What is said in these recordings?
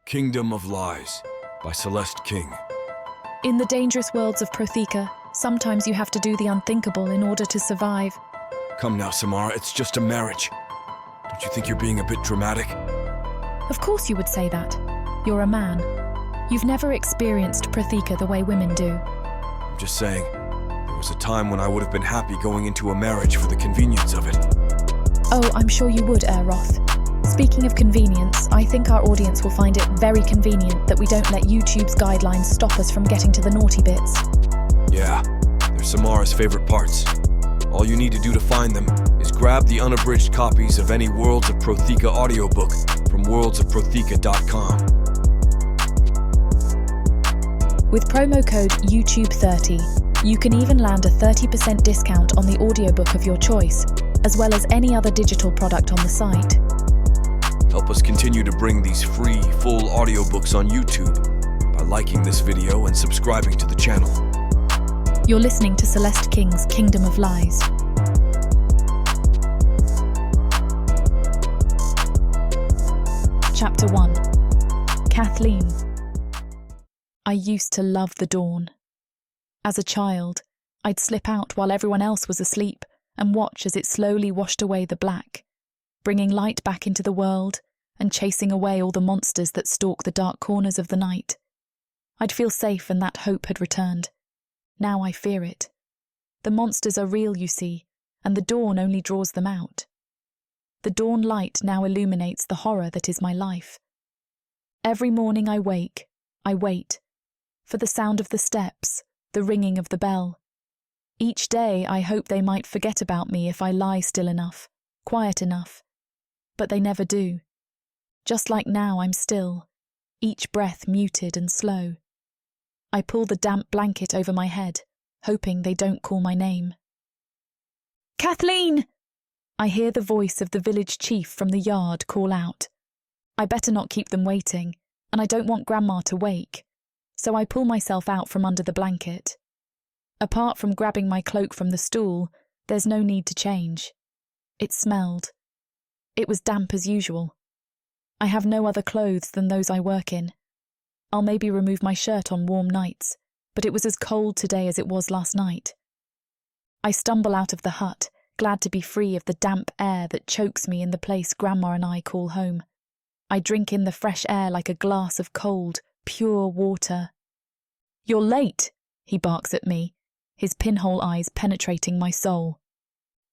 Kingdom of Lies by Celeste King. In the dangerous worlds of Prothika, sometimes you have to do the unthinkable in order to survive. Come now, Samara, it's just a marriage. Don't you think you're being a bit dramatic? Of course you would say that. You're a man. You've never experienced Prothika the way women do. I'm just saying, there was a time when I would have been happy going into a marriage for the convenience of it. Oh, I'm sure you would, Eroth. Speaking of convenience, I think our audience will find it very convenient that we don't let YouTube's guidelines stop us from getting to the naughty bits. Yeah, they're Samara's favorite parts. All you need to do to find them is grab the unabridged copies of any Worlds of Prothika audiobook from worldsofprothika.com. With promo code YouTube30, you can even land a 30% discount on the audiobook of your choice, as well as any other digital product on the site. Help us continue to bring these free, full audiobooks on YouTube by liking this video and subscribing to the channel. You're listening to Celeste King's Kingdom of Lies. Chapter 1. Kathleen. I used to love the dawn. As a child, I'd slip out while everyone else was asleep and watch as it slowly washed away the black, bringing light back into the world and chasing away all the monsters that stalk the dark corners of the night. I'd feel safe and that hope had returned. Now I fear it. The monsters are real, you see, and the dawn only draws them out. The dawn light now illuminates the horror that is my life. Every morning I wake, I wait, for the sound of the steps, the ringing of the bell. Each day I hope they might forget about me if I lie still enough, quiet enough. But they never do. Just like now I'm still, each breath muted and slow. I pull the damp blanket over my head, hoping they don't call my name. Kathleen! I hear the voice of the village chief from the yard call out. I better not keep them waiting, and I don't want Grandma to wake, so I pull myself out from under the blanket. Apart from grabbing my cloak from the stool, there's no need to change. It smelled. It was damp as usual. I have no other clothes than those I work in. I'll maybe remove my shirt on warm nights, but it was as cold today as it was last night. I stumble out of the hut, glad to be free of the damp air that chokes me in the place Grandma and I call home. I drink in the fresh air like a glass of cold, pure water. You're late, he barks at me, his pinhole eyes penetrating my soul.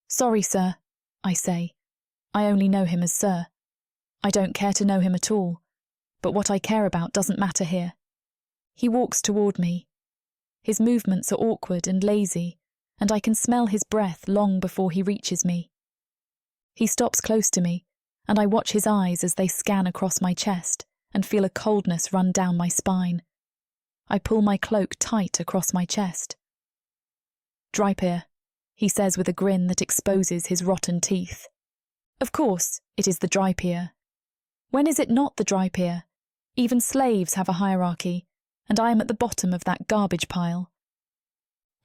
Sorry, sir, I say. I only know him as sir. I don't care to know him at all, but what I care about doesn't matter here. He walks toward me. His movements are awkward and lazy, and I can smell his breath long before he reaches me. He stops close to me, and I watch his eyes as they scan across my chest and feel a coldness run down my spine. I pull my cloak tight across my chest. Draknir, he says with a grin that exposes his rotten teeth. Of course, it is the Draknir. When is it not the Draknir? Even slaves have a hierarchy, and I am at the bottom of that garbage pile.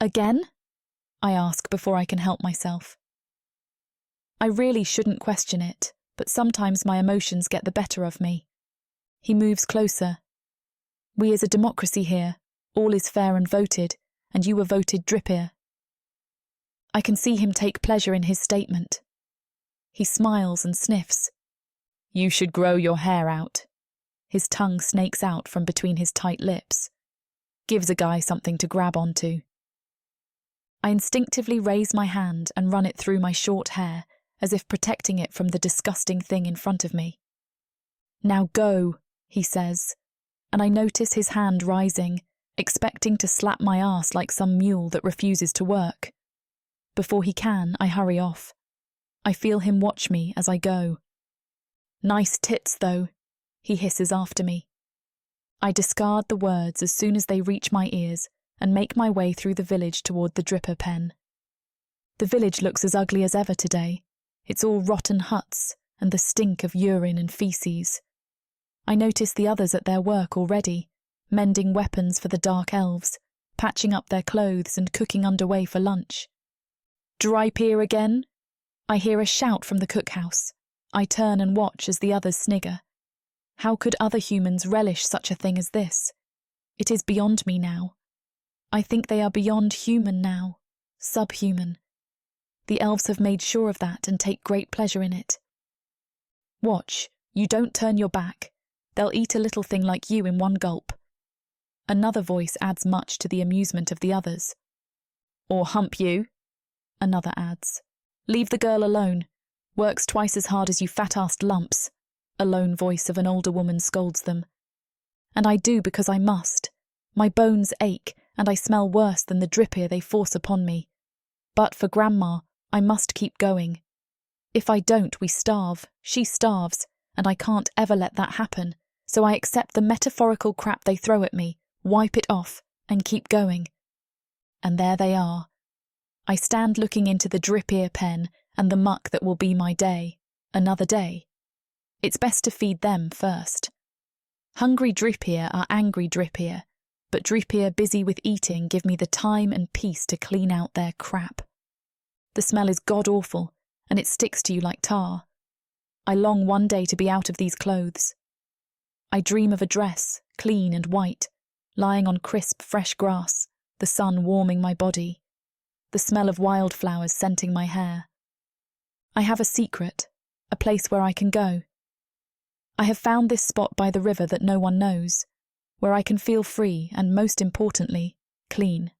Again? I ask before I can help myself. I really shouldn't question it, but sometimes my emotions get the better of me. He moves closer. We is a democracy here, all is fair and voted, and you were voted Draknir. I can see him take pleasure in his statement. He smiles and sniffs. You should grow your hair out. His tongue snakes out from between his tight lips. Gives a guy something to grab onto. I instinctively raise my hand and run it through my short hair, as if protecting it from the disgusting thing in front of me. Now go, he says, and I notice his hand rising, expecting to slap my ass like some mule that refuses to work. Before he can, I hurry off. I feel him watch me as I go. Nice tits, though, he hisses after me. I discard the words as soon as they reach my ears and make my way through the village toward the dripper pen. The village looks as ugly as ever today. It's all rotten huts and the stink of urine and feces. I notice the others at their work already, mending weapons for the dark elves, patching up their clothes and cooking underway for lunch. Draknir again? I hear a shout from the cookhouse. I turn and watch as the others snigger. How could other humans relish such a thing as this? It is beyond me now. I think they are beyond human now, subhuman. The elves have made sure of that and take great pleasure in it. Watch, you don't turn your back. They'll eat a little thing like you in one gulp. Another voice adds much to the amusement of the others. Or hump you, another adds. Leave the girl alone. Works twice as hard as you fat-assed lumps, a lone voice of an older woman scolds them. And I do because I must. My bones ache, and I smell worse than the drip ear they force upon me. But for Grandma, I must keep going. If I don't, we starve, she starves, and I can't ever let that happen, so I accept the metaphorical crap they throw at me, wipe it off, and keep going. And there they are. I stand looking into the drip ear pen and the muck that will be my day, another day. It's best to feed them first. Hungry drip ear are angry drip ear, but drip ear busy with eating give me the time and peace to clean out their crap. The smell is god-awful, and it sticks to you like tar. I long one day to be out of these clothes. I dream of a dress, clean and white, lying on crisp, fresh grass, the sun warming my body, the smell of wildflowers scenting my hair. I have a secret, a place where I can go. I have found this spot by the river that no one knows, where I can feel free and, most importantly, clean.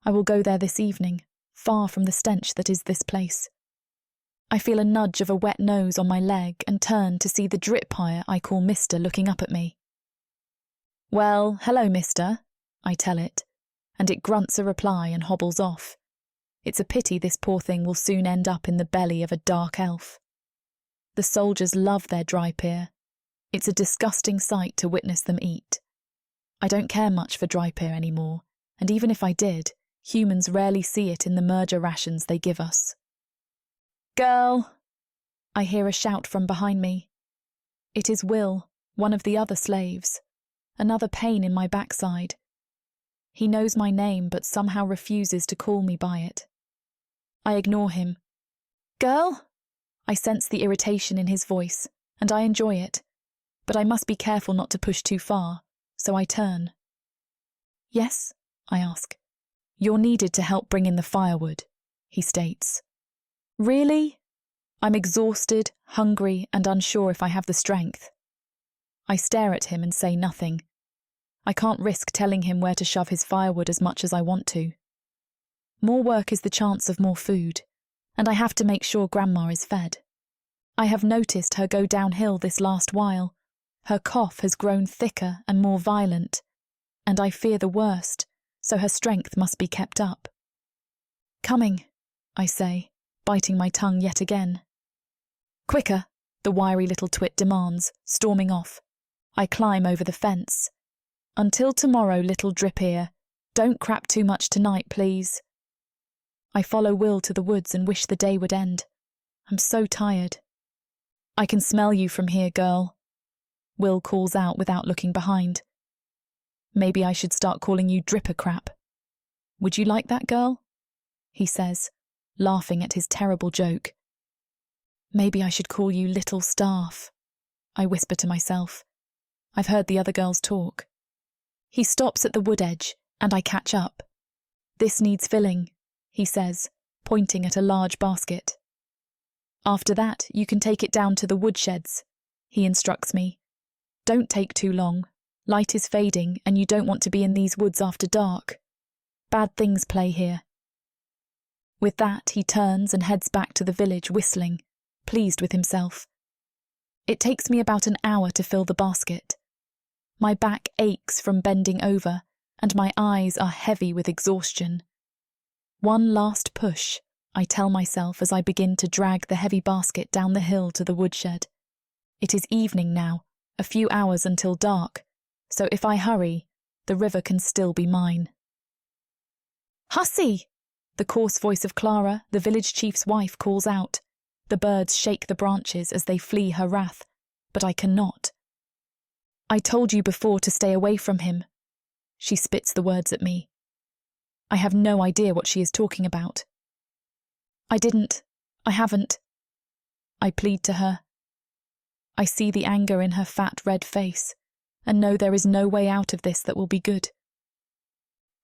I will go there this evening, far from the stench that is this place. I feel a nudge of a wet nose on my leg and turn to see the drip hire I call Mister looking up at me. Well, hello, Mister, I tell it, and it grunts a reply and hobbles off. It's a pity this poor thing will soon end up in the belly of a dark elf. The soldiers love their drip ear. It's a disgusting sight to witness them eat. I don't care much for drip ear anymore, and even if I did, humans rarely see it in the merger rations they give us. Girl! I hear a shout from behind me. It is Will, one of the other slaves. Another pain in my backside. He knows my name but somehow refuses to call me by it. I ignore him. Girl? I sense the irritation in his voice, and I enjoy it. But I must be careful not to push too far, so I turn. Yes? I ask. You're needed to help bring in the firewood, he states. Really? I'm exhausted, hungry, and unsure if I have the strength. I stare at him and say nothing. I can't risk telling him where to shove his firewood as much as I want to. More work is the chance of more food, and I have to make sure Grandma is fed. I have noticed her go downhill this last while. Her cough has grown thicker and more violent, and I fear the worst, so her strength must be kept up. Coming, I say, biting my tongue yet again. Quicker, the wiry little twit demands, storming off. I climb over the fence. Until tomorrow, little drip ear. Don't crap too much tonight, please. I follow Will to the woods and wish the day would end. I'm so tired. I can smell you from here, girl. Will calls out without looking behind. Maybe I should start calling you dripper crap. Would you like that, girl? He says, laughing at his terrible joke. Maybe I should call you little staff, I whisper to myself. I've heard the other girls talk. He stops at the wood edge, and I catch up. This needs filling, he says, pointing at a large basket. After that, you can take it down to the woodsheds, he instructs me. Don't take too long. Light is fading, and you don't want to be in these woods after dark. Bad things play here. With that, he turns and heads back to the village whistling, pleased with himself. It takes me about an hour to fill the basket. My back aches from bending over, and my eyes are heavy with exhaustion. One last push, I tell myself as I begin to drag the heavy basket down the hill to the woodshed. It is evening now, a few hours until dark, so if I hurry, the river can still be mine. Hussy! The coarse voice of Clara, the village chief's wife, calls out. The birds shake the branches as they flee her wrath, but I cannot. I told you before to stay away from him. She spits the words at me. I have no idea what she is talking about. I haven't. I plead to her. I see the anger in her fat red face, and know there is no way out of this that will be good.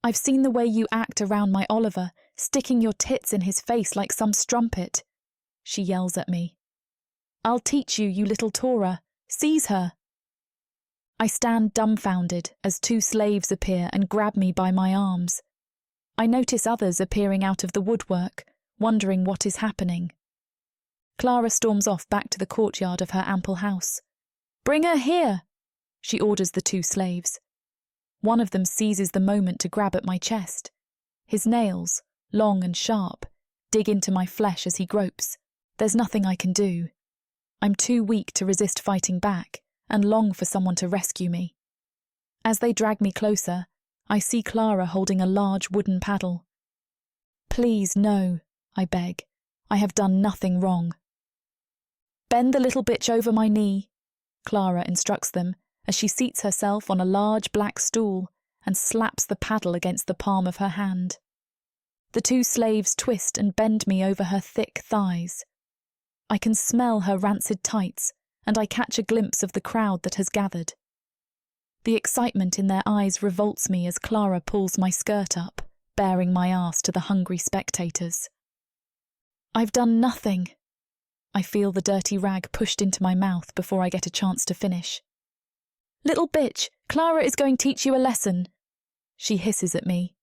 I've seen the way you act around my Oliver, sticking your tits in his face like some strumpet, she yells at me. I'll teach you, you little Tora. Seize her. I stand dumbfounded as 2 slaves appear and grab me by my arms. I notice others appearing out of the woodwork, wondering what is happening. Clara storms off back to the courtyard of her ample house. Bring her here, she orders the 2 slaves. One of them seizes the moment to grab at my chest. His nails, long and sharp, dig into my flesh as he gropes. There's nothing I can do. I'm too weak to resist fighting back and long for someone to rescue me. As they drag me closer, I see Clara holding a large wooden paddle. Please, no, I beg. I have done nothing wrong. Bend the little bitch over my knee, Clara instructs them as she seats herself on a large black stool and slaps the paddle against the palm of her hand. The 2 slaves twist and bend me over her thick thighs. I can smell her rancid tights, and I catch a glimpse of the crowd that has gathered. The excitement in their eyes revolts me as Clara pulls my skirt up, baring my ass to the hungry spectators. I've done nothing. I feel the dirty rag pushed into my mouth before I get a chance to finish. Little bitch, Clara is going to teach you a lesson, she hisses at me.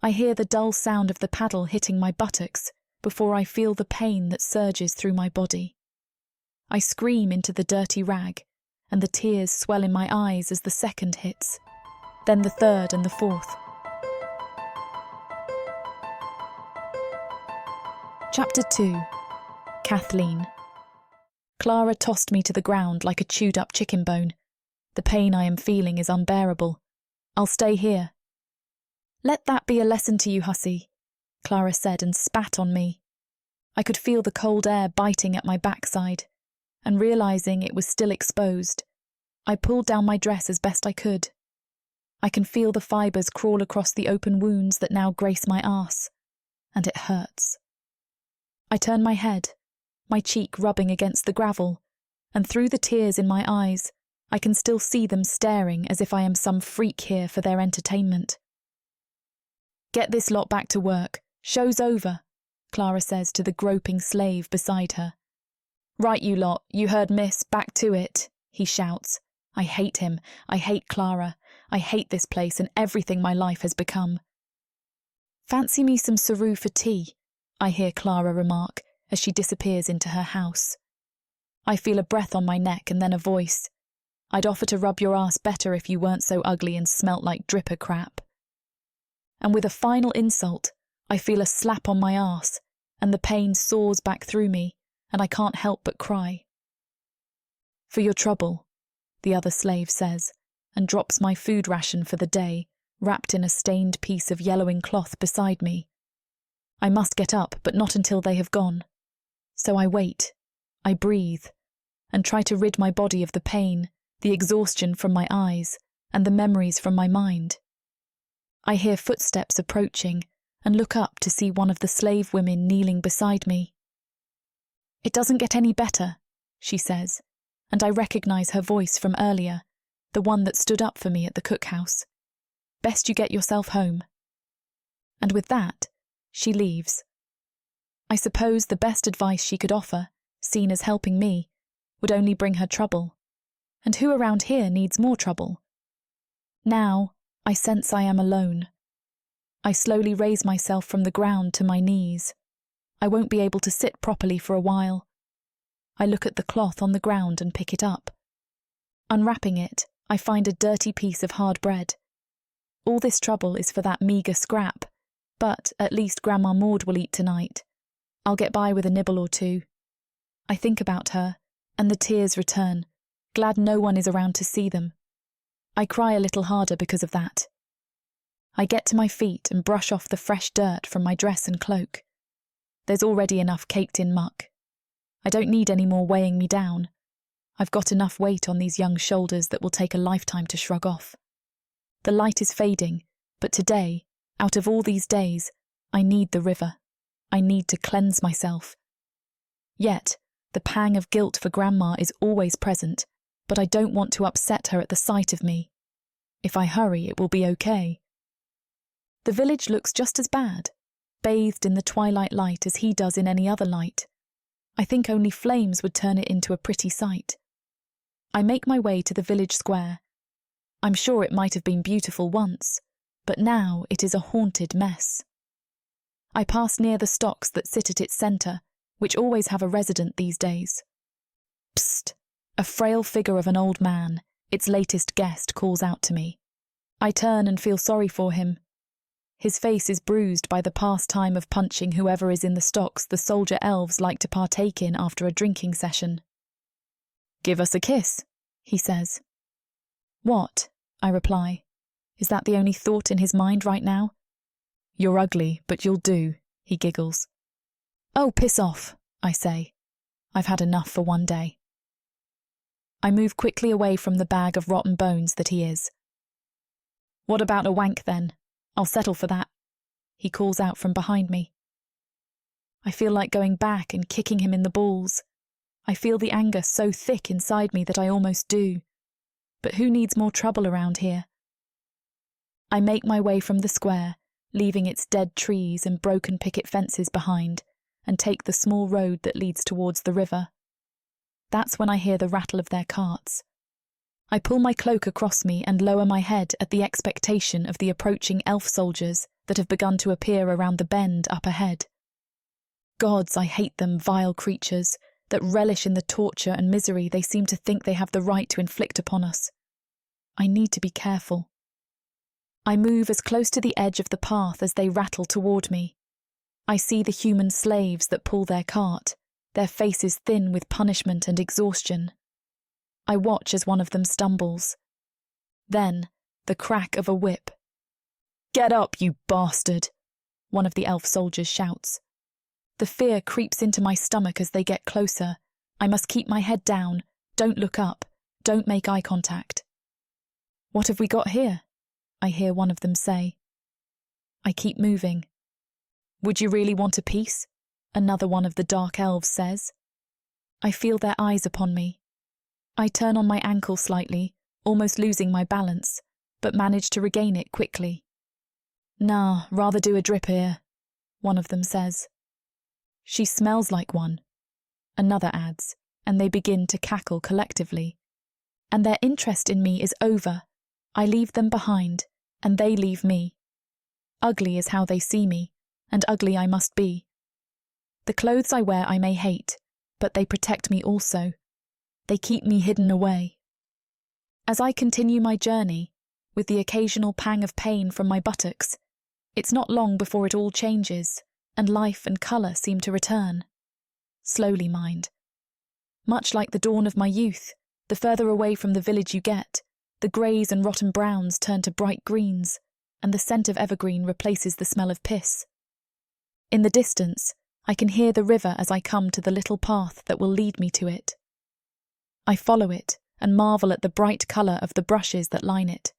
I hear the dull sound of the paddle hitting my buttocks before I feel the pain that surges through my body. I scream into the dirty rag, and the tears swell in my eyes as the second hits, then the third and the fourth. Chapter 2. Kathleen. Clara tossed me to the ground like a chewed-up chicken bone. The pain I am feeling is unbearable. I'll stay here. Let that be a lesson to you, hussy, Clara said and spat on me. I could feel the cold air biting at my backside, and realising it was still exposed, I pulled down my dress as best I could. I can feel the fibres crawl across the open wounds that now grace my arse, and it hurts. I turn my head, my cheek rubbing against the gravel, and through the tears in my eyes, I can still see them staring as if I am some freak here for their entertainment. Get this lot back to work. Show's over, Clara says to the groping slave beside her. Right, you lot, you heard miss, back to it, he shouts. I hate him. I hate Clara. I hate this place and everything my life has become. Fancy me some saru for tea, I hear Clara remark as she disappears into her house. I feel a breath on my neck and then a voice. I'd offer to rub your ass better if you weren't so ugly and smelt like dripper crap. And with a final insult, I feel a slap on my arse, and the pain soars back through me, and I can't help but cry. For your trouble, the other slave says, and drops my food ration for the day, wrapped in a stained piece of yellowing cloth beside me. I must get up, but not until they have gone. So I wait, I breathe, and try to rid my body of the pain, the exhaustion from my eyes, and the memories from my mind. I hear footsteps approaching and look up to see one of the slave women kneeling beside me. It doesn't get any better, she says, and I recognise her voice from earlier, the one that stood up for me at the cookhouse. Best you get yourself home. And with that, she leaves. I suppose the best advice she could offer, seen as helping me, would only bring her trouble. And who around here needs more trouble? Now, I sense I am alone. I slowly raise myself from the ground to my knees. I won't be able to sit properly for a while. I look at the cloth on the ground and pick it up. Unwrapping it, I find a dirty piece of hard bread. All this trouble is for that meagre scrap, but at least Grandma Maud will eat tonight. I'll get by with a nibble or two. I think about her, and the tears return, glad no one is around to see them. I cry a little harder because of that. I get to my feet and brush off the fresh dirt from my dress and cloak. There's already enough caked in muck. I don't need any more weighing me down. I've got enough weight on these young shoulders that will take a lifetime to shrug off. The light is fading, but today, out of all these days, I need the river. I need to cleanse myself. Yet, The pang of guilt for Grandma is always present, but I don't want to upset her at the sight of me. If I hurry, it will be okay. The village looks just as bad, bathed in the twilight light as he does in any other light. I think only flames would turn it into a pretty sight. I make my way to the village square. I'm sure it might have been beautiful once, but now it is a haunted mess. I pass near the stocks that sit at its centre, which always have a resident these days. Psst! A frail figure of an old man, its latest guest, calls out to me. I turn and feel sorry for him. His face is bruised by the pastime of punching whoever is in the stocks the soldier elves like to partake in after a drinking session. "Give us a kiss," he says. "What?" I reply. Is that the only thought in his mind right now? "You're ugly, but you'll do," he giggles. "Oh, piss off," I say. I've had enough for one day. I move quickly away from the bag of rotten bones that he is. "What about a wank then? I'll settle for that," he calls out from behind me. I feel like going back and kicking him in the balls. I feel the anger so thick inside me that I almost do. But who needs more trouble around here? I make my way from the square, leaving its dead trees and broken picket fences behind, and take the small road that leads towards the river. That's when I hear the rattle of their carts. I pull my cloak across me and lower my head at the expectation of the approaching elf soldiers that have begun to appear around the bend up ahead. Gods, I hate them, vile creatures, that relish in the torture and misery they seem to think they have the right to inflict upon us. I need to be careful. I move as close to the edge of the path as they rattle toward me. I see the human slaves that pull their cart, their faces thin with punishment and exhaustion. I watch as one of them stumbles. Then, the crack of a whip. "Get up, you bastard!" one of the elf soldiers shouts. The fear creeps into my stomach as they get closer. I must keep my head down, don't look up, don't make eye contact. "What have we got here?" I hear one of them say. I keep moving. "Would you really want a piece?" another one of the dark elves says. I feel their eyes upon me. I turn on my ankle slightly, almost losing my balance, but manage to regain it quickly. "Nah, rather do a drip here," one of them says. "She smells like one," another adds, and they begin to cackle collectively. And their interest in me is over. I leave them behind, and they leave me. Ugly is how they see me, and ugly I must be. The clothes I wear I may hate, but they protect me also. They keep me hidden away. As I continue my journey, with the occasional pang of pain from my buttocks, it's not long before it all changes, and life and colour seem to return. Slowly, mind. Much like the dawn of my youth, the further away from the village you get, the greys and rotten browns turn to bright greens, and the scent of evergreen replaces the smell of piss. In the distance, I can hear the river as I come to the little path that will lead me to it. I follow it and marvel at the bright colour of the brushes that line it.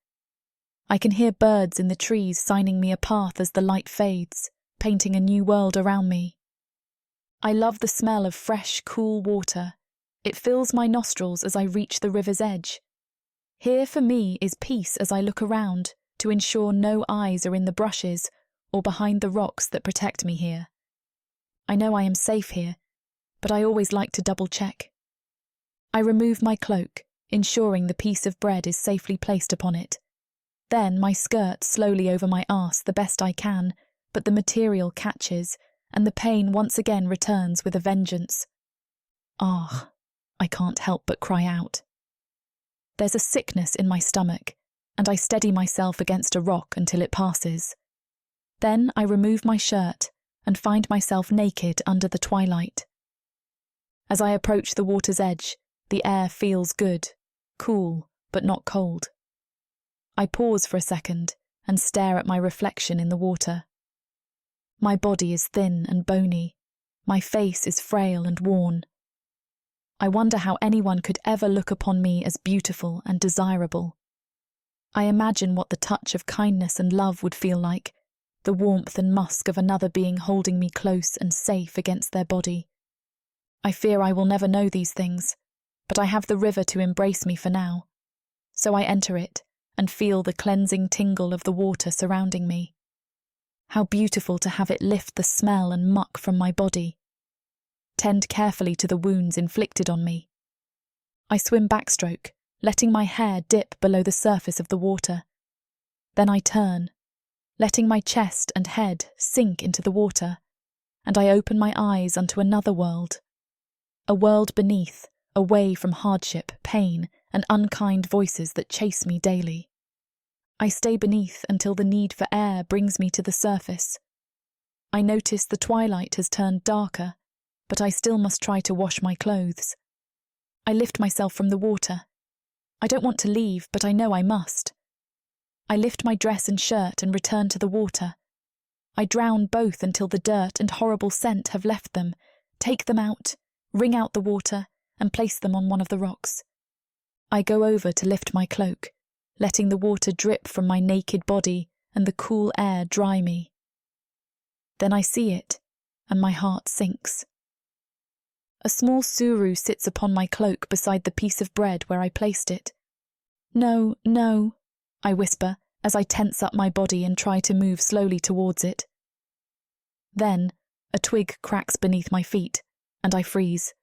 I can hear birds in the trees signing me a path as the light fades, painting a new world around me. I love the smell of fresh, cool water. It fills my nostrils as I reach the river's edge. Here for me is peace as I look around to ensure no eyes are in the brushes or behind the rocks that protect me here. I know I am safe here, but I always like to double-check. I remove my cloak, ensuring the piece of bread is safely placed upon it. Then my skirt slowly over my arse the best I can, but the material catches, and the pain once again returns with a vengeance. Ah, I can't help but cry out. There's a sickness in my stomach, and I steady myself against a rock until it passes. Then I remove my shirt and find myself naked under the twilight. As I approach the water's edge, the air feels good, cool, but not cold. I pause for a second and stare at my reflection in the water. My body is thin and bony. My face is frail and worn. I wonder how anyone could ever look upon me as beautiful and desirable. I imagine what the touch of kindness and love would feel like, the warmth and musk of another being holding me close and safe against their body. I fear I will never know these things, but I have the river to embrace me for now. So I enter it and feel the cleansing tingle of the water surrounding me. How beautiful to have it lift the smell and muck from my body. Tend carefully to the wounds inflicted on me. I swim backstroke, letting my hair dip below the surface of the water. Then I turn, letting my chest and head sink into the water, and I open my eyes unto another world. A world beneath, away from hardship, pain, and unkind voices that chase me daily. I stay beneath until the need for air brings me to the surface. I notice the twilight has turned darker, but I still must try to wash my clothes. I lift myself from the water. I don't want to leave, but I know I must. I lift my dress and shirt and return to the water. I drown both until the dirt and horrible scent have left them, take them out, wring out the water, and place them on one of the rocks. I go over to lift my cloak, letting the water drip from my naked body and the cool air dry me. Then I see it, and my heart sinks. A small suru sits upon my cloak beside the piece of bread where I placed it. No, no, I whisper as I tense up my body and try to move slowly towards it. Then, a twig cracks beneath my feet, and I freeze.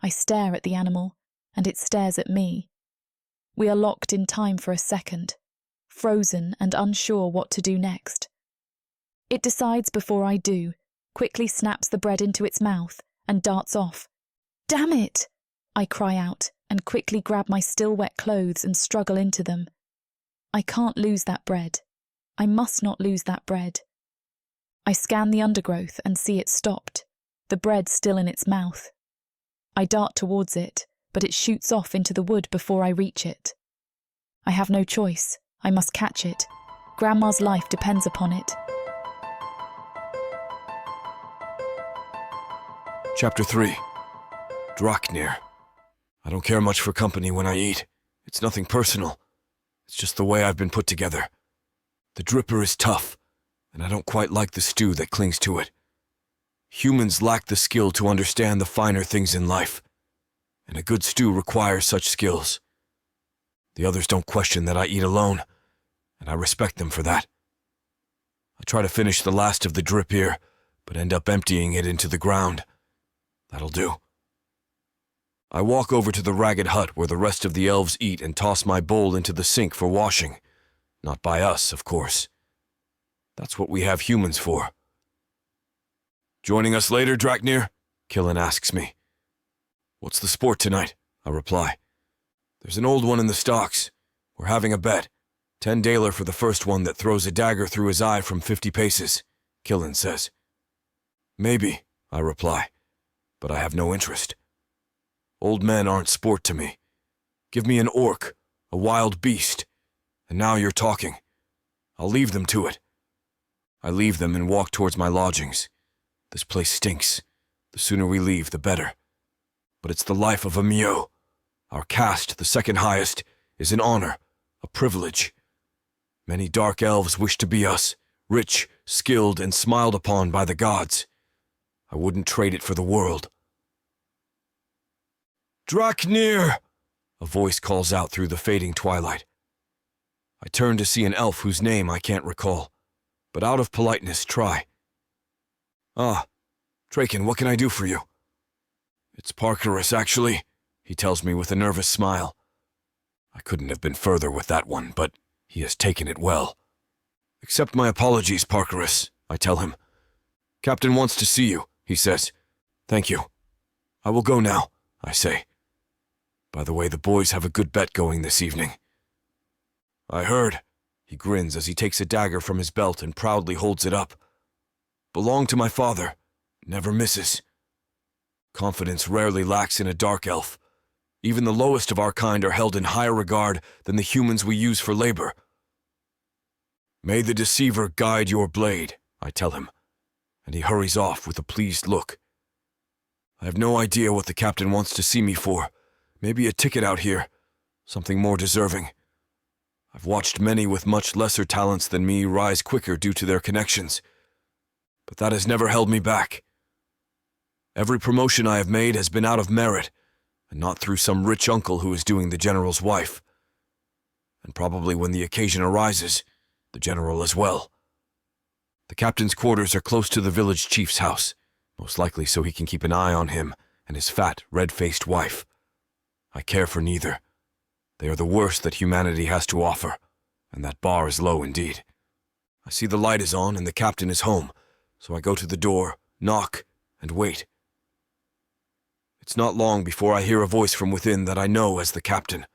I stare at the animal, and it stares at me. We are locked in time for a second, frozen and unsure what to do next. It decides before I do, quickly snaps the bread into its mouth, and darts off. Damn it! I cry out and quickly grab my still wet clothes and struggle into them. I can't lose that bread. I must not lose that bread. I scan the undergrowth and see it stopped, the bread still in its mouth. I dart towards it, but it shoots off into the wood before I reach it. I have no choice. I must catch it. Grandma's life depends upon it. Chapter 3. Draknir. I don't care much for company when I eat. It's nothing personal. It's just the way I've been put together. The dripper is tough, and I don't quite like the stew that clings to it. Humans lack the skill to understand the finer things in life, and a good stew requires such skills. The others don't question that I eat alone, and I respect them for that. I try to finish the last of the drip here, but end up emptying it into the ground. That'll do. I walk over to the ragged hut where the rest of the elves eat and toss my bowl into the sink for washing. Not by us, of course. That's what we have humans for. Joining us later, Draknir? Killen asks me. What's the sport tonight? I reply. There's an old one in the stocks. We're having a bet. 10 daler for the first one that throws a dagger through his eye from 50 paces, Killen says. Maybe, I reply, but I have no interest. Old men aren't sport to me. Give me an orc, a wild beast, and now you're talking. I'll leave them to it. I leave them and walk towards my lodgings. This place stinks. The sooner we leave, the better. But it's the life of a Mio. Our caste, the second highest, is an honor, a privilege. Many dark elves wish to be us, rich, skilled, and smiled upon by the gods. I wouldn't trade it for the world. Draknir! A voice calls out through the fading twilight. I turn to see an elf whose name I can't recall, but out of politeness try. Ah, Draken, what can I do for you? It's Parkerus, actually, he tells me with a nervous smile. I couldn't have been further with that one, but he has taken it well. Accept my apologies, Parkerus, I tell him. Captain wants to see you, he says. Thank you. I will go now, I say. By the way, the boys have a good bet going this evening. I heard. He grins as he takes a dagger from his belt and proudly holds it up. Belonged to my father. Never misses. Confidence rarely lacks in a dark elf. Even the lowest of our kind are held in higher regard than the humans we use for labor. May the deceiver guide your blade, I tell him, and he hurries off with a pleased look. I have no idea what the captain wants to see me for. Maybe a ticket out here, something more deserving. I've watched many with much lesser talents than me rise quicker due to their connections, but that has never held me back. Every promotion I have made has been out of merit, and not through some rich uncle who is doing the general's wife. And probably when the occasion arises, the general as well. The captain's quarters are close to the village chief's house, most likely so he can keep an eye on him and his fat, red-faced wife. I care for neither. They are the worst that humanity has to offer, and that bar is low indeed. I see the light is on and the captain is home, so I go to the door, knock, and wait. It's not long before I hear a voice from within that I know as the captain.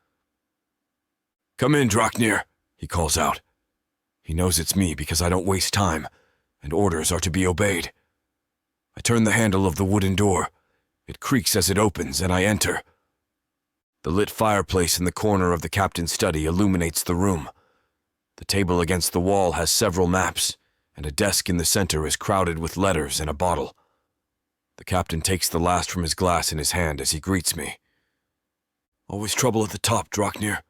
"Come in, Draknir," he calls out. He knows it's me because I don't waste time, and orders are to be obeyed. I turn the handle of the wooden door. It creaks as it opens, and I enter. The lit fireplace in the corner of the captain's study illuminates the room. The table against the wall has several maps, and a desk in the center is crowded with letters and a bottle. The captain takes the last from his glass in his hand as he greets me. "Always trouble at the top, Draknir.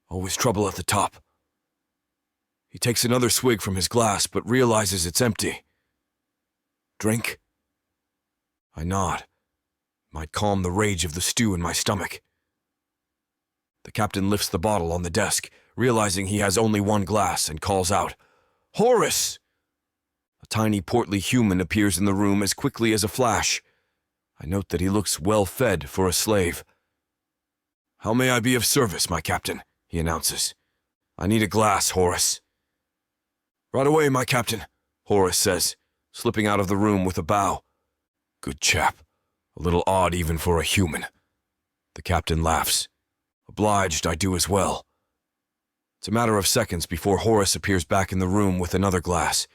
Always trouble at the top." He takes another swig from his glass, but realizes it's empty. "Drink?" I nod. It might calm the rage of the stew in my stomach. The captain lifts the bottle on the desk, realizing he has only one glass, and calls out, "Horace!" A tiny portly human appears in the room as quickly as a flash. I note that he looks well-fed for a slave. "How may I be of service, my captain?" he announces. "I need a glass, Horace." "Right away, my captain," Horace says, slipping out of the room with a bow. Good chap. A little odd even for a human. The captain laughs. "Obliged, I do as well." It's a matter of seconds before Horace appears back in the room with another glass.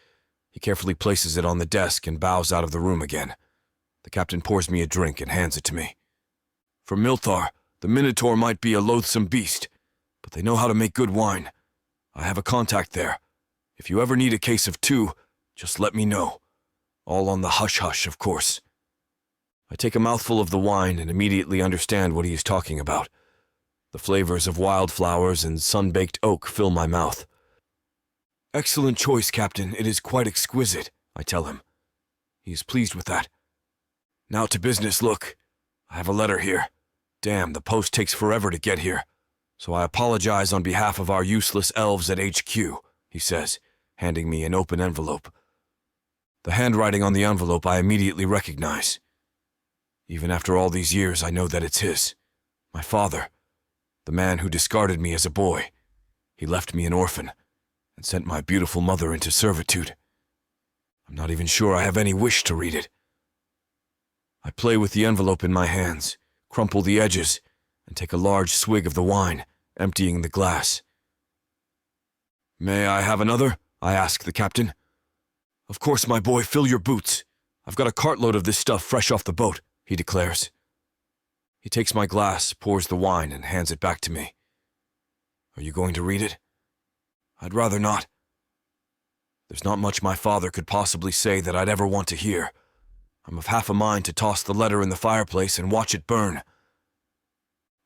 He carefully places it on the desk and bows out of the room again. The captain pours me a drink and hands it to me. "From Milthar, the Minotaur might be a loathsome beast, but they know how to make good wine. I have a contact there. If you ever need a case of two, just let me know. All on the hush-hush, of course." I take a mouthful of the wine and immediately understand what he is talking about. The flavors of wildflowers and sun-baked oak fill my mouth. "Excellent choice, Captain. It is quite exquisite," I tell him. He is pleased with that. "Now to business, look. I have a letter here. Damn, the post takes forever to get here. So I apologize on behalf of our useless elves at HQ," he says, handing me an open envelope. The handwriting on the envelope I immediately recognize. Even after all these years, I know that it's his. My father. The man who discarded me as a boy. He left me an orphan and sent my beautiful mother into servitude. I'm not even sure I have any wish to read it. I play with the envelope in my hands, crumple the edges, and take a large swig of the wine, emptying the glass. "May I have another?" I ask the captain. "Of course, my boy, fill your boots. I've got a cartload of this stuff fresh off the boat," he declares. He takes my glass, pours the wine, and hands it back to me. "Are you going to read it?" "I'd rather not. There's not much my father could possibly say that I'd ever want to hear. I'm of half a mind to toss the letter in the fireplace and watch it burn."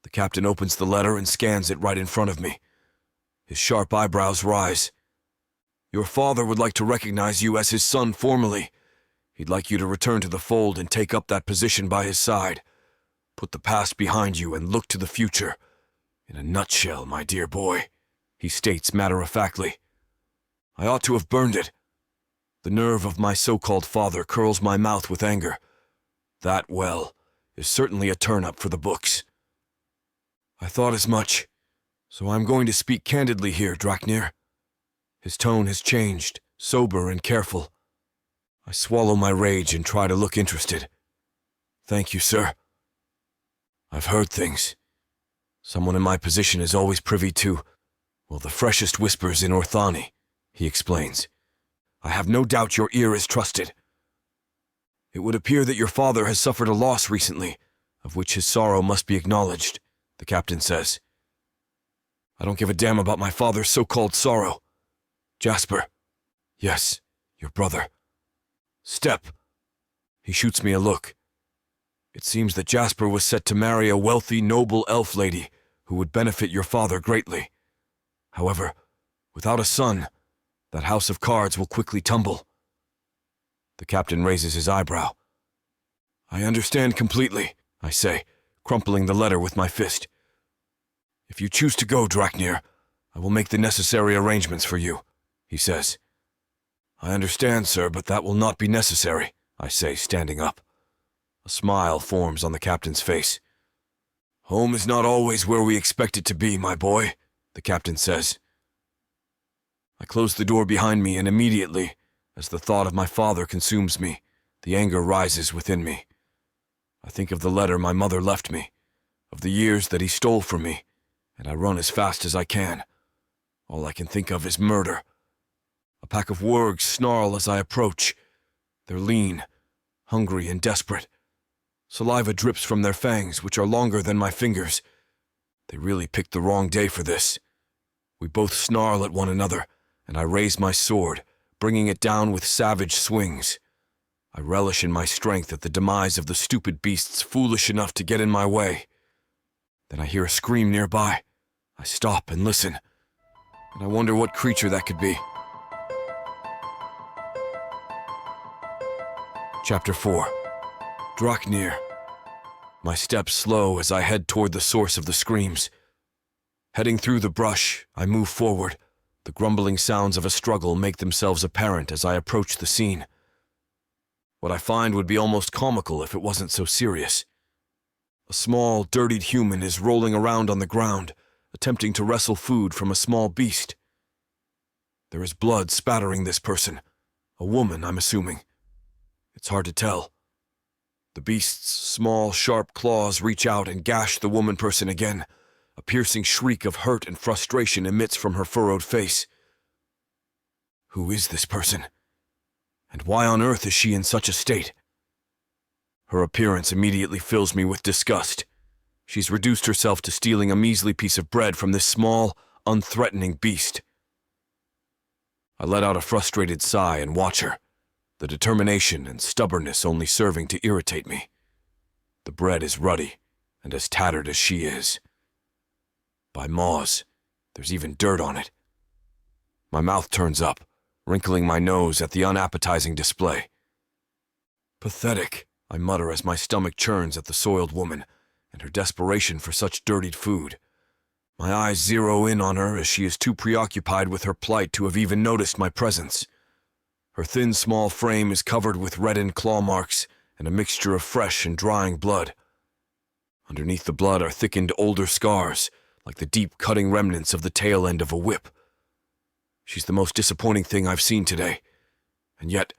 The captain opens the letter and scans it right in front of me. His sharp eyebrows rise. "Your father would like to recognize you as his son formally. He'd like you to return to the fold and take up that position by his side. Put the past behind you and look to the future. In a nutshell, my dear boy," he states matter-of-factly. I ought to have burned it. The nerve of my so-called father curls my mouth with anger. That, well, is certainly a turn-up for the books. "I thought as much, so I'm going to speak candidly here, Draknir." His tone has changed, sober and careful. I swallow my rage and try to look interested. "Thank you, sir. I've heard things. Someone in my position is always privy to, well, the freshest whispers in Orthani," he explains. "I have no doubt your ear is trusted. It would appear that your father has suffered a loss recently, of which his sorrow must be acknowledged," the captain says. "I don't give a damn about my father's so-called sorrow. Jasper." "Yes, your brother." "Step." He shoots me a look. "It seems that Jasper was set to marry a wealthy, noble elf lady who would benefit your father greatly. However, without a son, that house of cards will quickly tumble." The captain raises his eyebrow. I understand completely, I say, crumpling the letter with my fist. If you choose to go, Draknir, I will make the necessary arrangements for you, he says. I understand, sir, but that will not be necessary, I say, standing up. A smile forms on the captain's face. Home is not always where we expect it to be, my boy, the captain says. I close the door behind me, and immediately, as the thought of my father consumes me, the anger rises within me. I think of the letter my mother left me, of the years that he stole from me, and I run as fast as I can. All I can think of is murder. A pack of wargs snarl as I approach. They're lean, hungry, and desperate. Saliva drips from their fangs, which are longer than my fingers. They really picked the wrong day for this. We both snarl at one another, and I raise my sword, bringing it down with savage swings. I relish in my strength at the demise of the stupid beasts foolish enough to get in my way. Then I hear a scream nearby. I stop and listen, and I wonder what creature that could be. Chapter 4. Draknir. My steps slow as I head toward the source of the screams. Heading through the brush, I move forward. The grumbling sounds of a struggle make themselves apparent as I approach the scene. What I find would be almost comical if it wasn't so serious. A small, dirtied human is rolling around on the ground, attempting to wrestle food from a small beast. There is blood spattering this person. A woman, I'm assuming. It's hard to tell. The beast's small, sharp claws reach out and gash the woman person again. A piercing shriek of hurt and frustration emits from her furrowed face. Who is this person? And why on earth is she in such a state? Her appearance immediately fills me with disgust. She's reduced herself to stealing a measly piece of bread from this small, unthreatening beast. I let out a frustrated sigh and watch her, the determination and stubbornness only serving to irritate me. The bread is ruddy and as tattered as she is. By Maws, there's even dirt on it. My mouth turns up, wrinkling my nose at the unappetizing display. Pathetic, I mutter as my stomach churns at the soiled woman and her desperation for such dirtied food. My eyes zero in on her as she is too preoccupied with her plight to have even noticed my presence. Her thin, small frame is covered with reddened claw marks and a mixture of fresh and drying blood. Underneath the blood are thickened older scars, like the deep cutting remnants of the tail end of a whip. She's the most disappointing thing I've seen today, and yet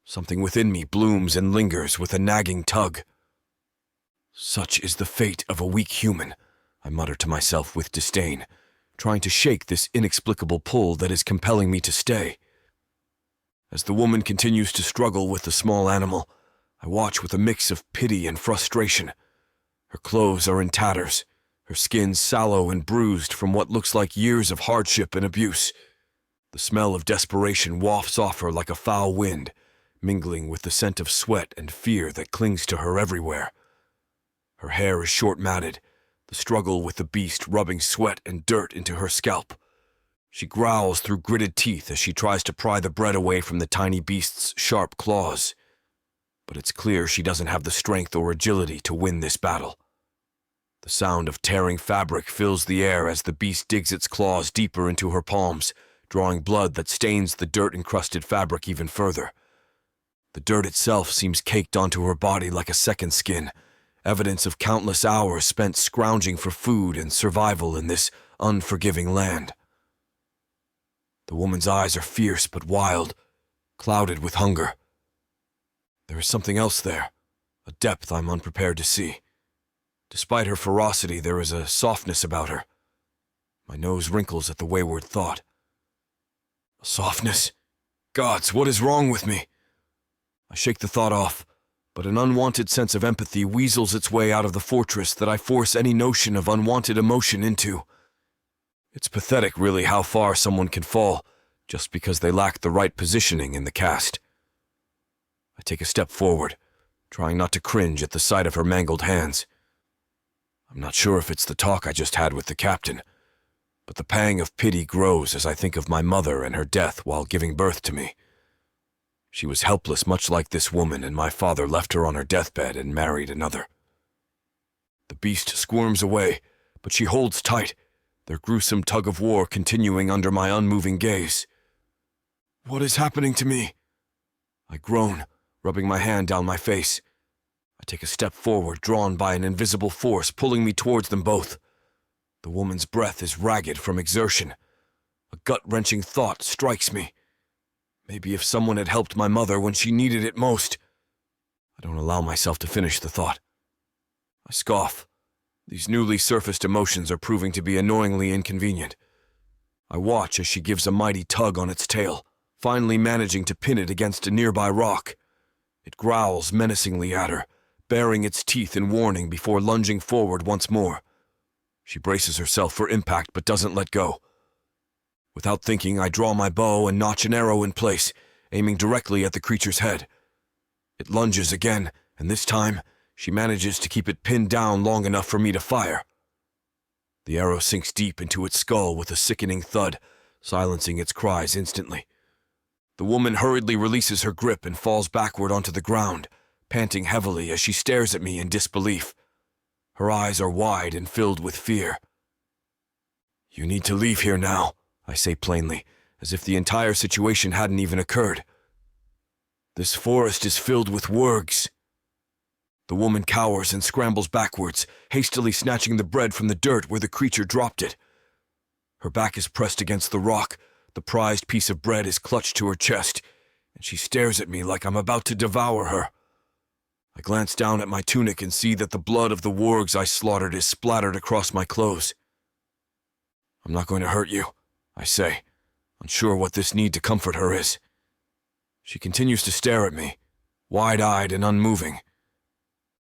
something within me blooms and lingers with a nagging tug. Such is the fate of a weak human, I mutter to myself with disdain, trying to shake this inexplicable pull that is compelling me to stay. As the woman continues to struggle with the small animal, I watch with a mix of pity and frustration. Her clothes are in tatters, her skin sallow and bruised from what looks like years of hardship and abuse. The smell of desperation wafts off her like a foul wind, mingling with the scent of sweat and fear that clings to her everywhere. Her hair is short-matted, the struggle with the beast rubbing sweat and dirt into her scalp. She growls through gritted teeth as she tries to pry the bread away from the tiny beast's sharp claws. But it's clear she doesn't have the strength or agility to win this battle. The sound of tearing fabric fills the air as the beast digs its claws deeper into her palms, drawing blood that stains the dirt-encrusted fabric even further. The dirt itself seems caked onto her body like a second skin, evidence of countless hours spent scrounging for food and survival in this unforgiving land. The woman's eyes are fierce but wild, clouded with hunger. There is something else there, a depth I'm unprepared to see. Despite her ferocity, there is a softness about her. My nose wrinkles at the wayward thought. A softness? Gods, what is wrong with me? I shake the thought off, but an unwanted sense of empathy weasels its way out of the fortress that I force any notion of unwanted emotion into. It's pathetic, really, how far someone can fall just because they lack the right positioning in the cast. I take a step forward, trying not to cringe at the sight of her mangled hands. I'm not sure if it's the talk I just had with the captain, but the pang of pity grows as I think of my mother and her death while giving birth to me. She was helpless, much like this woman, and my father left her on her deathbed and married another. The beast squirms away, but she holds tight, their gruesome tug-of-war continuing under my unmoving gaze. What is happening to me? I groan, rubbing my hand down my face. I take a step forward, drawn by an invisible force pulling me towards them both. The woman's breath is ragged from exertion. A gut-wrenching thought strikes me. Maybe if someone had helped my mother when she needed it most. I don't allow myself to finish the thought. I scoff. These newly surfaced emotions are proving to be annoyingly inconvenient. I watch as she gives a mighty tug on its tail, finally managing to pin it against a nearby rock. It growls menacingly at her, baring its teeth in warning before lunging forward once more. She braces herself for impact but doesn't let go. Without thinking, I draw my bow and notch an arrow in place, aiming directly at the creature's head. It lunges again, and this time, she manages to keep it pinned down long enough for me to fire. The arrow sinks deep into its skull with a sickening thud, silencing its cries instantly. The woman hurriedly releases her grip and falls backward onto the ground, panting heavily as she stares at me in disbelief. Her eyes are wide and filled with fear. You need to leave here now, I say plainly, as if the entire situation hadn't even occurred. This forest is filled with wargs. The woman cowers and scrambles backwards, hastily snatching the bread from the dirt where the creature dropped it. Her back is pressed against the rock, the prized piece of bread is clutched to her chest, and she stares at me like I'm about to devour her. I glance down at my tunic and see that the blood of the wargs I slaughtered is splattered across my clothes. I'm not going to hurt you, I say, unsure what this need to comfort her is. She continues to stare at me, wide-eyed and unmoving.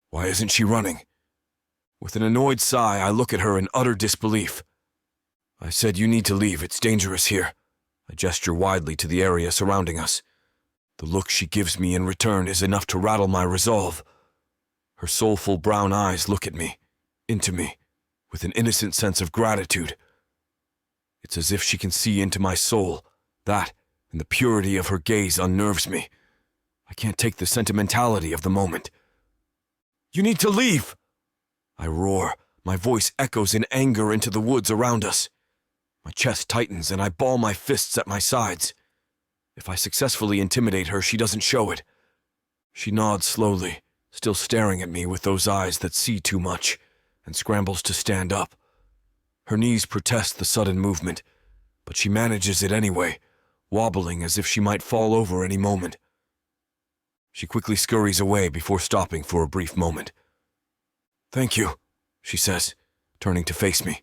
Why isn't she running? With an annoyed sigh, I look at her in utter disbelief. I said you need to leave, it's dangerous here. I gesture widely to the area surrounding us. The look she gives me in return is enough to rattle my resolve. Her soulful brown eyes look at me, into me, with an innocent sense of gratitude. It's as if she can see into my soul. That, and the purity of her gaze unnerves me. I can't take the sentimentality of the moment. You need to leave! I roar, my voice echoes in anger into the woods around us. My chest tightens and I ball my fists at my sides. If I successfully intimidate her, she doesn't show it. She nods slowly, still staring at me with those eyes that see too much, and scrambles to stand up. Her knees protest the sudden movement, but she manages it anyway, wobbling as if she might fall over any moment. She quickly scurries away before stopping for a brief moment. Thank you, she says, turning to face me.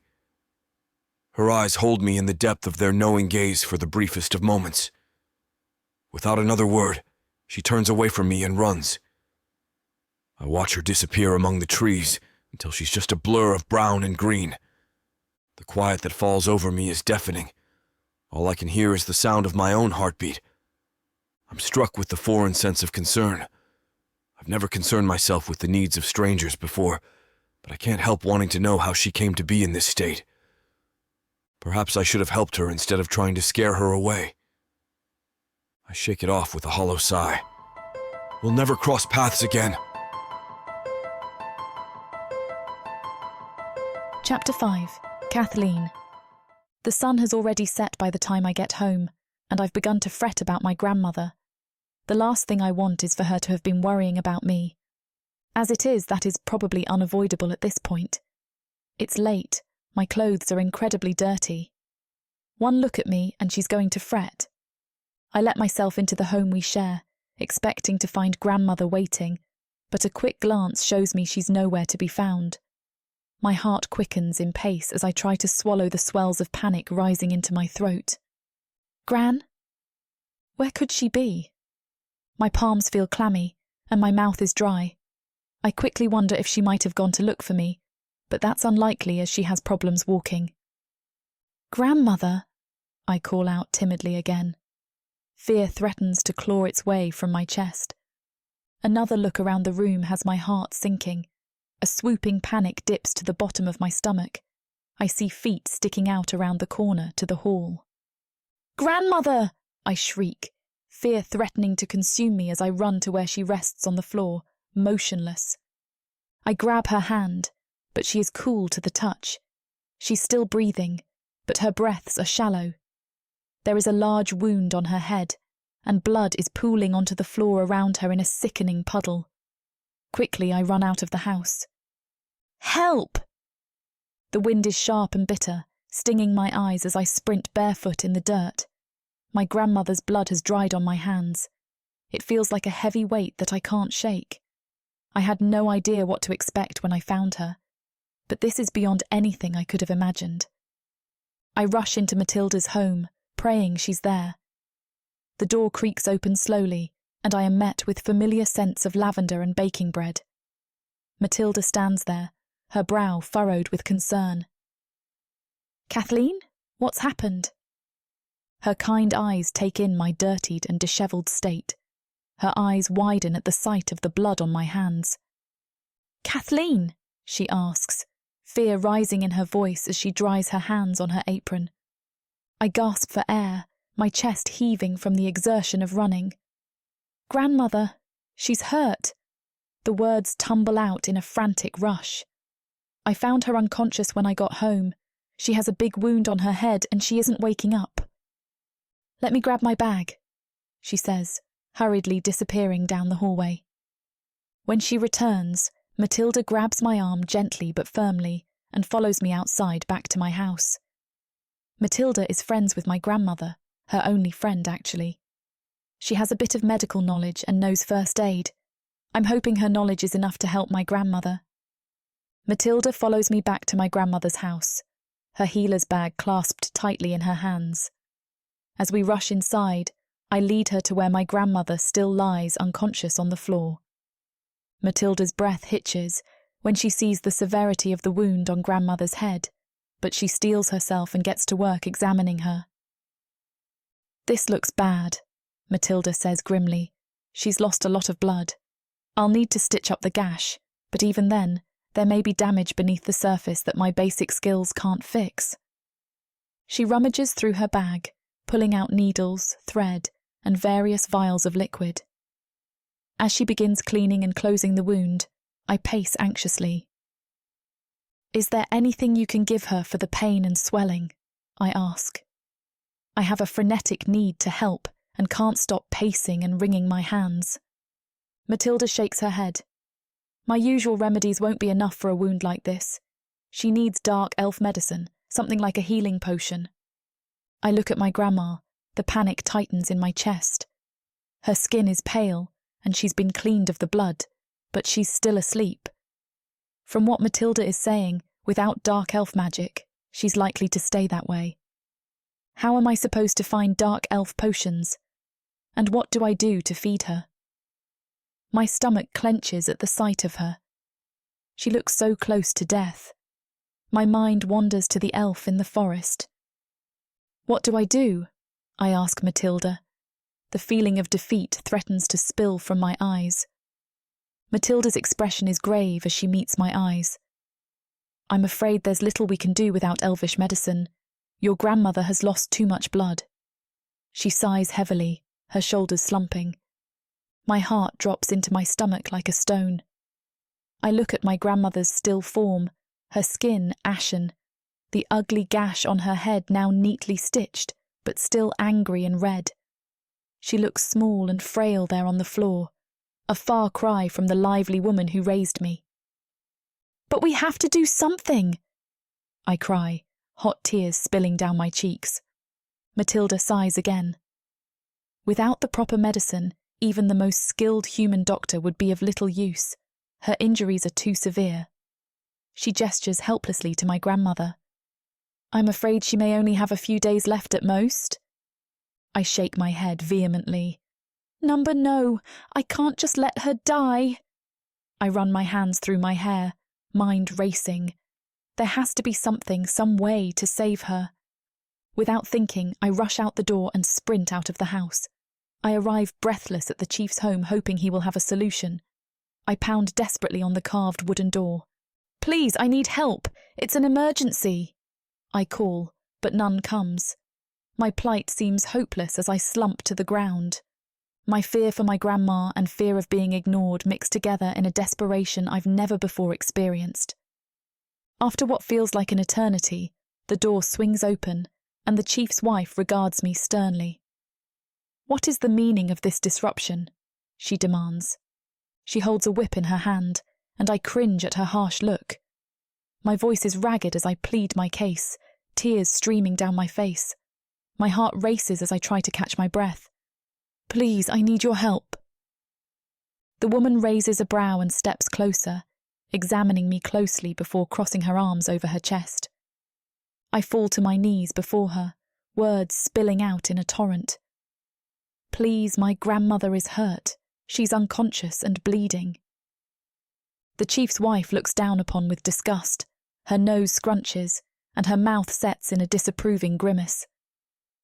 Her eyes hold me in the depth of their knowing gaze for the briefest of moments. Without another word, she turns away from me and runs. I watch her disappear among the trees until she's just a blur of brown and green. The quiet that falls over me is deafening. All I can hear is the sound of my own heartbeat. I'm struck with the foreign sense of concern. I've never concerned myself with the needs of strangers before, but I can't help wanting to know how she came to be in this state. Perhaps I should have helped her instead of trying to scare her away. I shake it off with a hollow sigh. We'll never cross paths again. Chapter 5. Kathleen. The sun has already set by the time I get home, and I've begun to fret about my grandmother. The last thing I want is for her to have been worrying about me. As it is, that is probably unavoidable at this point. It's late. My clothes are incredibly dirty. One look at me and she's going to fret. I let myself into the home we share, expecting to find grandmother waiting, but a quick glance shows me she's nowhere to be found. My heart quickens in pace as I try to swallow the swells of panic rising into my throat. Gran? Where could she be? My palms feel clammy, and my mouth is dry. I quickly wonder if she might have gone to look for me, but that's unlikely as she has problems walking. Grandmother, I call out timidly again. Fear threatens to claw its way from my chest. Another look around the room has my heart sinking. A swooping panic dips to the bottom of my stomach. I see feet sticking out around the corner to the hall. Grandmother! I shriek, fear threatening to consume me as I run to where she rests on the floor, motionless. I grab her hand, but she is cool to the touch. She's still breathing, but her breaths are shallow. There is a large wound on her head, and blood is pooling onto the floor around her in a sickening puddle. Quickly, I run out of the house. Help! The wind is sharp and bitter, stinging my eyes as I sprint barefoot in the dirt. My grandmother's blood has dried on my hands. It feels like a heavy weight that I can't shake. I had no idea what to expect when I found her, but this is beyond anything I could have imagined. I rush into Matilda's home, praying she's there. The door creaks open slowly, and I am met with familiar scents of lavender and baking bread. Matilda stands there, her brow furrowed with concern. Kathleen, what's happened? Her kind eyes take in my dirtied and dishevelled state. Her eyes widen at the sight of the blood on my hands. Kathleen, she asks, fear rising in her voice as she dries her hands on her apron. I gasp for air, my chest heaving from the exertion of running. Grandmother, she's hurt. The words tumble out in a frantic rush. I found her unconscious when I got home. She has a big wound on her head and she isn't waking up. Let me grab my bag, she says, hurriedly disappearing down the hallway. When she returns, Matilda grabs my arm gently but firmly and follows me outside back to my house. Matilda is friends with my grandmother, her only friend actually. She has a bit of medical knowledge and knows first aid. I'm hoping her knowledge is enough to help my grandmother. Matilda follows me back to my grandmother's house, her healer's bag clasped tightly in her hands. As we rush inside, I lead her to where my grandmother still lies unconscious on the floor. Matilda's breath hitches when she sees the severity of the wound on grandmother's head, but she steels herself and gets to work examining her. This looks bad, Matilda says grimly. She's lost a lot of blood. I'll need to stitch up the gash, but even then, there may be damage beneath the surface that my basic skills can't fix. She rummages through her bag, pulling out needles, thread, and various vials of liquid. As she begins cleaning and closing the wound, I pace anxiously. Is there anything you can give her for the pain and swelling? I ask. I have a frenetic need to help and can't stop pacing and wringing my hands. Matilda shakes her head. My usual remedies won't be enough for a wound like this. She needs dark elf medicine, something like a healing potion. I look at my grandma. The panic tightens in my chest. Her skin is pale, and she's been cleaned of the blood, but she's still asleep. From what Matilda is saying, without dark elf magic, she's likely to stay that way. How am I supposed to find dark elf potions? And what do I do to feed her? My stomach clenches at the sight of her. She looks so close to death. My mind wanders to the elf in the forest. What do I do? I ask Matilda. The feeling of defeat threatens to spill from my eyes. Matilda's expression is grave as she meets my eyes. I'm afraid there's little we can do without elvish medicine. Your grandmother has lost too much blood. She sighs heavily, her shoulders slumping. My heart drops into my stomach like a stone. I look at my grandmother's still form, her skin ashen, the ugly gash on her head now neatly stitched, but still angry and red. She looks small and frail there on the floor, a far cry from the lively woman who raised me. But we have to do something, I cry, hot tears spilling down my cheeks. Matilda sighs again. Without the proper medicine, even the most skilled human doctor would be of little use. Her injuries are too severe. She gestures helplessly to my grandmother. I'm afraid she may only have a few days left at most. I shake my head vehemently. Number, no, I can't just let her die. I run my hands through my hair, mind racing. There has to be something, some way to save her. Without thinking, I rush out the door and sprint out of the house. I arrive breathless at the chief's home, hoping he will have a solution. I pound desperately on the carved wooden door. Please, I need help. It's an emergency. I call, but none comes. My plight seems hopeless as I slump to the ground. My fear for my grandma and fear of being ignored mix together in a desperation I've never before experienced. After what feels like an eternity, the door swings open and the chief's wife regards me sternly. "What is the meaning of this disruption?" she demands. She holds a whip in her hand, and I cringe at her harsh look. My voice is ragged as I plead my case, tears streaming down my face. My heart races as I try to catch my breath. "Please, I need your help." The woman raises a brow and steps closer, examining me closely before crossing her arms over her chest. I fall to my knees before her, words spilling out in a torrent. "Please, my grandmother is hurt. She's unconscious and bleeding." The chief's wife looks down upon with disgust. Her nose scrunches, and her mouth sets in a disapproving grimace.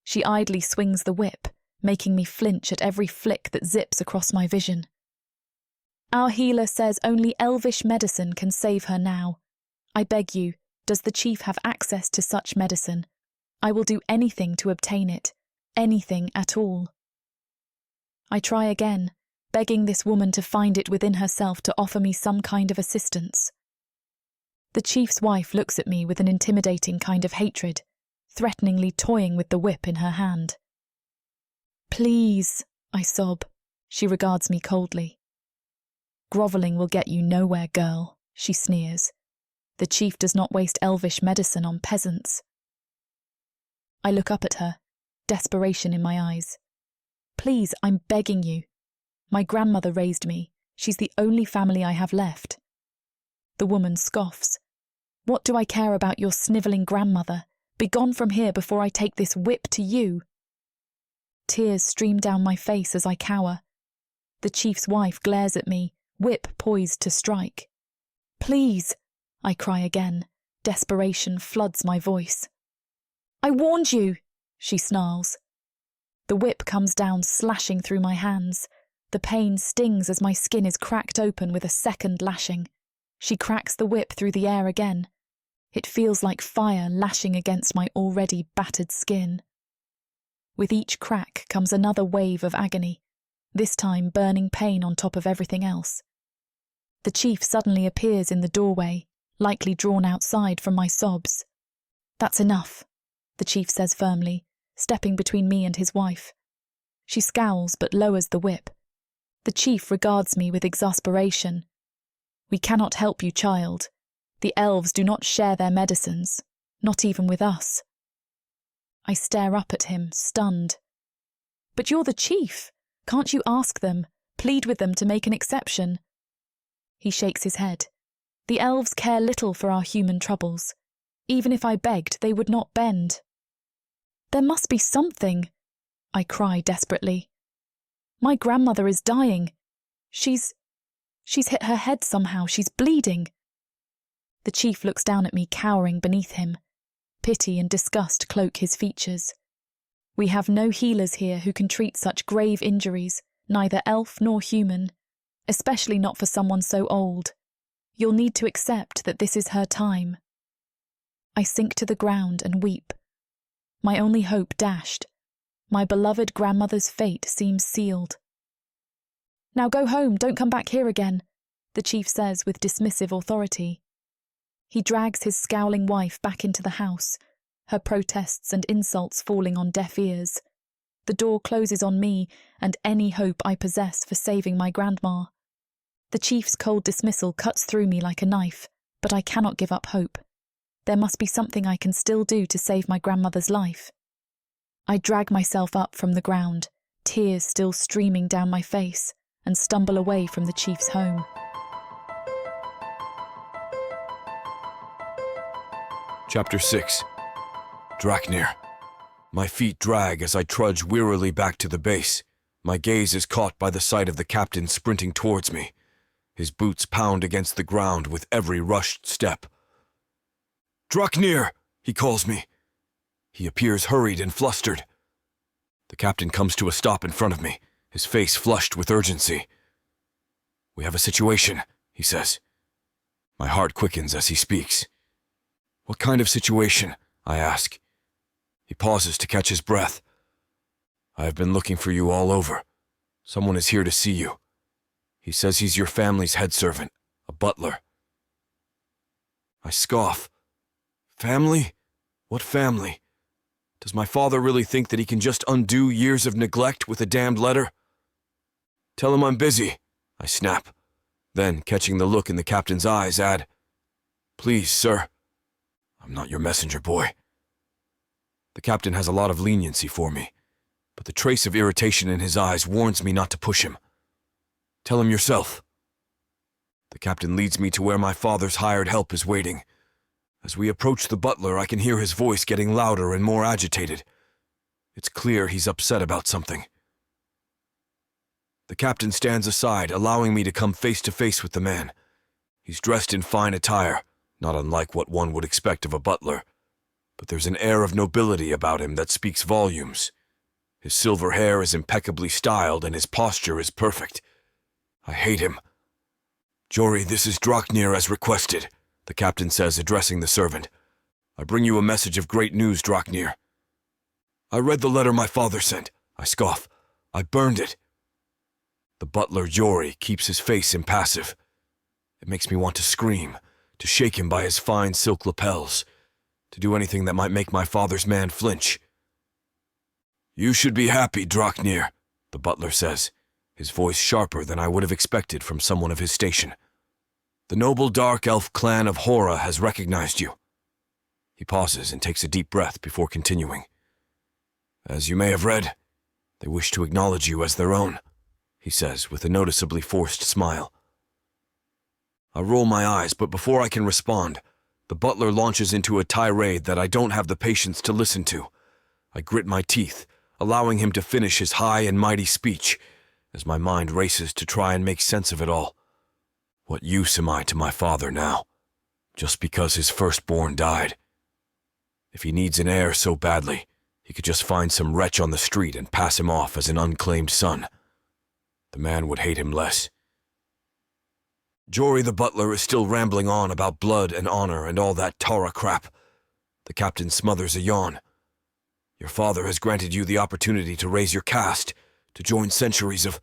She idly swings the whip, making me flinch at every flick that zips across my vision. "Our healer says only elvish medicine can save her now. I beg you, does the chief have access to such medicine? I will do anything to obtain it, anything at all." I try again, begging this woman to find it within herself to offer me some kind of assistance. The chief's wife looks at me with an intimidating kind of hatred, threateningly toying with the whip in her hand. "Please," I sob. She regards me coldly. "Grovelling will get you nowhere, girl," she sneers. "The chief does not waste elvish medicine on peasants." I look up at her, desperation in my eyes. "Please, I'm begging you. My grandmother raised me. She's the only family I have left." The woman scoffs. "What do I care about your snivelling grandmother? Begone from here before I take this whip to you." Tears stream down my face as I cower. The chief's wife glares at me, whip poised to strike. "Please," I cry again. Desperation floods my voice. "I warned you," she snarls. The whip comes down, slashing through my hands. The pain stings as my skin is cracked open with a second lashing. She cracks the whip through the air again. It feels like fire lashing against my already battered skin. With each crack comes another wave of agony, this time burning pain on top of everything else. The chief suddenly appears in the doorway, likely drawn outside from my sobs. "That's enough," the chief says firmly, stepping between me and his wife. She scowls but lowers the whip. The chief regards me with exasperation. "We cannot help you, child. The elves do not share their medicines, not even with us." I stare up at him, stunned. "But you're the chief. Can't you ask them, plead with them to make an exception?" He shakes his head. "The elves care little for our human troubles. Even if I begged, they would not bend." "There must be something," I cry desperately. "My grandmother is dying. She's hit her head somehow. She's bleeding." The chief looks down at me, cowering beneath him. Pity and disgust cloak his features. "We have no healers here who can treat such grave injuries, neither elf nor human, especially not for someone so old. You'll need to accept that this is her time." I sink to the ground and weep. My only hope dashed. My beloved grandmother's fate seems sealed. "Now go home, don't come back here again," the chief says with dismissive authority. He drags his scowling wife back into the house, her protests and insults falling on deaf ears. The door closes on me and any hope I possess for saving my grandma. The chief's cold dismissal cuts through me like a knife, but I cannot give up hope. There must be something I can still do to save my grandmother's life. I drag myself up from the ground, tears still streaming down my face, and stumble away from the chief's home. Chapter 6. Draknir. My feet drag as I trudge wearily back to the base. My gaze is caught by the sight of the captain sprinting towards me. His boots pound against the ground with every rushed step. "Draknir!" he calls me. He appears hurried and flustered. The captain comes to a stop in front of me, his face flushed with urgency. "We have a situation," he says. My heart quickens as he speaks. "What kind of situation?" I ask. He pauses to catch his breath. "I have been looking for you all over. Someone is here to see you. He says he's your family's head servant, a butler. I scoff. Family? What family? Does my father really think that he can just undo years of neglect with a damned letter? Tell him I'm busy, I snap. Then, catching the look in the captain's eyes, add, Please, sir. I'm not your messenger boy. The captain has a lot of leniency for me, but the trace of irritation in his eyes warns me not to push him. Tell him yourself. The captain leads me to where my father's hired help is waiting. As we approach the butler, I can hear his voice getting louder and more agitated. It's clear he's upset about something. The captain stands aside, allowing me to come face to face with the man. He's dressed in fine attire, not unlike what one would expect of a butler, but there's an air of nobility about him that speaks volumes. His silver hair is impeccably styled and his posture is perfect. I hate him. Jory, this is Draknir as requested, the captain says, addressing the servant. I bring you a message of great news, Draknir. I read the letter my father sent. I scoff. I burned it. The butler, Jory, keeps his face impassive. It makes me want to scream, to shake him by his fine silk lapels, to do anything that might make my father's man flinch. You should be happy, Draknir, the butler says, his voice sharper than I would have expected from someone of his station. The noble dark elf clan of Hora has recognized you. He pauses and takes a deep breath before continuing. As you may have read, they wish to acknowledge you as their own, he says with a noticeably forced smile. I roll my eyes, but before I can respond, the butler launches into a tirade that I don't have the patience to listen to. I grit my teeth, allowing him to finish his high and mighty speech, as my mind races to try and make sense of it all. What use am I to my father now, just because his firstborn died? If he needs an heir so badly, he could just find some wretch on the street and pass him off as an unclaimed son. The man would hate him less. Jory the butler is still rambling on about blood and honor and all that Tara crap. The captain smothers a yawn. Your father has granted you the opportunity to raise your caste, to join centuries of...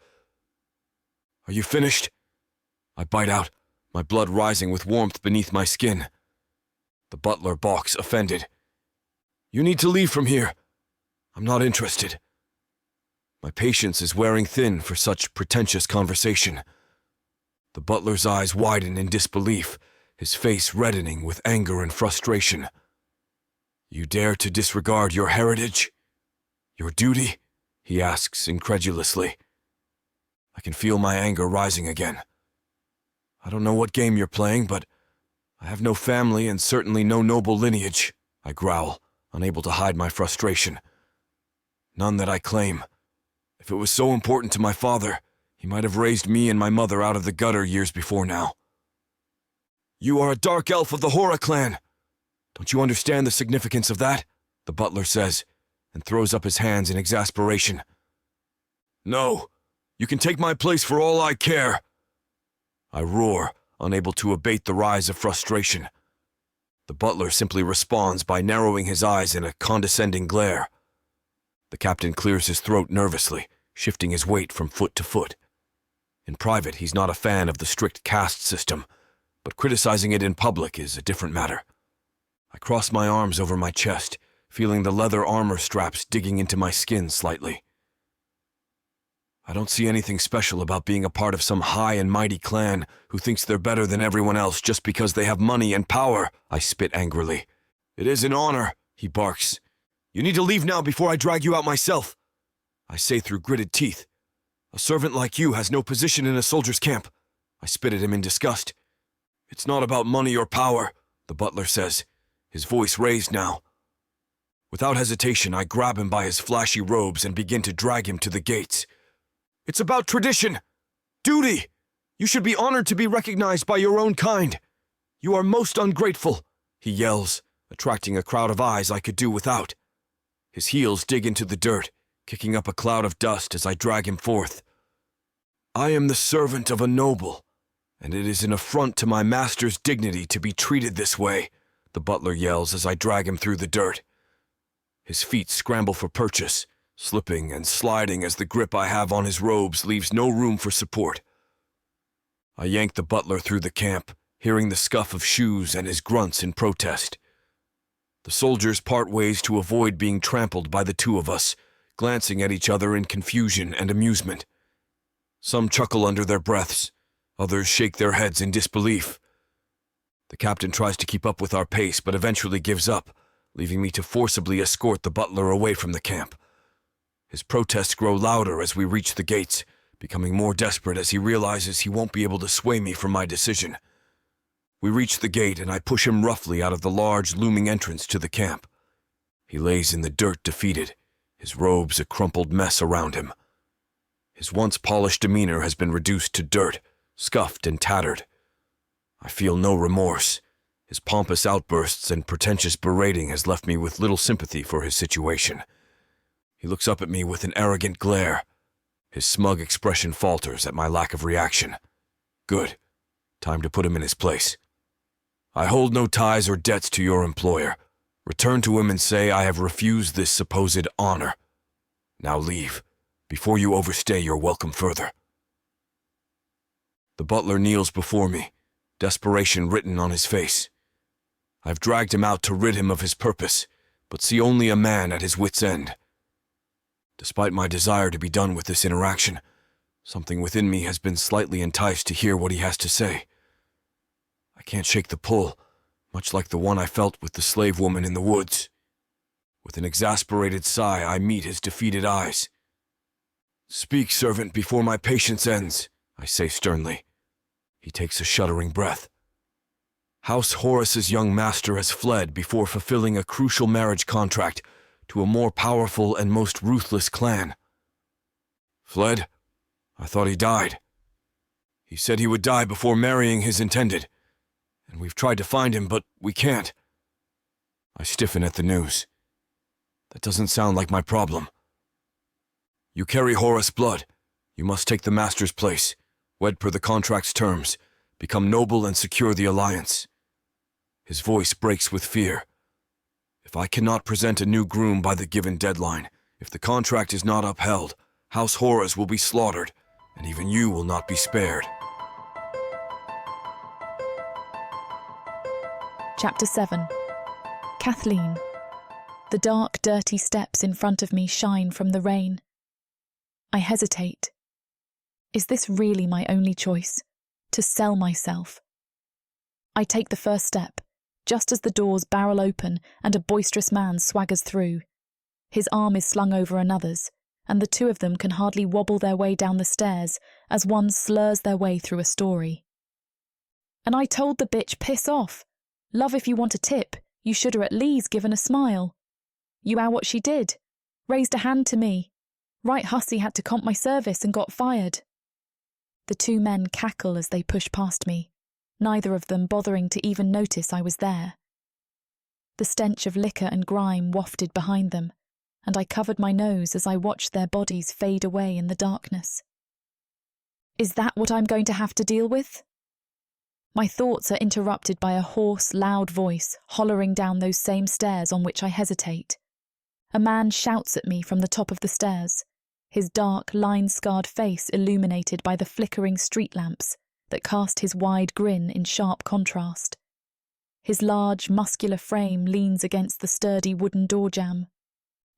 Are you finished? I bite out, my blood rising with warmth beneath my skin. The butler balks, offended. You need to leave from here. I'm not interested. My patience is wearing thin for such pretentious conversation. The butler's eyes widen in disbelief, his face reddening with anger and frustration. You dare to disregard your heritage? Your duty? He asks incredulously. I can feel my anger rising again. I don't know what game you're playing, but I have no family and certainly no noble lineage, I growl, unable to hide my frustration. None that I claim. If it was so important to my father, he might have raised me and my mother out of the gutter years before now. You are a dark elf of the Hora clan. Don't you understand the significance of that? The butler says, and throws up his hands in exasperation. No, you can take my place for all I care. I roar, unable to abate the rise of frustration. The butler simply responds by narrowing his eyes in a condescending glare. The captain clears his throat nervously, shifting his weight from foot to foot. In private, he's not a fan of the strict caste system, but criticizing it in public is a different matter. I cross my arms over my chest, feeling the leather armor straps digging into my skin slightly. I don't see anything special about being a part of some high and mighty clan who thinks they're better than everyone else just because they have money and power, I spit angrily. It is an honor, he barks. You need to leave now before I drag you out myself, I say through gritted teeth. A servant like you has no position in a soldier's camp, I spit at him in disgust. It's not about money or power, the butler says, his voice raised now. Without hesitation, I grab him by his flashy robes and begin to drag him to the gates. It's about tradition, duty. You should be honored to be recognized by your own kind. You are most ungrateful, he yells, attracting a crowd of eyes I could do without. His heels dig into the dirt, kicking up a cloud of dust as I drag him forth. I am the servant of a noble, and it is an affront to my master's dignity to be treated this way, the butler yells as I drag him through the dirt. His feet scramble for purchase, slipping and sliding as the grip I have on his robes leaves no room for support. I yank the butler through the camp, hearing the scuff of shoes and his grunts in protest. The soldiers part ways to avoid being trampled by the two of us, glancing at each other in confusion and amusement. Some chuckle under their breaths, others shake their heads in disbelief. The captain tries to keep up with our pace, but eventually gives up, leaving me to forcibly escort the butler away from the camp. His protests grow louder as we reach the gates, becoming more desperate as he realizes he won't be able to sway me from my decision. We reach the gate and I push him roughly out of the large, looming entrance to the camp. He lays in the dirt defeated, his robes a crumpled mess around him. His once polished demeanor has been reduced to dirt, scuffed and tattered. I feel no remorse. His pompous outbursts and pretentious berating has left me with little sympathy for his situation. He looks up at me with an arrogant glare. His smug expression falters at my lack of reaction. Good. Time to put him in his place. I hold no ties or debts to your employer. Return to him and say I have refused this supposed honor. Now leave, before you overstay your welcome further. The butler kneels before me, desperation written on his face. I've dragged him out to rid him of his purpose, but see only a man at his wit's end. Despite my desire to be done with this interaction, something within me has been slightly enticed to hear what he has to say. I can't shake the pull, much like the one I felt with the slave woman in the woods. With an exasperated sigh, I meet his defeated eyes. "Speak, servant, before my patience ends," I say sternly. He takes a shuddering breath. House Horus's young master has fled before fulfilling a crucial marriage contract to a more powerful and most ruthless clan. Fled? I thought he died. He said he would die before marrying his intended, and we've tried to find him, but we can't. I stiffen at the news. That doesn't sound like my problem. You carry Horus blood. You must take the master's place, wed per the contract's terms, become noble and secure the alliance. His voice breaks with fear. If I cannot present a new groom by the given deadline, if the contract is not upheld, House Horus will be slaughtered, and even you will not be spared. Chapter 7. Kathleen. The dark, dirty steps in front of me shine from the rain. I hesitate. Is this really my only choice? To sell myself? I take the first step, just as the doors barrel open and a boisterous man swaggers through. His arm is slung over another's, and the two of them can hardly wobble their way down the stairs as one slurs their way through a story. "And I told the bitch, piss off. Love, if you want a tip, you should have at least given a smile. You are what she did. Raised a hand to me. Right hussy had to comp my service and got fired." The two men cackle as they push past me, neither of them bothering to even notice I was there. The stench of liquor and grime wafted behind them, and I covered my nose as I watched their bodies fade away in the darkness. Is that what I'm going to have to deal with? My thoughts are interrupted by a hoarse, loud voice hollering down those same stairs on which I hesitate. A man shouts at me from the top of the stairs, his dark, line-scarred face illuminated by the flickering street lamps that cast his wide grin in sharp contrast. His large, muscular frame leans against the sturdy wooden door-jamb.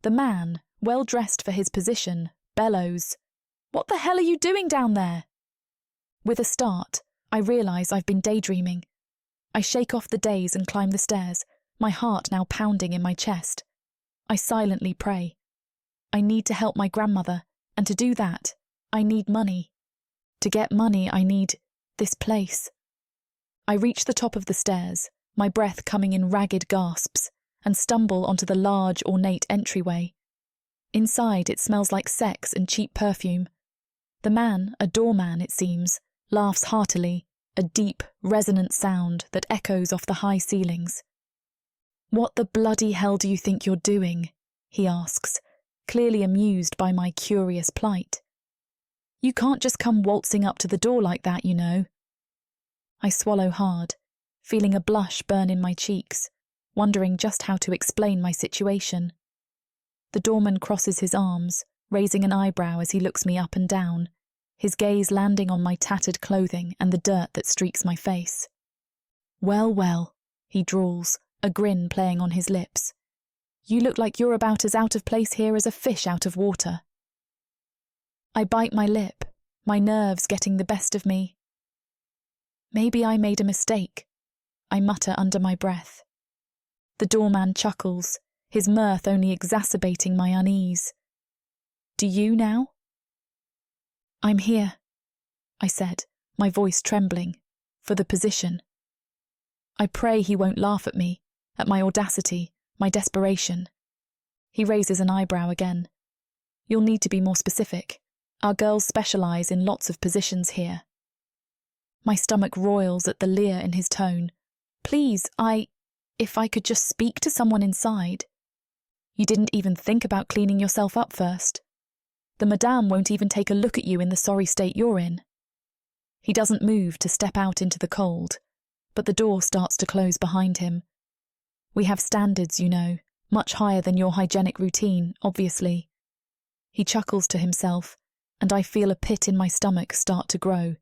The man, well dressed for his position, bellows, "What the hell are you doing down there?" With a start, I realise I've been daydreaming. I shake off the daze and climb the stairs, my heart now pounding in my chest. I silently pray. I need to help my grandmother, and to do that, I need money. To get money, I need this place. I reach the top of the stairs, my breath coming in ragged gasps, and stumble onto the large, ornate entryway. Inside, it smells like sex and cheap perfume. The man, a doorman it seems, laughs heartily, a deep, resonant sound that echoes off the high ceilings. "What the bloody hell do you think you're doing?" he asks, clearly amused by my curious plight. "You can't just come waltzing up to the door like that, you know." I swallow hard, feeling a blush burn in my cheeks, wondering just how to explain my situation. The doorman crosses his arms, raising an eyebrow as he looks me up and down, his gaze landing on my tattered clothing and the dirt that streaks my face. "Well, well," he drawls, a grin playing on his lips. "You look like you're about as out of place here as a fish out of water." I bite my lip, my nerves getting the best of me. "Maybe I made a mistake," I mutter under my breath. The doorman chuckles, his mirth only exacerbating my unease. "Do you now?" "I'm here," I said, my voice trembling, "for the position." I pray he won't laugh at me, at my audacity, my desperation. He raises an eyebrow again. "You'll need to be more specific. Our girls specialise in lots of positions here." My stomach roils at the leer in his tone. "Please, if I could just speak to someone inside." "You didn't even think about cleaning yourself up first. The madame won't even take a look at you in the sorry state you're in." He doesn't move to step out into the cold, but the door starts to close behind him. "We have standards, you know, much higher than your hygienic routine, obviously." He chuckles to himself, and I feel a pit in my stomach start to grow.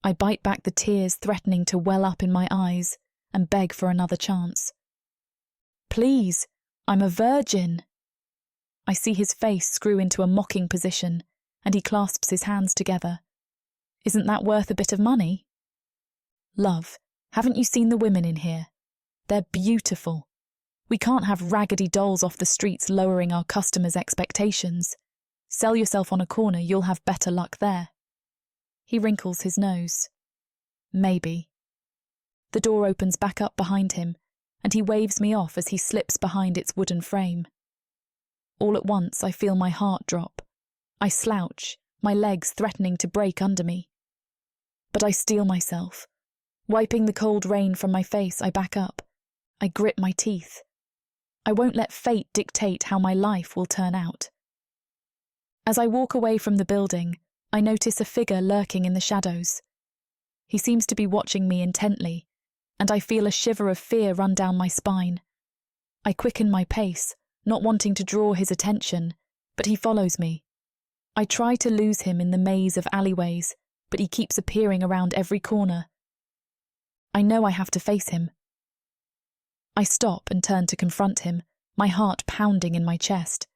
I bite back the tears threatening to well up in my eyes and beg for another chance. "Please, I'm a virgin." I see his face screw into a mocking position, and he clasps his hands together. "Isn't that worth a bit of money?" "Love, haven't you seen the women in here? They're beautiful. We can't have raggedy dolls off the streets lowering our customers' expectations. Sell yourself on a corner, you'll have better luck there." He wrinkles his nose. "Maybe." The door opens back up behind him, and he waves me off as he slips behind its wooden frame. All at once I feel my heart drop. I slouch, my legs threatening to break under me. But I steel myself. Wiping the cold rain from my face, I back up. I grit my teeth. I won't let fate dictate how my life will turn out. As I walk away from the building, I notice a figure lurking in the shadows. He seems to be watching me intently, and I feel a shiver of fear run down my spine. I quicken my pace, not wanting to draw his attention, but he follows me. I try to lose him in the maze of alleyways, but he keeps appearing around every corner. I know I have to face him. I stop and turn to confront him, my heart pounding in my chest.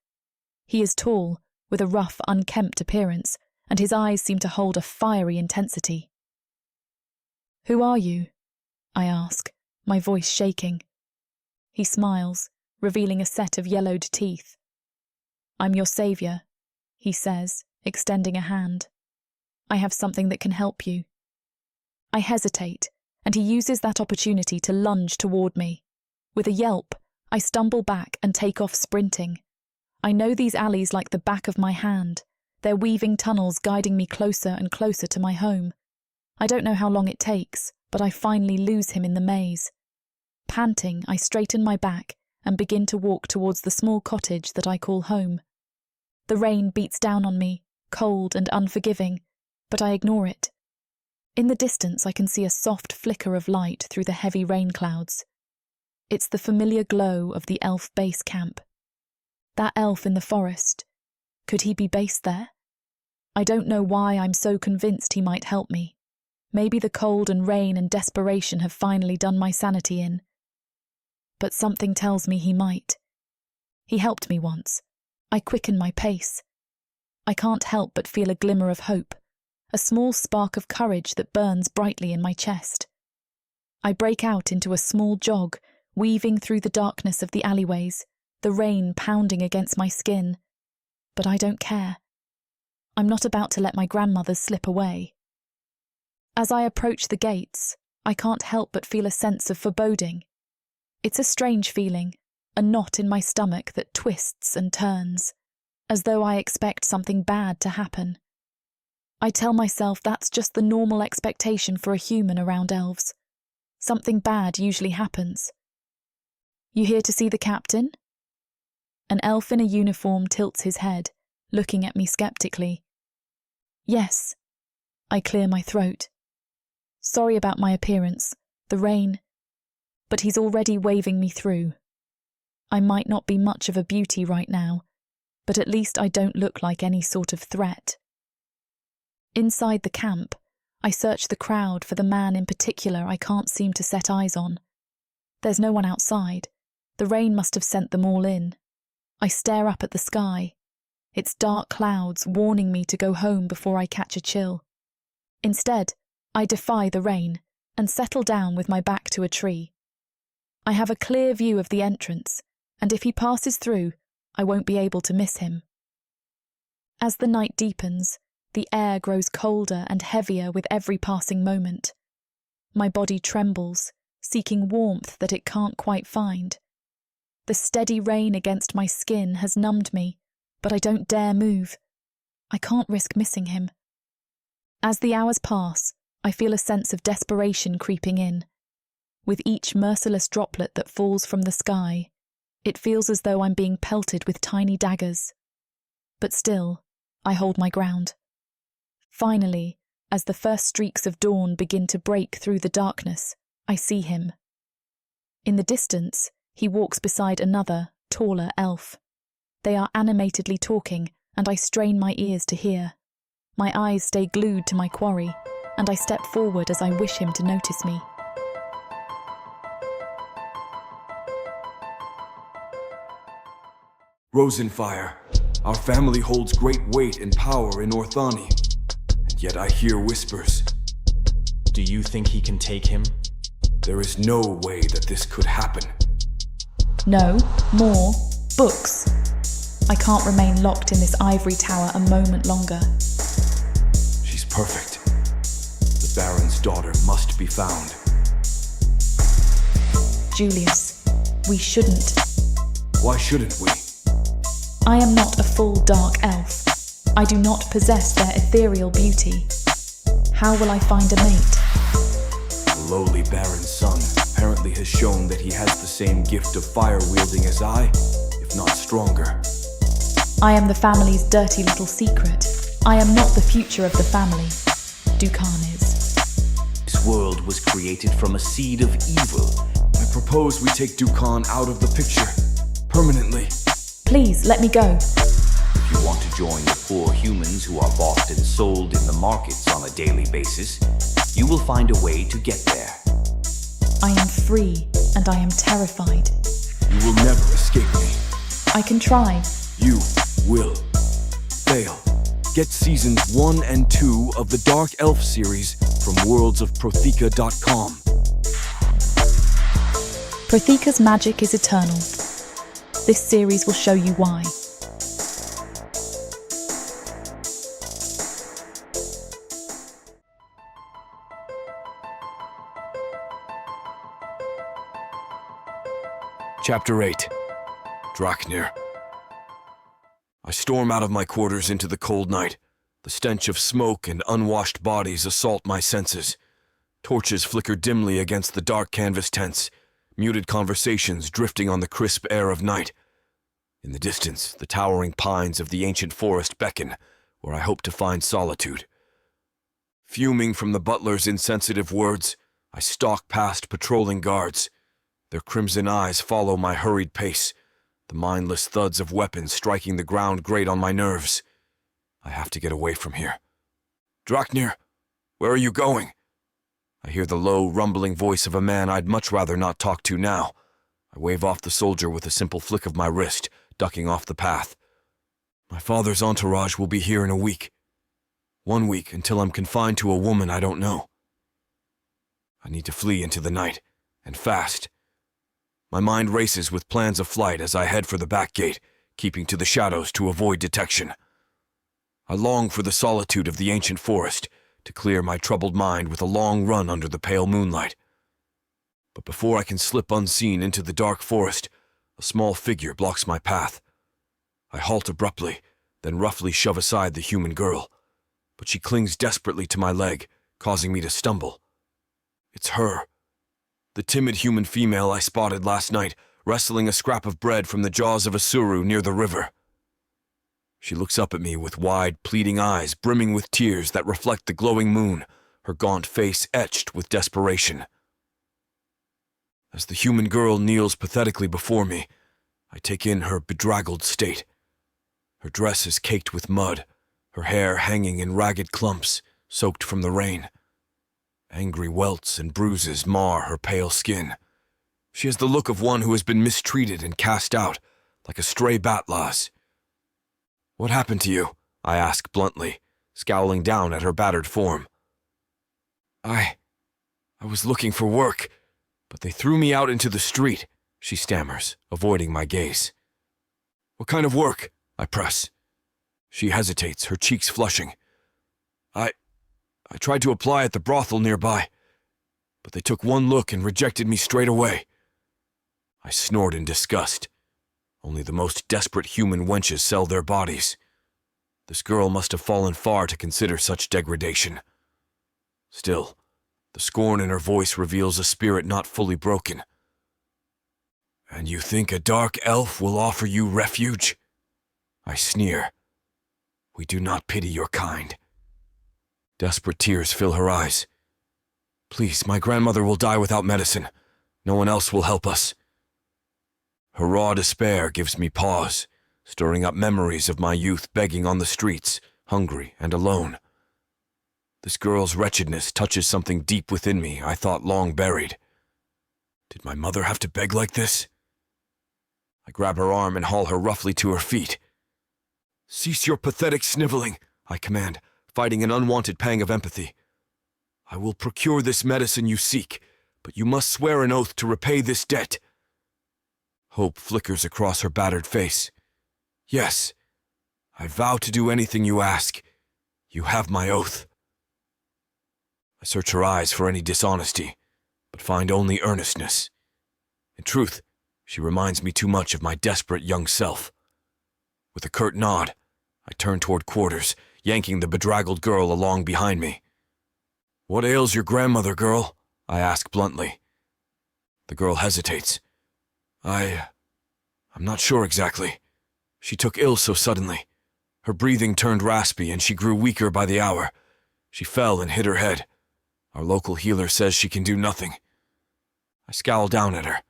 He is tall, with a rough, unkempt appearance, and his eyes seem to hold a fiery intensity. "Who are you?" I ask, my voice shaking. He smiles, revealing a set of yellowed teeth. "I'm your saviour," he says, extending a hand. "I have something that can help you." I hesitate, and he uses that opportunity to lunge toward me. With a yelp, I stumble back and take off sprinting. I know these alleys like the back of my hand, their weaving tunnels guiding me closer and closer to my home. I don't know how long it takes, but I finally lose him in the maze. Panting, I straighten my back and begin to walk towards the small cottage that I call home. The rain beats down on me, cold and unforgiving, but I ignore it. In the distance, I can see a soft flicker of light through the heavy rain clouds. It's the familiar glow of the elf base camp. That elf in the forest, could he be based there? I don't know why I'm so convinced he might help me. Maybe the cold and rain and desperation have finally done my sanity in. But something tells me he might. He helped me once. I quicken my pace. I can't help but feel a glimmer of hope, a small spark of courage that burns brightly in my chest. I break out into a small jog, weaving through the darkness of the alleyways, the rain pounding against my skin. But I don't care. I'm not about to let my grandmother slip away. As I approach the gates, I can't help but feel a sense of foreboding. It's a strange feeling, a knot in my stomach that twists and turns, as though I expect something bad to happen. I tell myself that's just the normal expectation for a human around elves. Something bad usually happens. "You here to see the captain?" An elf in a uniform tilts his head, looking at me skeptically. "Yes." I clear my throat. "Sorry about my appearance, the rain." But he's already waving me through. I might not be much of a beauty right now, but at least I don't look like any sort of threat. Inside the camp, I search the crowd for the man in particular I can't seem to set eyes on. There's no one outside. The rain must have sent them all in. I stare up at the sky. It's dark clouds warning me to go home before I catch a chill. Instead, I defy the rain and settle down with my back to a tree. I have a clear view of the entrance, and if he passes through, I won't be able to miss him. As the night deepens, the air grows colder and heavier with every passing moment. My body trembles, seeking warmth that it can't quite find. The steady rain against my skin has numbed me, but I don't dare move. I can't risk missing him. As the hours pass, I feel a sense of desperation creeping in. With each merciless droplet that falls from the sky, it feels as though I'm being pelted with tiny daggers. But still, I hold my ground. Finally, as the first streaks of dawn begin to break through the darkness, I see him. In the distance, he walks beside another, taller elf. They are animatedly talking, and I strain my ears to hear. My eyes stay glued to my quarry, and I step forward as I wish him to notice me. Rosenfire, our family holds great weight and power in Orthani, and yet I hear whispers. Do you think he can take him? There is no way that this could happen. No, more books. I can't remain locked in this ivory tower a moment longer. She's perfect. The Baron's daughter must be found. Julius, we shouldn't. Why shouldn't we? I am not a full dark elf. I do not possess their ethereal beauty. How will I find a mate? The lowly Baron's son apparently has shown that he has the same gift of fire-wielding as I, if not stronger. I am the family's dirty little secret. I am not the future of the family. Draknir is. This world was created from a seed of evil. I propose we take Draknir out of the picture, permanently. Please, let me go. If you want to join the poor humans who are bought and sold in the markets on a daily basis, you will find a way to get there. I am free, and I am terrified. You will never escape me. I can try. You will fail. Get seasons 1 and 2 of the Dark Elf series from worldsofprothika.com. Prothika's magic is eternal. This series will show you why. Chapter 8. Draknir. I storm out of my quarters into the cold night. The stench of smoke and unwashed bodies assault my senses. Torches flicker dimly against the dark canvas tents, muted conversations drifting on the crisp air of night. In the distance, the towering pines of the ancient forest beckon, where I hope to find solitude. Fuming from the butler's insensitive words, I stalk past patrolling guards. Their crimson eyes follow my hurried pace, the mindless thuds of weapons striking the ground grate on my nerves. I have to get away from here. Draknir, where are you going? I hear the low, rumbling voice of a man I'd much rather not talk to now. I wave off the soldier with a simple flick of my wrist, ducking off the path. My father's entourage will be here in a week. 1 week until I'm confined to a woman I don't know. I need to flee into the night, and fast. My mind races with plans of flight as I head for the back gate, keeping to the shadows to avoid detection. I long for the solitude of the ancient forest, to clear my troubled mind with a long run under the pale moonlight. But before I can slip unseen into the dark forest, a small figure blocks my path. I halt abruptly, then roughly shove aside the human girl, but she clings desperately to my leg, causing me to stumble. It's her, the timid human female I spotted last night, wrestling a scrap of bread from the jaws of a suru near the river. She looks up at me with wide, pleading eyes brimming with tears that reflect the glowing moon, her gaunt face etched with desperation. As the human girl kneels pathetically before me, I take in her bedraggled state. Her dress is caked with mud, her hair hanging in ragged clumps, soaked from the rain. Angry welts and bruises mar her pale skin. She has the look of one who has been mistreated and cast out, like a stray bat lass. "What happened to you?" I ask bluntly, scowling down at her battered form. I was looking for work, but they threw me out into the street," she stammers, avoiding my gaze. "What kind of work?" I press. She hesitates, her cheeks flushing. I tried to apply at the brothel nearby, but they took one look and rejected me straight away." I snort in disgust. Only the most desperate human wenches sell their bodies. This girl must have fallen far to consider such degradation. Still, the scorn in her voice reveals a spirit not fully broken. "And you think a dark elf will offer you refuge?" I sneer. "We do not pity your kind." Desperate tears fill her eyes. "Please, my grandmother will die without medicine. No one else will help us." Her raw despair gives me pause, stirring up memories of my youth begging on the streets, hungry and alone. This girl's wretchedness touches something deep within me I thought long buried. Did my mother have to beg like this? I grab her arm and haul her roughly to her feet. "Cease your pathetic sniveling," I command, fighting an unwanted pang of empathy. "I will procure this medicine you seek, but you must swear an oath to repay this debt." Hope flickers across her battered face. "Yes, I vow to do anything you ask. You have my oath." I search her eyes for any dishonesty, but find only earnestness. In truth, she reminds me too much of my desperate young self. With a curt nod, I turn toward quarters, yanking the bedraggled girl along behind me. "What ails your grandmother, girl?" I ask bluntly. The girl hesitates. I'm not sure exactly. She took ill so suddenly. Her breathing turned raspy and she grew weaker by the hour. She fell and hit her head. Our local healer says she can do nothing." I scowl down at her.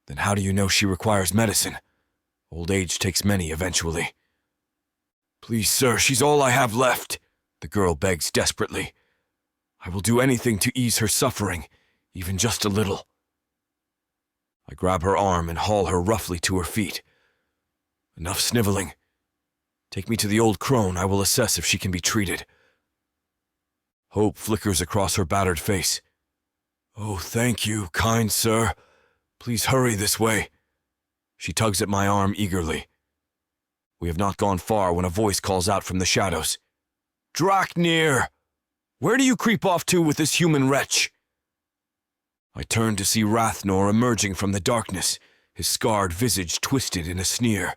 "Then how do you know she requires medicine? Old age takes many eventually." "Please, sir, she's all I have left," the girl begs desperately. "I will do anything to ease her suffering, even just a little." I grab her arm and haul her roughly to her feet. "Enough sniveling. Take me to the old crone. I will assess if she can be treated." Hope flickers across her battered face. "Oh, thank you, kind sir. Please hurry this way." She tugs at my arm eagerly. We have not gone far when a voice calls out from the shadows. "Draknir! Where do you creep off to with this human wretch?" I turn to see Rathnor emerging from the darkness, his scarred visage twisted in a sneer.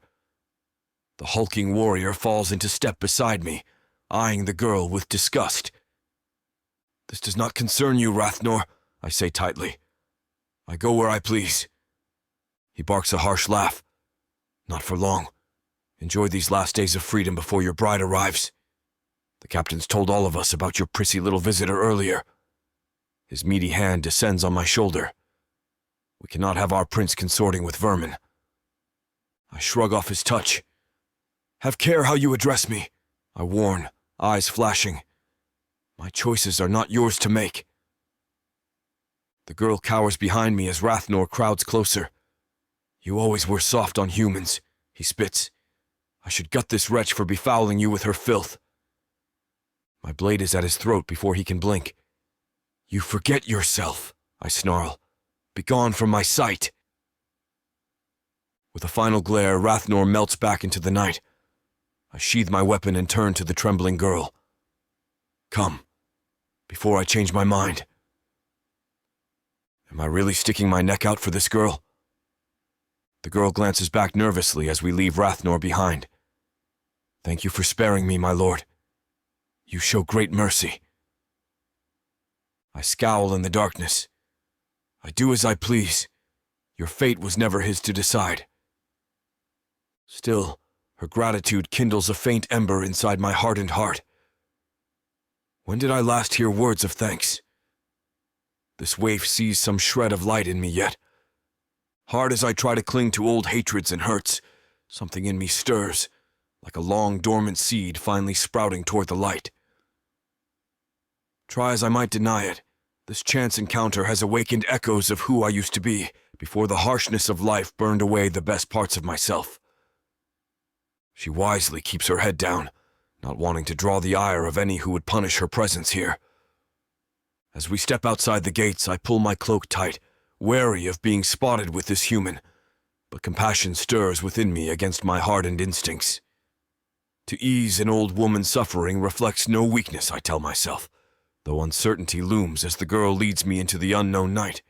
The hulking warrior falls into step beside me, eyeing the girl with disgust. "This does not concern you, Rathnor," I say tightly. "I go where I please." He barks a harsh laugh. "Not for long. Enjoy these last days of freedom before your bride arrives. The captain's told all of us about your prissy little visitor earlier." His meaty hand descends on my shoulder. "We cannot have our prince consorting with vermin." I shrug off his touch. "Have care how you address me," I warn, eyes flashing. "My choices are not yours to make." The girl cowers behind me as Rathnor crowds closer. "You always were soft on humans," he spits. "I should gut this wretch for befouling you with her filth." My blade is at his throat before he can blink. "You forget yourself," I snarl. "Begone from my sight." With a final glare, Rathnor melts back into the night. I sheathe my weapon and turn to the trembling girl. "Come, before I change my mind." Am I really sticking my neck out for this girl? The girl glances back nervously as we leave Rathnor behind. "Thank you for sparing me, my lord. You show great mercy." I scowl in the darkness. "I do as I please. Your fate was never his to decide." Still, her gratitude kindles a faint ember inside my hardened heart. When did I last hear words of thanks? This waif sees some shred of light in me yet. Hard as I try to cling to old hatreds and hurts, something in me stirs, like a long dormant seed finally sprouting toward the light. Try as I might deny it, this chance encounter has awakened echoes of who I used to be before the harshness of life burned away the best parts of myself. She wisely keeps her head down, not wanting to draw the ire of any who would punish her presence here. As we step outside the gates, I pull my cloak tight, wary of being spotted with this human, but compassion stirs within me against my hardened instincts. To ease an old woman's suffering reflects no weakness, I tell myself, though uncertainty looms as the girl leads me into the unknown night.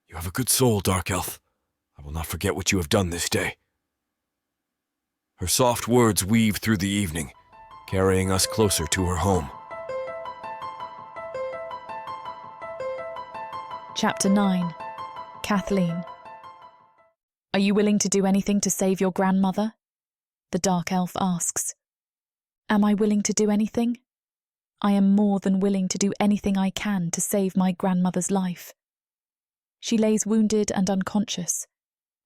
You have a good soul, Dark Elf. I will not forget what you have done this day. Her soft words weave through the evening, carrying us closer to her home. Chapter 9. Kathleen. Are you willing to do anything to save your grandmother? The Dark Elf asks. Am I willing to do anything? I am more than willing to do anything I can to save my grandmother's life. She lays wounded and unconscious,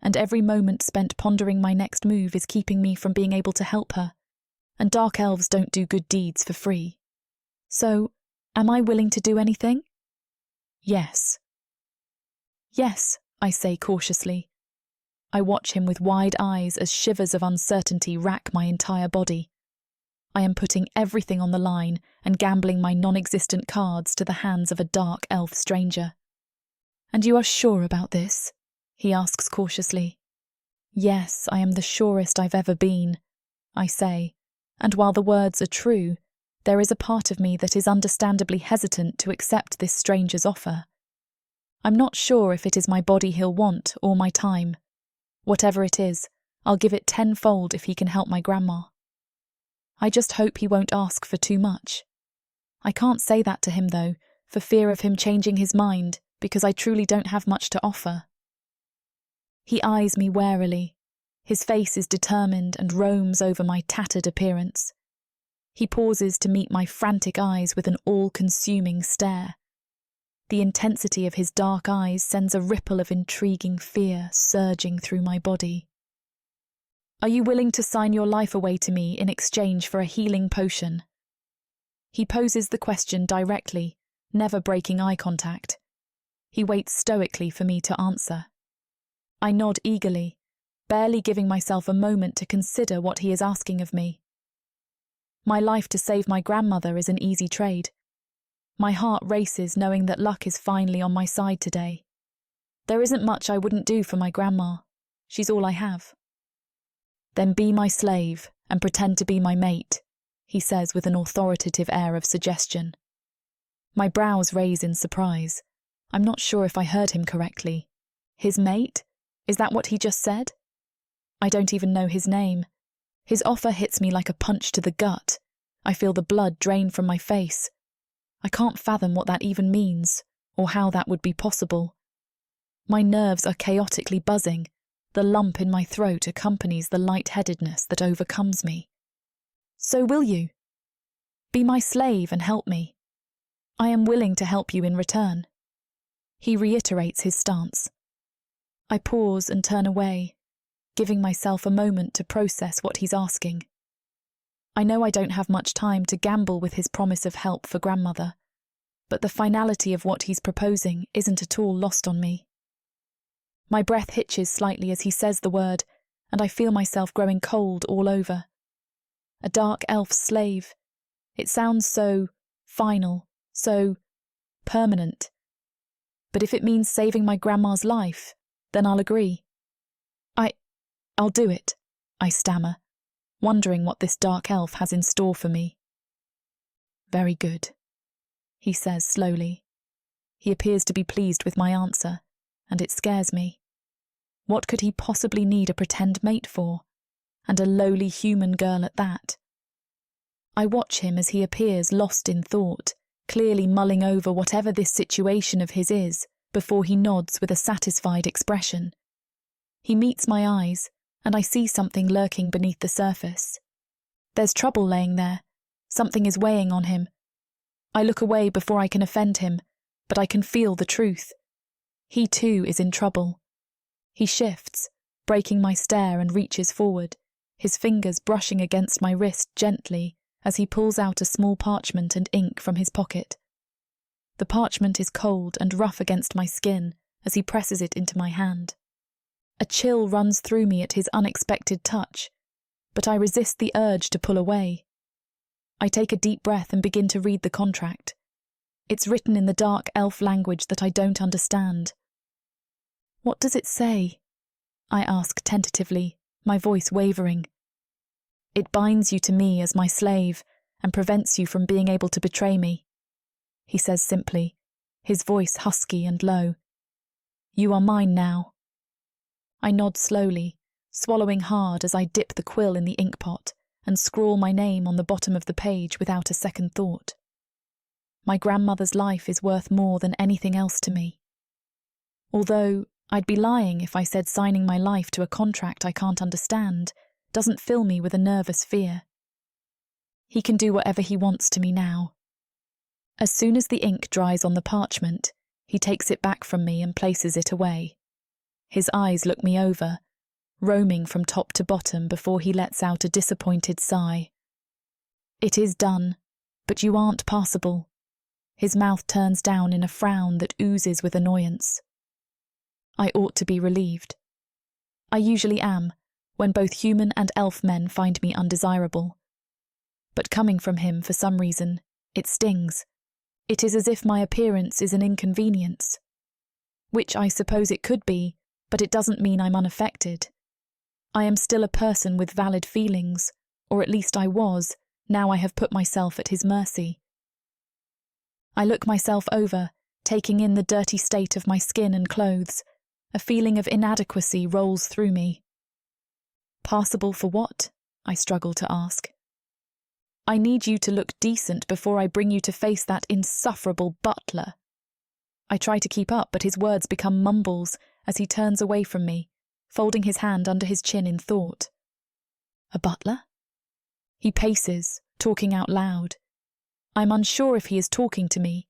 and every moment spent pondering my next move is keeping me from being able to help her, and Dark Elves don't do good deeds for free. So, am I willing to do anything? Yes. Yes, I say cautiously. I watch him with wide eyes as shivers of uncertainty rack my entire body. I am putting everything on the line and gambling my non-existent cards to the hands of a Dark Elf stranger. And you are sure about this? He asks cautiously. Yes, I am the surest I've ever been, I say, and while the words are true, there is a part of me that is understandably hesitant to accept this stranger's offer. I'm not sure if it is my body he'll want or my time. Whatever it is, I'll give it tenfold if he can help my grandma. I just hope he won't ask for too much. I can't say that to him, though, for fear of him changing his mind, because I truly don't have much to offer. He eyes me warily. His face is determined and roams over my tattered appearance. He pauses to meet my frantic eyes with an all-consuming stare. The intensity of his dark eyes sends a ripple of intriguing fear surging through my body. Are you willing to sign your life away to me in exchange for a healing potion? He poses the question directly, never breaking eye contact. He waits stoically for me to answer. I nod eagerly, barely giving myself a moment to consider what he is asking of me. My life to save my grandmother is an easy trade. My heart races knowing that luck is finally on my side today. There isn't much I wouldn't do for my grandma. She's all I have. Then be my slave and pretend to be my mate, he says with an authoritative air of suggestion. My brows raise in surprise. I'm not sure if I heard him correctly. His mate? Is that what he just said? I don't even know his name. His offer hits me like a punch to the gut. I feel the blood drain from my face. I can't fathom what that even means, or how that would be possible. My nerves are chaotically buzzing. The lump in my throat accompanies the lightheadedness that overcomes me. So will you? Be my slave and help me. I am willing to help you in return. He reiterates his stance. I pause and turn away, giving myself a moment to process what he's asking. I know I don't have much time to gamble with his promise of help for grandmother, but the finality of what he's proposing isn't at all lost on me. My breath hitches slightly as he says the word, and I feel myself growing cold all over. A Dark Elf slave. It sounds so final, so permanent. But if it means saving my grandma's life, then I'll agree. I'll do it, I stammer, wondering what this Dark Elf has in store for me. Very good, he says slowly. He appears to be pleased with my answer, and it scares me. What could he possibly need a pretend mate for? And a lowly human girl at that? I watch him as he appears lost in thought, clearly mulling over whatever this situation of his is, before he nods with a satisfied expression. He meets my eyes, and I see something lurking beneath the surface. There's trouble laying there. Something is weighing on him. I look away before I can offend him, but I can feel the truth. He too is in trouble. He shifts, breaking my stare, and reaches forward, his fingers brushing against my wrist gently as he pulls out a small parchment and ink from his pocket. The parchment is cold and rough against my skin as he presses it into my hand. A chill runs through me at his unexpected touch, but I resist the urge to pull away. I take a deep breath and begin to read the contract. It's written in the dark elf language that I don't understand. "What does it say?" I ask tentatively, my voice wavering. "It binds you to me as my slave and prevents you from being able to betray me," he says simply, his voice husky and low. "You are mine now." I nod slowly, swallowing hard as I dip the quill in the inkpot and scrawl my name on the bottom of the page without a second thought. My grandmother's life is worth more than anything else to me. Although I'd be lying if I said signing my life to a contract I can't understand doesn't fill me with a nervous fear. He can do whatever he wants to me now. As soon as the ink dries on the parchment, he takes it back from me and places it away. His eyes look me over, roaming from top to bottom before he lets out a disappointed sigh. "It is done, but you aren't passable." His mouth turns down in a frown that oozes with annoyance. I ought to be relieved. I usually am, when both human and elf men find me undesirable. But coming from him, for some reason, it stings. It is as if my appearance is an inconvenience. Which I suppose it could be, but it doesn't mean I'm unaffected. I am still a person with valid feelings, or at least I was, now I have put myself at his mercy. I look myself over, taking in the dirty state of my skin and clothes. A feeling of inadequacy rolls through me. "Passable for what?" I struggle to ask. "I need you to look decent before I bring you to face that insufferable butler." I try to keep up, but his words become mumbles as he turns away from me, folding his hand under his chin in thought. "A butler?" He paces, talking out loud. I'm unsure if he is talking to me,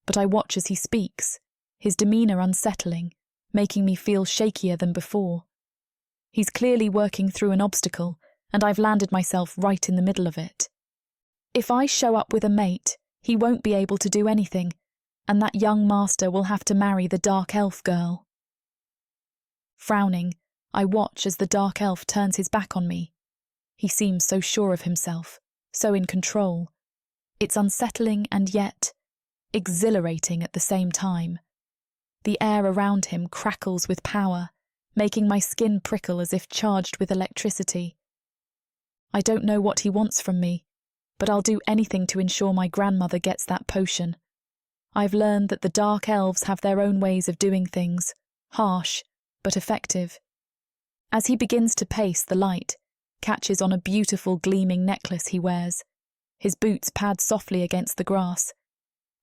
but I watch as he speaks, his demeanour unsettling, making me feel shakier than before. He's clearly working through an obstacle, and I've landed myself right in the middle of it. If I show up with a mate, he won't be able to do anything, and that young master will have to marry the dark elf girl. Frowning, I watch as the dark elf turns his back on me. He seems so sure of himself, so in control. It's unsettling and yet exhilarating at the same time. The air around him crackles with power, making my skin prickle as if charged with electricity. I don't know what he wants from me, but I'll do anything to ensure my grandmother gets that potion. I've learned that the dark elves have their own ways of doing things, harsh, but effective. As he begins to pace, the light catches on a beautiful gleaming necklace he wears. His boots pad softly against the grass,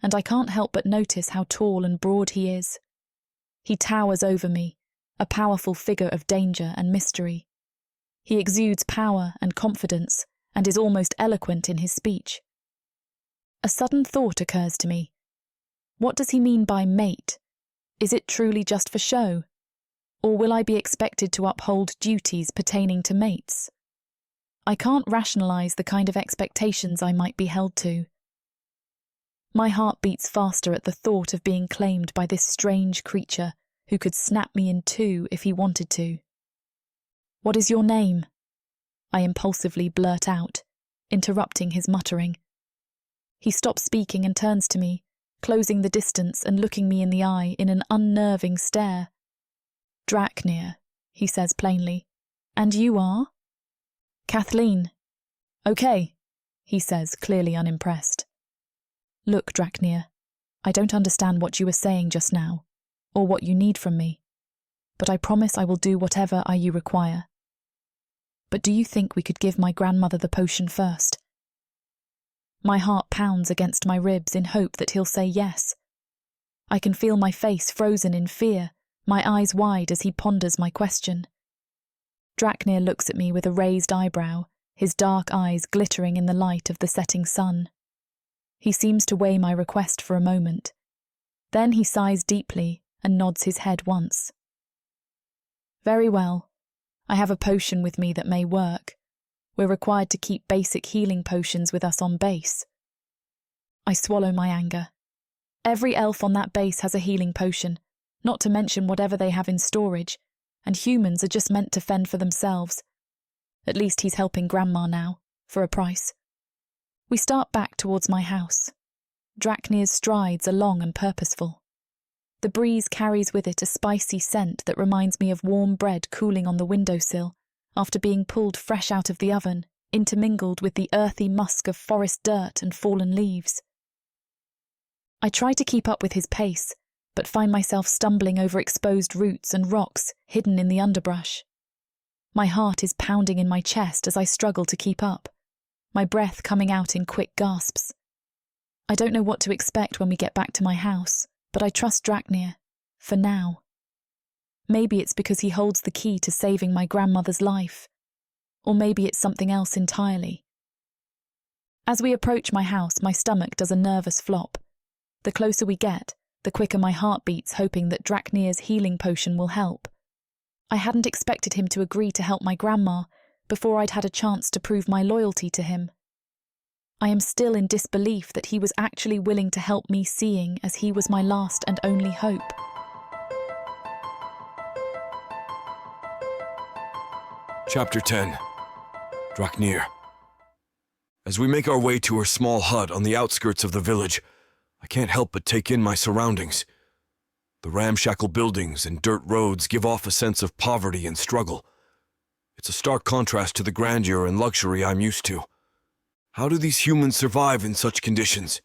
and I can't help but notice how tall and broad he is. He towers over me, a powerful figure of danger and mystery. He exudes power and confidence, and is almost eloquent in his speech. A sudden thought occurs to me. What does he mean by mate? Is it truly just for show? Or will I be expected to uphold duties pertaining to mates? I can't rationalise the kind of expectations I might be held to. My heart beats faster at the thought of being claimed by this strange creature who could snap me in two if he wanted to. "What is your name?" I impulsively blurt out, interrupting his muttering. He stops speaking and turns to me, closing the distance and looking me in the eye in an unnerving stare. "Draknir," he says plainly. "And you are?" "Kathleen." "Okay," he says, clearly unimpressed. "Look, Draknir, I don't understand what you were saying just now, or what you need from me, but I promise I will do whatever you require. But do you think we could give my grandmother the potion first?" My heart pounds against my ribs in hope that he'll say yes. I can feel my face frozen in fear, my eyes wide as he ponders my question. Draknir looks at me with a raised eyebrow, his dark eyes glittering in the light of the setting sun. He seems to weigh my request for a moment. Then he sighs deeply and nods his head once. "Very well. I have a potion with me that may work, We're required to keep basic healing potions with us on base. I swallow my anger. Every elf on that base has a healing potion, not to mention whatever they have in storage, and humans are just meant to fend for themselves. At least he's helping Grandma now, for a price. We start back towards my house. Draknir's strides are long and purposeful. The breeze carries with it a spicy scent that reminds me of warm bread cooling on the windowsill after being pulled fresh out of the oven, intermingled with the earthy musk of forest dirt and fallen leaves. I try to keep up with his pace, but find myself stumbling over exposed roots and rocks hidden in the underbrush. My heart is pounding in my chest as I struggle to keep up, my breath coming out in quick gasps. I don't know what to expect when we get back to my house, but I trust Draknir, for now. Maybe it's because he holds the key to saving my grandmother's life, or maybe it's something else entirely. As we approach my house, my stomach does a nervous flop. The closer we get, the quicker my heart beats, hoping that Draknir's healing potion will help. I hadn't expected him to agree to help my grandma before I'd had a chance to prove my loyalty to him. I am still in disbelief that he was actually willing to help me, seeing as he was my last and only hope. Chapter 10. Draknir. As we make our way to her small hut on the outskirts of the village, I can't help but take in my surroundings. The ramshackle buildings and dirt roads give off a sense of poverty and struggle. It's a stark contrast to the grandeur and luxury I'm used to. How do these humans survive in such conditions?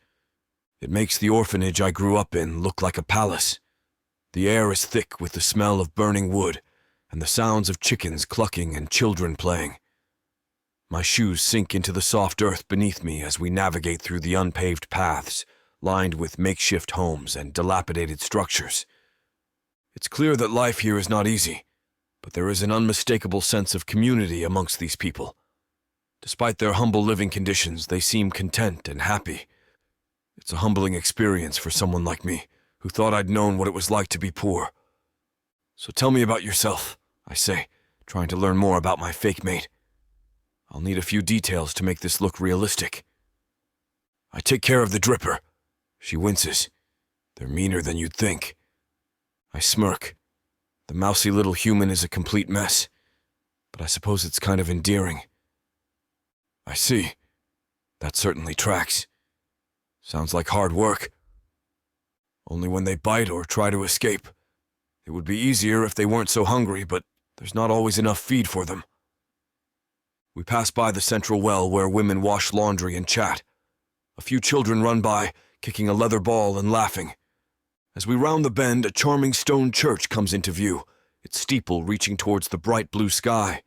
It makes the orphanage I grew up in look like a palace. The air is thick with the smell of burning wood and the sounds of chickens clucking and children playing. My shoes sink into the soft earth beneath me as we navigate through the unpaved paths, lined with makeshift homes and dilapidated structures. It's clear that life here is not easy, but there is an unmistakable sense of community amongst these people. Despite their humble living conditions, they seem content and happy. It's a humbling experience for someone like me, who thought I'd known what it was like to be poor. So tell me about yourself, I say, trying to learn more about my fake mate. I'll need a few details to make this look realistic. I take care of the dripper. She winces. They're meaner than you'd think. I smirk. The mousy little human is a complete mess, but I suppose it's kind of endearing. I see. That certainly tracks. Sounds like hard work. Only when they bite or try to escape. It would be easier if they weren't so hungry, but there's not always enough feed for them. We pass by the central well where women wash laundry and chat. A few children run by, kicking a leather ball and laughing. As we round the bend, a charming stone church comes into view, its steeple reaching towards the bright blue sky.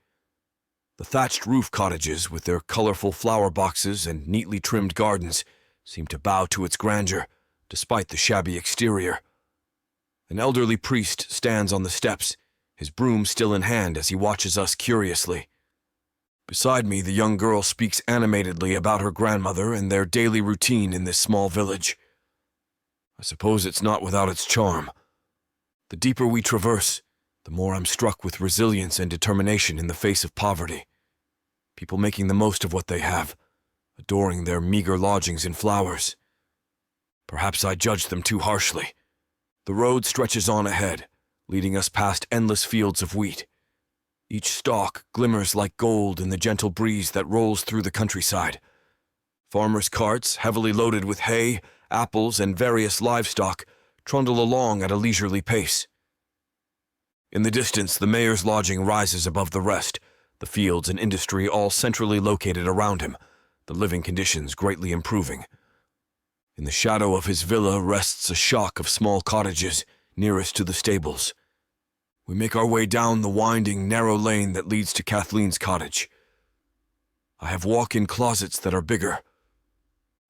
The thatched roof cottages, with their colorful flower boxes and neatly trimmed gardens, seem to bow to its grandeur, despite the shabby exterior. An elderly priest stands on the steps, his broom still in hand as he watches us curiously. Beside me, the young girl speaks animatedly about her grandmother and their daily routine in this small village. I suppose it's not without its charm. The deeper we traverse, the more I'm struck with resilience and determination in the face of poverty. People making the most of what they have, adoring their meager lodgings and flowers. Perhaps I judged them too harshly. The road stretches on ahead, leading us past endless fields of wheat. Each stalk glimmers like gold in the gentle breeze that rolls through the countryside. Farmers' carts, heavily loaded with hay, apples, and various livestock, trundle along at a leisurely pace. In the distance, the mayor's lodging rises above the rest, the fields and industry all centrally located around him, the living conditions greatly improving. In the shadow of his villa rests a shock of small cottages nearest to the stables. We make our way down the winding, narrow lane that leads to Kathleen's cottage. I have walk-in closets that are bigger.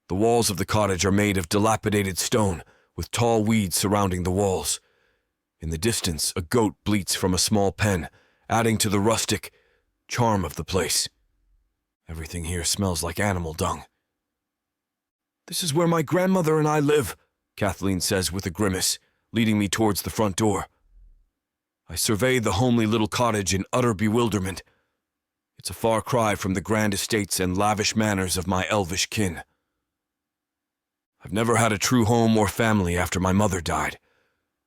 The walls of the cottage are made of dilapidated stone, with tall weeds surrounding the walls. In the distance, a goat bleats from a small pen, adding to the rustic charm of the place. Everything here smells like animal dung. "This is where my grandmother and I live," Kathleen says with a grimace, leading me towards the front door. I survey the homely little cottage in utter bewilderment. It's a far cry from the grand estates and lavish manners of my elvish kin. I've never had a true home or family after my mother died.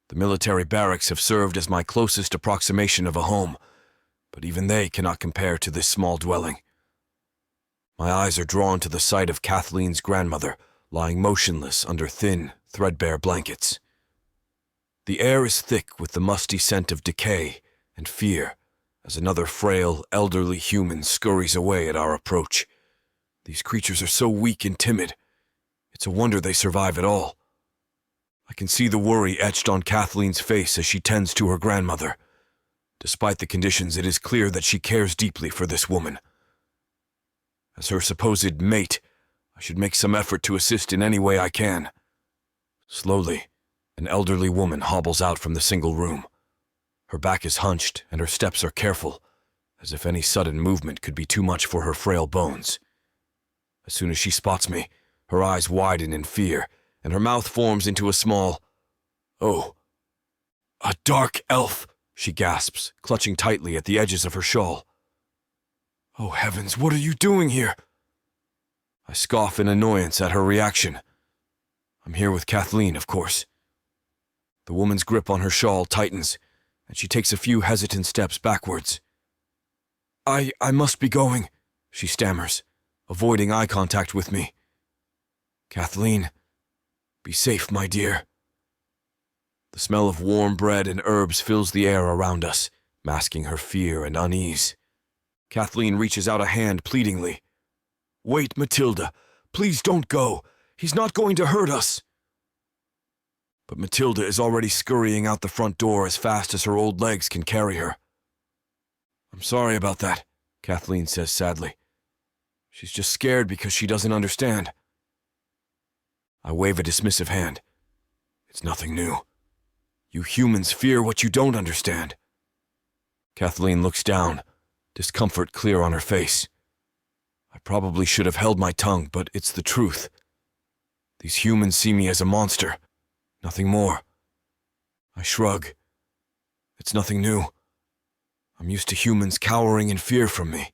The military barracks have served as my closest approximation of a home, but even they cannot compare to this small dwelling. My eyes are drawn to the sight of Kathleen's grandmother, lying motionless under thin, threadbare blankets. The air is thick with the musty scent of decay and fear as another frail, elderly human scurries away at our approach. These creatures are so weak and timid. It's a wonder they survive at all. I can see the worry etched on Kathleen's face as she tends to her grandmother. Despite the conditions, it is clear that she cares deeply for this woman. As her supposed mate, I should make some effort to assist in any way I can. Slowly, an elderly woman hobbles out from the single room. Her back is hunched and her steps are careful, as if any sudden movement could be too much for her frail bones. As soon as she spots me, her eyes widen in fear, and her mouth forms into a small, "Oh, a dark elf," she gasps, clutching tightly at the edges of her shawl. "Oh heavens, what are you doing here?" I scoff in annoyance at her reaction. I'm here with Kathleen, of course. The woman's grip on her shawl tightens, and she takes a few hesitant steps backwards. I must be going," she stammers, avoiding eye contact with me. "Kathleen, be safe, my dear." The smell of warm bread and herbs fills the air around us, masking her fear and unease. Kathleen reaches out a hand pleadingly. "Wait, Matilda. Please don't go. He's not going to hurt us." But Matilda is already scurrying out the front door as fast as her old legs can carry her. "I'm sorry about that," Kathleen says sadly. "She's just scared because she doesn't understand." I wave a dismissive hand. "It's nothing new. You humans fear what you don't understand." Kathleen looks down, discomfort clear on her face. I probably should have held my tongue, but it's the truth. These humans see me as a monster, nothing more. I shrug. It's nothing new. I'm used to humans cowering in fear from me.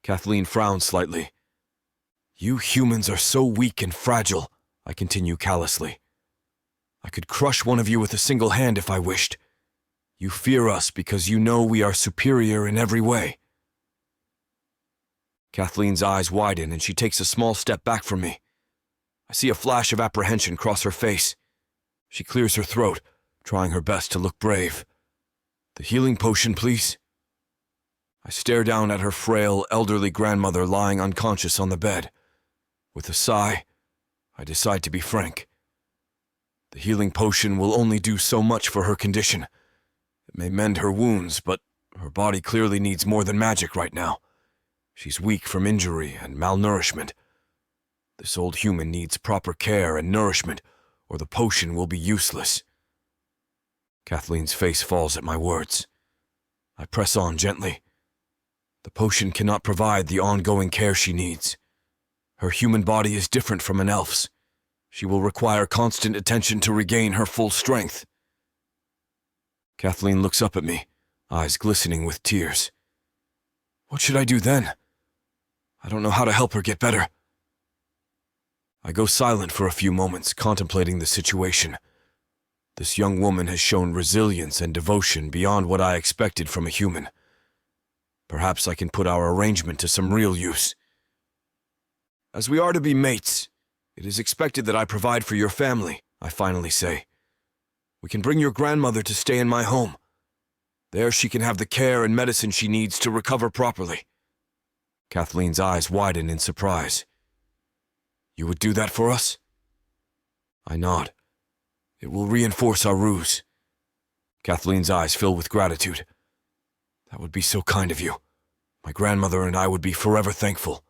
Kathleen frowns slightly. "You humans are so weak and fragile," I continue callously. "I could crush one of you with a single hand if I wished. You fear us because you know we are superior in every way." Kathleen's eyes widen and she takes a small step back from me. I see a flash of apprehension cross her face. She clears her throat, trying her best to look brave. "The healing potion, please." I stare down at her frail, elderly grandmother lying unconscious on the bed. With a sigh, I decide to be frank. The healing potion will only do so much for her condition. It may mend her wounds, but her body clearly needs more than magic right now. She's weak from injury and malnourishment. This old human needs proper care and nourishment, or the potion will be useless. Kathleen's face falls at my words. I press on gently. The potion cannot provide the ongoing care she needs. Her human body is different from an elf's. She will require constant attention to regain her full strength. Kathleen looks up at me, eyes glistening with tears. What should I do then? I don't know how to help her get better. I go silent for a few moments, contemplating the situation. This young woman has shown resilience and devotion beyond what I expected from a human. Perhaps I can put our arrangement to some real use. As we are to be mates, it is expected that I provide for your family, I finally say. We can bring your grandmother to stay in my home. There she can have the care and medicine she needs to recover properly. Kathleen's eyes widen in surprise. You would do that for us? I nod. It will reinforce our ruse. Kathleen's eyes fill with gratitude. That would be so kind of you. My grandmother and I would be forever thankful.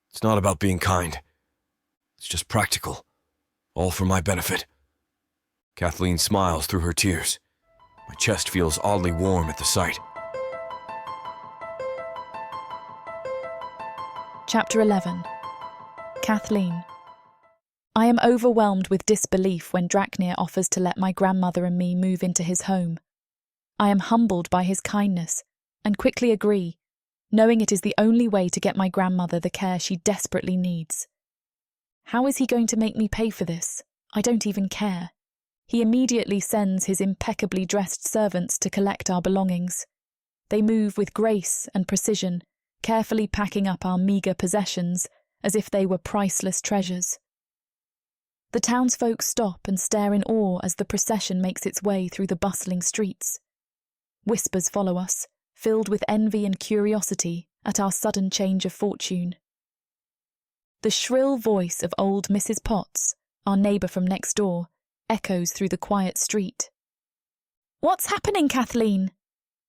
It's not about being kind. It's just practical. All for my benefit. Kathleen smiles through her tears. My chest feels oddly warm at the sight. Chapter 11. Kathleen. I am overwhelmed with disbelief when Draknir offers to let my grandmother and me move into his home. I am humbled by his kindness, and quickly agree, knowing it is the only way to get my grandmother the care she desperately needs. How is he going to make me pay for this? I don't even care. He immediately sends his impeccably dressed servants to collect our belongings. They move with grace and precision, carefully packing up our meagre possessions as if they were priceless treasures. The townsfolk stop and stare in awe as the procession makes its way through the bustling streets. Whispers follow us, filled with envy and curiosity at our sudden change of fortune. The shrill voice of old Mrs. Potts, our neighbour from next door, echoes through the quiet street. "What's happening, Kathleen?"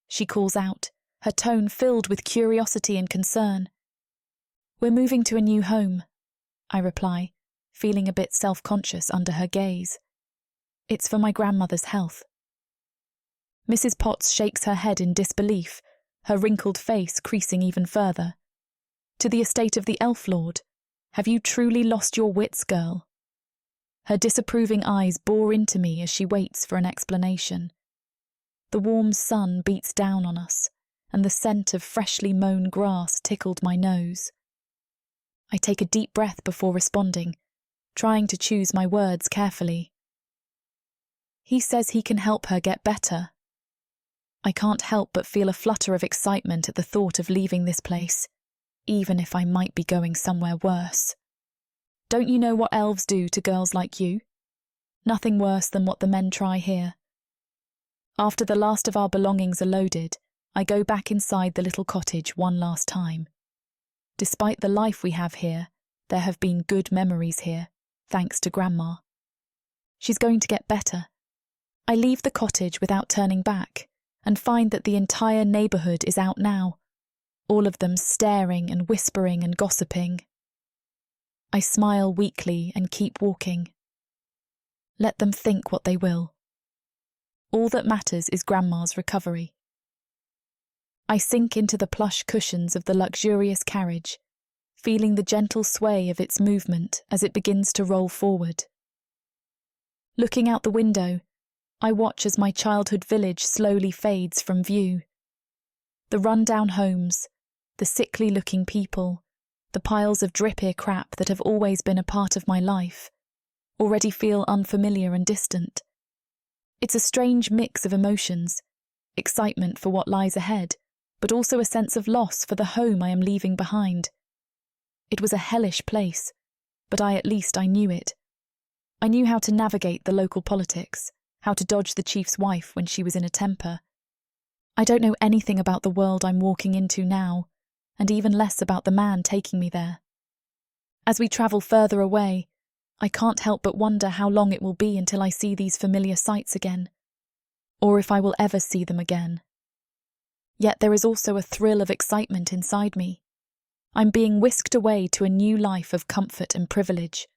she calls out, her tone filled with curiosity and concern. "We're moving to a new home," I reply, feeling a bit self-conscious under her gaze. "It's for my grandmother's health." Mrs. Potts shakes her head in disbelief, her wrinkled face creasing even further. "To the estate of the elf lord? Have you truly lost your wits, girl?" Her disapproving eyes bore into me as she waits for an explanation. The warm sun beats down on us, and the scent of freshly mown grass tickled my nose. I take a deep breath before responding, trying to choose my words carefully. "He says he can help her get better." I can't help but feel a flutter of excitement at the thought of leaving this place, even if I might be going somewhere worse. Don't you know what elves do to girls like you? Nothing worse than what the men try here. After the last of our belongings are loaded, I go back inside the little cottage one last time. Despite the life we have here, there have been good memories here, thanks to Grandma. She's going to get better. I leave the cottage without turning back and find that the entire neighbourhood is out now, all of them staring and whispering and gossiping. I smile weakly and keep walking. Let them think what they will. All that matters is Grandma's recovery. I sink into the plush cushions of the luxurious carriage, feeling the gentle sway of its movement as it begins to roll forward. Looking out the window, I watch as my childhood village slowly fades from view. The run-down homes, the sickly-looking people, the piles of drip-ear crap that have always been a part of my life, already feel unfamiliar and distant. It's a strange mix of emotions, excitement for what lies ahead, but also a sense of loss for the home I am leaving behind. It was a hellish place, but at least I knew it. I knew how to navigate the local politics, how to dodge the chief's wife when she was in a temper. I don't know anything about the world I'm walking into now, and even less about the man taking me there. As we travel further away, I can't help but wonder how long it will be until I see these familiar sights again, or if I will ever see them again. Yet there is also a thrill of excitement inside me. I'm being whisked away to a new life of comfort and privilege.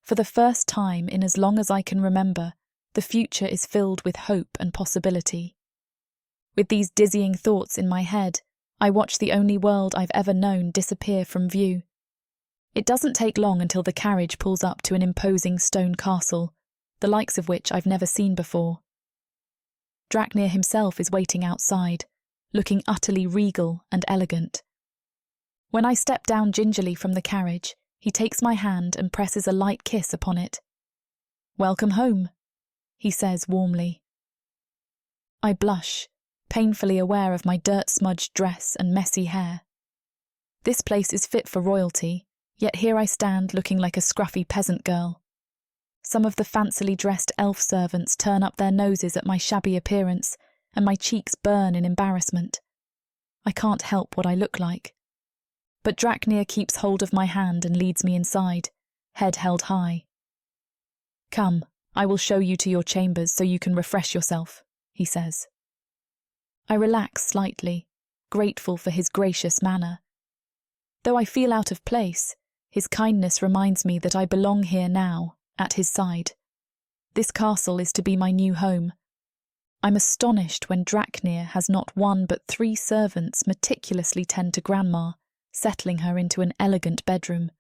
For the first time in as long as I can remember, the future is filled with hope and possibility. With these dizzying thoughts in my head, I watch the only world I've ever known disappear from view. It doesn't take long until the carriage pulls up to an imposing stone castle, the likes of which I've never seen before. Draknir himself is waiting outside, looking utterly regal and elegant. When I step down gingerly from the carriage, he takes my hand and presses a light kiss upon it. "Welcome home," he says warmly. I blush, painfully aware of my dirt-smudged dress and messy hair. This place is fit for royalty, yet here I stand looking like a scruffy peasant girl. Some of the fancily dressed elf servants turn up their noses at my shabby appearance, and my cheeks burn in embarrassment. I can't help what I look like. But Draknir keeps hold of my hand and leads me inside, head held high. "Come, I will show you to your chambers so you can refresh yourself," he says. I relax slightly, grateful for his gracious manner. Though I feel out of place, his kindness reminds me that I belong here now, at his side. This castle is to be my new home. I'm astonished when Draknir has not one but 3 servants meticulously tend to Grandma, settling her into an elegant bedroom.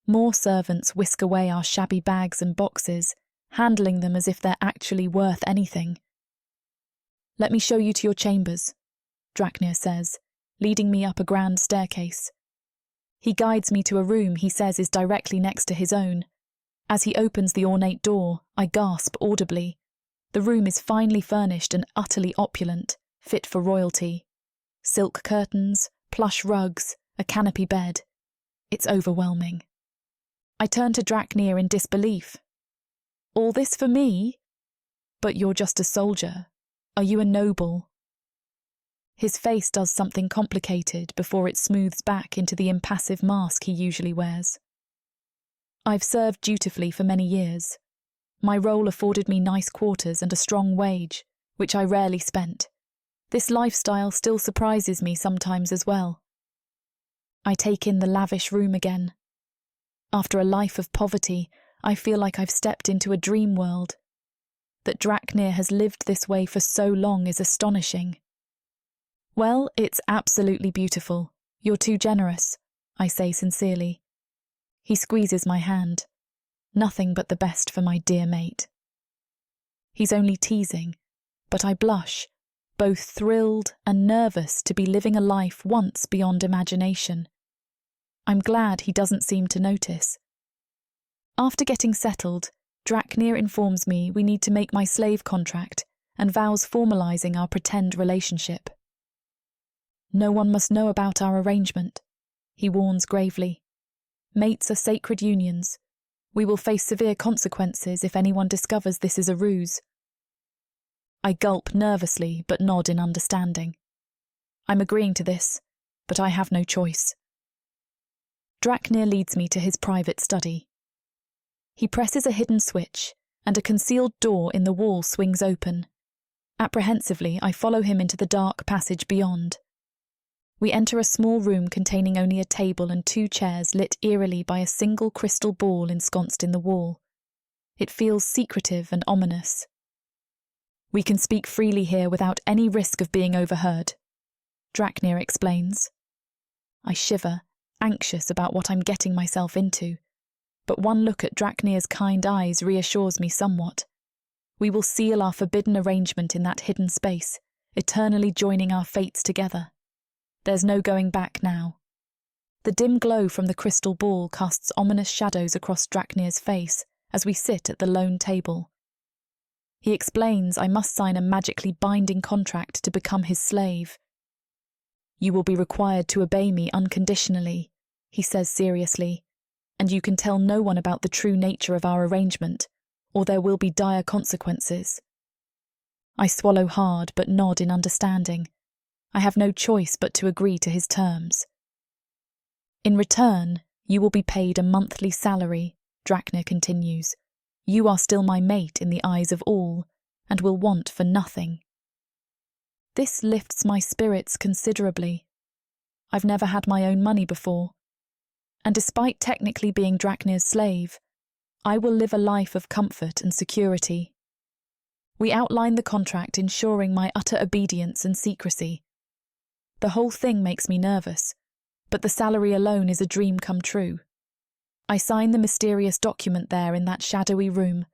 More servants whisk away our shabby bags and boxes, handling them as if they're actually worth anything. "Let me show you to your chambers," Draknir says, leading me up a grand staircase. He guides me to a room he says is directly next to his own. As he opens the ornate door, I gasp audibly. The room is finely furnished and utterly opulent, fit for royalty. Silk curtains, plush rugs, a canopy bed. It's overwhelming. I turn to Draknir in disbelief. All this for me? But you're just a soldier. Are you a noble? His face does something complicated before it smooths back into the impassive mask he usually wears. I've served dutifully for many years. My role afforded me nice quarters and a strong wage, which I rarely spent. This lifestyle still surprises me sometimes as well. I take in the lavish room again. After a life of poverty, I feel like I've stepped into a dream world. That Draknir has lived this way for so long is astonishing. Well, it's absolutely beautiful. You're too generous, I say sincerely. He squeezes my hand. Nothing but the best for my dear mate. He's only teasing, but I blush, both thrilled and nervous to be living a life once beyond imagination. I'm glad he doesn't seem to notice. After getting settled, Draknir informs me we need to make my slave contract and vows formalising our pretend relationship. No one must know about our arrangement, he warns gravely. Mates are sacred unions. We will face severe consequences if anyone discovers this is a ruse. I gulp nervously but nod in understanding. I'm agreeing to this, but I have no choice. Draknir leads me to his private study. He presses a hidden switch, and a concealed door in the wall swings open. Apprehensively, I follow him into the dark passage beyond. We enter a small room containing only a table and 2 chairs lit eerily by a single crystal ball ensconced in the wall. It feels secretive and ominous. We can speak freely here without any risk of being overheard, Draknir explains. I shiver, anxious about what I'm getting myself into. But one look at Draknir's kind eyes reassures me somewhat. We will seal our forbidden arrangement in that hidden space, eternally joining our fates together. There's no going back now. The dim glow from the crystal ball casts ominous shadows across Draknir's face as we sit at the lone table. He explains I must sign a magically binding contract to become his slave. You will be required to obey me unconditionally, he says seriously, and you can tell no one about the true nature of our arrangement, or there will be dire consequences. I swallow hard but nod in understanding. I have no choice but to agree to his terms. In return, you will be paid a monthly salary, Draknir continues. You are still my mate in the eyes of all, and will want for nothing. This lifts my spirits considerably. I've never had my own money before, and despite technically being Draknir's slave, I will live a life of comfort and security. We outline the contract ensuring my utter obedience and secrecy. The whole thing makes me nervous, but the salary alone is a dream come true. I sign the mysterious document there in that shadowy room,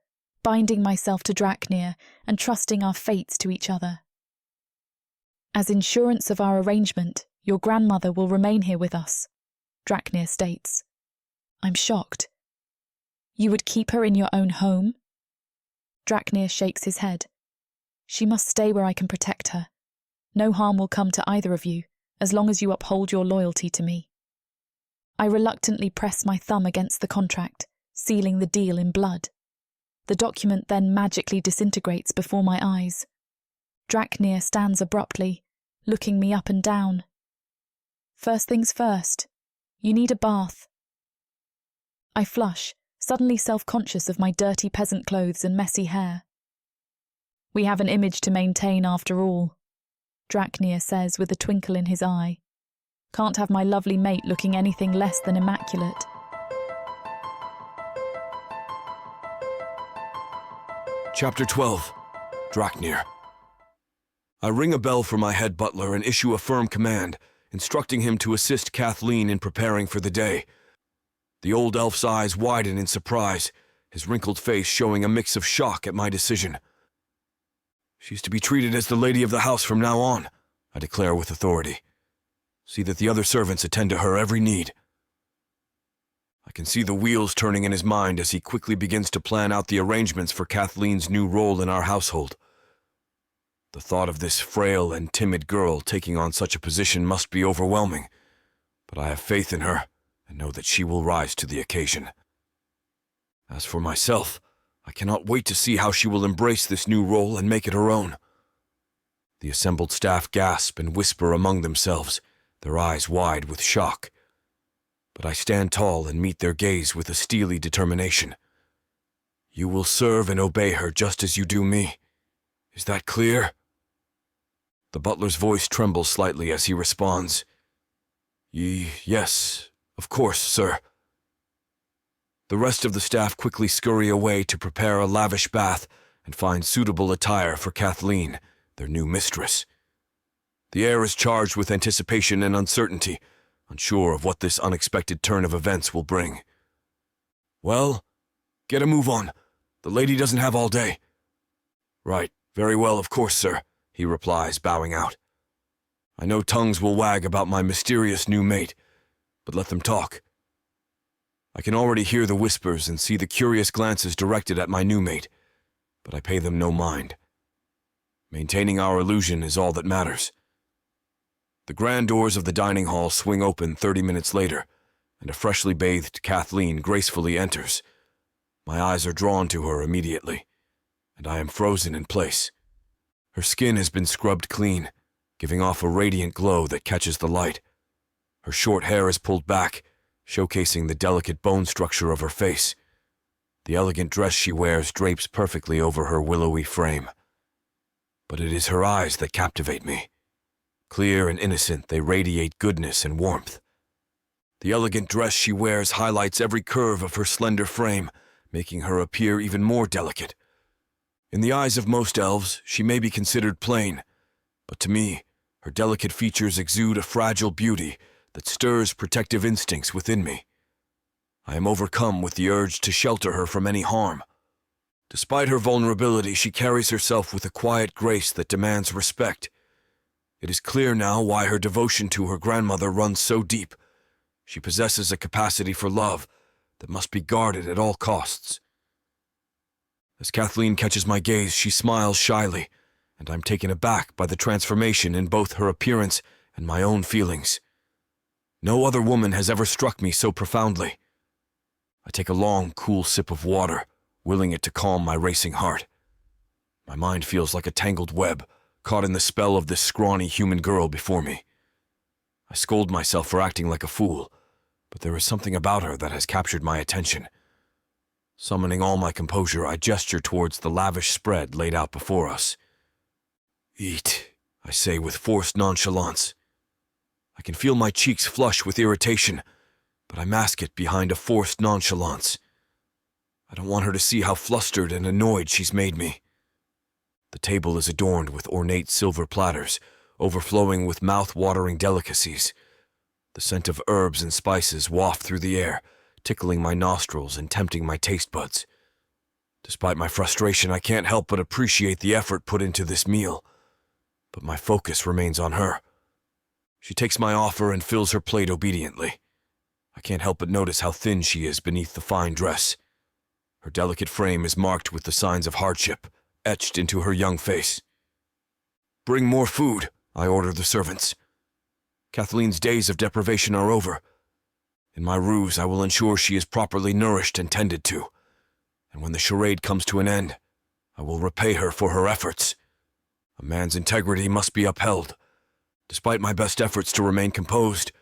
binding myself to Draknir and trusting our fates to each other. As insurance of our arrangement, your grandmother will remain here with us, Draknir states. I'm shocked. You would keep her in your own home? Draknir shakes his head. She must stay where I can protect her. No harm will come to either of you, as long as you uphold your loyalty to me. I reluctantly press my thumb against the contract, sealing the deal in blood. The document then magically disintegrates before my eyes. Draknir stands abruptly, looking me up and down. First things first, you need a bath. I flush, suddenly self-conscious of my dirty peasant clothes and messy hair. We have an image to maintain after all, Draknir says with a twinkle in his eye. Can't have my lovely mate looking anything less than immaculate. Chapter 12. Draknir. I ring a bell for my head butler and issue a firm command, instructing him to assist Kathleen in preparing for the day. The old elf's eyes widen in surprise, his wrinkled face showing a mix of shock at my decision. She's to be treated as the lady of the house from now on, I declare with authority. See that the other servants attend to her every need. I can see the wheels turning in his mind as he quickly begins to plan out the arrangements for Kathleen's new role in our household. The thought of this frail and timid girl taking on such a position must be overwhelming, but I have faith in her and know that she will rise to the occasion. As for myself, I cannot wait to see how she will embrace this new role and make it her own. The assembled staff gasp and whisper among themselves, their eyes wide with shock. But I stand tall and meet their gaze with a steely determination. You will serve and obey her just as you do me. Is that clear? The butler's voice trembles slightly as he responds. Yes, of course, sir. The rest of the staff quickly scurry away to prepare a lavish bath and find suitable attire for Kathleen, their new mistress. The air is charged with anticipation and uncertainty, unsure of what this unexpected turn of events will bring. Well, get a move on. The lady doesn't have all day. Right, very well, of course, sir, he replies, bowing out. I know tongues will wag about my mysterious new mate, but let them talk. I can already hear the whispers and see the curious glances directed at my new mate, but I pay them no mind. Maintaining our illusion is all that matters. The grand doors of the dining hall swing open 30 minutes later, and a freshly bathed Kathleen gracefully enters. My eyes are drawn to her immediately, and I am frozen in place. Her skin has been scrubbed clean, giving off a radiant glow that catches the light. Her short hair is pulled back, showcasing the delicate bone structure of her face. The elegant dress she wears drapes perfectly over her willowy frame. But it is her eyes that captivate me. Clear and innocent, they radiate goodness and warmth. The elegant dress she wears highlights every curve of her slender frame, making her appear even more delicate. In the eyes of most elves, she may be considered plain, but to me, her delicate features exude a fragile beauty that stirs protective instincts within me. I am overcome with the urge to shelter her from any harm. Despite her vulnerability, she carries herself with a quiet grace that demands respect. It is clear now why her devotion to her grandmother runs so deep. She possesses a capacity for love that must be guarded at all costs. As Kathleen catches my gaze, she smiles shyly, and I'm taken aback by the transformation in both her appearance and my own feelings. No other woman has ever struck me so profoundly. I take a long, cool sip of water, willing it to calm my racing heart. My mind feels like a tangled web, caught in the spell of this scrawny human girl before me. I scold myself for acting like a fool, but there is something about her that has captured my attention. Summoning all my composure, I gesture towards the lavish spread laid out before us. Eat, I say with forced nonchalance. I can feel my cheeks flush with irritation, but I mask it behind a forced nonchalance. I don't want her to see how flustered and annoyed she's made me. The table is adorned with ornate silver platters, overflowing with mouth-watering delicacies. The scent of herbs and spices waft through the air, tickling my nostrils and tempting my taste buds. Despite my frustration, I can't help but appreciate the effort put into this meal. But my focus remains on her. She takes my offer and fills her plate obediently. I can't help but notice how thin she is beneath the fine dress. Her delicate frame is marked with the signs of hardship, etched into her young face. Bring more food, I order the servants. Kathleen's days of deprivation are over. In my ruse, I will ensure she is properly nourished and tended to. And when the charade comes to an end, I will repay her for her efforts. A man's integrity must be upheld. Despite my best efforts to remain composed,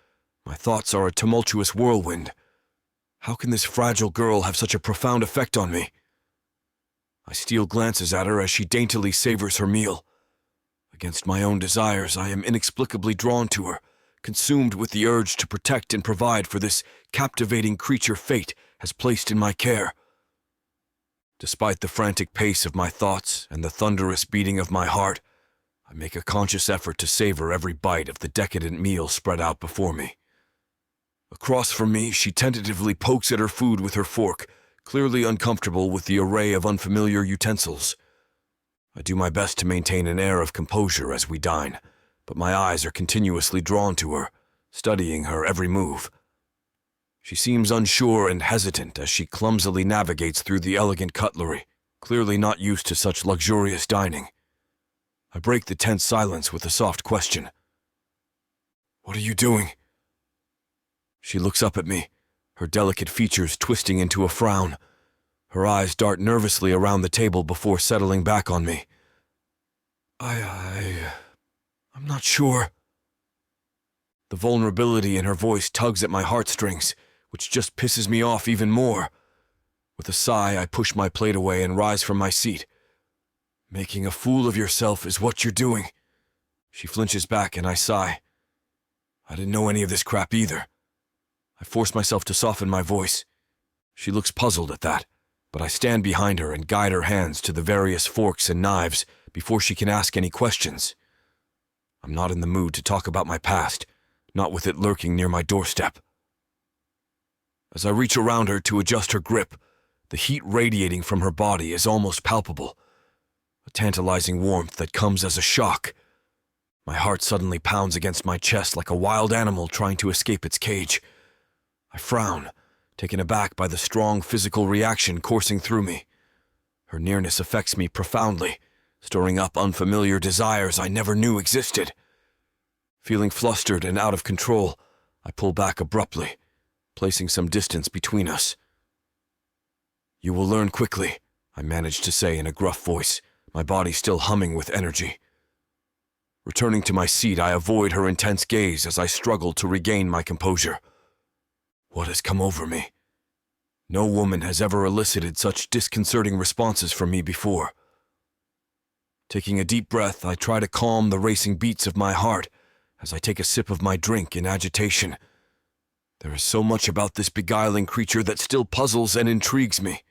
my thoughts are a tumultuous whirlwind. How can this fragile girl have such a profound effect on me? I steal glances at her as she daintily savors her meal. Against my own desires, I am inexplicably drawn to her, consumed with the urge to protect and provide for this captivating creature fate has placed in my care. Despite the frantic pace of my thoughts and the thunderous beating of my heart, I make a conscious effort to savor every bite of the decadent meal spread out before me. Across from me, she tentatively pokes at her food with her fork, clearly uncomfortable with the array of unfamiliar utensils. I do my best to maintain an air of composure as we dine, but my eyes are continuously drawn to her, studying her every move. She seems unsure and hesitant as she clumsily navigates through the elegant cutlery, clearly not used to such luxurious dining. I break the tense silence with a soft question. "What are you doing?" She looks up at me, her delicate features twisting into a frown. Her eyes dart nervously around the table before settling back on me. I'm not sure." The vulnerability in her voice tugs at my heartstrings, which just pisses me off even more. With a sigh, I push my plate away and rise from my seat. "Making a fool of yourself is what you're doing." She flinches back and I sigh. "I didn't know any of this crap either." I force myself to soften my voice. She looks puzzled at that, but I stand behind her and guide her hands to the various forks and knives before she can ask any questions. I'm not in the mood to talk about my past, not with it lurking near my doorstep. As I reach around her to adjust her grip, the heat radiating from her body is almost palpable, a tantalizing warmth that comes as a shock. My heart suddenly pounds against my chest like a wild animal trying to escape its cage. I frown, taken aback by the strong physical reaction coursing through me. Her nearness affects me profoundly, stirring up unfamiliar desires I never knew existed. Feeling flustered and out of control, I pull back abruptly, placing some distance between us. "You will learn quickly," I manage to say in a gruff voice, my body still humming with energy. Returning to my seat, I avoid her intense gaze as I struggle to regain my composure. What has come over me? No woman has ever elicited such disconcerting responses from me before. Taking a deep breath, I try to calm the racing beats of my heart as I take a sip of my drink in agitation. There is so much about this beguiling creature that still puzzles and intrigues me.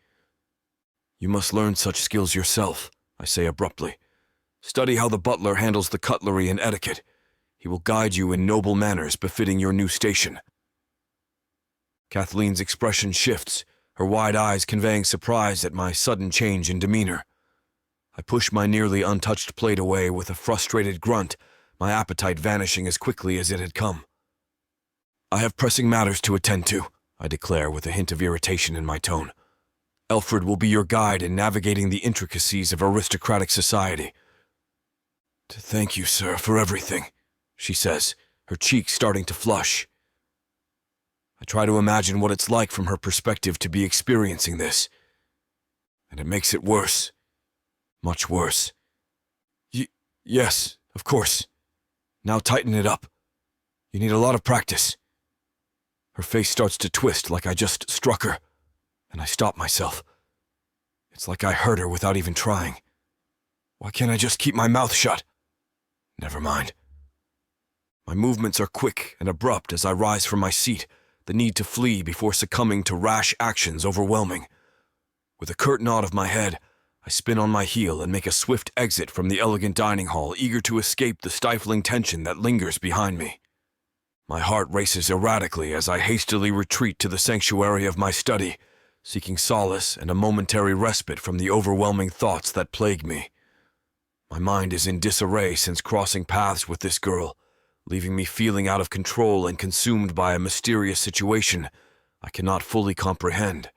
"You must learn such skills yourself," I say abruptly. "Study how the butler handles the cutlery and etiquette. He will guide you in noble manners befitting your new station." Kathleen's expression shifts, her wide eyes conveying surprise at my sudden change in demeanor. I push my nearly untouched plate away with a frustrated grunt, my appetite vanishing as quickly as it had come. "I have pressing matters to attend to," I declare with a hint of irritation in my tone. "Alfred will be your guide in navigating the intricacies of aristocratic society." "To thank you, sir, for everything," she says, her cheeks starting to flush. I try to imagine what it's like from her perspective to be experiencing this, and it makes it worse. Much worse. Yes, of course. Now tighten it up. You need a lot of practice." Her face starts to twist like I just struck her, and I stop myself. It's like I hurt her without even trying. Why can't I just keep my mouth shut? Never mind. My movements are quick and abrupt as I rise from my seat, the need to flee before succumbing to rash actions overwhelming. With a curt nod of my head, I spin on my heel and make a swift exit from the elegant dining hall, eager to escape the stifling tension that lingers behind me. My heart races erratically as I hastily retreat to the sanctuary of my study, seeking solace and a momentary respite from the overwhelming thoughts that plague me. My mind is in disarray since crossing paths with this girl, leaving me feeling out of control and consumed by a mysterious situation I cannot fully comprehend.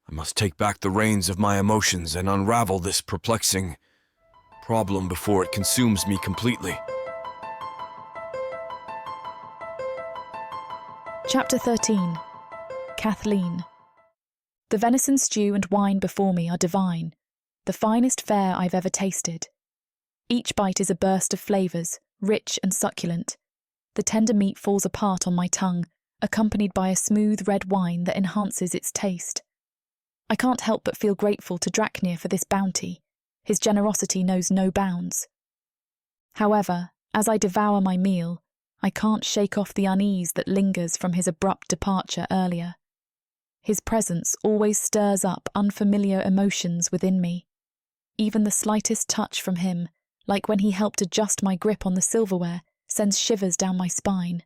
I must take back the reins of my emotions and unravel this perplexing problem before it consumes me completely. Chapter 13. Kathleen. The venison stew and wine before me are divine, the finest fare I've ever tasted. Each bite is a burst of flavours, rich and succulent. The tender meat falls apart on my tongue, accompanied by a smooth red wine that enhances its taste. I can't help but feel grateful to Draknir for this bounty. His generosity knows no bounds. However, as I devour my meal, I can't shake off the unease that lingers from his abrupt departure earlier. His presence always stirs up unfamiliar emotions within me. Even the slightest touch from him, like when he helped adjust my grip on the silverware, sends shivers down my spine.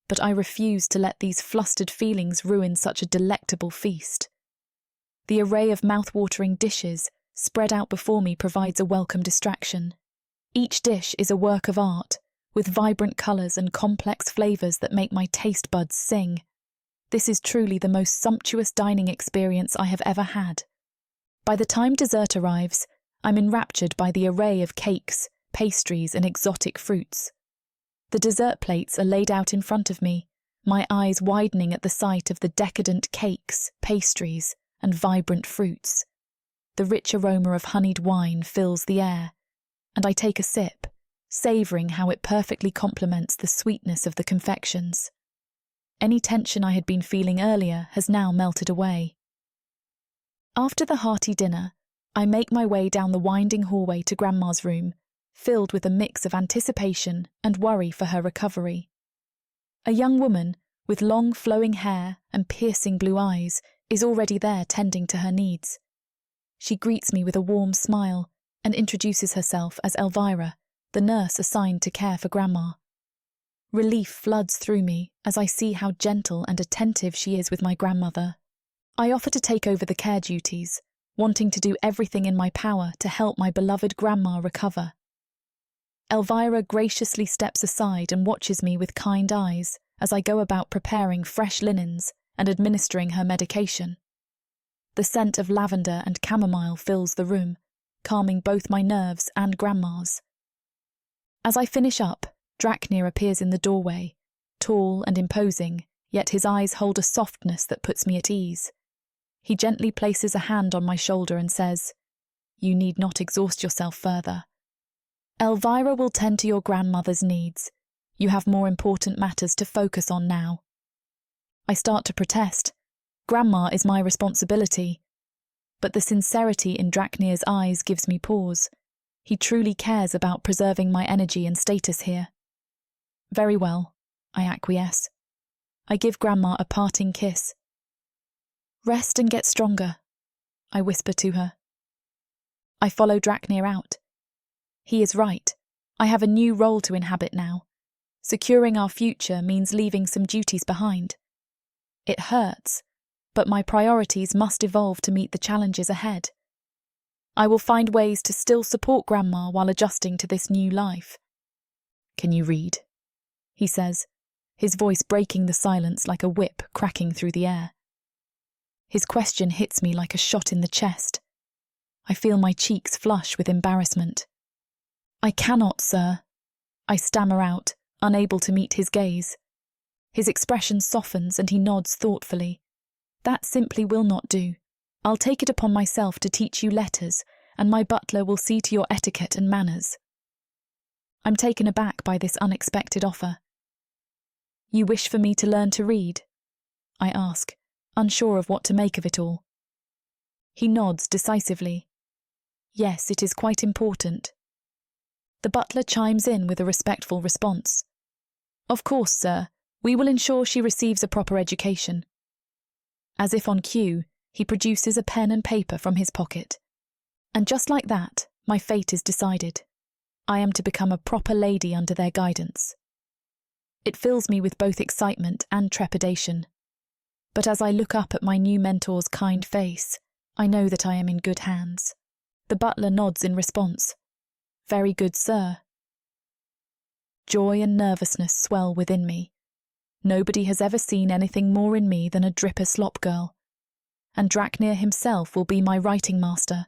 But I refuse to let these flustered feelings ruin such a delectable feast. The array of mouth-watering dishes spread out before me provides a welcome distraction. Each dish is a work of art, with vibrant colours and complex flavours that make my taste buds sing. This is truly the most sumptuous dining experience I have ever had. By the time dessert arrives, I'm enraptured by the array of cakes, pastries, and exotic fruits. The dessert plates are laid out in front of me, my eyes widening at the sight of the decadent cakes, pastries, and vibrant fruits. The rich aroma of honeyed wine fills the air, and I take a sip, savouring how it perfectly complements the sweetness of the confections. Any tension I had been feeling earlier has now melted away. After the hearty dinner, I make my way down the winding hallway to Grandma's room, filled with a mix of anticipation and worry for her recovery. A young woman, with long flowing hair and piercing blue eyes, is already there tending to her needs. She greets me with a warm smile and introduces herself as Elvira, the nurse assigned to care for Grandma. Relief floods through me as I see how gentle and attentive she is with my grandmother. I offer to take over the care duties, wanting to do everything in my power to help my beloved Grandma recover. Elvira graciously steps aside and watches me with kind eyes as I go about preparing fresh linens and administering her medication. The scent of lavender and chamomile fills the room, calming both my nerves and Grandma's. As I finish up, Draknir appears in the doorway, tall and imposing, yet his eyes hold a softness that puts me at ease. He gently places a hand on my shoulder and says, "You need not exhaust yourself further. Elvira will tend to your grandmother's needs. You have more important matters to focus on now." I start to protest. Grandma is my responsibility. But the sincerity in Draknir's eyes gives me pause. He truly cares about preserving my energy and status here. Very well, I acquiesce. I give Grandma a parting kiss. "Rest and get stronger," I whisper to her. I follow Draknir out. He is right. I have a new role to inhabit now. Securing our future means leaving some duties behind. It hurts, but my priorities must evolve to meet the challenges ahead. I will find ways to still support Grandma while adjusting to this new life. "Can you read?" he says, his voice breaking the silence like a whip cracking through the air. His question hits me like a shot in the chest. I feel my cheeks flush with embarrassment. "I cannot, sir," I stammer out, unable to meet his gaze. His expression softens and he nods thoughtfully. "That simply will not do. I'll take it upon myself to teach you letters, and my butler will see to your etiquette and manners." I'm taken aback by this unexpected offer. "You wish for me to learn to read?" I ask, unsure of what to make of it all. He nods decisively. "Yes, it is quite important." The butler chimes in with a respectful response. "Of course, sir. We will ensure she receives a proper education." As if on cue, he produces a pen and paper from his pocket. And just like that, my fate is decided. I am to become a proper lady under their guidance. It fills me with both excitement and trepidation. But as I look up at my new mentor's kind face, I know that I am in good hands. The butler nods in response. "Very good, sir." Joy and nervousness swell within me. Nobody has ever seen anything more in me than a dripper slop girl. And Draknir himself will be my writing master.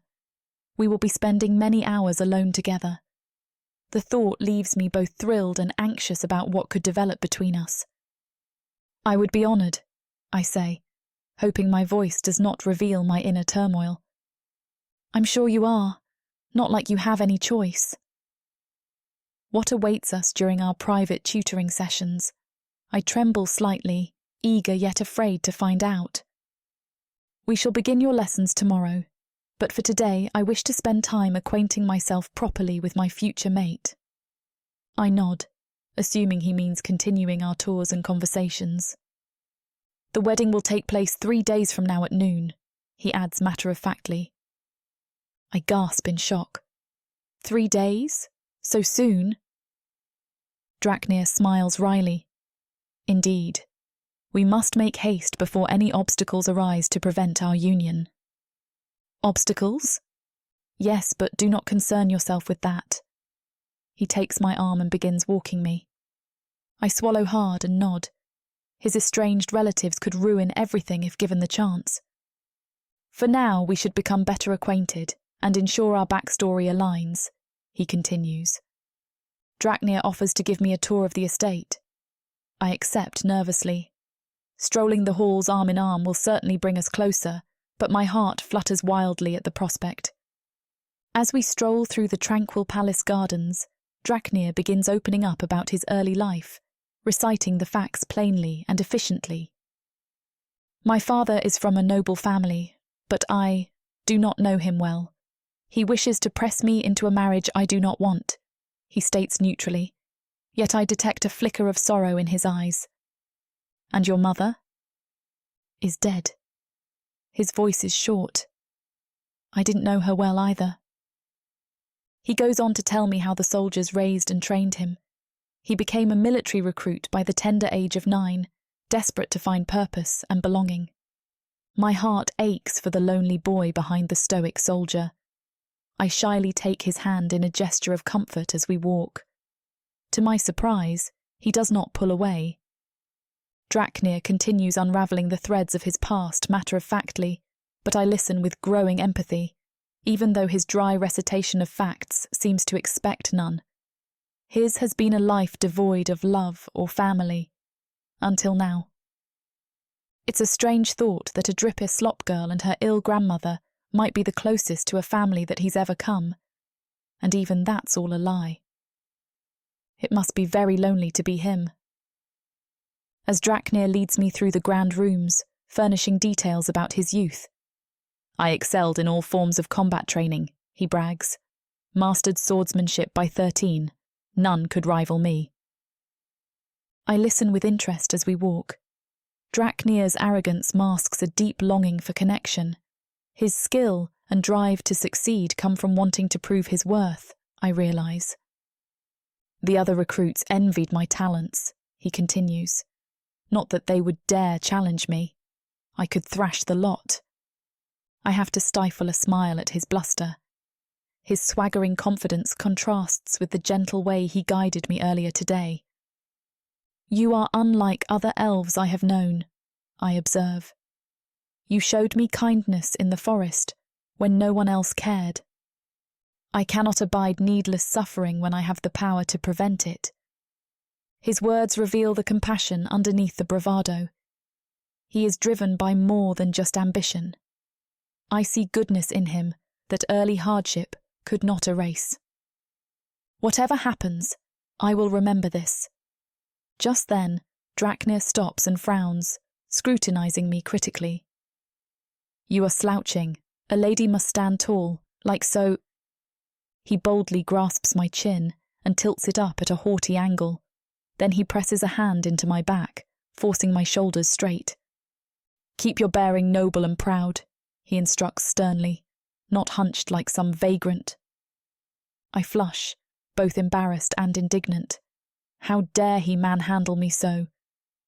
We will be spending many hours alone together. The thought leaves me both thrilled and anxious about what could develop between us. "I would be honoured," I say, hoping my voice does not reveal my inner turmoil. "I'm sure you are. Not like you have any choice." What awaits us during our private tutoring sessions? I tremble slightly, eager yet afraid to find out. "We shall begin your lessons tomorrow, but for today I wish to spend time acquainting myself properly with my future mate." I nod, assuming he means continuing our tours and conversations. "The wedding will take place 3 days from now at noon," he adds matter-of-factly. I gasp in shock. 3 days? So soon? Draknir smiles wryly. "Indeed. We must make haste before any obstacles arise to prevent our union." "Obstacles?" "Yes, but do not concern yourself with that. He takes my arm and begins walking me. I swallow hard and nod. His estranged relatives could ruin everything if given the chance. For now, we should become better acquainted and ensure our backstory aligns, he continues. Draknir offers to give me a tour of the estate. I accept nervously. Strolling the halls arm in arm will certainly bring us closer, but my heart flutters wildly at the prospect. As we stroll through the tranquil palace gardens, Draknir begins opening up about his early life, reciting the facts plainly and efficiently. My father is from a noble family, but I do not know him well. He wishes to press me into a marriage I do not want, he states neutrally, yet I detect a flicker of sorrow in his eyes. And your mother? Is dead. His voice is short. I didn't know her well either. He goes on to tell me how the soldiers raised and trained him. He became a military recruit by the tender age of 9, desperate to find purpose and belonging. My heart aches for the lonely boy behind the stoic soldier. I shyly take his hand in a gesture of comfort as we walk. To my surprise, he does not pull away. Draknir continues unravelling the threads of his past matter-of-factly, but I listen with growing empathy, even though his dry recitation of facts seems to expect none. His has been a life devoid of love or family, until now. It's a strange thought that Adrippa slop girl and her ill grandmother might be the closest to a family that he's ever come, and even that's all a lie. It must be very lonely to be him. As Draknir leads me through the grand rooms, furnishing details about his youth. I excelled in all forms of combat training, he brags. Mastered swordsmanship by 13. None could rival me. I listen with interest as we walk. Draknir's arrogance masks a deep longing for connection. His skill and drive to succeed come from wanting to prove his worth, I realise. The other recruits envied my talents, he continues. Not that they would dare challenge me. I could thrash the lot. I have to stifle a smile at his bluster. His swaggering confidence contrasts with the gentle way he guided me earlier today. You are unlike other elves I have known, I observe. You showed me kindness in the forest when no one else cared. I cannot abide needless suffering when I have the power to prevent it. His words reveal the compassion underneath the bravado. He is driven by more than just ambition. I see goodness in him that early hardship could not erase. Whatever happens, I will remember this. Just then, Draknir stops and frowns, scrutinising me critically. You are slouching. A lady must stand tall, like so. He boldly grasps my chin and tilts it up at a haughty angle. Then he presses a hand into my back, forcing my shoulders straight. Keep your bearing noble and proud, he instructs sternly, not hunched like some vagrant. I flush, both embarrassed and indignant. How dare he manhandle me so?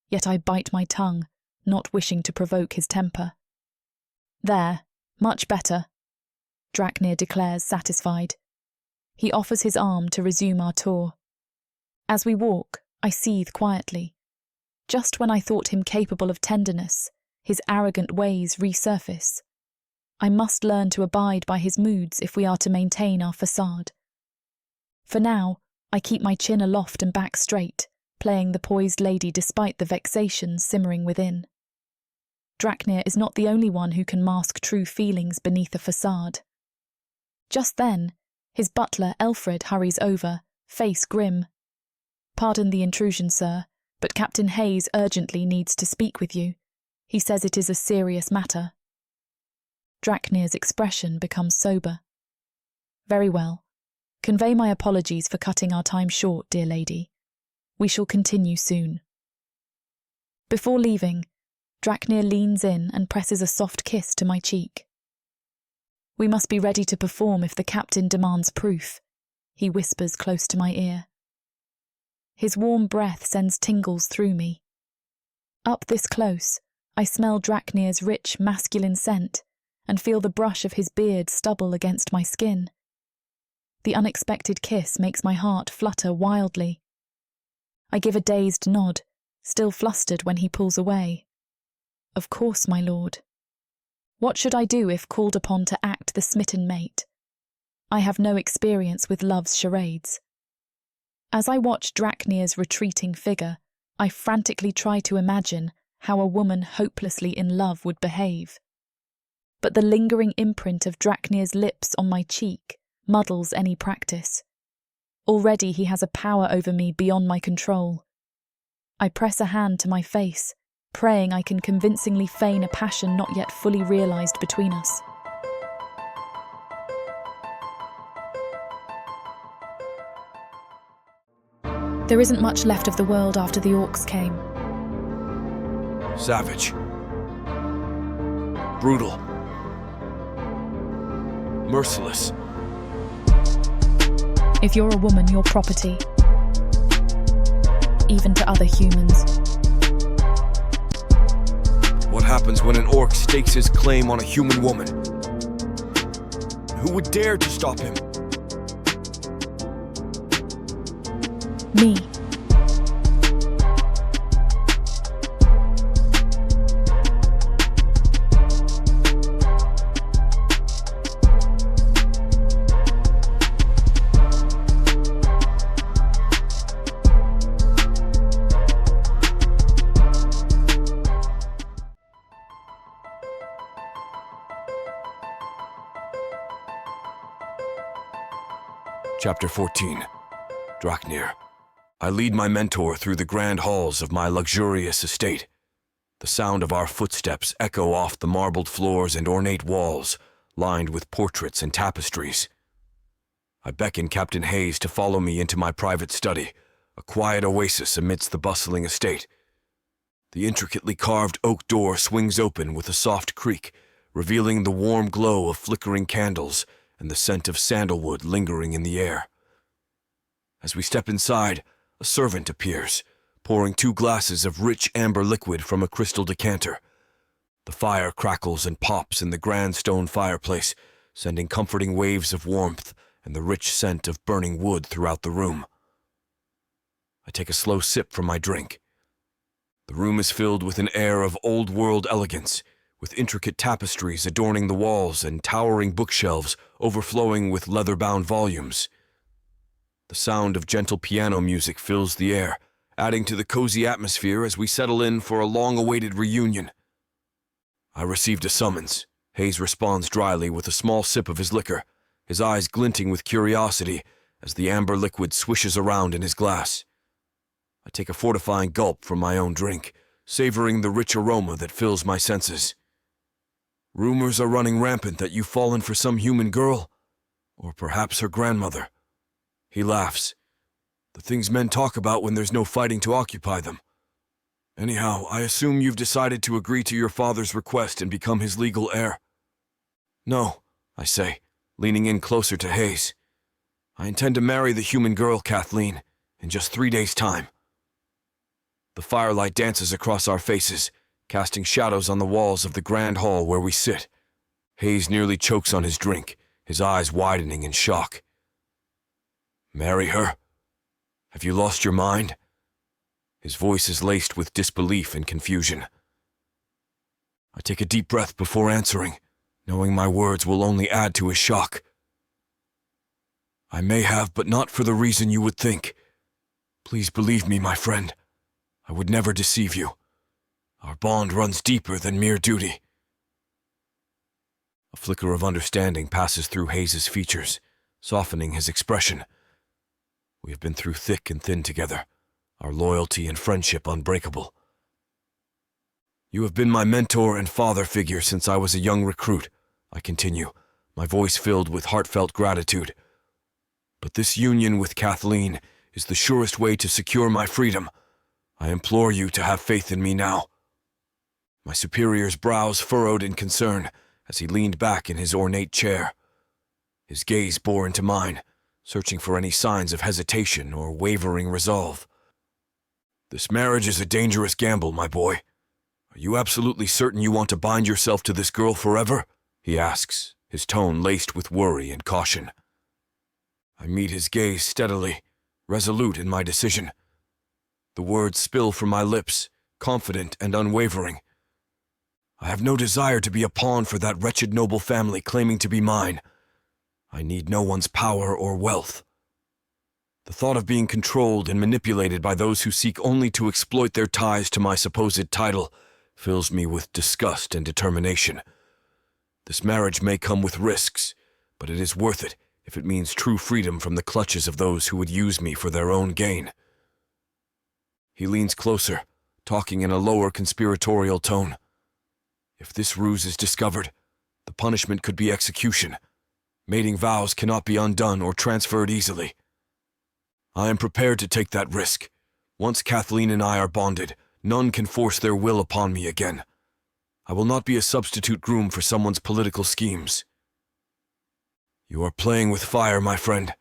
Yet I bite my tongue, not wishing to provoke his temper. There, much better, Draknir declares, satisfied. He offers his arm to resume our tour. As we walk, I seethe quietly. Just when I thought him capable of tenderness, his arrogant ways resurface. I must learn to abide by his moods if we are to maintain our facade. For now, I keep my chin aloft and back straight, playing the poised lady despite the vexation simmering within. Draknir is not the only one who can mask true feelings beneath a facade. Just then, his butler Elfred hurries over, face grim. Pardon the intrusion, sir, but Captain Hayes urgently needs to speak with you. He says it is a serious matter. Draknir's expression becomes sober. Very well. Convey my apologies for cutting our time short, dear lady. We shall continue soon. Before leaving, Draknir leans in and presses a soft kiss to my cheek. We must be ready to perform if the captain demands proof, he whispers close to my ear. His warm breath sends tingles through me. Up this close, I smell Draknir's rich, masculine scent and feel the brush of his beard stubble against my skin. The unexpected kiss makes my heart flutter wildly. I give a dazed nod, still flustered when he pulls away. Of course, my lord. What should I do if called upon to act the smitten mate? I have no experience with love's charades. As I watch Draknir's retreating figure, I frantically try to imagine how a woman hopelessly in love would behave. But the lingering imprint of Draknir's lips on my cheek muddles any practice. Already he has a power over me beyond my control. I press a hand to my face, praying I can convincingly feign a passion not yet fully realised between us. There isn't much left of the world after the orcs came. Savage. Brutal. Merciless. If you're a woman, you're property. Even to other humans. What happens when an orc stakes his claim on a human woman? Who would dare to stop him? Me. Chapter 14. Draknir. I lead my mentor through the grand halls of my luxurious estate. The sound of our footsteps echo off the marbled floors and ornate walls, lined with portraits and tapestries. I beckon Captain Hayes to follow me into my private study, a quiet oasis amidst the bustling estate. The intricately carved oak door swings open with a soft creak, revealing the warm glow of flickering candles and the scent of sandalwood lingering in the air. As we step inside, a servant appears, pouring 2 glasses of rich amber liquid from a crystal decanter. The fire crackles and pops in the grand stone fireplace, sending comforting waves of warmth and the rich scent of burning wood throughout the room. I take a slow sip from my drink. The room is filled with an air of old-world elegance, with intricate tapestries adorning the walls and towering bookshelves overflowing with leather-bound volumes. The sound of gentle piano music fills the air, adding to the cozy atmosphere as we settle in for a long-awaited reunion. I received a summons. Hayes responds dryly with a small sip of his liquor, his eyes glinting with curiosity as the amber liquid swishes around in his glass. I take a fortifying gulp from my own drink, savoring the rich aroma that fills my senses. Rumors are running rampant that you've fallen for some human girl, or perhaps her grandmother. He laughs. The things men talk about when there's no fighting to occupy them. Anyhow, I assume you've decided to agree to your father's request and become his legal heir. No, I say, leaning in closer to Hayes. I intend to marry the human girl, Kathleen, in just 3 days' time. The firelight dances across our faces, casting shadows on the walls of the grand hall where we sit. Hayes nearly chokes on his drink, his eyes widening in shock. Marry her? Have you lost your mind? His voice is laced with disbelief and confusion. I take a deep breath before answering, knowing my words will only add to his shock. I may have, but not for the reason you would think. Please believe me, my friend. I would never deceive you. Our bond runs deeper than mere duty. A flicker of understanding passes through Hayes's features, softening his expression. We have been through thick and thin together, our loyalty and friendship unbreakable. You have been my mentor and father figure since I was a young recruit, I continue, my voice filled with heartfelt gratitude. But this union with Kathleen is the surest way to secure my freedom. I implore you to have faith in me now. My superior's brows furrowed in concern as he leaned back in his ornate chair. His gaze bore into mine, searching for any signs of hesitation or wavering resolve. This marriage is a dangerous gamble, my boy. Are you absolutely certain you want to bind yourself to this girl forever? He asks, his tone laced with worry and caution. I meet his gaze steadily, resolute in my decision. The words spill from my lips, confident and unwavering. I have no desire to be a pawn for that wretched noble family claiming to be mine. I need no one's power or wealth. The thought of being controlled and manipulated by those who seek only to exploit their ties to my supposed title fills me with disgust and determination. This marriage may come with risks, but it is worth it if it means true freedom from the clutches of those who would use me for their own gain. He leans closer, talking in a lower conspiratorial tone. If this ruse is discovered, the punishment could be execution. Mating vows cannot be undone or transferred easily. I am prepared to take that risk. Once Kathleen and I are bonded, none can force their will upon me again. I will not be a substitute groom for someone's political schemes. You are playing with fire, my friend.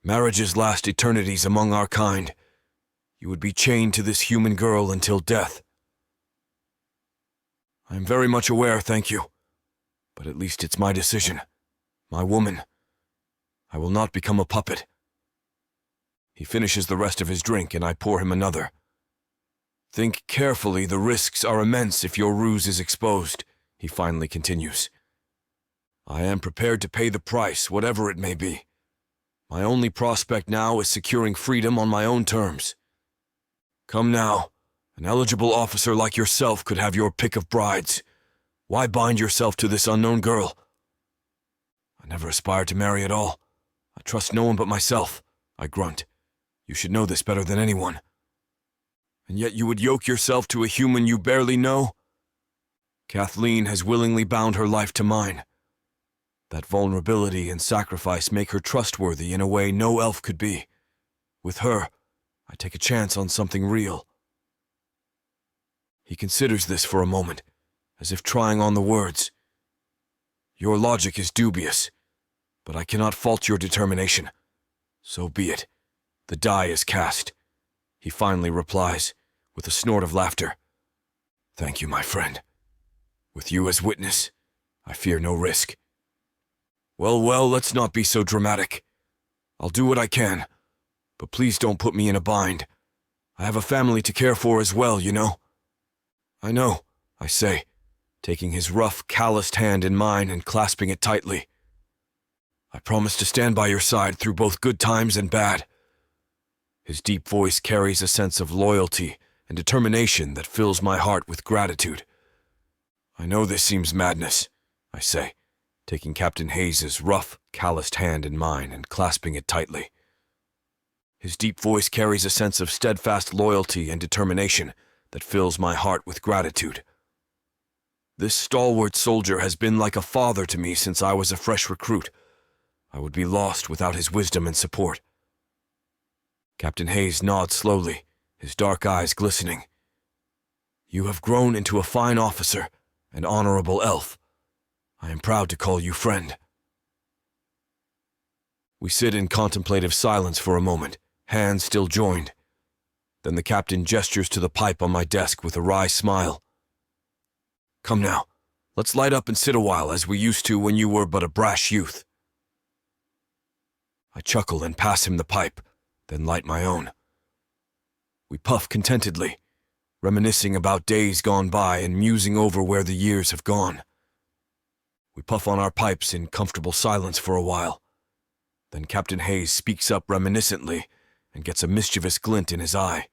Marriages last eternities among our kind. You would be chained to this human girl until death. I am very much aware, thank you. But at least it's my decision. My woman. I will not become a puppet. He finishes the rest of his drink and I pour him another. Think carefully, the risks are immense if your ruse is exposed, he finally continues. I am prepared to pay the price, whatever it may be. My only prospect now is securing freedom on my own terms. Come now, an eligible officer like yourself could have your pick of brides. Why bind yourself to this unknown girl? I never aspired to marry at all. I trust no one but myself, I grunt. You should know this better than anyone. And yet you would yoke yourself to a human you barely know? Kathleen has willingly bound her life to mine. That vulnerability and sacrifice make her trustworthy in a way no elf could be. With her, I take a chance on something real. He considers this for a moment, as if trying on the words. Your logic is dubious, but I cannot fault your determination. So be it. The die is cast. He finally replies, with a snort of laughter. Thank you, my friend. With you as witness, I fear no risk. Well, let's not be so dramatic. I'll do what I can, but please don't put me in a bind. I have a family to care for as well, you know. I know, I say, taking his rough, calloused hand in mine and clasping it tightly. I promise to stand by your side through both good times and bad. His deep voice carries a sense of loyalty and determination that fills my heart with gratitude. I know this seems madness, I say, taking Captain Hayes's rough, calloused hand in mine and clasping it tightly. His deep voice carries a sense of steadfast loyalty and determination that fills my heart with gratitude. This stalwart soldier has been like a father to me since I was a fresh recruit. I would be lost without his wisdom and support. Captain Hayes nods slowly, his dark eyes glistening. You have grown into a fine officer, an honorable elf. I am proud to call you friend. We sit in contemplative silence for a moment, hands still joined. Then the captain gestures to the pipe on my desk with a wry smile. Come now, let's light up and sit a while as we used to when you were but a brash youth. I chuckle and pass him the pipe, then light my own. We puff contentedly, reminiscing about days gone by and musing over where the years have gone. We puff on our pipes in comfortable silence for a while. Then Captain Hayes speaks up reminiscently and gets a mischievous glint in his eye.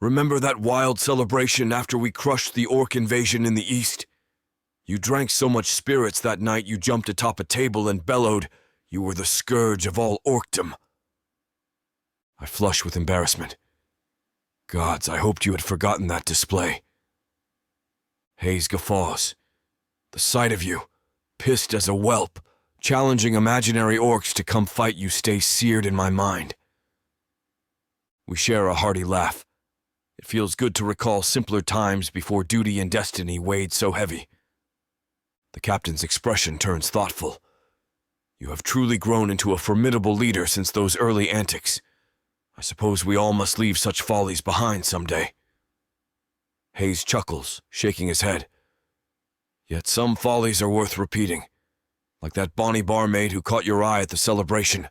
Remember that wild celebration after we crushed the orc invasion in the east? You drank so much spirits that night you jumped atop a table and bellowed, "You were the scourge of all orcdom." I flush with embarrassment. Gods, I hoped you had forgotten that display. Hayes guffaws. The sight of you, pissed as a whelp, challenging imaginary orcs to come fight you stays seared in my mind. We share a hearty laugh. It feels good to recall simpler times before duty and destiny weighed so heavy. The captain's expression turns thoughtful. You have truly grown into a formidable leader since those early antics. I suppose we all must leave such follies behind someday. Hayes chuckles, shaking his head. Yet some follies are worth repeating. Like that bonny barmaid who caught your eye at the celebration.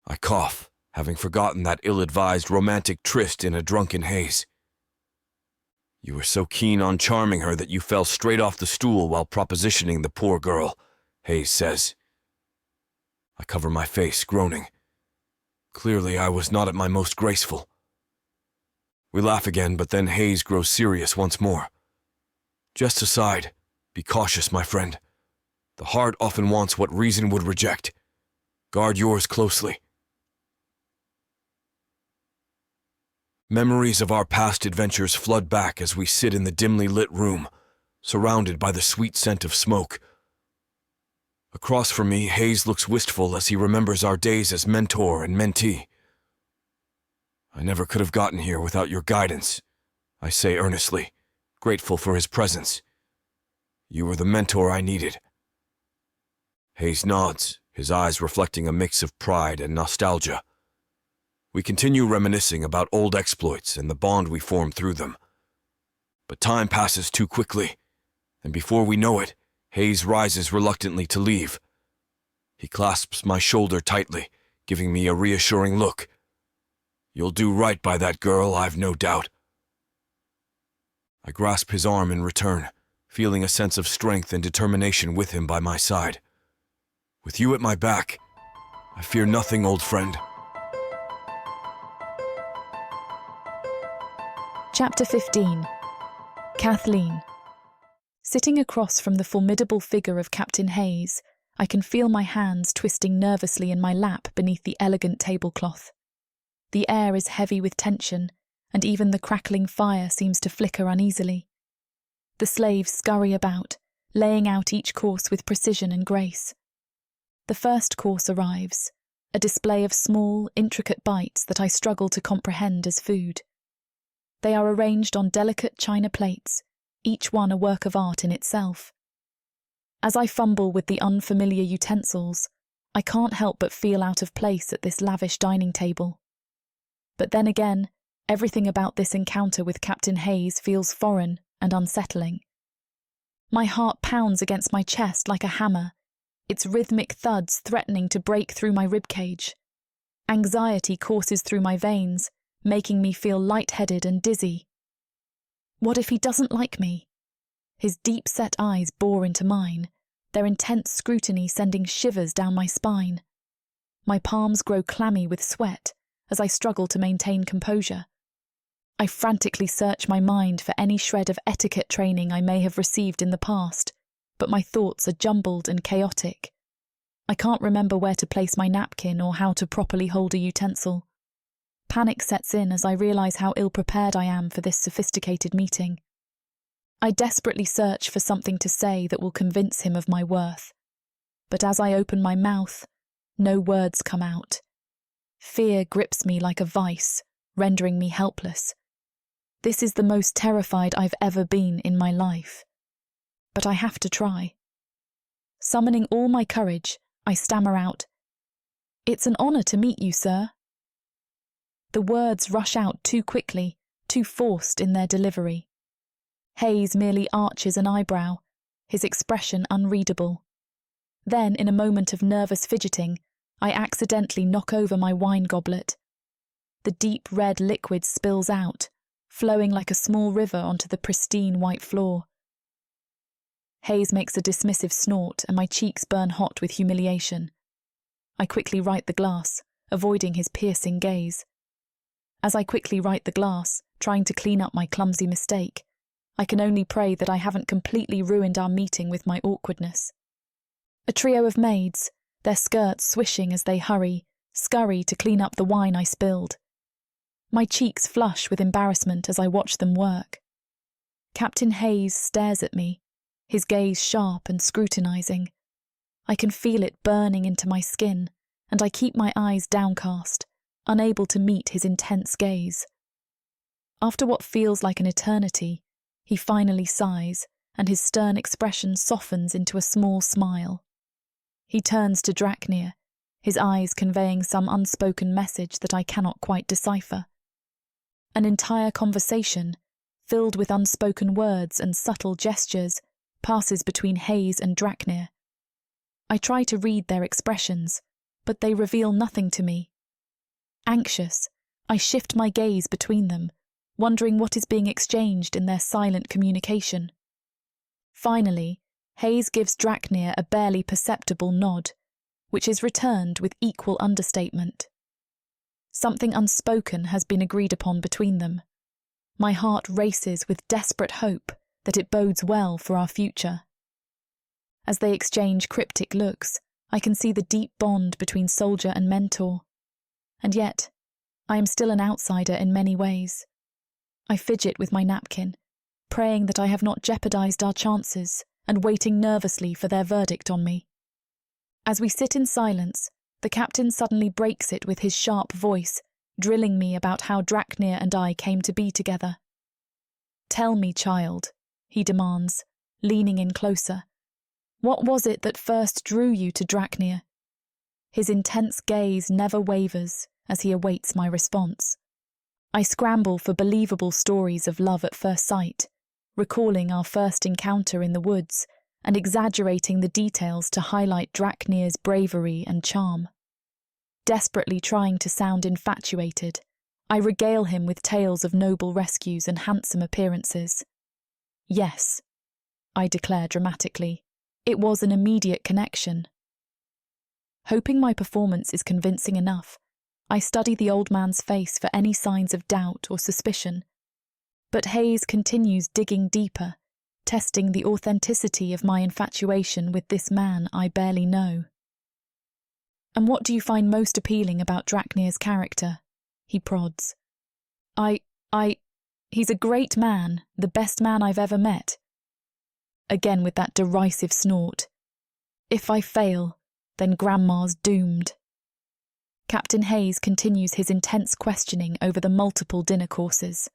I cough, having forgotten that ill-advised romantic tryst in a drunken haze. You were so keen on charming her that you fell straight off the stool while propositioning the poor girl, Hayes says. I cover my face, groaning. Clearly, I was not at my most graceful. We laugh again, but then Hayes grows serious once more. Just aside, be cautious, my friend. The heart often wants what reason would reject. Guard yours closely. Memories of our past adventures flood back as we sit in the dimly lit room, surrounded by the sweet scent of smoke. Across from me, Hayes looks wistful as he remembers our days as mentor and mentee. I never could have gotten here without your guidance, I say earnestly, grateful for his presence. You were the mentor I needed. Hayes nods, his eyes reflecting a mix of pride and nostalgia. We continue reminiscing about old exploits and the bond we formed through them. But time passes too quickly, and before we know it, Hayes rises reluctantly to leave. He clasps my shoulder tightly, giving me a reassuring look. You'll do right by that girl, I've no doubt. I grasp his arm in return, feeling a sense of strength and determination with him by my side. With you at my back, I fear nothing, old friend. Chapter 15. Kathleen. Sitting across from the formidable figure of Captain Hayes, I can feel my hands twisting nervously in my lap beneath the elegant tablecloth. The air is heavy with tension, and even the crackling fire seems to flicker uneasily. The slaves scurry about, laying out each course with precision and grace. The first course arrives, a display of small, intricate bites that I struggle to comprehend as food. They are arranged on delicate china plates, each one a work of art in itself. As I fumble with the unfamiliar utensils, I can't help but feel out of place at this lavish dining table. But then again, everything about this encounter with Captain Hayes feels foreign and unsettling. My heart pounds against my chest like a hammer, its rhythmic thuds threatening to break through my ribcage. Anxiety courses through my veins, making me feel lightheaded and dizzy. What if he doesn't like me? His deep-set eyes bore into mine, their intense scrutiny sending shivers down my spine. My palms grow clammy with sweat as I struggle to maintain composure. I frantically search my mind for any shred of etiquette training I may have received in the past, but my thoughts are jumbled and chaotic. I can't remember where to place my napkin or how to properly hold a utensil. Panic sets in as I realise how ill-prepared I am for this sophisticated meeting. I desperately search for something to say that will convince him of my worth. But as I open my mouth, no words come out. Fear grips me like a vice, rendering me helpless. This is the most terrified I've ever been in my life. But I have to try. Summoning all my courage, I stammer out, "It's an honour to meet you, sir." The words rush out too quickly, too forced in their delivery. Hayes merely arches an eyebrow, his expression unreadable. Then, in a moment of nervous fidgeting, I accidentally knock over my wine goblet. The deep red liquid spills out, flowing like a small river onto the pristine white floor. Hayes makes a dismissive snort and my cheeks burn hot with humiliation. I quickly right the glass, avoiding his piercing gaze. As I quickly right the glass, trying to clean up my clumsy mistake, I can only pray that I haven't completely ruined our meeting with my awkwardness. A trio of maids, their skirts swishing as they scurry to clean up the wine I spilled. My cheeks flush with embarrassment as I watch them work. Captain Hayes stares at me, his gaze sharp and scrutinising. I can feel it burning into my skin, and I keep my eyes downcast, unable to meet his intense gaze. After what feels like an eternity, he finally sighs, and his stern expression softens into a small smile. He turns to Draknir, his eyes conveying some unspoken message that I cannot quite decipher. An entire conversation, filled with unspoken words and subtle gestures, passes between Hayes and Draknir. I try to read their expressions, but they reveal nothing to me. Anxious, I shift my gaze between them, wondering what is being exchanged in their silent communication. Finally, Hayes gives Draknir a barely perceptible nod, which is returned with equal understatement. Something unspoken has been agreed upon between them. My heart races with desperate hope that it bodes well for our future. As they exchange cryptic looks, I can see the deep bond between soldier and mentor. And yet, I am still an outsider in many ways. I fidget with my napkin, praying that I have not jeopardized our chances and waiting nervously for their verdict on me. As we sit in silence, the captain suddenly breaks it with his sharp voice, drilling me about how Draknir and I came to be together. "Tell me, child," he demands, leaning in closer. "What was it that first drew you to Draknir?" His intense gaze never wavers as he awaits my response. I scramble for believable stories of love at first sight, recalling our first encounter in the woods and exaggerating the details to highlight Draknir's bravery and charm. Desperately trying to sound infatuated, I regale him with tales of noble rescues and handsome appearances. "Yes," I declare dramatically, "it was an immediate connection." Hoping my performance is convincing enough, I study the old man's face for any signs of doubt or suspicion. But Hayes continues digging deeper, testing the authenticity of my infatuation with this man I barely know. "And what do you find most appealing about Draknir's character?" he prods. He's a great man, the best man I've ever met." Again with that derisive snort. "If I fail, then Grandma's doomed." Captain Hayes continues his intense questioning over the multiple dinner courses.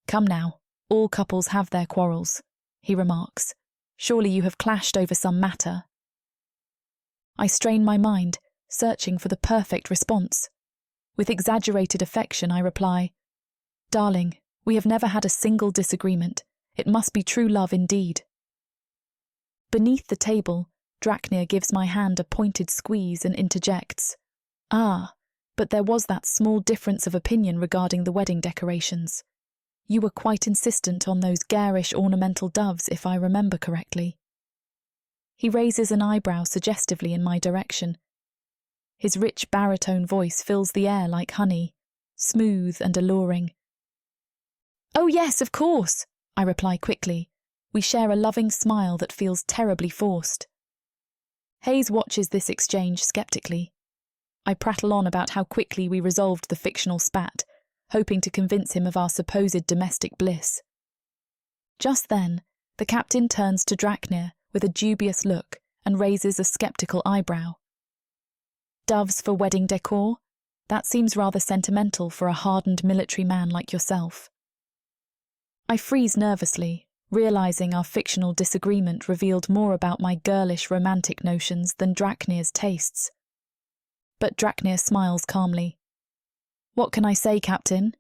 "Come now, all couples have their quarrels," he remarks. "Surely you have clashed over some matter." I strain my mind, searching for the perfect response. With exaggerated affection, I reply, "Darling, we have never had a single disagreement. It must be true love indeed." Beneath the table, Draknir gives my hand a pointed squeeze and interjects, "Ah, but there was that small difference of opinion regarding the wedding decorations. You were quite insistent on those garish ornamental doves, if I remember correctly." He raises an eyebrow suggestively in my direction. His rich baritone voice fills the air like honey, smooth and alluring. "Oh yes, of course," I reply quickly. We share a loving smile that feels terribly forced. Hayes watches this exchange skeptically. I prattle on about how quickly we resolved the fictional spat, hoping to convince him of our supposed domestic bliss. Just then, the captain turns to Draknir with a dubious look and raises a sceptical eyebrow. "Doves for wedding decor? That seems rather sentimental for a hardened military man like yourself." I freeze nervously, realising our fictional disagreement revealed more about my girlish romantic notions than Draknir's tastes. But Draknir smiles calmly. "What can I say, Captain?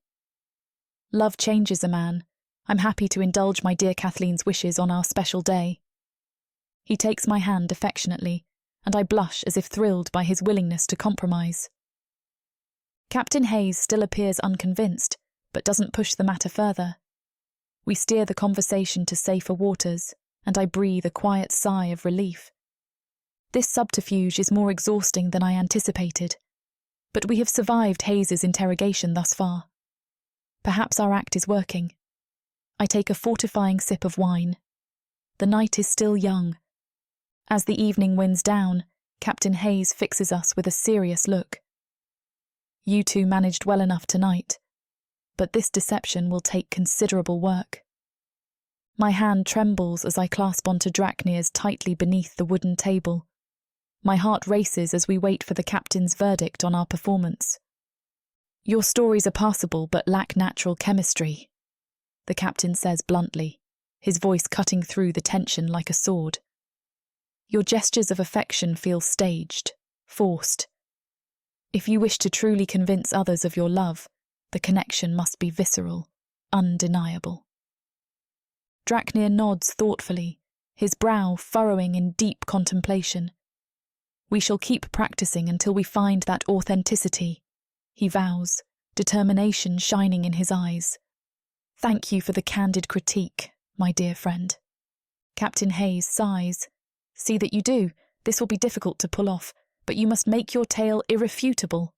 Love changes a man. I'm happy to indulge my dear Kathleen's wishes on our special day." He takes my hand affectionately, and I blush as if thrilled by his willingness to compromise. Captain Hayes still appears unconvinced, but doesn't push the matter further. We steer the conversation to safer waters, and I breathe a quiet sigh of relief. This subterfuge is more exhausting than I anticipated, but we have survived Hayes's interrogation thus far. Perhaps our act is working. I take a fortifying sip of wine. The night is still young. As the evening winds down, Captain Hayes fixes us with a serious look. "You two managed well enough tonight, but this deception will take considerable work." My hand trembles as I clasp onto Draknir's tightly beneath the wooden table. My heart races as we wait for the captain's verdict on our performance. "Your stories are passable but lack natural chemistry," the captain says bluntly, his voice cutting through the tension like a sword. "Your gestures of affection feel staged, forced. If you wish to truly convince others of your love, the connection must be visceral, undeniable." Draknir nods thoughtfully, his brow furrowing in deep contemplation. "We shall keep practicing until we find that authenticity," he vows, determination shining in his eyes. "Thank you for the candid critique, my dear friend." Captain Hayes sighs. "See that you do. This will be difficult to pull off, but you must make your tale irrefutable."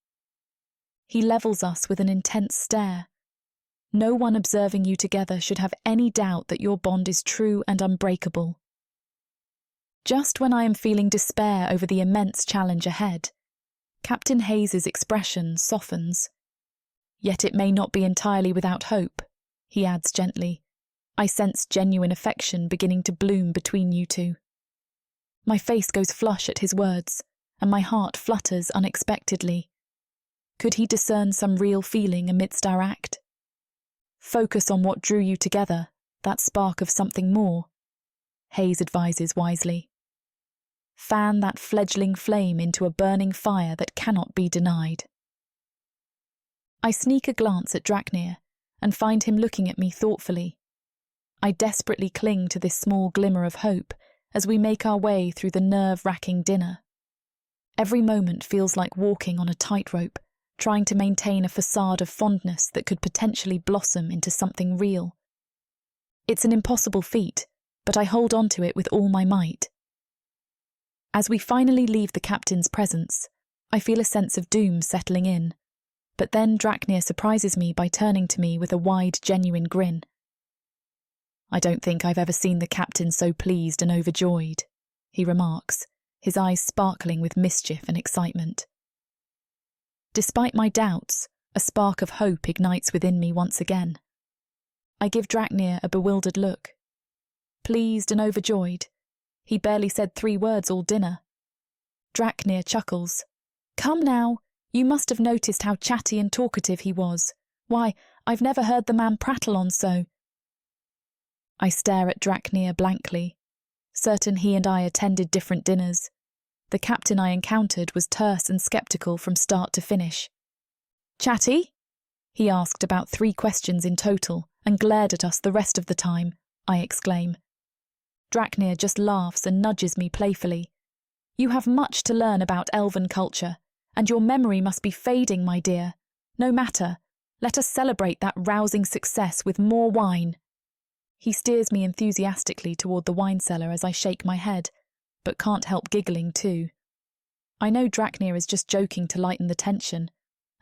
He levels us with an intense stare. "No one observing you together should have any doubt that your bond is true and unbreakable." Just when I am feeling despair over the immense challenge ahead, Captain Hayes's expression softens. "Yet it may not be entirely without hope," he adds gently. "I sense genuine affection beginning to bloom between you two." My face goes flush at his words, and my heart flutters unexpectedly. Could he discern some real feeling amidst our act? "Focus on what drew you together, that spark of something more," Hayes advises wisely. "Fan that fledgling flame into a burning fire that cannot be denied." I sneak a glance at Draknir and find him looking at me thoughtfully. I desperately cling to this small glimmer of hope as we make our way through the nerve-wracking dinner. Every moment feels like walking on a tightrope, trying to maintain a facade of fondness that could potentially blossom into something real. It's an impossible feat, but I hold on to it with all my might. As we finally leave the captain's presence, I feel a sense of doom settling in, but then Draknir surprises me by turning to me with a wide, genuine grin. "I don't think I've ever seen the captain so pleased and overjoyed," he remarks, his eyes sparkling with mischief and excitement. Despite my doubts, a spark of hope ignites within me once again. I give Draknir a bewildered look. Pleased and overjoyed. He barely said 3 words all dinner. Draknir chuckles. "Come now, you must have noticed how chatty and talkative he was. Why, I've never heard the man prattle on so." I stare at Draknir blankly, certain he and I attended different dinners. The captain I encountered was terse and sceptical from start to finish. "Chatty?" He asked about 3 questions in total and glared at us the rest of the time, I exclaim. Draknir just laughs and nudges me playfully. "You have much to learn about elven culture, and your memory must be fading, my dear. No matter, let us celebrate that rousing success with more wine." He steers me enthusiastically toward the wine cellar as I shake my head, but can't help giggling too. I know Draknir is just joking to lighten the tension,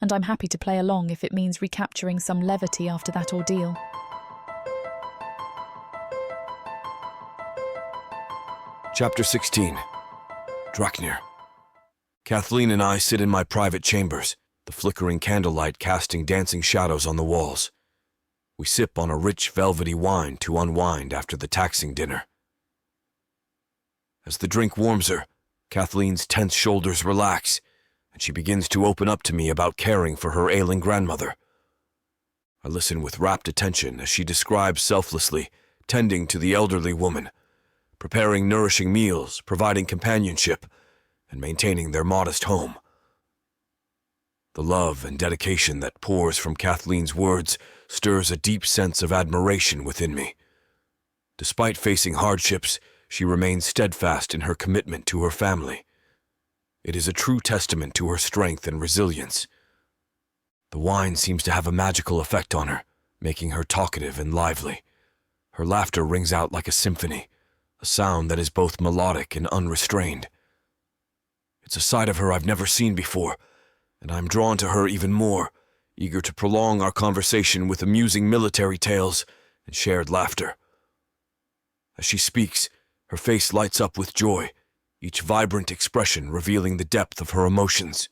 and I'm happy to play along if it means recapturing some levity after that ordeal. Chapter 16. Draknir. Kathleen and I sit in my private chambers, the flickering candlelight casting dancing shadows on the walls. We sip on a rich, velvety wine to unwind after the taxing dinner. As the drink warms her, Kathleen's tense shoulders relax, and she begins to open up to me about caring for her ailing grandmother. I listen with rapt attention as she describes selflessly tending to the elderly woman, preparing nourishing meals, providing companionship, and maintaining their modest home. The love and dedication that pours from Kathleen's words stirs a deep sense of admiration within me. Despite facing hardships, she remains steadfast in her commitment to her family. It is a true testament to her strength and resilience. The wine seems to have a magical effect on her, making her talkative and lively. Her laughter rings out like a symphony, a sound that is both melodic and unrestrained. It's a side of her I've never seen before, and I'm drawn to her even more, eager to prolong our conversation with amusing military tales and shared laughter. As she speaks, her face lights up with joy, each vibrant expression revealing the depth of her emotions.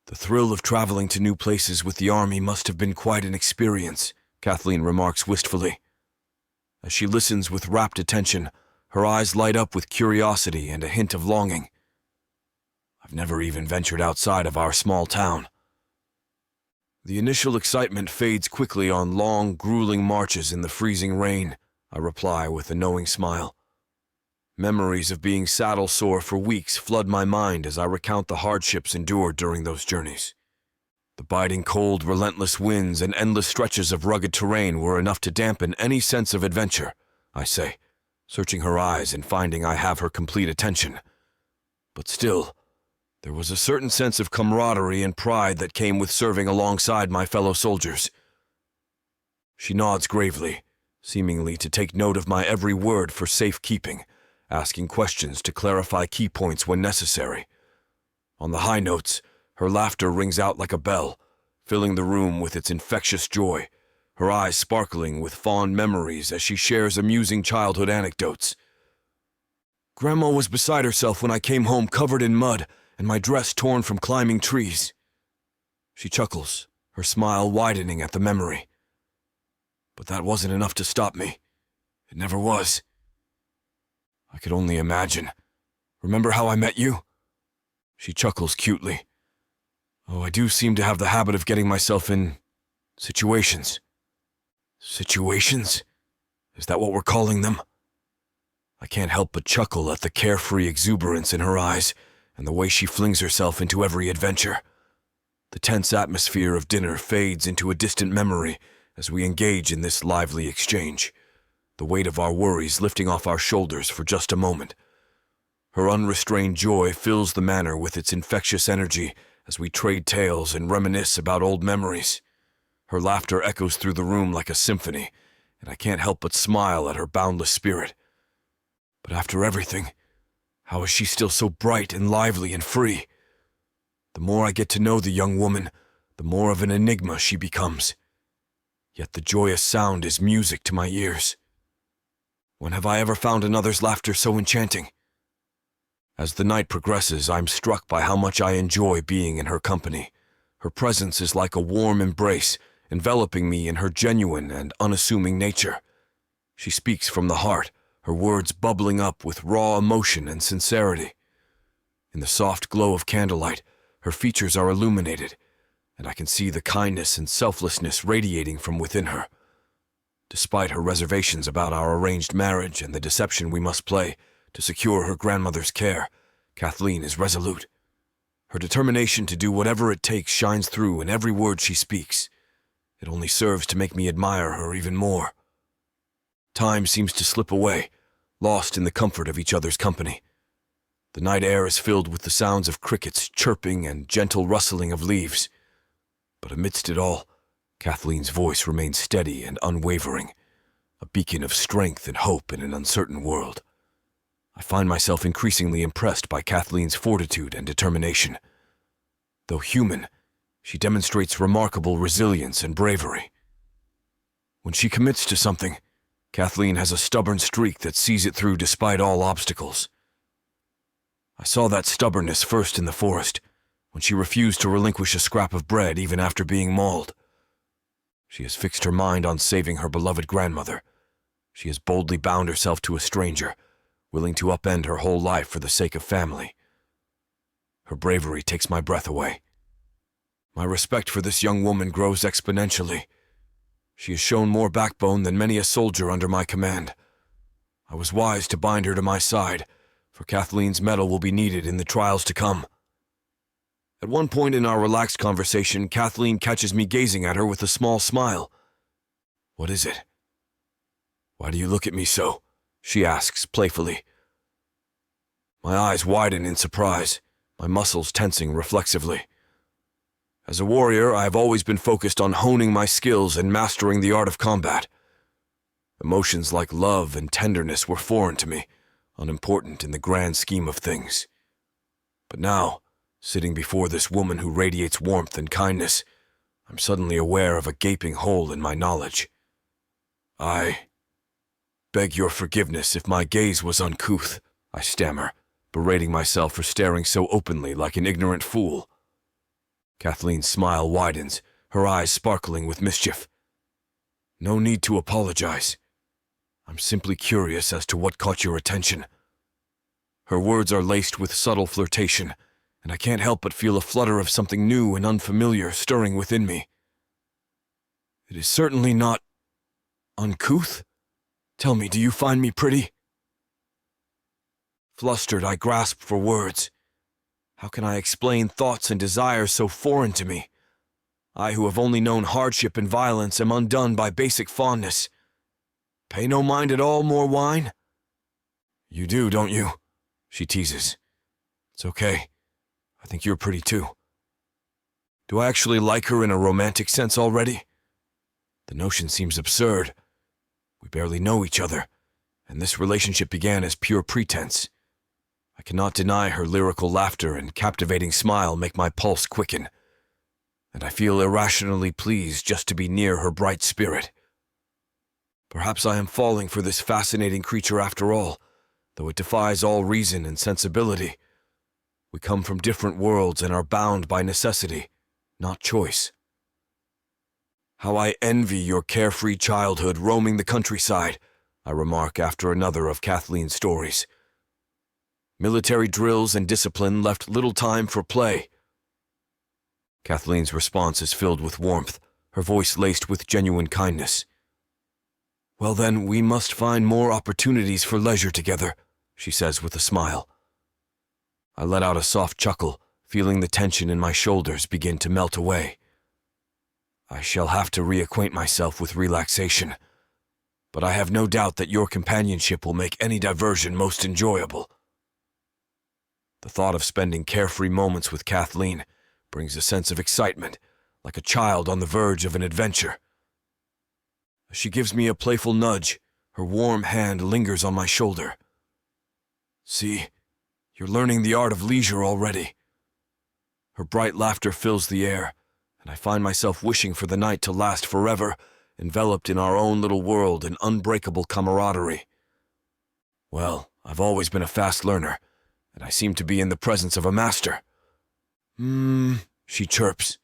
The thrill of traveling to new places with the army must have been quite an experience, Kathleen remarks wistfully. As she listens with rapt attention, her eyes light up with curiosity and a hint of longing. I've never even ventured outside of our small town. The initial excitement fades quickly on long, grueling marches in the freezing rain, I reply with a knowing smile. Memories of being saddle-sore for weeks flood my mind as I recount the hardships endured during those journeys. The biting cold, relentless winds and endless stretches of rugged terrain were enough to dampen any sense of adventure, I say, searching her eyes and finding I have her complete attention. But still, there was a certain sense of camaraderie and pride that came with serving alongside my fellow soldiers. She nods gravely, seemingly to take note of my every word for safekeeping, asking questions to clarify key points when necessary. On the high notes, her laughter rings out like a bell, filling the room with its infectious joy, her eyes sparkling with fond memories as she shares amusing childhood anecdotes. Grandma was beside herself when I came home covered in mud and my dress torn from climbing trees. She chuckles, her smile widening at the memory. But that wasn't enough to stop me. It never was. I could only imagine. Remember how I met you? She chuckles cutely. Oh, I do seem to have the habit of getting myself in situations. Situations? Is that what we're calling them? I can't help but chuckle at the carefree exuberance in her eyes and the way she flings herself into every adventure. The tense atmosphere of dinner fades into a distant memory as we engage in this lively exchange, the weight of our worries lifting off our shoulders for just a moment. Her unrestrained joy fills the manor with its infectious energy as we trade tales and reminisce about old memories. Her laughter echoes through the room like a symphony, and I can't help but smile at her boundless spirit. But after everything, how is she still so bright and lively and free? The more I get to know the young woman, the more of an enigma she becomes. Yet the joyous sound is music to my ears. When have I ever found another's laughter so enchanting? As the night progresses, I'm struck by how much I enjoy being in her company. Her presence is like a warm embrace, enveloping me in her genuine and unassuming nature. She speaks from the heart, her words bubbling up with raw emotion and sincerity. In the soft glow of candlelight, her features are illuminated, and I can see the kindness and selflessness radiating from within her. Despite her reservations about our arranged marriage and the deception we must play to secure her grandmother's care, Kathleen is resolute. Her determination to do whatever it takes shines through in every word she speaks. It only serves to make me admire her even more. Time seems to slip away, lost in the comfort of each other's company. The night air is filled with the sounds of crickets chirping and gentle rustling of leaves. But amidst it all, Kathleen's voice remains steady and unwavering, a beacon of strength and hope in an uncertain world. I find myself increasingly impressed by Kathleen's fortitude and determination. Though human, she demonstrates remarkable resilience and bravery. When she commits to something, Kathleen has a stubborn streak that sees it through despite all obstacles. I saw that stubbornness first in the forest, when she refused to relinquish a scrap of bread even after being mauled. She has fixed her mind on saving her beloved grandmother. She has boldly bound herself to a stranger, willing to upend her whole life for the sake of family. Her bravery takes my breath away. My respect for this young woman grows exponentially. She has shown more backbone than many a soldier under my command. I was wise to bind her to my side, for Kathleen's mettle will be needed in the trials to come. At one point in our relaxed conversation, Kathleen catches me gazing at her with a small smile. "What is it? Why do you look at me so?" she asks playfully. My eyes widen in surprise, my muscles tensing reflexively. As a warrior, I have always been focused on honing my skills and mastering the art of combat. Emotions like love and tenderness were foreign to me, unimportant in the grand scheme of things. But now, sitting before this woman who radiates warmth and kindness, I'm suddenly aware of a gaping hole in my knowledge. I beg your forgiveness if my gaze was uncouth, I stammer, berating myself for staring so openly like an ignorant fool. Kathleen's smile widens, her eyes sparkling with mischief. No need to apologize. I'm simply curious as to what caught your attention. Her words are laced with subtle flirtation, and I can't help but feel a flutter of something new and unfamiliar stirring within me. It is certainly not uncouth. Tell me, do you find me pretty? Flustered, I grasp for words. How can I explain thoughts and desires so foreign to me? I who have only known hardship and violence am undone by basic fondness. Pay no mind at all, more wine? You do, don't you? She teases. It's okay. I think you're pretty too. Do I actually like her in a romantic sense already? The notion seems absurd. We barely know each other, and this relationship began as pure pretense. I cannot deny her lyrical laughter and captivating smile make my pulse quicken, and I feel irrationally pleased just to be near her bright spirit. Perhaps I am falling for this fascinating creature after all, though it defies all reason and sensibility. We come from different worlds and are bound by necessity, not choice. How I envy your carefree childhood roaming the countryside, I remark after another of Kathleen's stories. Military drills and discipline left little time for play. Kathleen's response is filled with warmth, her voice laced with genuine kindness. Well then, we must find more opportunities for leisure together, she says with a smile. I let out a soft chuckle, feeling the tension in my shoulders begin to melt away. I shall have to reacquaint myself with relaxation, but I have no doubt that your companionship will make any diversion most enjoyable. The thought of spending carefree moments with Kathleen brings a sense of excitement, like a child on the verge of an adventure. As she gives me a playful nudge, her warm hand lingers on my shoulder. See, you're learning the art of leisure already. Her bright laughter fills the air, and I find myself wishing for the night to last forever, enveloped in our own little world in unbreakable camaraderie. Well, I've always been a fast learner, and I seem to be in the presence of a master. She chirps.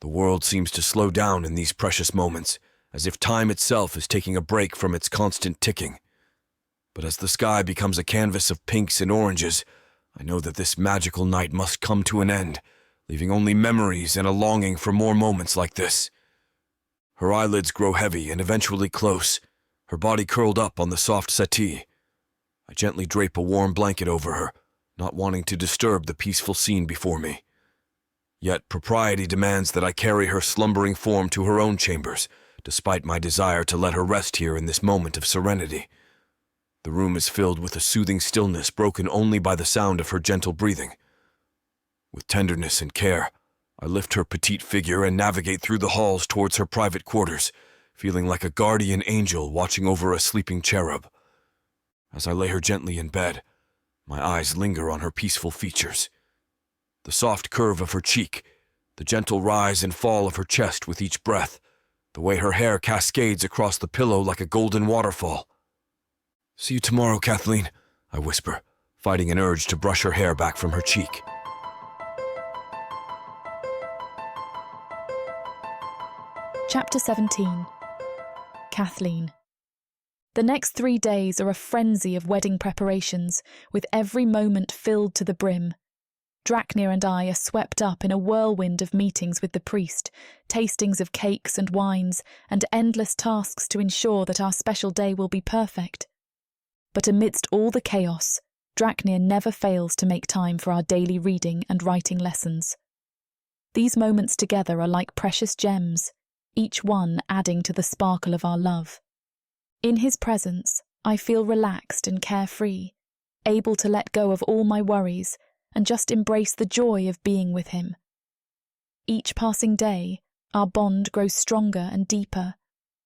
The world seems to slow down in these precious moments, as if time itself is taking a break from its constant ticking. But as the sky becomes a canvas of pinks and oranges, I know that this magical night must come to an end, leaving only memories and a longing for more moments like this. Her eyelids grow heavy and eventually close, her body curled up on the soft settee. I gently drape a warm blanket over her, not wanting to disturb the peaceful scene before me. Yet propriety demands that I carry her slumbering form to her own chambers, despite my desire to let her rest here in this moment of serenity. The room is filled with a soothing stillness broken only by the sound of her gentle breathing. With tenderness and care, I lift her petite figure and navigate through the halls towards her private quarters, feeling like a guardian angel watching over a sleeping cherub. As I lay her gently in bed, my eyes linger on her peaceful features. The soft curve of her cheek, the gentle rise and fall of her chest with each breath, the way her hair cascades across the pillow like a golden waterfall. See you tomorrow, Kathleen, I whisper, fighting an urge to brush her hair back from her cheek. Chapter 17. Kathleen. The next 3 days are a frenzy of wedding preparations, with every moment filled to the brim. Draknir and I are swept up in a whirlwind of meetings with the priest, tastings of cakes and wines, and endless tasks to ensure that our special day will be perfect. But amidst all the chaos, Draknir never fails to make time for our daily reading and writing lessons. These moments together are like precious gems, each one adding to the sparkle of our love. In his presence, I feel relaxed and carefree, able to let go of all my worries and just embrace the joy of being with him. Each passing day, our bond grows stronger and deeper,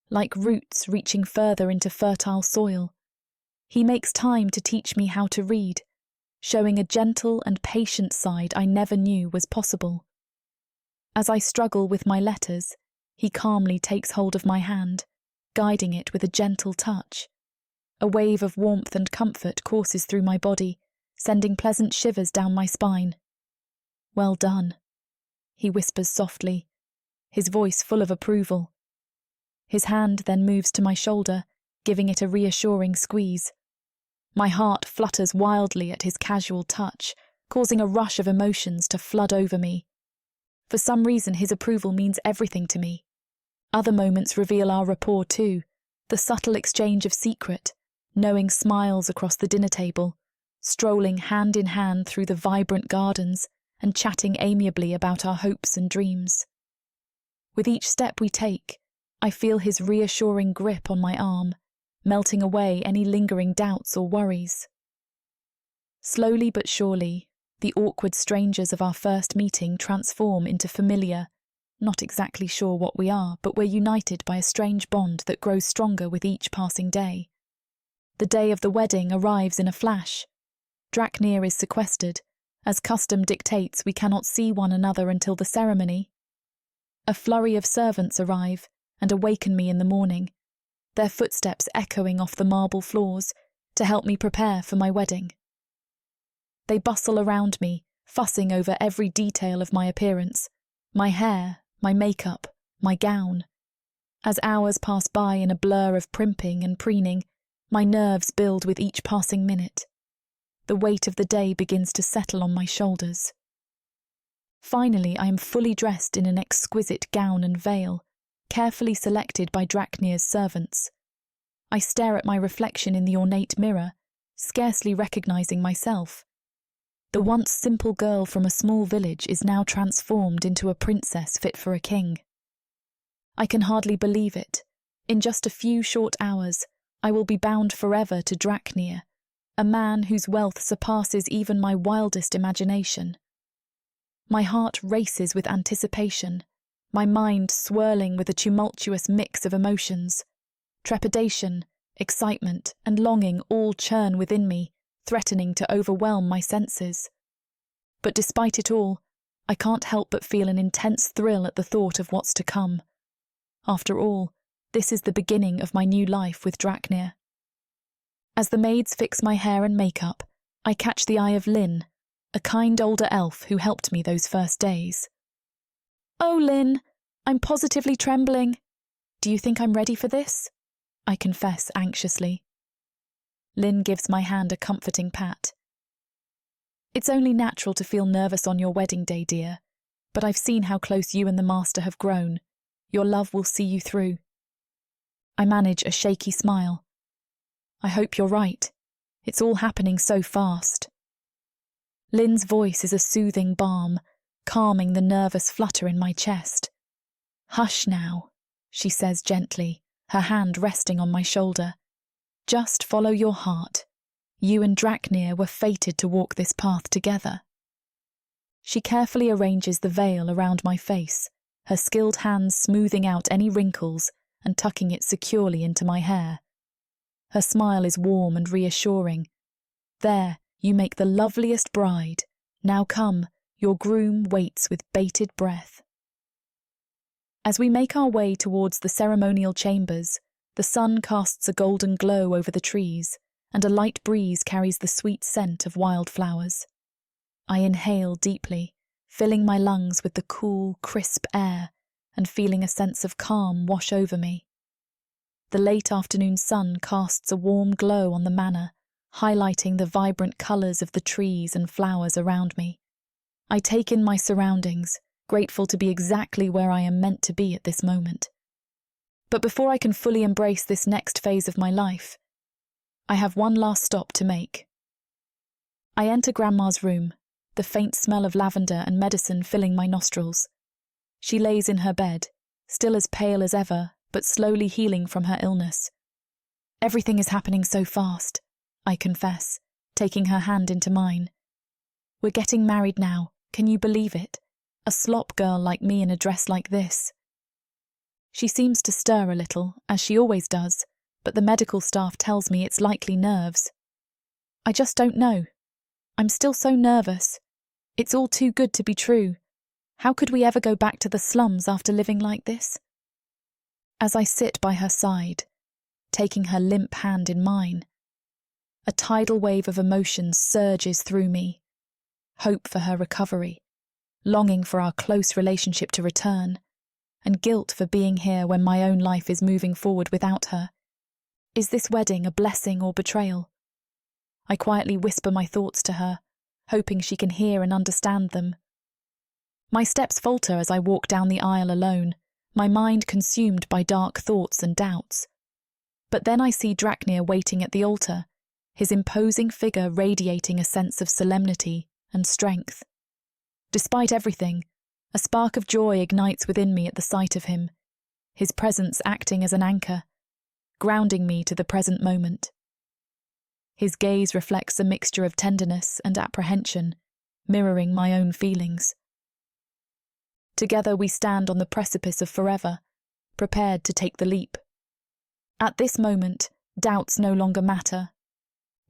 like roots reaching further into fertile soil. He makes time to teach me how to read, showing a gentle and patient side I never knew was possible. As I struggle with my letters, he calmly takes hold of my hand, guiding it with a gentle touch. A wave of warmth and comfort courses through my body, sending pleasant shivers down my spine. Well done, he whispers softly, his voice full of approval. His hand then moves to my shoulder, giving it a reassuring squeeze. My heart flutters wildly at his casual touch, causing a rush of emotions to flood over me. For some reason, his approval means everything to me. Other moments reveal our rapport too, the subtle exchange of secret, knowing smiles across the dinner table, strolling hand in hand through the vibrant gardens, and chatting amiably about our hopes and dreams. With each step we take, I feel his reassuring grip on my arm, melting away any lingering doubts or worries. Slowly but surely, the awkward strangers of our first meeting transform into familiar, not exactly sure what we are, but we're united by a strange bond that grows stronger with each passing day. The day of the wedding arrives in a flash. Draknir is sequestered. As custom dictates, we cannot see one another until the ceremony. A flurry of servants arrive and awaken me in the morning, their footsteps echoing off the marble floors to help me prepare for my wedding. They bustle around me, fussing over every detail of my appearance, my hair, my makeup, my gown. As hours pass by in a blur of primping and preening, my nerves build with each passing minute. The weight of the day begins to settle on my shoulders. Finally, I am fully dressed in an exquisite gown and veil, carefully selected by Draknir's servants. I stare at my reflection in the ornate mirror, scarcely recognizing myself. The once simple girl from a small village is now transformed into a princess fit for a king. I can hardly believe it. In just a few short hours, I will be bound forever to Draknir, a man whose wealth surpasses even my wildest imagination. My heart races with anticipation, my mind swirling with a tumultuous mix of emotions. Trepidation, excitement, and longing all churn within me, threatening to overwhelm my senses. But despite it all, I can't help but feel an intense thrill at the thought of what's to come. After all, this is the beginning of my new life with Draknir. As the maids fix my hair and makeup, I catch the eye of Lynn, a kind older elf who helped me those first days. "Oh, Lynn, I'm positively trembling. Do you think I'm ready for this?" I confess anxiously. Lynn gives my hand a comforting pat. "It's only natural to feel nervous on your wedding day, dear, but I've seen how close you and the master have grown. Your love will see you through." I manage a shaky smile. "I hope you're right. It's all happening so fast." Lynn's voice is a soothing balm, calming the nervous flutter in my chest. "Hush now," she says gently, her hand resting on my shoulder. "Just follow your heart. You and Draknir were fated to walk this path together." She carefully arranges the veil around my face, her skilled hands smoothing out any wrinkles and tucking it securely into my hair. Her smile is warm and reassuring. "There, you make the loveliest bride. Now come, your groom waits with bated breath." As we make our way towards the ceremonial chambers, the sun casts a golden glow over the trees, and a light breeze carries the sweet scent of wildflowers. I inhale deeply, filling my lungs with the cool, crisp air, and feeling a sense of calm wash over me. The late afternoon sun casts a warm glow on the manor, highlighting the vibrant colours of the trees and flowers around me. I take in my surroundings, grateful to be exactly where I am meant to be at this moment. But before I can fully embrace this next phase of my life, I have one last stop to make. I enter Grandma's room, the faint smell of lavender and medicine filling my nostrils. She lays in her bed, still as pale as ever, but slowly healing from her illness. "Everything is happening so fast," I confess, taking her hand into mine. "We're getting married now, can you believe it? A slop girl like me in a dress like this." She seems to stir a little, as she always does, but the medical staff tells me it's likely nerves. "I just don't know. I'm still so nervous. It's all too good to be true. How could we ever go back to the slums after living like this?" As I sit by her side, taking her limp hand in mine, a tidal wave of emotions surges through me. Hope for her recovery, longing for our close relationship to return, and guilt for being here when my own life is moving forward without her. Is this wedding a blessing or betrayal? I quietly whisper my thoughts to her, hoping she can hear and understand them. My steps falter as I walk down the aisle alone, my mind consumed by dark thoughts and doubts. But then I see Draknir waiting at the altar, his imposing figure radiating a sense of solemnity and strength. Despite everything, a spark of joy ignites within me at the sight of him, his presence acting as an anchor, grounding me to the present moment. His gaze reflects a mixture of tenderness and apprehension, mirroring my own feelings. Together we stand on the precipice of forever, prepared to take the leap. At this moment, doubts no longer matter.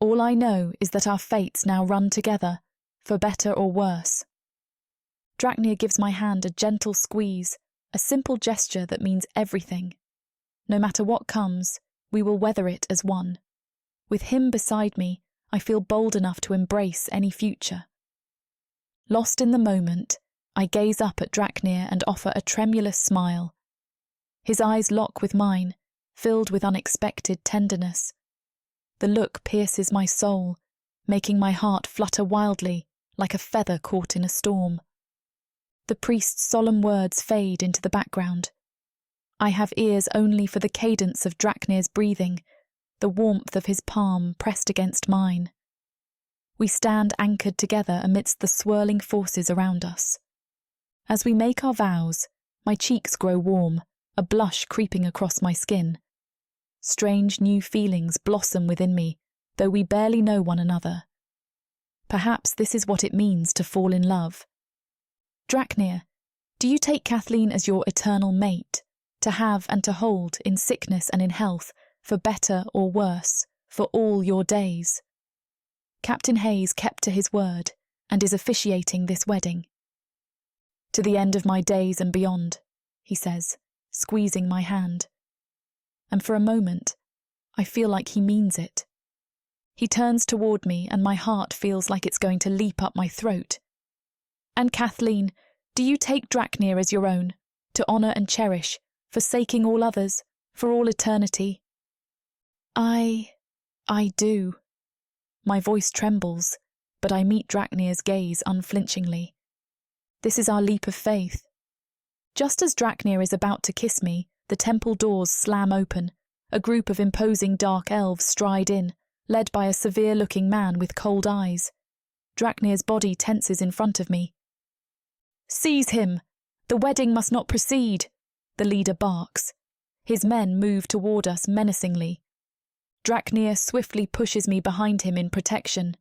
All I know is that our fates now run together, for better or worse. Draknir gives my hand a gentle squeeze, a simple gesture that means everything. No matter what comes, we will weather it as one. With him beside me, I feel bold enough to embrace any future. Lost in the moment, I gaze up at Draknir and offer a tremulous smile. His eyes lock with mine, filled with unexpected tenderness. The look pierces my soul, making my heart flutter wildly, like a feather caught in a storm. The priest's solemn words fade into the background. I have ears only for the cadence of Draknir's breathing, the warmth of his palm pressed against mine. We stand anchored together amidst the swirling forces around us. As we make our vows, my cheeks grow warm, a blush creeping across my skin. Strange new feelings blossom within me, though we barely know one another. Perhaps this is what it means to fall in love. Draknir, do you take Kathleen as your eternal mate, to have and to hold in sickness and in health, for better or worse, for all your days? Captain Hayes kept to his word and is officiating this wedding. To the end of my days and beyond, he says, squeezing my hand. And for a moment, I feel like he means it. He turns toward me and my heart feels like it's going to leap up my throat. And Kathleen, do you take Draknir as your own, to honour and cherish, forsaking all others, for all eternity? I do. My voice trembles, but I meet Draknir's gaze unflinchingly. This is our leap of faith. Just as Draknir is about to kiss me, the temple doors slam open. A group of imposing dark elves stride in, led by a severe-looking man with cold eyes. Draknir's body tenses in front of me. Seize him! The wedding must not proceed, the leader barks. His men move toward us menacingly. Draknir swiftly pushes me behind him in protection.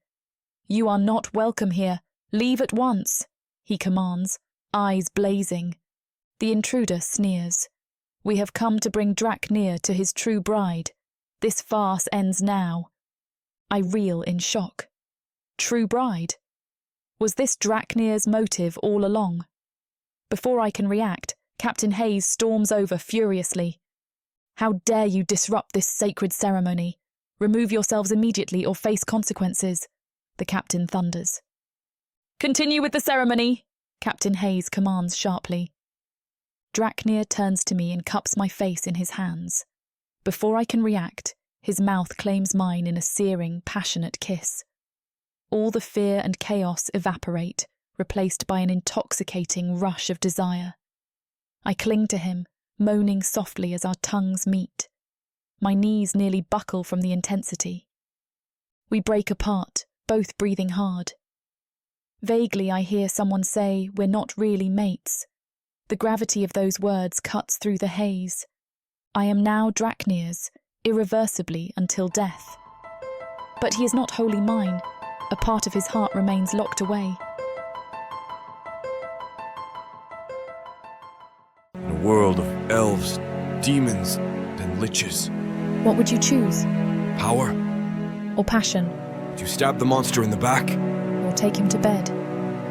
You are not welcome here. Leave at once, he commands, eyes blazing. The intruder sneers. We have come to bring Draknir to his true bride. This farce ends now. I reel in shock. True bride? Was this Draknir's motive all along? Before I can react, Captain Hayes storms over furiously. How dare you disrupt this sacred ceremony? Remove yourselves immediately or face consequences, the captain thunders. Continue with the ceremony, Captain Hayes commands sharply. Draknir turns to me and cups my face in his hands. Before I can react, his mouth claims mine in a searing, passionate kiss. All the fear and chaos evaporate, replaced by an intoxicating rush of desire. I cling to him, moaning softly as our tongues meet. My knees nearly buckle from the intensity. We break apart, both breathing hard. Vaguely I hear someone say we're not really mates. The gravity of those words cuts through the haze. I am now Draknir's, irreversibly until death. But he is not wholly mine. A part of his heart remains locked away. In a world of elves, demons, and liches. What would you choose? Power? Or passion? Would you stab the monster in the back? Or take him to bed?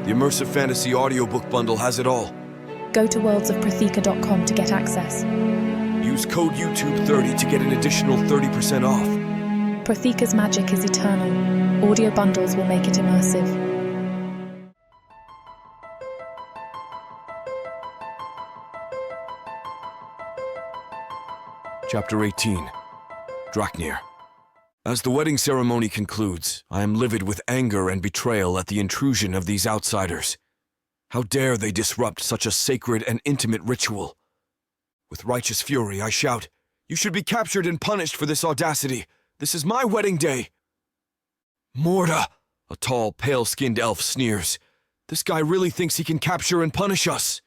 The immersive fantasy audiobook bundle has it all. Go to worldsofprothika.com to get access. Use code YouTube30 to get an additional 30% off. Prothika's magic is eternal. Audio bundles will make it immersive. Chapter 18. Draknir. As the wedding ceremony concludes, I am livid with anger and betrayal at the intrusion of these outsiders. How dare they disrupt such a sacred and intimate ritual? With righteous fury, I shout, "You should be captured and punished for this audacity. This is my wedding day." Morda, a tall, pale-skinned elf sneers. This guy really thinks he can capture and punish us.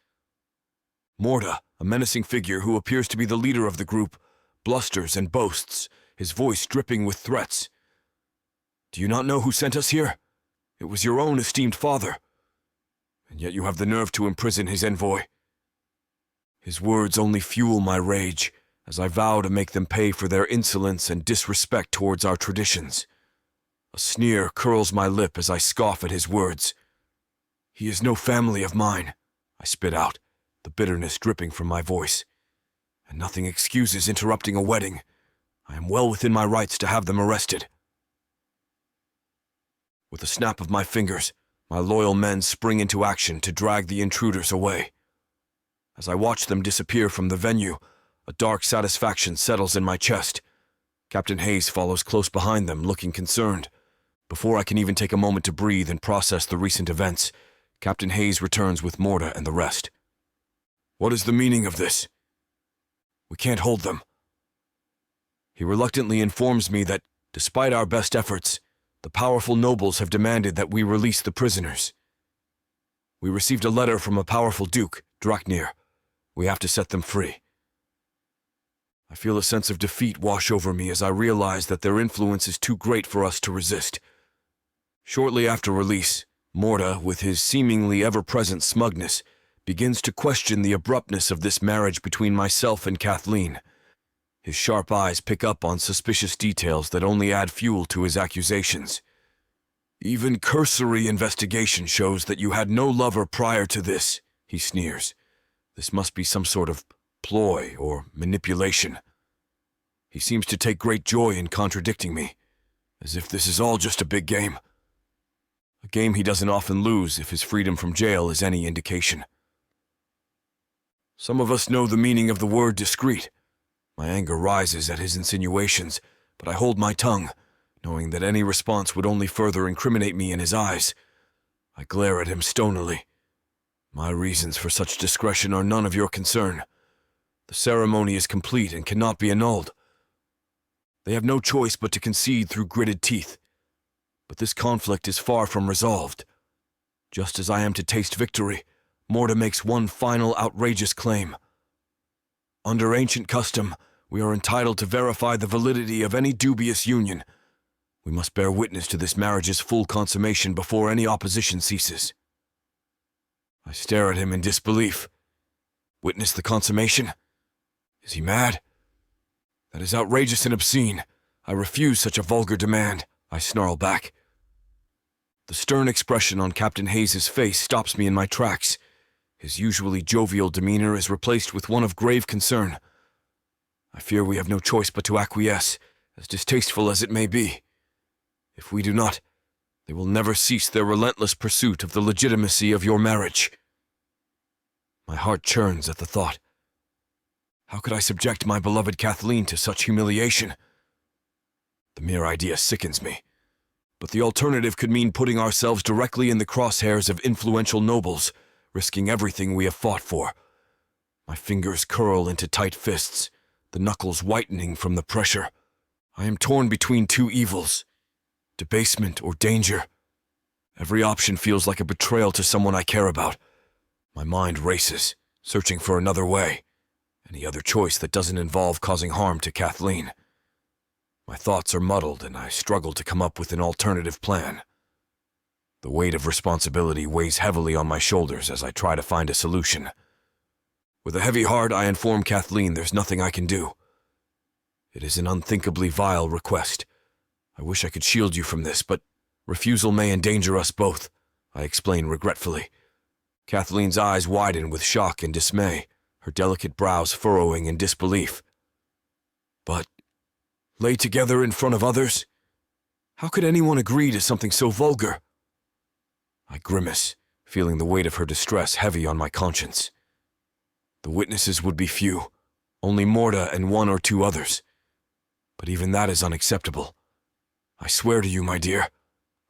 Morda, a menacing figure who appears to be the leader of the group, blusters and boasts, his voice dripping with threats. Do you not know who sent us here? It was your own esteemed father. And yet you have the nerve to imprison his envoy. His words only fuel my rage, as I vow to make them pay for their insolence and disrespect towards our traditions. A sneer curls my lip as I scoff at his words. He is no family of mine, I spit out, the bitterness dripping from my voice. And nothing excuses interrupting a wedding. I am well within my rights to have them arrested. With a snap of my fingers, my loyal men spring into action to drag the intruders away. As I watch them disappear from the venue, a dark satisfaction settles in my chest. Captain Hayes follows close behind them, looking concerned. Before I can even take a moment to breathe and process the recent events, Captain Hayes returns with Morta and the rest. What is the meaning of this? We can't hold them. He reluctantly informs me that, despite our best efforts, the powerful nobles have demanded that we release the prisoners. We received a letter from a powerful duke, Draknir. We have to set them free. I feel a sense of defeat wash over me as I realize that their influence is too great for us to resist. Shortly after release, Morta, with his seemingly ever-present smugness, begins to question the abruptness of this marriage between myself and Kathleen. His sharp eyes pick up on suspicious details that only add fuel to his accusations. Even cursory investigation shows that you had no lover prior to this, he sneers. This must be some sort of ploy or manipulation. He seems to take great joy in contradicting me, as if this is all just a big game. A game he doesn't often lose if his freedom from jail is any indication. Some of us know the meaning of the word discreet. My anger rises at his insinuations, but I hold my tongue, knowing that any response would only further incriminate me in his eyes. I glare at him stonily. My reasons for such discretion are none of your concern. The ceremony is complete and cannot be annulled. They have no choice but to concede through gritted teeth. But this conflict is far from resolved. Just as I am to taste victory, Morta makes one final outrageous claim. Under ancient custom, we are entitled to verify the validity of any dubious union. We must bear witness to this marriage's full consummation before any opposition ceases. I stare at him in disbelief. Witness the consummation? Is he mad? That is outrageous and obscene. I refuse such a vulgar demand, I snarl back. The stern expression on Captain Hayes' face stops me in my tracks. His usually jovial demeanor is replaced with one of grave concern. I fear we have no choice but to acquiesce, as distasteful as it may be. If we do not, they will never cease their relentless pursuit of the legitimacy of your marriage. My heart churns at the thought. How could I subject my beloved Kathleen to such humiliation? The mere idea sickens me. But the alternative could mean putting ourselves directly in the crosshairs of influential nobles, risking everything we have fought for. My fingers curl into tight fists, the knuckles whitening from the pressure. I am torn between two evils, debasement or danger. Every option feels like a betrayal to someone I care about. My mind races, searching for another way, any other choice that doesn't involve causing harm to Kathleen. My thoughts are muddled and I struggle to come up with an alternative plan. The weight of responsibility weighs heavily on my shoulders as I try to find a solution. With a heavy heart, I inform Kathleen there's nothing I can do. It is an unthinkably vile request. I wish I could shield you from this, but refusal may endanger us both, I explain regretfully. Kathleen's eyes widen with shock and dismay, her delicate brows furrowing in disbelief. But lay together in front of others? How could anyone agree to something so vulgar? I grimace, feeling the weight of her distress heavy on my conscience. The witnesses would be few, only Morta and one or two others. But even that is unacceptable. I swear to you, my dear,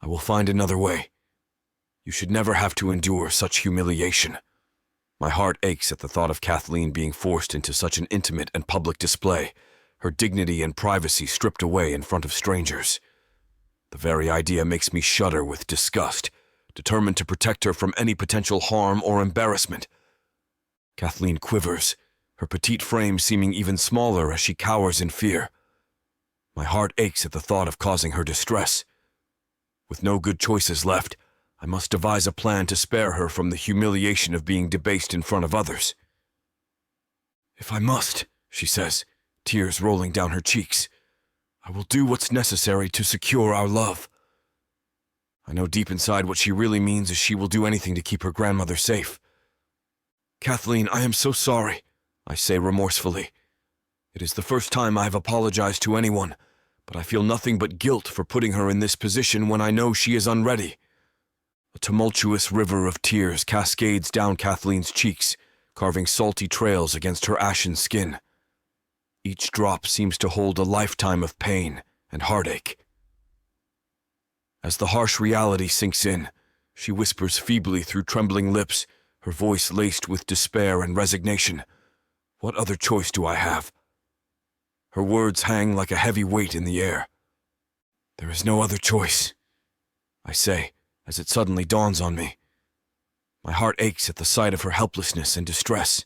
I will find another way. You should never have to endure such humiliation. My heart aches at the thought of Kathleen being forced into such an intimate and public display, her dignity and privacy stripped away in front of strangers. The very idea makes me shudder with disgust, determined to protect her from any potential harm or embarrassment. Kathleen quivers, her petite frame seeming even smaller as she cowers in fear. My heart aches at the thought of causing her distress. With no good choices left, I must devise a plan to spare her from the humiliation of being debased in front of others. "If I must," she says, tears rolling down her cheeks, "I will do what's necessary to secure our love." I know deep inside what she really means is she will do anything to keep her grandmother safe. "Kathleen, I am so sorry," I say remorsefully. "It is the first time I have apologized to anyone, but I feel nothing but guilt for putting her in this position when I know she is unready." A tumultuous river of tears cascades down Kathleen's cheeks, carving salty trails against her ashen skin. Each drop seems to hold a lifetime of pain and heartache. As the harsh reality sinks in, she whispers feebly through trembling lips, her voice laced with despair and resignation, "What other choice do I have?" Her words hang like a heavy weight in the air. "There is no other choice," I say, as it suddenly dawns on me. My heart aches at the sight of her helplessness and distress.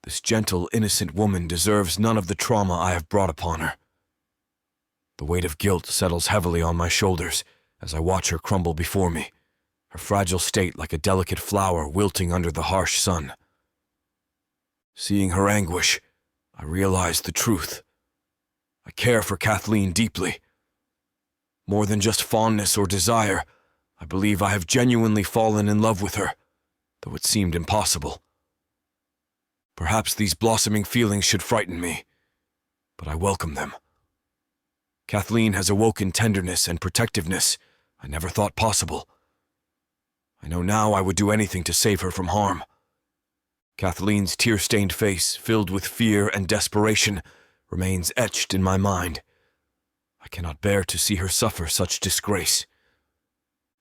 This gentle, innocent woman deserves none of the trauma I have brought upon her. The weight of guilt settles heavily on my shoulders as I watch her crumble before me, her fragile state like a delicate flower wilting under the harsh sun. Seeing her anguish, I realize the truth. I care for Kathleen deeply. More than just fondness or desire, I believe I have genuinely fallen in love with her, though it seemed impossible. Perhaps these blossoming feelings should frighten me, but I welcome them. Kathleen has awoken tenderness and protectiveness I never thought possible. I know now I would do anything to save her from harm. Kathleen's tear-stained face, filled with fear and desperation, remains etched in my mind. I cannot bear to see her suffer such disgrace.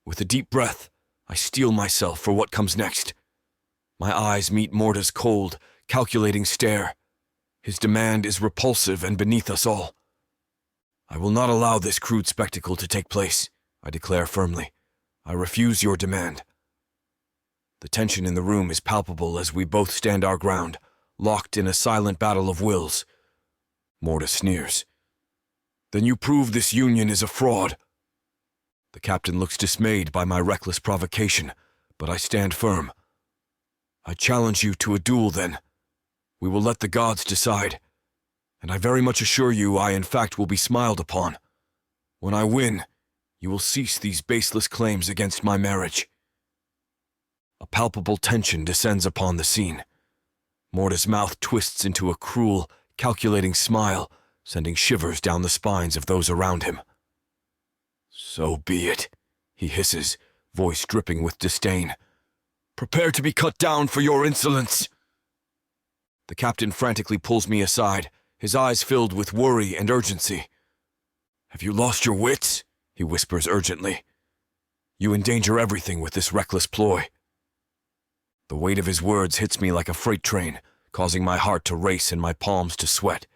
With a deep breath, I steel myself for what comes next. My eyes meet Morta's cold, calculating stare. His demand is repulsive and beneath us all. "I will not allow this crude spectacle to take place," I declare firmly. "I refuse your demand." The tension in the room is palpable as we both stand our ground, locked in a silent battle of wills. Morta sneers. "Then you prove this union is a fraud." The captain looks dismayed by my reckless provocation, but I stand firm. "I challenge you to a duel, then. We will let the gods decide. And I very much assure you I in fact will be smiled upon. When I win, you will cease these baseless claims against my marriage." A palpable tension descends upon the scene. Morta's mouth twists into a cruel, calculating smile, sending shivers down the spines of those around him. "So be it," he hisses, voice dripping with disdain. "Prepare to be cut down for your insolence." The captain frantically pulls me aside, his eyes filled with worry and urgency. "Have you lost your wits?" he whispers urgently. "You endanger everything with this reckless ploy." The weight of his words hits me like a freight train, causing my heart to race and my palms to sweat.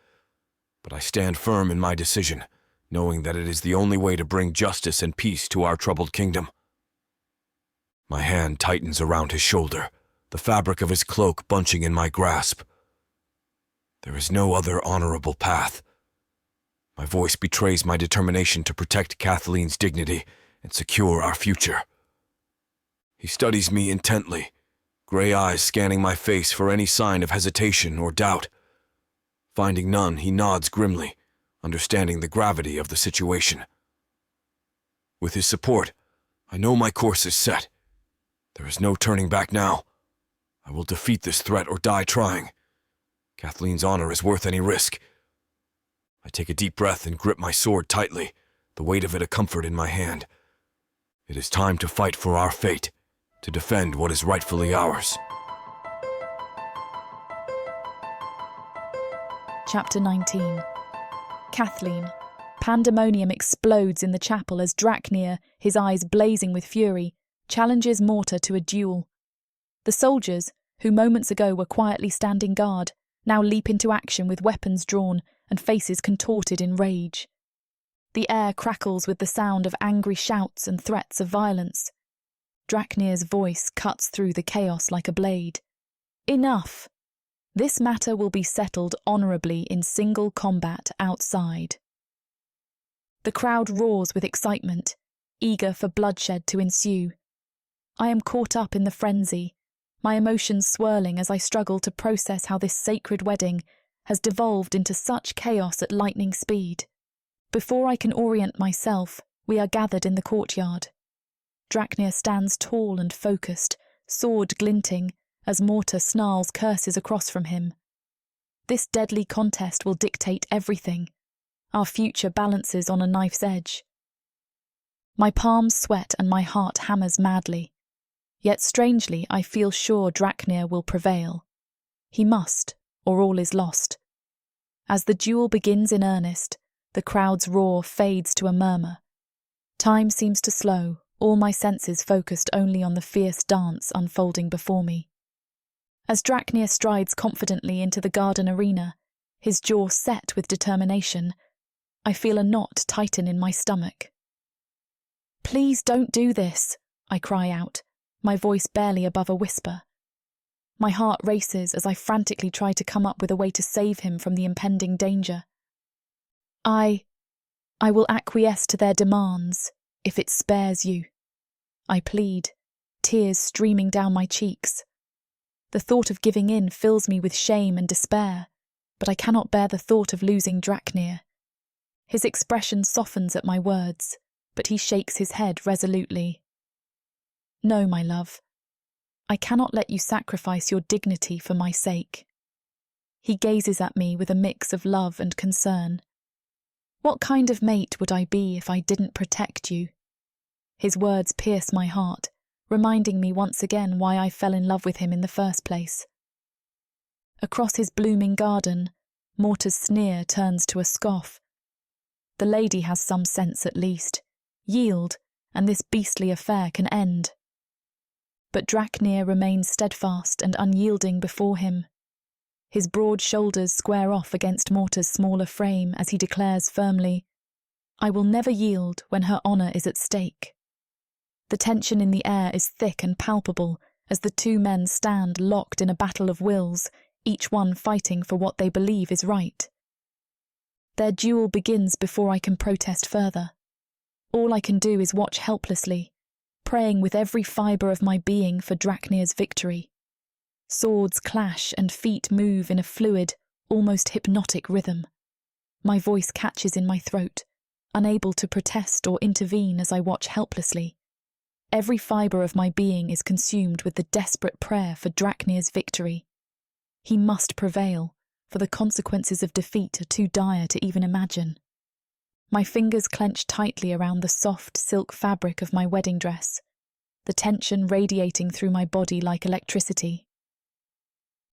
But I stand firm in my decision, knowing that it is the only way to bring justice and peace to our troubled kingdom. My hand tightens around his shoulder, the fabric of his cloak bunching in my grasp. There is no other honorable path. My voice betrays my determination to protect Kathleen's dignity and secure our future. He studies me intently, gray eyes scanning my face for any sign of hesitation or doubt. Finding none, he nods grimly, understanding the gravity of the situation. With his support, I know my course is set. There is no turning back now. I will defeat this threat or die trying. Kathleen's honor is worth any risk. I take a deep breath and grip my sword tightly, the weight of it a comfort in my hand. It is time to fight for our fate, to defend what is rightfully ours. Chapter 19. Kathleen. Pandemonium explodes in the chapel as Draknir, his eyes blazing with fury, challenges Morta to a duel. The soldiers, who moments ago were quietly standing guard, now leap into action with weapons drawn and faces contorted in rage. The air crackles with the sound of angry shouts and threats of violence. Draknir's voice cuts through the chaos like a blade. Enough! This matter will be settled honourably in single combat outside. The crowd roars with excitement. eager for bloodshed to ensue. I am caught up in the frenzy, my emotions swirling as I struggle to process how this sacred wedding has devolved into such chaos at lightning speed. Before I can orient myself, we are gathered in the courtyard. Draknir stands tall and focused, sword glinting, as Mortar snarls curses across from him. This deadly contest will dictate everything. Our future balances on a knife's edge. My palms sweat and my heart hammers madly. Yet strangely, I feel sure Draknir will prevail. He must, or all is lost. As the duel begins in earnest, the crowd's roar fades to a murmur. Time seems to slow, all my senses focused only on the fierce dance unfolding before me. As Draknir strides confidently into the garden arena, his jaw set with determination, I feel a knot tighten in my stomach. "Please don't do this," I cry out, my voice barely above a whisper. My heart races as I frantically try to come up with a way to save him from the impending danger. I will acquiesce to their demands, if it spares you," I plead, tears streaming down my cheeks. The thought of giving in fills me with shame and despair, but I cannot bear the thought of losing Draknir. His expression softens at my words, but he shakes his head resolutely. "No, my love. I cannot let you sacrifice your dignity for my sake." He gazes at me with a mix of love and concern. "What kind of mate would I be if I didn't protect you?" His words pierce my heart, reminding me once again why I fell in love with him in the first place. Across his blooming garden, Mortar's sneer turns to a scoff. The lady has some sense at least. Yield, and this beastly affair can end. But Draknir remains steadfast and unyielding before him. His broad shoulders square off against Mortar's smaller frame as he declares firmly, "I will never yield when her honour is at stake." The tension in the air is thick and palpable as the two men stand locked in a battle of wills, each one fighting for what they believe is right. Their duel begins before I can protest further. All I can do is watch helplessly, praying with every fibre of my being for Draknir's victory. Swords clash and feet move in a fluid, almost hypnotic rhythm. My voice catches in my throat, unable to protest or intervene as I watch helplessly. Every fibre of my being is consumed with the desperate prayer for Draknir's victory. He must prevail, for the consequences of defeat are too dire to even imagine. My fingers clench tightly around the soft silk fabric of my wedding dress, the tension radiating through my body like electricity.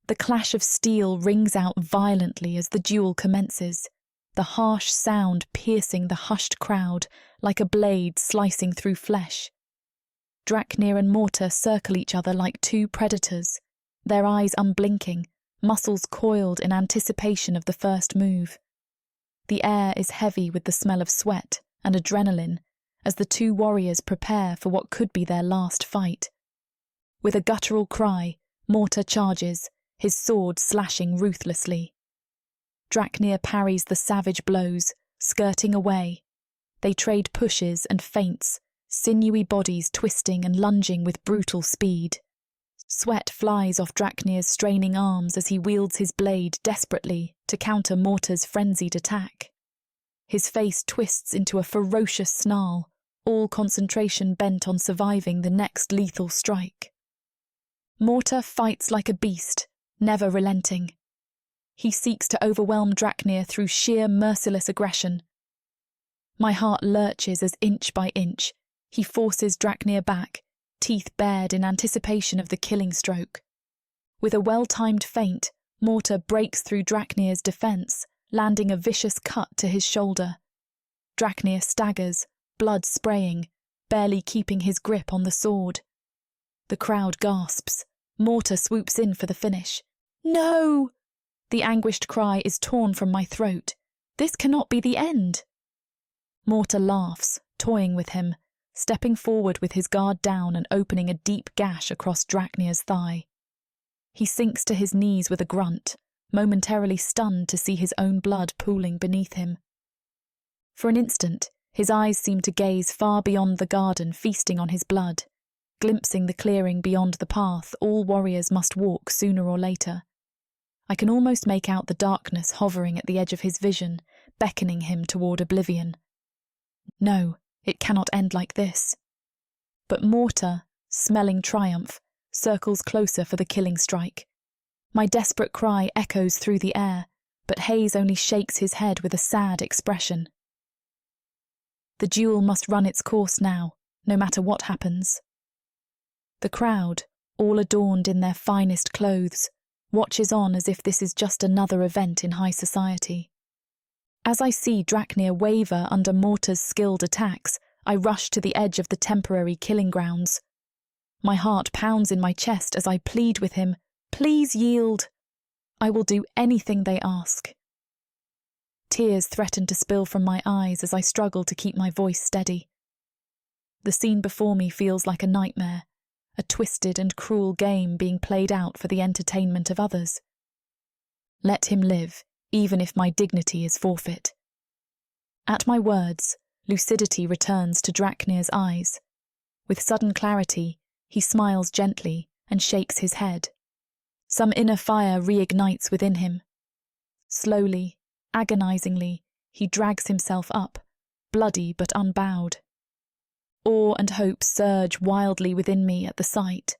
The clash of steel rings out violently as the duel commences, the harsh sound piercing the hushed crowd like a blade slicing through flesh. Draknir and Mortar circle each other like two predators, their eyes unblinking, muscles coiled in anticipation of the first move. The air is heavy with the smell of sweat and adrenaline as the two warriors prepare for what could be their last fight. With a guttural cry, Mortar charges, his sword slashing ruthlessly. Draknir parries the savage blows, skirting away. They trade pushes and feints, sinewy bodies twisting and lunging with brutal speed. Sweat flies off Draknir's straining arms as he wields his blade desperately to counter Mortar's frenzied attack. His face twists into a ferocious snarl, all concentration bent on surviving the next lethal strike. Mortar fights like a beast, never relenting. He seeks to overwhelm Draknir through sheer merciless aggression. My heart lurches as inch by inch, he forces Draknir back, teeth bared in anticipation of the killing stroke. With a well-timed feint, Mortar breaks through Draknir's defence, landing a vicious cut to his shoulder. Draknir staggers, blood spraying, barely keeping his grip on the sword. The crowd gasps. Mortar swoops in for the finish. "No!" The anguished cry is torn from my throat. This cannot be the end. Mortar laughs, toying with him, stepping forward with his guard down and opening a deep gash across Draknir's thigh. He sinks to his knees with a grunt, momentarily stunned to see his own blood pooling beneath him. For an instant, His eyes seem to gaze far beyond the garden, feasting on his blood, glimpsing the clearing beyond the path all warriors must walk sooner or later. I can almost make out the darkness hovering at the edge of his vision, beckoning him toward oblivion. No, it cannot end like this. But Mortar, smelling triumph, circles closer for the killing strike. My desperate cry echoes through the air, but Hayes only shakes his head with a sad expression. The duel must run its course now, no matter what happens. The crowd, all adorned in their finest clothes, watches on as if this is just another event in high society. As I see Draknir waver under Mortar's skilled attacks, I rush to the edge of the temporary killing grounds. My heart pounds in my chest as I plead with him, "Please yield. I will do anything they ask." Tears threaten to spill from my eyes as I struggle to keep my voice steady. The scene before me feels like a nightmare, a twisted and cruel game being played out for the entertainment of others. Let him live, even if my dignity is forfeit. At my words, lucidity returns to Draknir's eyes. With sudden clarity, he smiles gently and shakes his head. Some inner fire reignites within him. Slowly, agonizingly, he drags himself up, bloody but unbowed. Awe and hope surge wildly within me at the sight.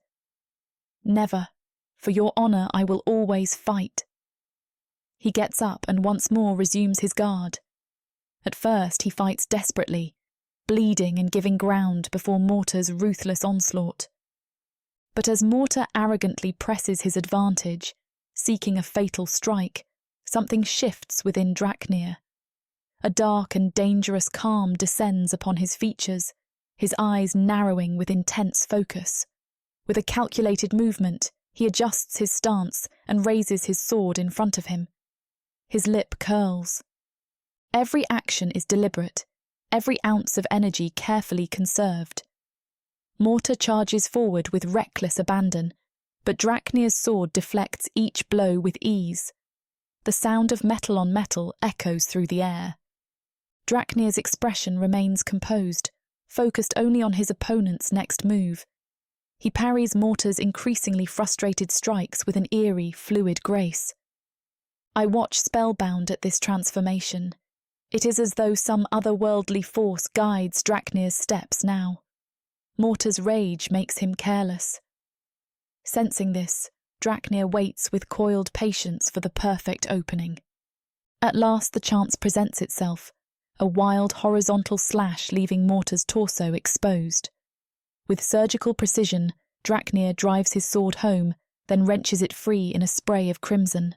Never, for your honour I will always fight. He gets up and once more resumes his guard. At first he fights desperately, bleeding and giving ground before Mortar's ruthless onslaught. But as Mortar arrogantly presses his advantage, seeking a fatal strike, something shifts within Draknir. A dark and dangerous calm descends upon his features, his eyes narrowing with intense focus. With a calculated movement, he adjusts his stance and raises his sword in front of him. His lip curls. Every action is deliberate, every ounce of energy carefully conserved. Mortar charges forward with reckless abandon, but Draknir's sword deflects each blow with ease. The sound of metal on metal echoes through the air. Draknir's expression remains composed, focused only on his opponent's next move. He parries Mortar's increasingly frustrated strikes with an eerie, fluid grace. I watch spellbound at this transformation. It is as though some otherworldly force guides Draknir's steps now. Mortar's rage makes him careless. Sensing this, Draknir waits with coiled patience for the perfect opening. At last the chance presents itself, a wild horizontal slash leaving Mortar's torso exposed. With surgical precision, Draknir drives his sword home, then wrenches it free in a spray of crimson.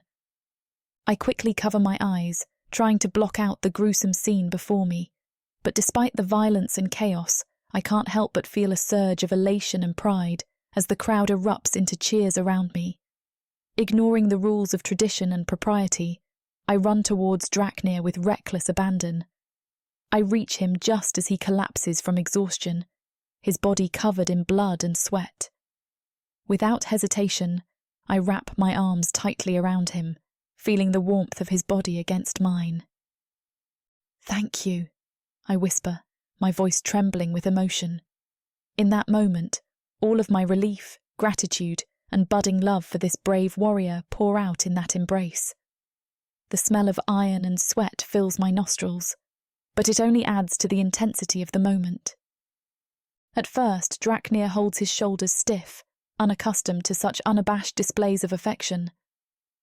I quickly cover my eyes, trying to block out the gruesome scene before me, but despite the violence and chaos, I can't help but feel a surge of elation and pride as the crowd erupts into cheers around me. Ignoring the rules of tradition and propriety, I run towards Draknir with reckless abandon. I reach him just as he collapses from exhaustion, his body covered in blood and sweat. Without hesitation, I wrap my arms tightly around him, feeling the warmth of his body against mine. "Thank you," I whisper, my voice trembling with emotion. In that moment, all of my relief, gratitude, and budding love for this brave warrior pour out in that embrace. The smell of iron and sweat fills my nostrils, but it only adds to the intensity of the moment. At first, Draknir holds his shoulders stiff, unaccustomed to such unabashed displays of affection.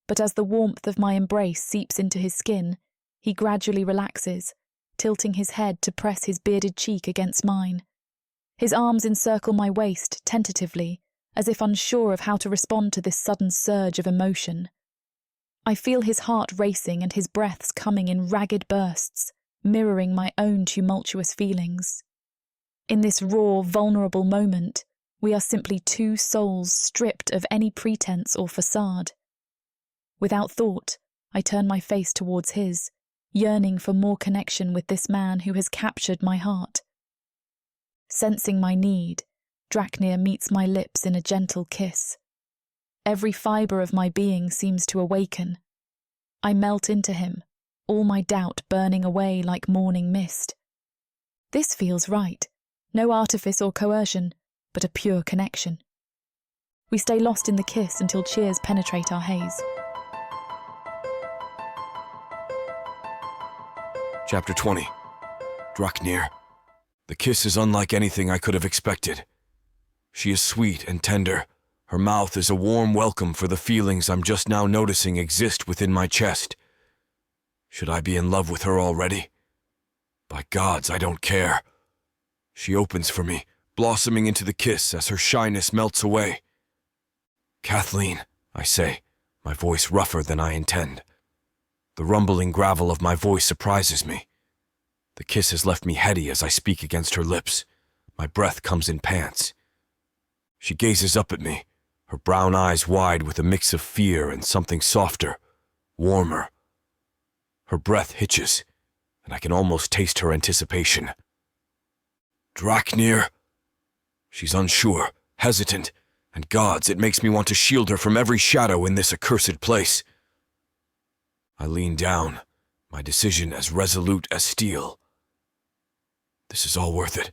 But as the warmth of my embrace seeps into his skin, he gradually relaxes, tilting his head to press his bearded cheek against mine. His arms encircle my waist tentatively, as if unsure of how to respond to this sudden surge of emotion. I feel his heart racing and his breaths coming in ragged bursts, mirroring my own tumultuous feelings. In this raw, vulnerable moment, we are simply two souls stripped of any pretense or facade. Without thought, I turn my face towards his, yearning for more connection with this man who has captured my heart. Sensing my need, Draknir meets my lips in a gentle kiss. Every fibre of my being seems to awaken. I melt into him, all my doubt burning away like morning mist. This feels right. No artifice or coercion, but a pure connection. We stay lost in the kiss until cheers penetrate our haze. Chapter 20. Draknir. The kiss is unlike anything I could have expected. She is sweet and tender. Her mouth is a warm welcome for the feelings I'm just now noticing exist within my chest. Should I be in love with her already? By gods, I don't care. She opens for me, blossoming into the kiss as her shyness melts away. Kathleen, I say, my voice rougher than I intend. The rumbling gravel of my voice surprises me. The kiss has left me heady as I speak against her lips. My breath comes in pants. She gazes up at me, her brown eyes wide with a mix of fear and something softer, warmer. Her breath hitches, and I can almost taste her anticipation. Draknir? She's unsure, hesitant, and gods, it makes me want to shield her from every shadow in this accursed place. I lean down, my decision as resolute as steel. This is all worth it,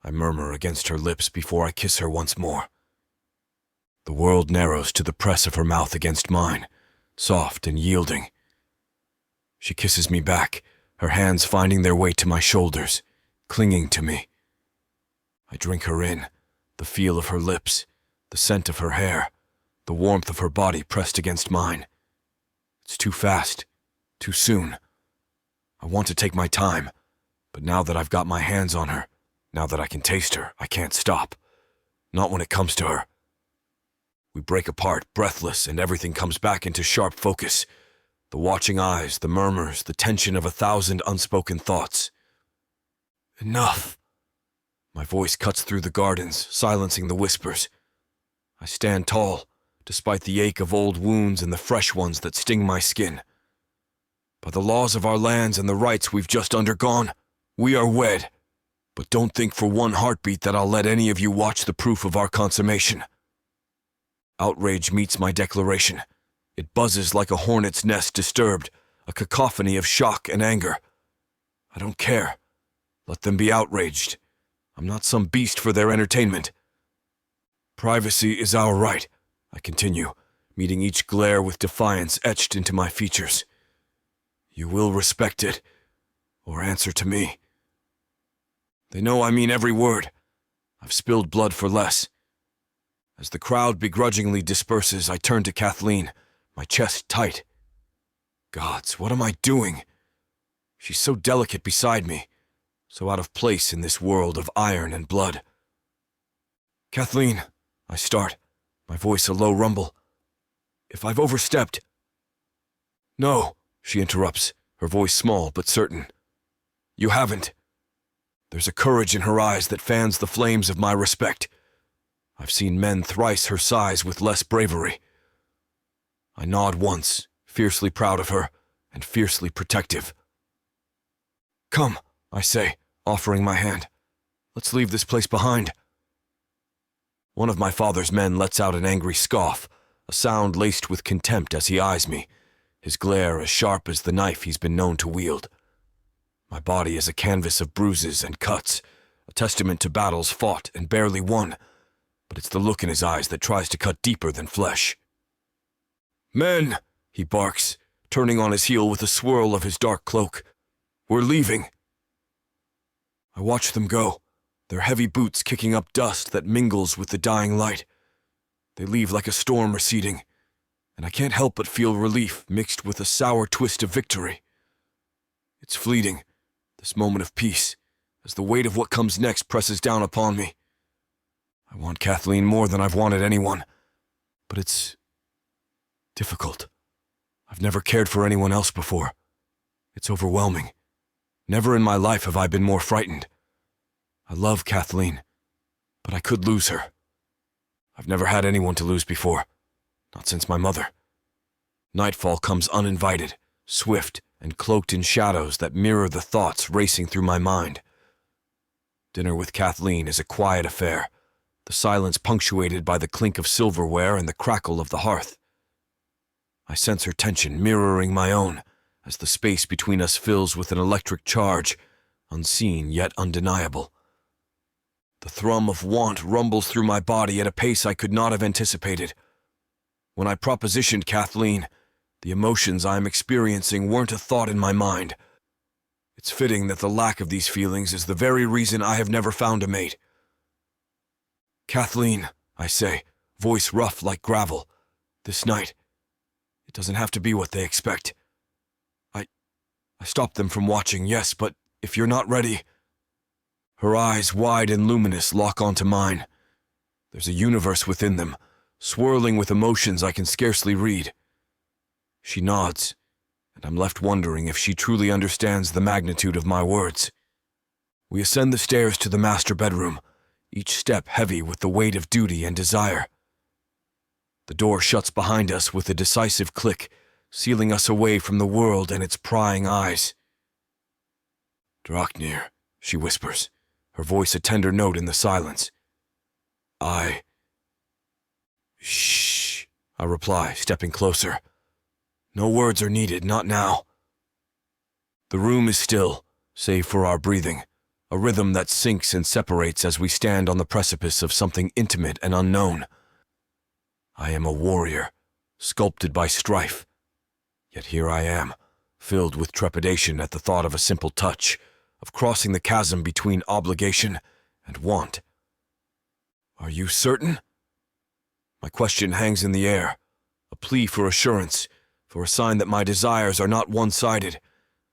I murmur against her lips before I kiss her once more. The world narrows to the press of her mouth against mine, soft and yielding. She kisses me back, her hands finding their way to my shoulders, clinging to me. I drink her in, the feel of her lips, the scent of her hair, the warmth of her body pressed against mine. It's too fast, too soon. I want to take my time, but now that I've got my hands on her, now that I can taste her, I can't stop. Not when it comes to her. We break apart, breathless, and everything comes back into sharp focus. The watching eyes, the murmurs, the tension of 1,000 unspoken thoughts. Enough! My voice cuts through the gardens, silencing the whispers. I stand tall, despite the ache of old wounds and the fresh ones that sting my skin. By the laws of our lands and the rites we've just undergone, we are wed. But don't think for one heartbeat that I'll let any of you watch the proof of our consummation. Outrage meets my declaration. It buzzes like a hornet's nest disturbed, a cacophony of shock and anger. I don't care. Let them be outraged. I'm not some beast for their entertainment. Privacy is our right, I continue, meeting each glare with defiance etched into my features. You will respect it, or answer to me. They know I mean every word. I've spilled blood for less. As the crowd begrudgingly disperses, I turn to Kathleen, my chest tight. Gods, what am I doing? She's so delicate beside me, so out of place in this world of iron and blood. Kathleen, I start, my voice a low rumble. If I've overstepped... No, she interrupts, her voice small but certain. You haven't. There's a courage in her eyes that fans the flames of my respect. I've seen men thrice her size with less bravery. I nod once, fiercely proud of her, and fiercely protective. Come, I say, offering my hand. Let's leave this place behind. One of my father's men lets out an angry scoff, a sound laced with contempt as he eyes me, his glare as sharp as the knife he's been known to wield. My body is a canvas of bruises and cuts, a testament to battles fought and barely won, but it's the look in his eyes that tries to cut deeper than flesh. Men, he barks, turning on his heel with a swirl of his dark cloak. We're leaving. I watch them go, their heavy boots kicking up dust that mingles with the dying light. They leave like a storm receding, and I can't help but feel relief mixed with a sour twist of victory. It's fleeting, this moment of peace, as the weight of what comes next presses down upon me. I want Kathleen more than I've wanted anyone, but it's difficult. I've never cared for anyone else before. It's overwhelming. Never in my life have I been more frightened. I love Kathleen, but I could lose her. I've never had anyone to lose before, not since my mother. Nightfall comes uninvited, swift, and cloaked in shadows that mirror the thoughts racing through my mind. Dinner with Kathleen is a quiet affair, the silence punctuated by the clink of silverware and the crackle of the hearth. I sense her tension mirroring my own, as the space between us fills with an electric charge, unseen yet undeniable. The thrum of want rumbles through my body at a pace I could not have anticipated. When I propositioned Kathleen, the emotions I am experiencing weren't a thought in my mind. It's fitting that the lack of these feelings is the very reason I have never found a mate. Kathleen, I say, voice rough like gravel, this night, it doesn't have to be what they expect. I stopped them from watching, yes, but if you're not ready... Her eyes, wide and luminous, lock onto mine. There's a universe within them, swirling with emotions I can scarcely read. She nods, and I'm left wondering if she truly understands the magnitude of my words. We ascend the stairs to the master bedroom, each step heavy with the weight of duty and desire. The door shuts behind us with a decisive click, sealing us away from the world and its prying eyes. Draknir, she whispers, her voice a tender note in the silence. Shh, I reply, stepping closer. No words are needed, not now. The room is still, save for our breathing, a rhythm that sinks and separates as we stand on the precipice of something intimate and unknown. I am a warrior, sculpted by strife. Yet here I am, filled with trepidation at the thought of a simple touch, of crossing the chasm between obligation and want. Are you certain? My question hangs in the air, a plea for assurance, for a sign that my desires are not one-sided,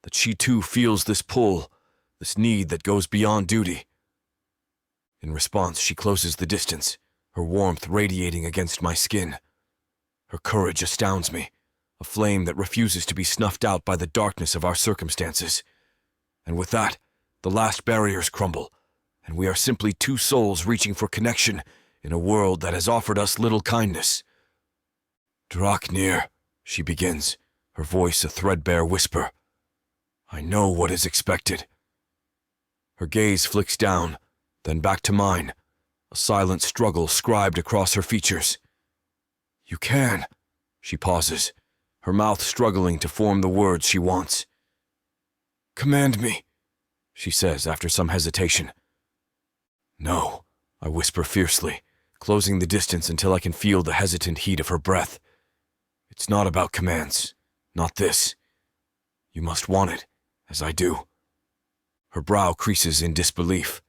that she too feels this pull, this need that goes beyond duty. In response, she closes the distance, her warmth radiating against my skin. Her courage astounds me, a flame that refuses to be snuffed out by the darkness of our circumstances. And with that, the last barriers crumble, and we are simply two souls reaching for connection in a world that has offered us little kindness. Draknir, she begins, her voice a threadbare whisper. I know what is expected. Her gaze flicks down, then back to mine, a silent struggle scribed across her features. You can, she pauses, her mouth struggling to form the words she wants. Command me, she says after some hesitation. No, I whisper fiercely, closing the distance until I can feel the hesitant heat of her breath. It's not about commands, not this. You must want it, as I do. Her brow creases in disbelief.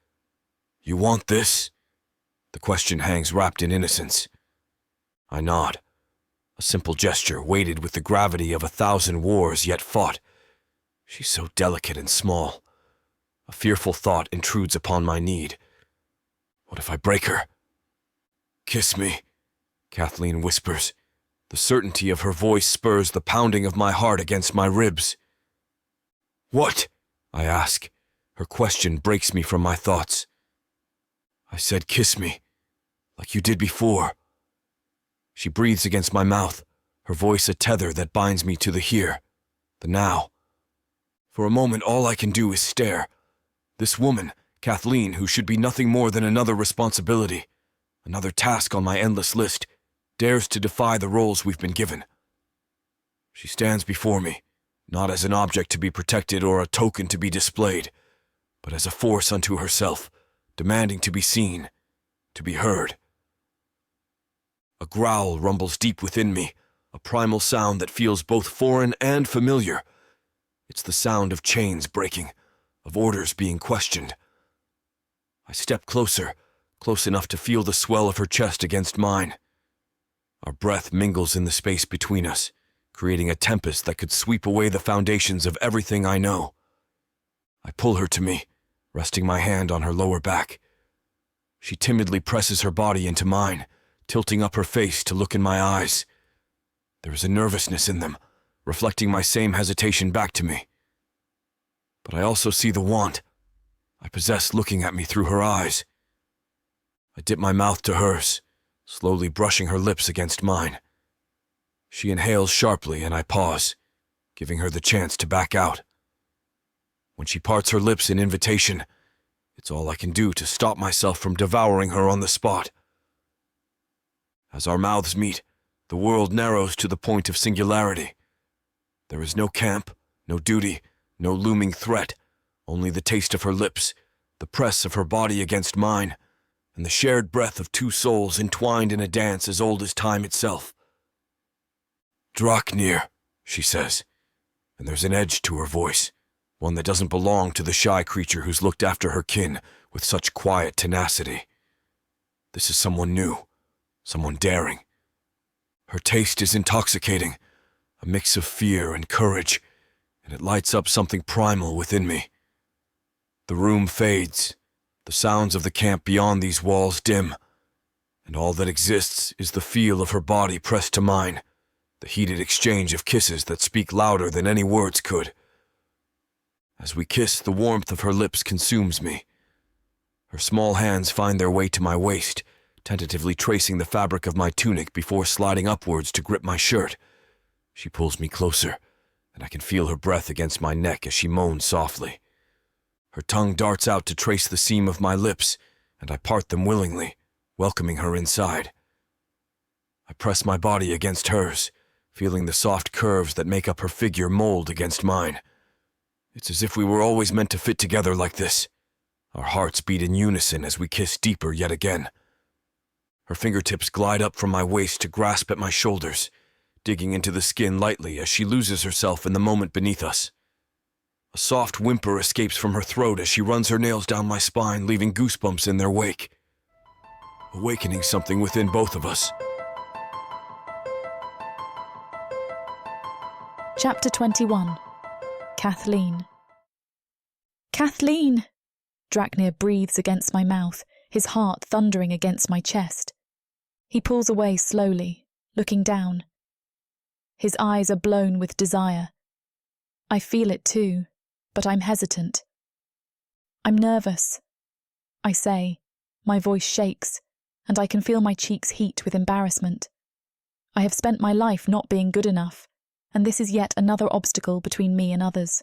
You want this? The question hangs wrapped in innocence. I nod. A simple gesture weighted with the gravity of 1,000 wars yet fought. She's so delicate and small. A fearful thought intrudes upon my need. What if I break her? Kiss me, Kathleen whispers. The certainty of her voice spurs the pounding of my heart against my ribs. What? I ask. Her question breaks me from my thoughts. I said kiss me, like you did before. She breathes against my mouth, her voice a tether that binds me to the here, the now. For a moment all I can do is stare. This woman, Kathleen, who should be nothing more than another responsibility, another task on my endless list, dares to defy the roles we've been given. She stands before me, not as an object to be protected or a token to be displayed, but as a force unto herself, demanding to be seen, to be heard. A growl rumbles deep within me, a primal sound that feels both foreign and familiar. It's the sound of chains breaking, of orders being questioned. I step closer, close enough to feel the swell of her chest against mine. Our breath mingles in the space between us, creating a tempest that could sweep away the foundations of everything I know. I pull her to me, resting my hand on her lower back. She timidly presses her body into mine, tilting up her face to look in my eyes. There is a nervousness in them, reflecting my same hesitation back to me. But I also see the want I possess looking at me through her eyes. I dip my mouth to hers, slowly brushing her lips against mine. She inhales sharply and I pause, giving her the chance to back out. When she parts her lips in invitation, it's all I can do to stop myself from devouring her on the spot. As our mouths meet, the world narrows to the point of singularity. There is no camp, no duty, no looming threat, Only the taste of her lips, the press of her body against mine, and the shared breath of two souls entwined in a dance as old as time itself. "Draknir," she says, and there's an edge to her voice, one that doesn't belong to the shy creature who's looked after her kin with such quiet tenacity. This is someone new, someone daring. Her taste is intoxicating, a mix of fear and courage, and it lights up something primal within me. The room fades, the sounds of the camp beyond these walls dim, and all that exists is the feel of her body pressed to mine, the heated exchange of kisses that speak louder than any words could. As we kiss, the warmth of her lips consumes me. Her small hands find their way to my waist, tentatively tracing the fabric of my tunic before sliding upwards to grip my shirt. She pulls me closer, and I can feel her breath against my neck as she moans softly. Her tongue darts out to trace the seam of my lips, and I part them willingly, welcoming her inside. I press my body against hers, feeling the soft curves that make up her figure mold against mine. It's as if we were always meant to fit together like this. Our hearts beat in unison as we kiss deeper yet again. Her fingertips glide up from my waist to grasp at my shoulders, digging into the skin lightly as she loses herself in the moment beneath us. A soft whimper escapes from her throat as she runs her nails down my spine, leaving goosebumps in their wake, awakening something within both of us. Chapter 21. Kathleen. "Kathleen!" Draknir breathes against my mouth, his heart thundering against my chest. He pulls away slowly, looking down. His eyes are blown with desire. I feel it too, but I'm hesitant. "I'm nervous," I say. My voice shakes, and I can feel my cheeks heat with embarrassment. I have spent my life not being good enough, and this is yet another obstacle between me and others.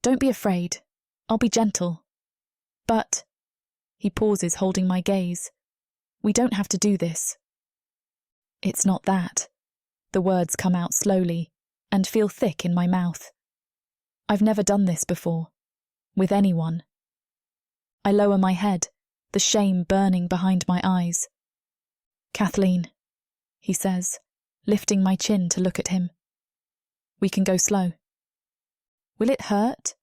"Don't be afraid. I'll be gentle. But," he pauses, holding my gaze, "we don't have to do this." "It's not that." The words come out slowly and feel thick in my mouth. I've never done this before, with anyone. I lower my head, the shame burning behind my eyes. "Kathleen," he says, lifting my chin to look at him. "We can go slow." "Will it hurt?"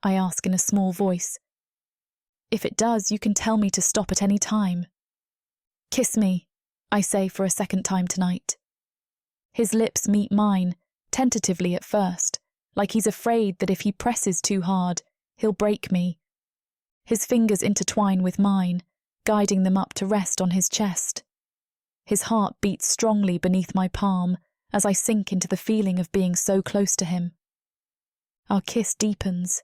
I ask in a small voice. "If it does, you can tell me to stop at any time." "Kiss me," I say for a second time tonight. His lips meet mine, tentatively at first, like he's afraid that if he presses too hard, he'll break me. His fingers intertwine with mine, guiding them up to rest on his chest. His heart beats strongly beneath my palm as I sink into the feeling of being so close to him. Our kiss deepens,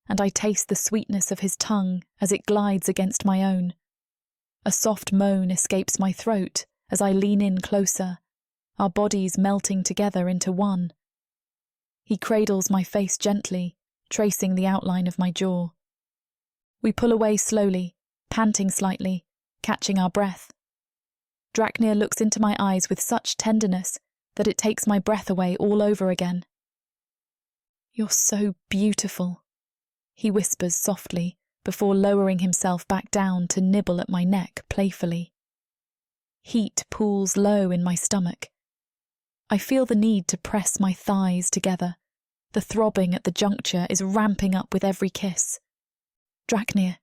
and I taste the sweetness of his tongue as it glides against my own. A soft moan escapes my throat as I lean in closer, our bodies melting together into one. He cradles my face gently, tracing the outline of my jaw. We pull away slowly, panting slightly, catching our breath. Draknir looks into my eyes with such tenderness that it takes my breath away all over again. "You're so beautiful," he whispers softly before lowering himself back down to nibble at my neck playfully. Heat pools low in my stomach. I feel the need to press my thighs together. The throbbing at the juncture is ramping up with every kiss. "Draknir,"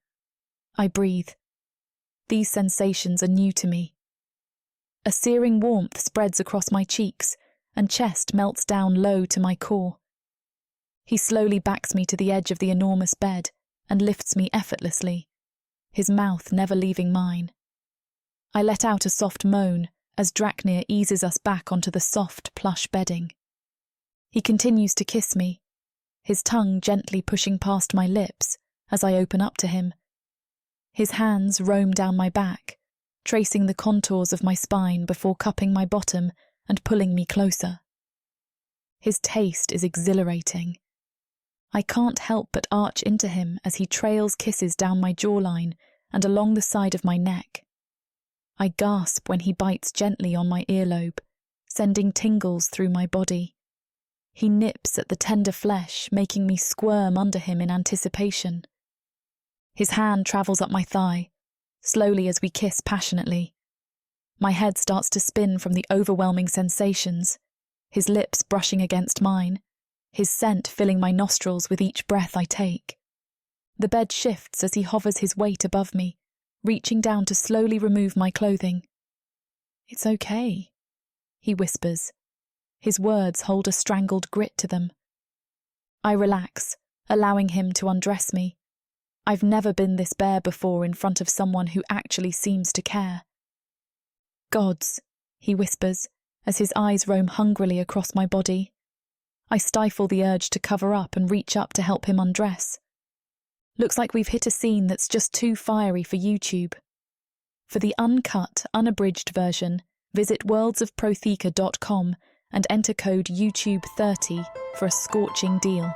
I breathe. These sensations are new to me. A searing warmth spreads across my cheeks, and chest melts down low to my core. He slowly backs me to the edge of the enormous bed and lifts me effortlessly, his mouth never leaving mine. I let out a soft moan as Draknir eases us back onto the soft, plush bedding. He continues to kiss me, his tongue gently pushing past my lips as I open up to him. His hands roam down my back, tracing the contours of my spine before cupping my bottom and pulling me closer. His taste is exhilarating. I can't help but arch into him as he trails kisses down my jawline and along the side of my neck. I gasp when he bites gently on my earlobe, sending tingles through my body. He nips at the tender flesh, making me squirm under him in anticipation. His hand travels up my thigh, slowly as we kiss passionately. My head starts to spin from the overwhelming sensations, his lips brushing against mine, his scent filling my nostrils with each breath I take. The bed shifts as he hovers his weight above me, reaching down to slowly remove my clothing. "It's okay," he whispers. His words hold a strangled grit to them. I relax, allowing him to undress me. I've never been this bare before in front of someone who actually seems to care. "Gods," he whispers, as his eyes roam hungrily across my body. I stifle the urge to cover up and reach up to help him undress. Looks like we've hit a scene that's just too fiery for YouTube. For the uncut, unabridged version, visit worldsofprotheka.com and enter code YouTube30 for a scorching deal.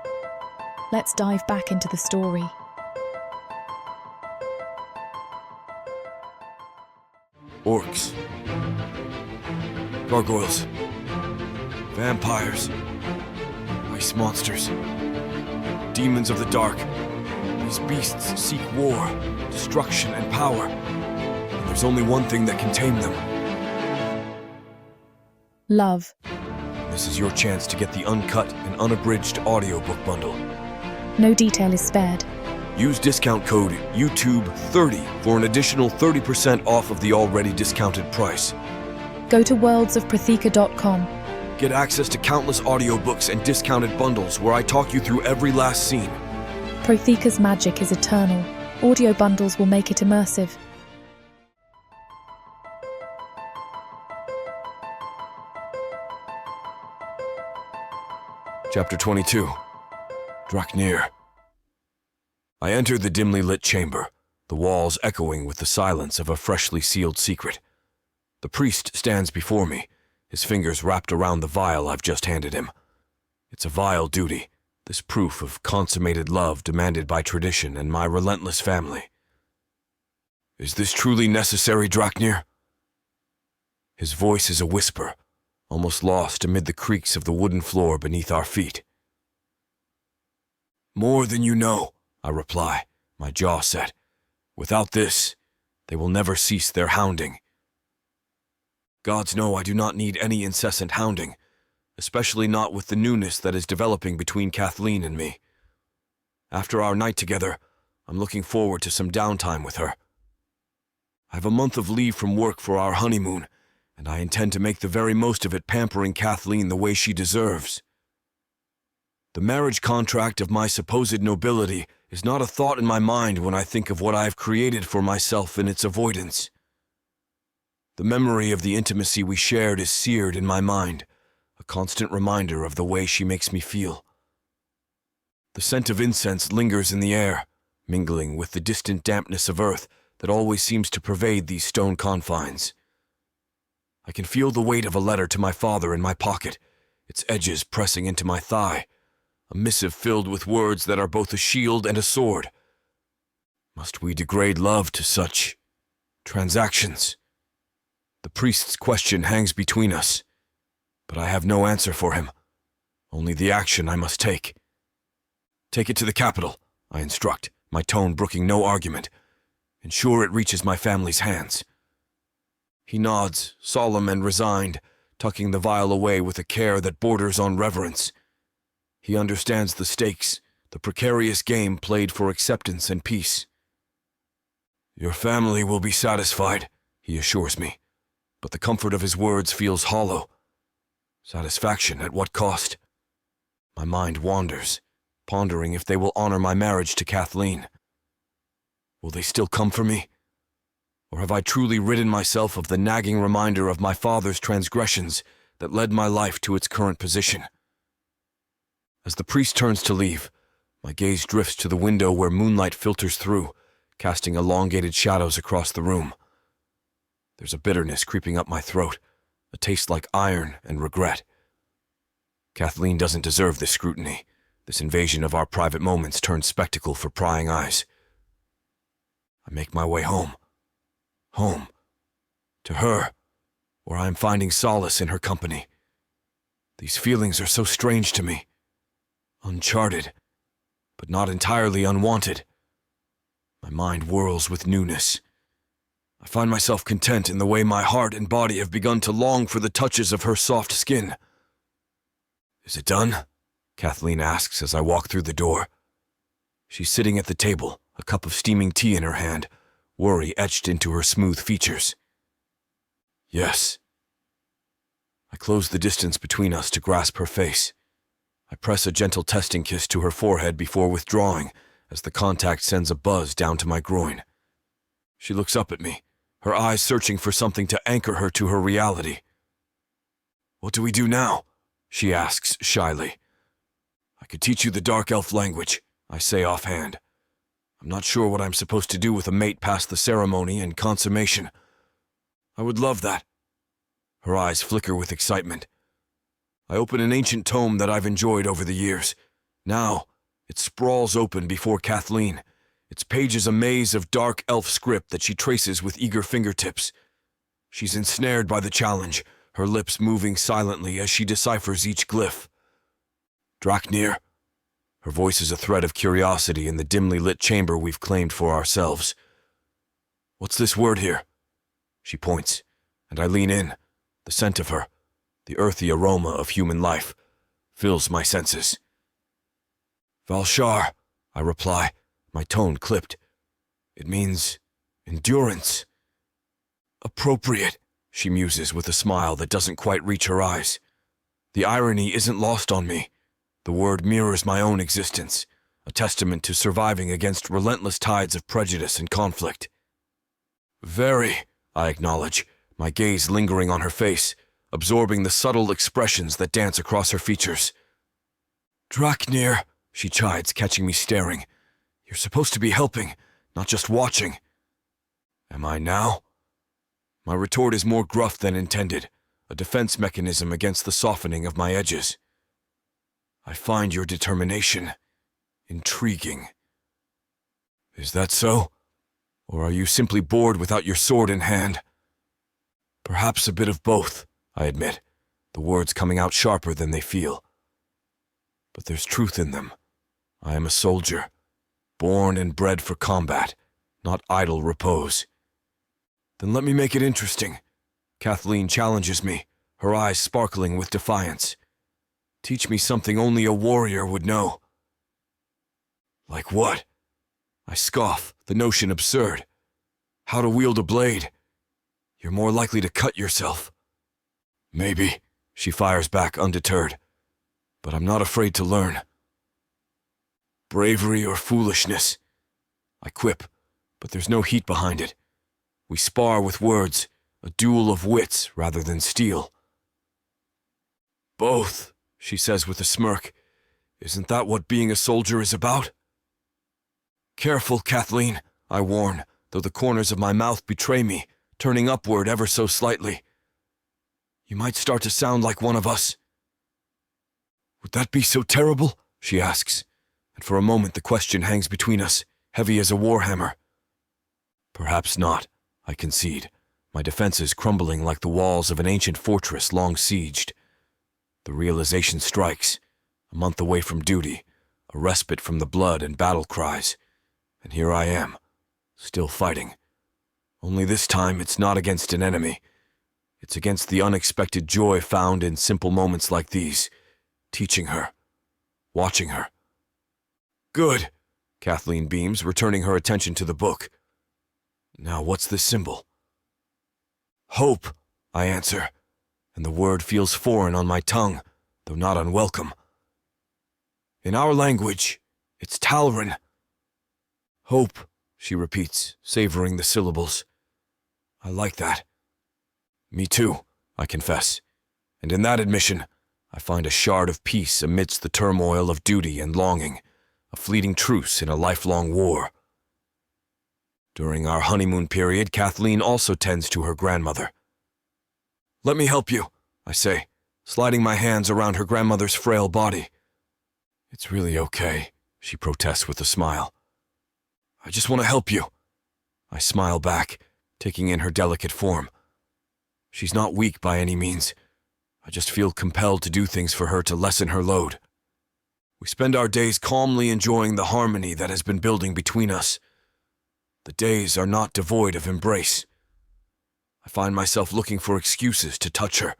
Let's dive back into the story. Orcs. Gargoyles. Vampires. Ice monsters. Demons of the dark. These beasts seek war, destruction, and power. And there's only one thing that can tame them. Love. This is your chance to get the uncut and unabridged audiobook bundle. No detail is spared. Use discount code YouTube30 for an additional 30% off of the already discounted price. Go to worldsofprotheka.com. Get access to countless audiobooks and discounted bundles where I talk you through every last scene. Protheka's magic is eternal. Audio bundles will make it immersive. Chapter 22. Draknir. I enter the dimly lit chamber, the walls echoing with the silence of a freshly sealed secret. The priest stands before me, his fingers wrapped around the vial I've just handed him. It's a vile duty, this proof of consummated love demanded by tradition and my relentless family. Is this truly necessary, Draknir? His voice is a whisper, almost lost amid the creaks of the wooden floor beneath our feet. More than you know, I reply, my jaw set. Without this, they will never cease their hounding. Gods know I do not need any incessant hounding, especially not with the newness that is developing between Kathleen and me. After our night together, I'm looking forward to some downtime with her. I have a month of leave from work for our honeymoon, and I intend to make the very most of it pampering Kathleen the way she deserves. The marriage contract of my supposed nobility is not a thought in my mind when I think of what I have created for myself in its avoidance. The memory of the intimacy we shared is seared in my mind, a constant reminder of the way she makes me feel. The scent of incense lingers in the air, mingling with the distant dampness of earth that always seems to pervade these stone confines. I can feel the weight of a letter to my father in my pocket, its edges pressing into my thigh, a missive filled with words that are both a shield and a sword. Must we degrade love to such transactions? The priest's question hangs between us, but I have no answer for him, only the action I must take. Take it to the capital, I instruct, my tone brooking no argument. Ensure it reaches my family's hands. He nods, solemn and resigned, tucking the vial away with a care that borders on reverence. He understands the stakes, the precarious game played for acceptance and peace. Your family will be satisfied, he assures me, but the comfort of his words feels hollow. Satisfaction at what cost? My mind wanders, pondering if they will honor my marriage to Kathleen. Will they still come for me? Or have I truly ridden myself of the nagging reminder of my father's transgressions that led my life to its current position? As the priest turns to leave, my gaze drifts to the window where moonlight filters through, casting elongated shadows across the room. There's a bitterness creeping up my throat, a taste like iron and regret. Kathleen doesn't deserve this scrutiny, this invasion of our private moments turned spectacle for prying eyes. I make my way home. Home. To her, where I am finding solace in her company. These feelings are so strange to me. Uncharted, but not entirely unwanted. My mind whirls with newness. I find myself content in the way my heart and body have begun to long for the touches of her soft skin. "Is it done?" Kathleen asks as I walk through the door. She's sitting at the table, a cup of steaming tea in her hand, worry etched into her smooth features. "Yes." I close the distance between us to grasp her face. I press a gentle testing kiss to her forehead before withdrawing, as the contact sends a buzz down to my groin. She looks up at me, her eyes searching for something to anchor her to her reality. "What do we do now?" she asks shyly. "I could teach you the dark elf language," I say offhand. "I'm not sure what I'm supposed to do with a mate past the ceremony and consummation. I would love that." Her eyes flicker with excitement. I open an ancient tome that I've enjoyed over the years. Now, it sprawls open before Kathleen, its pages a maze of dark elf script that she traces with eager fingertips. She's ensnared by the challenge, her lips moving silently as she deciphers each glyph. "Draknir?" Her voice is a thread of curiosity in the dimly lit chamber we've claimed for ourselves. "What's this word here?" She points, and I lean in. The scent of her, the earthy aroma of human life, fills my senses. "Valshar," I reply, my tone clipped. "It means endurance." "Appropriate," she muses with a smile that doesn't quite reach her eyes. The irony isn't lost on me. The word mirrors my own existence, a testament to surviving against relentless tides of prejudice and conflict. "Very," I acknowledge, my gaze lingering on her face, absorbing the subtle expressions that dance across her features. "Draknir," she chides, catching me staring. "You're supposed to be helping, not just watching." Am I now? My retort is more gruff than intended, a defense mechanism against the softening of my edges. "I find your determination intriguing." "Is that so? Or are you simply bored without your sword in hand?" "Perhaps a bit of both," I admit, the words coming out sharper than they feel. "But there's truth in them. I am a soldier, born and bred for combat, not idle repose." "Then let me make it interesting." Kathleen challenges me, her eyes sparkling with defiance. "Teach me something only a warrior would know." "Like what?" I scoff, the notion absurd. "How to wield a blade. You're more likely to cut yourself." "Maybe," she fires back undeterred. "But I'm not afraid to learn." "Bravery or foolishness?" I quip, but there's no heat behind it. We spar with words, a duel of wits rather than steel. "Both," she says with a smirk. "Isn't that what being a soldier is about?" "Careful, Kathleen," I warn, though the corners of my mouth betray me, turning upward ever so slightly. "You might start to sound like one of us." "Would that be so terrible?" she asks, and for a moment the question hangs between us, heavy as a warhammer. "Perhaps not," I concede, my defenses crumbling like the walls of an ancient fortress long sieged. The realization strikes, a month away from duty, a respite from the blood and battle cries, and here I am, still fighting. Only this time it's not against an enemy. It's against the unexpected joy found in simple moments like these, teaching her, watching her. "Good," Kathleen beams, returning her attention to the book. "Now what's this symbol?" "Hope," I answer, and the word feels foreign on my tongue, though not unwelcome. "In our language, it's Talrin." "Hope," she repeats, savoring the syllables. "I like that." "Me too," I confess, and in that admission, I find a shard of peace amidst the turmoil of duty and longing, a fleeting truce in a lifelong war. During our honeymoon period, Kathleen also tends to her grandmother. "Let me help you," I say, sliding my hands around her grandmother's frail body. "It's really okay," she protests with a smile. "I just want to help you." I smile back, taking in her delicate form. She's not weak by any means. I just feel compelled to do things for her to lessen her load. We spend our days calmly enjoying the harmony that has been building between us. The days are not devoid of embrace. I find myself looking for excuses to touch her.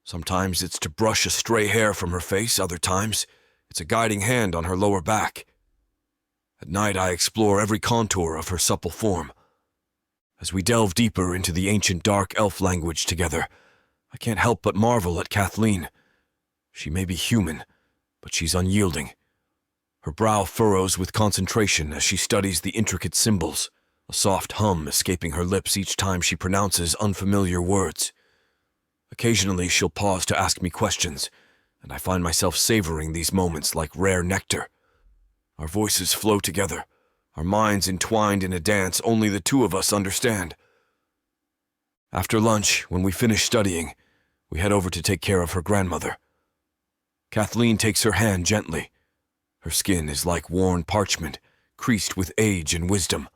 Sometimes it's to brush a stray hair from her face, other times it's a guiding hand on her lower back. At night I explore every contour of her supple form. As we delve deeper into the ancient dark elf language together, I can't help but marvel at Kathleen. She may be human, but she's unyielding. Her brow furrows with concentration as she studies the intricate symbols, a soft hum escaping her lips each time she pronounces unfamiliar words. Occasionally she'll pause to ask me questions, and I find myself savoring these moments like rare nectar. Our voices flow together, our minds entwined in a dance only the two of us understand. After lunch, when we finish studying, we head over to take care of her grandmother. Kathleen takes her hand gently. Her skin is like worn parchment, creased with age and wisdom.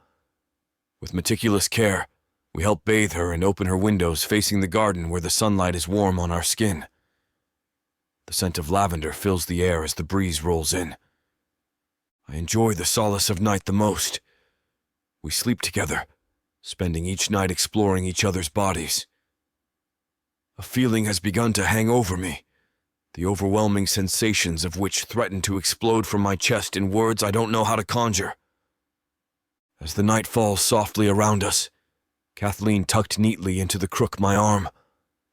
With meticulous care, we help bathe her and open her windows facing the garden where the sunlight is warm on our skin. The scent of lavender fills the air as the breeze rolls in. I enjoy the solace of night the most. We sleep together, spending each night exploring each other's bodies. A feeling has begun to hang over me, the overwhelming sensations of which threaten to explode from my chest in words I don't know how to conjure. As the night falls softly around us, Kathleen tucked neatly into the crook my arm.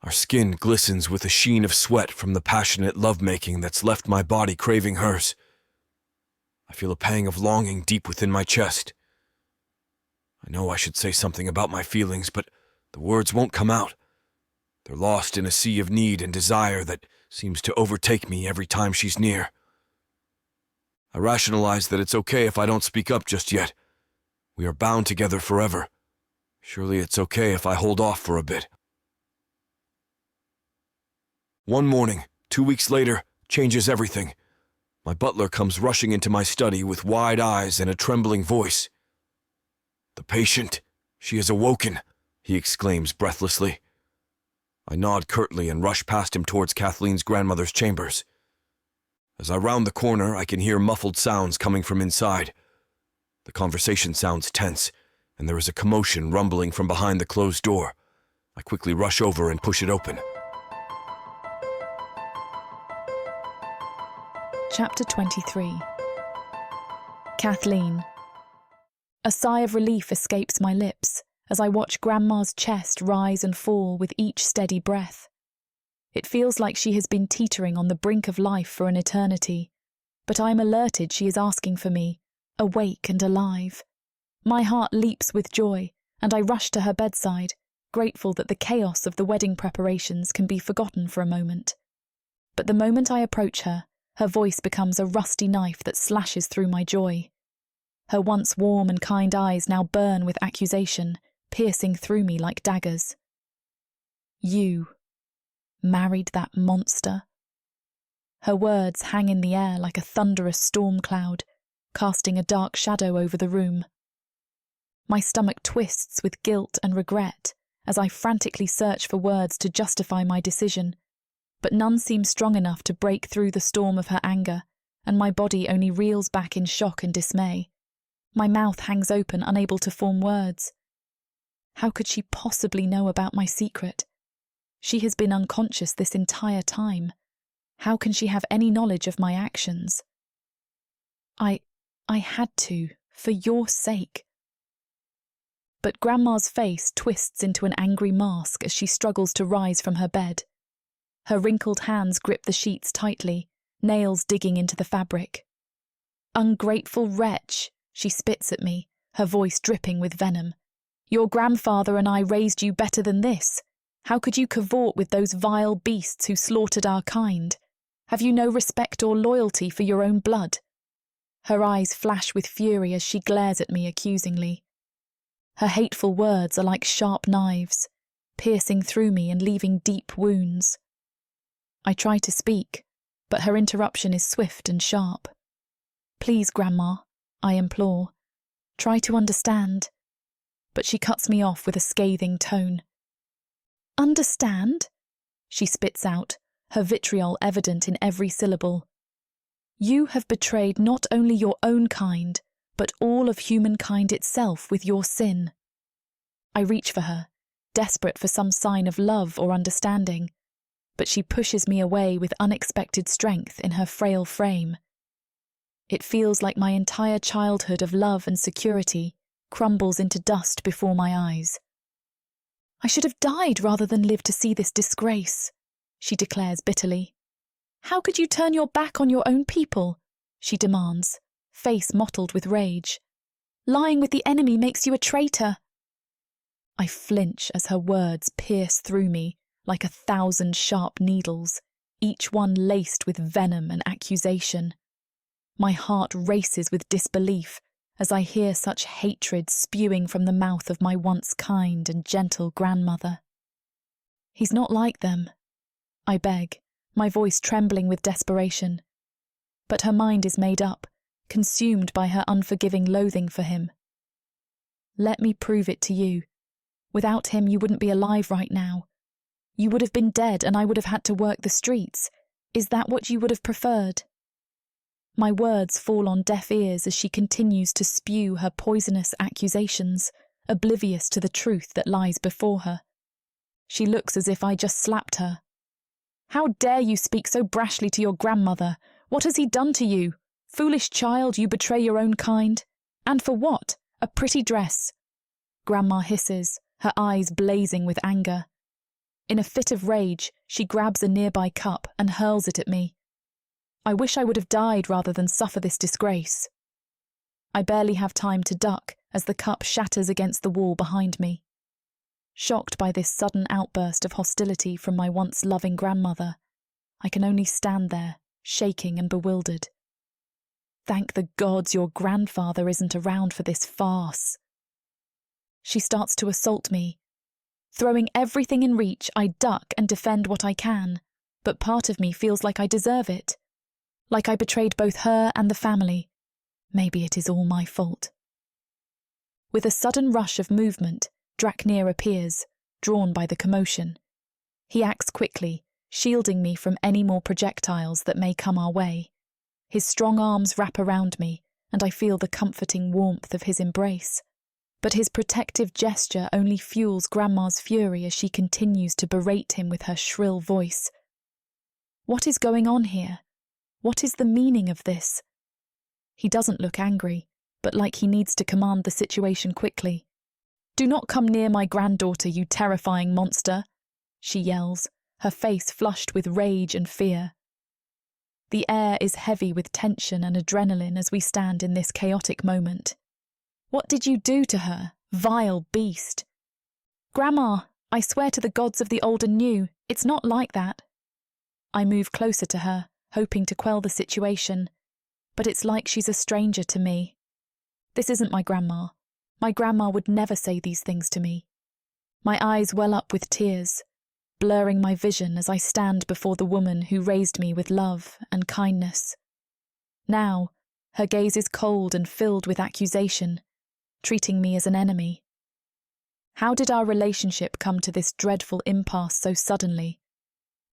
Our skin glistens with a sheen of sweat from the passionate lovemaking that's left my body craving hers. I feel a pang of longing deep within my chest. I know I should say something about my feelings, but the words won't come out. They're lost in a sea of need and desire that seems to overtake me every time she's near. I rationalize that it's okay if I don't speak up just yet. We are bound together forever. Surely it's okay if I hold off for a bit. One morning, 2 weeks later, changes everything. My butler comes rushing into my study with wide eyes and a trembling voice. "The patient, she has awoken," he exclaims breathlessly. I nod curtly and rush past him towards Kathleen's grandmother's chambers. As I round the corner, I can hear muffled sounds coming from inside. The conversation sounds tense, and there is a commotion rumbling from behind the closed door. I quickly rush over and push it open. Chapter 23. Kathleen. A sigh of relief escapes my lips as I watch Grandma's chest rise and fall with each steady breath. It feels like she has been teetering on the brink of life for an eternity, but I am alerted she is asking for me, awake and alive. My heart leaps with joy, and I rush to her bedside, grateful that the chaos of the wedding preparations can be forgotten for a moment. But the moment I approach her, her voice becomes a rusty knife that slashes through my joy. Her once warm and kind eyes now burn with accusation, piercing through me like daggers. "You married that monster?" Her words hang in the air like a thunderous storm cloud, casting a dark shadow over the room. My stomach twists with guilt and regret as I frantically search for words to justify my decision, but none seem strong enough to break through the storm of her anger, and my body only reels back in shock and dismay. My mouth hangs open, unable to form words. How could she possibly know about my secret? She has been unconscious this entire time. How can she have any knowledge of my actions? I had to, for your sake. But Grandma's face twists into an angry mask as she struggles to rise from her bed. Her wrinkled hands grip the sheets tightly, nails digging into the fabric. "Ungrateful wretch," she spits at me, her voice dripping with venom. "Your grandfather and I raised you better than this. How could you cavort with those vile beasts who slaughtered our kind? Have you no respect or loyalty for your own blood?" Her eyes flash with fury as she glares at me accusingly. Her hateful words are like sharp knives, piercing through me and leaving deep wounds. I try to speak, but her interruption is swift and sharp. "Please, Grandma," I implore. "Try to understand." But she cuts me off with a scathing tone. "Understand?" she spits out, her vitriol evident in every syllable. You have betrayed not only your own kind, but all of humankind itself with your sin. I reach for her, desperate for some sign of love or understanding, but she pushes me away with unexpected strength in her frail frame. It feels like my entire childhood of love and security crumbles into dust before my eyes. I should have died rather than live to see this disgrace, she declares bitterly. How could you turn your back on your own people? She demands, face mottled with rage. Lying with the enemy makes you a traitor. I flinch as her words pierce through me like 1,000 sharp needles, each one laced with venom and accusation. My heart races with disbelief as I hear such hatred spewing from the mouth of my once kind and gentle grandmother. He's not like them, I beg, my voice trembling with desperation. But her mind is made up, consumed by her unforgiving loathing for him. Let me prove it to you. Without him, you wouldn't be alive right now. You would have been dead and I would have had to work the streets. Is that what you would have preferred? My words fall on deaf ears as she continues to spew her poisonous accusations, oblivious to the truth that lies before her. She looks as if I just slapped her. How dare you speak so brashly to your grandmother? What has he done to you? Foolish child, you betray your own kind. And for what? A pretty dress. Grandma hisses, her eyes blazing with anger. In a fit of rage, she grabs a nearby cup and hurls it at me. I wish I would have died rather than suffer this disgrace. I barely have time to duck as the cup shatters against the wall behind me. Shocked by this sudden outburst of hostility from my once loving grandmother, I can only stand there, shaking and bewildered. Thank the gods your grandfather isn't around for this farce. She starts to assault me. Throwing everything in reach, I duck and defend what I can, but part of me feels like I deserve it. Like I betrayed both her and the family. Maybe it is all my fault. With a sudden rush of movement, Draknir appears, drawn by the commotion. He acts quickly, shielding me from any more projectiles that may come our way. His strong arms wrap around me, and I feel the comforting warmth of his embrace. But his protective gesture only fuels Grandma's fury as she continues to berate him with her shrill voice. What is going on here? What is the meaning of this? He doesn't look angry, but like he needs to command the situation quickly. Do not come near my granddaughter, you terrifying monster, she yells, her face flushed with rage and fear. The air is heavy with tension and adrenaline as we stand in this chaotic moment. What did you do to her, vile beast? Grandma, I swear to the gods of the old and new, it's not like that. I move closer to her, hoping to quell the situation, but it's like she's a stranger to me. This isn't my grandma. My grandma would never say these things to me. My eyes well up with tears, blurring my vision as I stand before the woman who raised me with love and kindness. Now, her gaze is cold and filled with accusation, treating me as an enemy. How did our relationship come to this dreadful impasse so suddenly?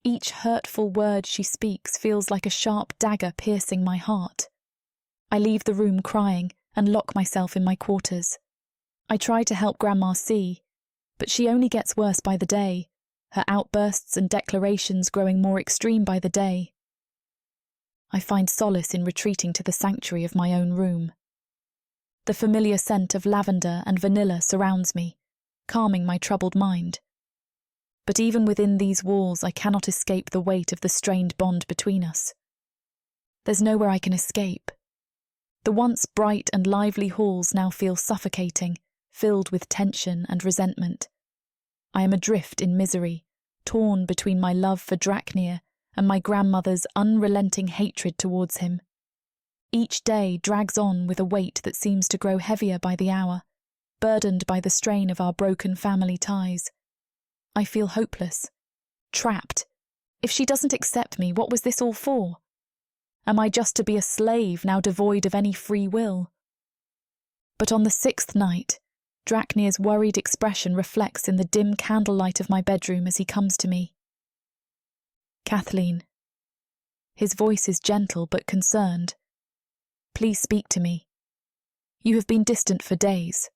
Each hurtful word she speaks feels like a sharp dagger piercing my heart. I leave the room crying and lock myself in my quarters. I try to help Grandma see, but she only gets worse by the day, her outbursts and declarations growing more extreme by the day. I find solace in retreating to the sanctuary of my own room. The familiar scent of lavender and vanilla surrounds me, calming my troubled mind. But even within these walls I cannot escape the weight of the strained bond between us. There's nowhere I can escape. The once bright and lively halls now feel suffocating, filled with tension and resentment. I am adrift in misery, torn between my love for Draknir and my grandmother's unrelenting hatred towards him. Each day drags on with a weight that seems to grow heavier by the hour, burdened by the strain of our broken family ties. I feel hopeless, trapped. If she doesn't accept me, what was this all for? Am I just to be a slave now devoid of any free will? But on the 6th night, Draknir's worried expression reflects in the dim candlelight of my bedroom as he comes to me. Kathleen. His voice is gentle but concerned. Please speak to me. You have been distant for days.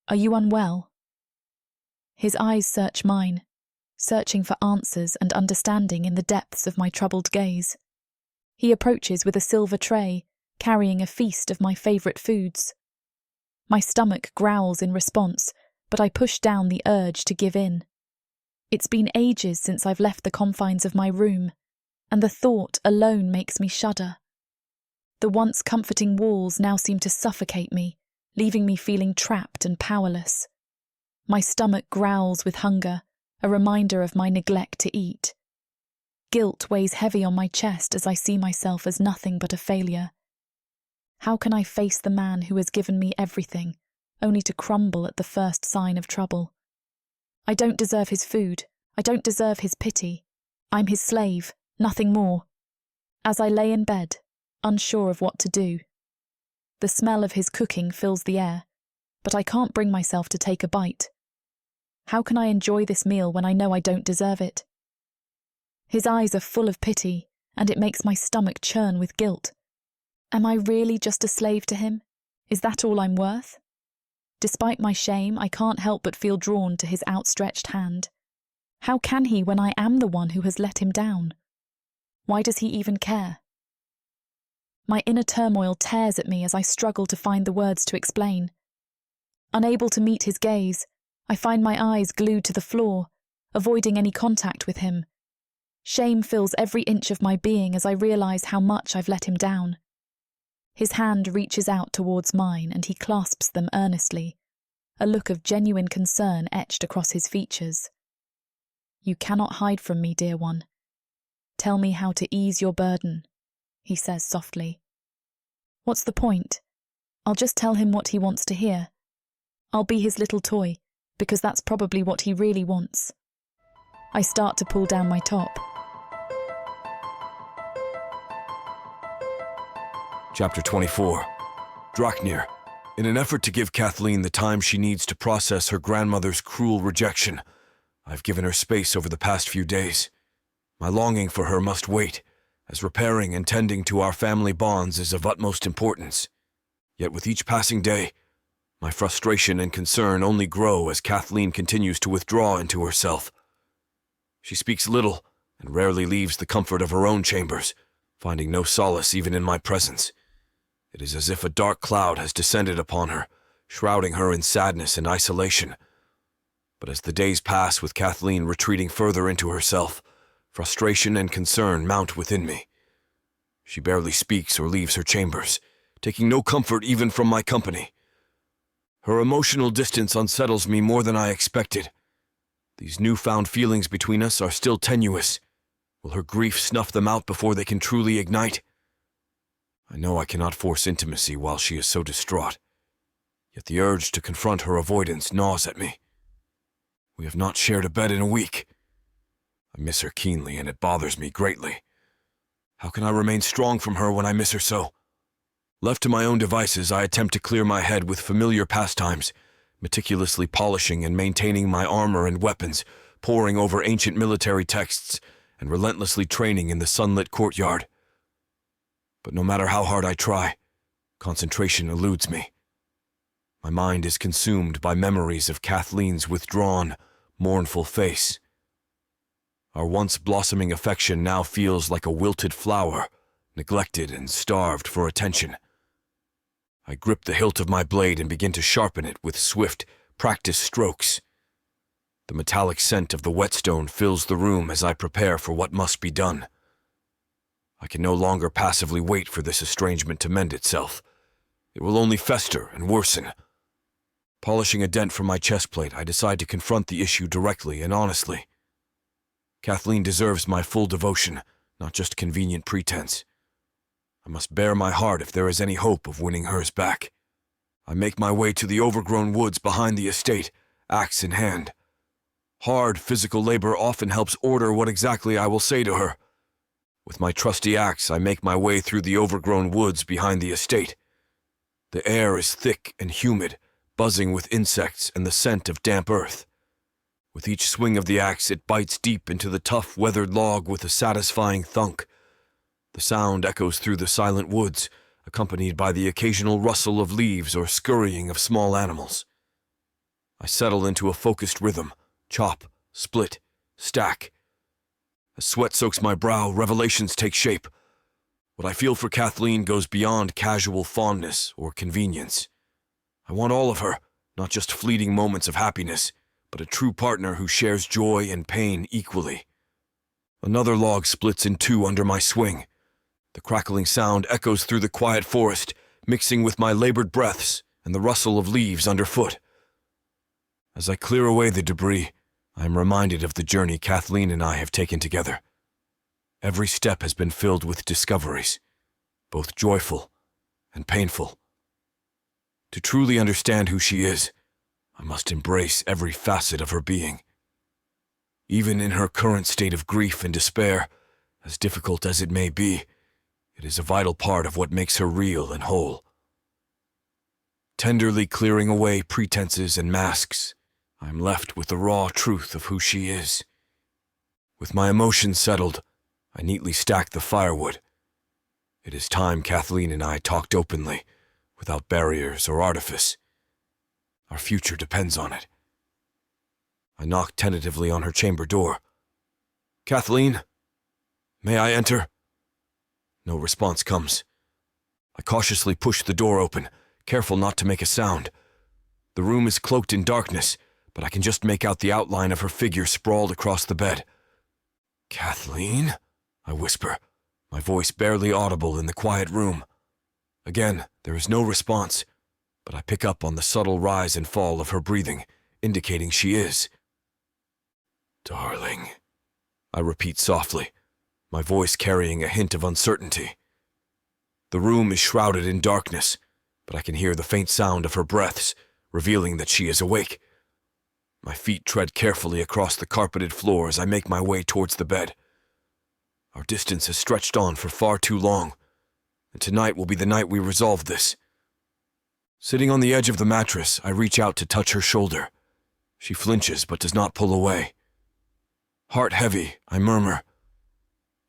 Are you unwell? His eyes search mine, searching for answers and understanding in the depths of my troubled gaze. He approaches with a silver tray, carrying a feast of my favourite foods. My stomach growls in response, but I push down the urge to give in. It's been ages since I've left the confines of my room, and the thought alone makes me shudder. The once comforting walls now seem to suffocate me, leaving me feeling trapped and powerless. My stomach growls with hunger, a reminder of my neglect to eat. Guilt weighs heavy on my chest as I see myself as nothing but a failure. How can I face the man who has given me everything, only to crumble at the first sign of trouble? I don't deserve his food. I don't deserve his pity. I'm his slave, nothing more. As I lay in bed, unsure of what to do. The smell of his cooking fills the air, but I can't bring myself to take a bite. How can I enjoy this meal when I know I don't deserve it? His eyes are full of pity, and it makes my stomach churn with guilt. Am I really just a slave to him? Is that all I'm worth? Despite my shame, I can't help but feel drawn to his outstretched hand. How can he when I am the one who has let him down? Why does he even care? My inner turmoil tears at me as I struggle to find the words to explain. Unable to meet his gaze, I find my eyes glued to the floor, avoiding any contact with him. Shame fills every inch of my being as I realise how much I've let him down. His hand reaches out towards mine and he clasps them earnestly, a look of genuine concern etched across his features. You cannot hide from me, dear one. Tell me how to ease your burden, he says softly. What's the point? I'll just tell him what he wants to hear. I'll be his little toy, because that's probably what he really wants. I start to pull down my top. Chapter 24. Draknir. In an effort to give Kathleen the time she needs to process her grandmother's cruel rejection, I've given her space over the past few days. My longing for her must wait, as repairing and tending to our family bonds is of utmost importance. Yet with each passing day, my frustration and concern only grow as Kathleen continues to withdraw into herself. She speaks little and rarely leaves the comfort of her own chambers, finding no solace even in my presence. It is as if a dark cloud has descended upon her, shrouding her in sadness and isolation. But as the days pass with Kathleen retreating further into herself, frustration and concern mount within me. She barely speaks or leaves her chambers, taking no comfort even from my company. Her emotional distance unsettles me more than I expected. These newfound feelings between us are still tenuous. Will her grief snuff them out before they can truly ignite? I know I cannot force intimacy while she is so distraught, yet the urge to confront her avoidance gnaws at me. We have not shared a bed in a week. I miss her keenly, and it bothers me greatly. How can I remain strong from her when I miss her so? Left to my own devices, I attempt to clear my head with familiar pastimes, meticulously polishing and maintaining my armor and weapons, poring over ancient military texts, and relentlessly training in the sunlit courtyard. But no matter how hard I try, concentration eludes me. My mind is consumed by memories of Kathleen's withdrawn, mournful face. Our once blossoming affection now feels like a wilted flower, neglected and starved for attention. I grip the hilt of my blade and begin to sharpen it with swift, practiced strokes. The metallic scent of the whetstone fills the room as I prepare for what must be done. I can no longer passively wait for this estrangement to mend itself. It will only fester and worsen. Polishing a dent from my chest plate, I decide to confront the issue directly and honestly. Kathleen deserves my full devotion, not just convenient pretense. I must bare my heart if there is any hope of winning hers back. I make my way to the overgrown woods behind the estate, axe in hand. Hard physical labor often helps order what exactly I will say to her. With my trusty axe, I make my way through the overgrown woods behind the estate. The air is thick and humid, buzzing with insects and the scent of damp earth. With each swing of the axe, it bites deep into the tough, weathered log with a satisfying thunk. The sound echoes through the silent woods, accompanied by the occasional rustle of leaves or scurrying of small animals. I settle into a focused rhythm, chop, split, stack. As sweat soaks my brow, revelations take shape. What I feel for Kathleen goes beyond casual fondness or convenience. I want all of her, not just fleeting moments of happiness, but a true partner who shares joy and pain equally. Another log splits in two under my swing. The crackling sound echoes through the quiet forest, mixing with my labored breaths and the rustle of leaves underfoot. As I clear away the debris, I am reminded of the journey Kathleen and I have taken together. Every step has been filled with discoveries, both joyful and painful. To truly understand who she is, I must embrace every facet of her being. Even in her current state of grief and despair, as difficult as it may be, it is a vital part of what makes her real and whole. Tenderly clearing away pretenses and masks, I am left with the raw truth of who she is. With my emotions settled, I neatly stack the firewood. It is time Kathleen and I talked openly, without barriers or artifice. Our future depends on it. I knock tentatively on her chamber door. "Kathleen, may I enter?" No response comes. I cautiously push the door open, careful not to make a sound. The room is cloaked in darkness, but I can just make out the outline of her figure sprawled across the bed. "Kathleen?" I whisper, my voice barely audible in the quiet room. Again, there is no response, but I pick up on the subtle rise and fall of her breathing, indicating she is. "Darling," I repeat softly, my voice carrying a hint of uncertainty. The room is shrouded in darkness, but I can hear the faint sound of her breaths, revealing that she is awake. My feet tread carefully across the carpeted floor as I make my way towards the bed. Our distance has stretched on for far too long, and tonight will be the night we resolve this. Sitting on the edge of the mattress, I reach out to touch her shoulder. She flinches but does not pull away. Heart heavy, I murmur,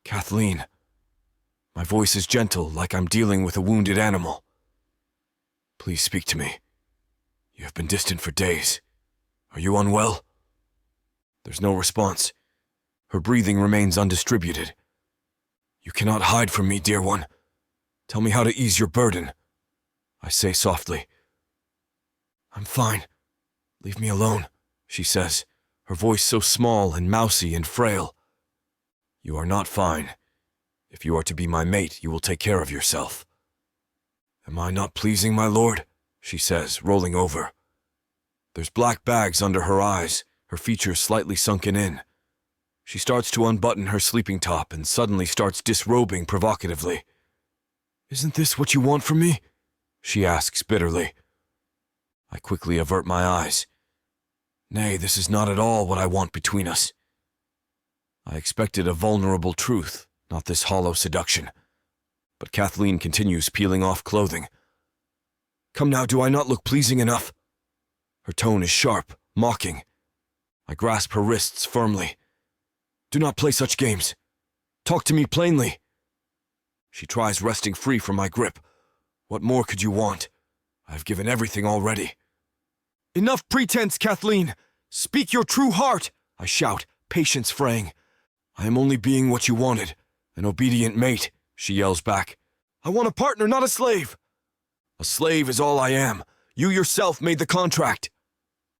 "Kathleen." My voice is gentle, like I'm dealing with a wounded animal. "Please speak to me. You have been distant for days. Are you unwell?" There's no response. Her breathing remains undistributed. "You cannot hide from me, dear one. Tell me how to ease your burden," I say softly. "I'm fine. Leave me alone," she says, her voice so small and mousy and frail. "You are not fine. If you are to be my mate, you will take care of yourself." "Am I not pleasing, my lord?" she says, rolling over. There's black bags under her eyes, her features slightly sunken in. She starts to unbutton her sleeping top and suddenly starts disrobing provocatively. "Isn't this what you want from me?" she asks bitterly. I quickly avert my eyes. Nay, this is not at all what I want between us. I expected a vulnerable truth, not this hollow seduction. But Kathleen continues peeling off clothing. "Come now, do I not look pleasing enough?" Her tone is sharp, mocking. I grasp her wrists firmly. "Do not play such games. Talk to me plainly." She tries wresting free from my grip. "What more could you want? I have given everything already." "Enough pretense, Kathleen! Speak your true heart!" I shout, patience fraying. "I am only being what you wanted, an obedient mate," she yells back. "I want a partner, not a slave." "A slave is all I am. You yourself made the contract."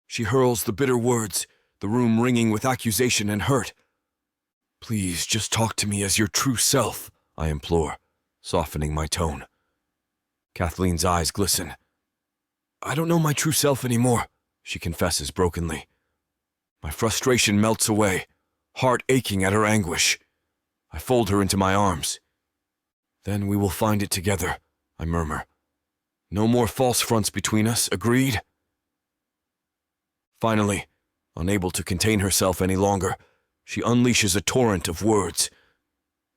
She hurls the bitter words, the room ringing with accusation and hurt. "Please, just talk to me as your true self," I implore, softening my tone. Kathleen's eyes glisten. "I don't know my true self anymore," she confesses brokenly. My frustration melts away, heart aching at her anguish. I fold her into my arms. "Then we will find it together," I murmur. "No more false fronts between us, agreed?" Finally, unable to contain herself any longer, she unleashes a torrent of words.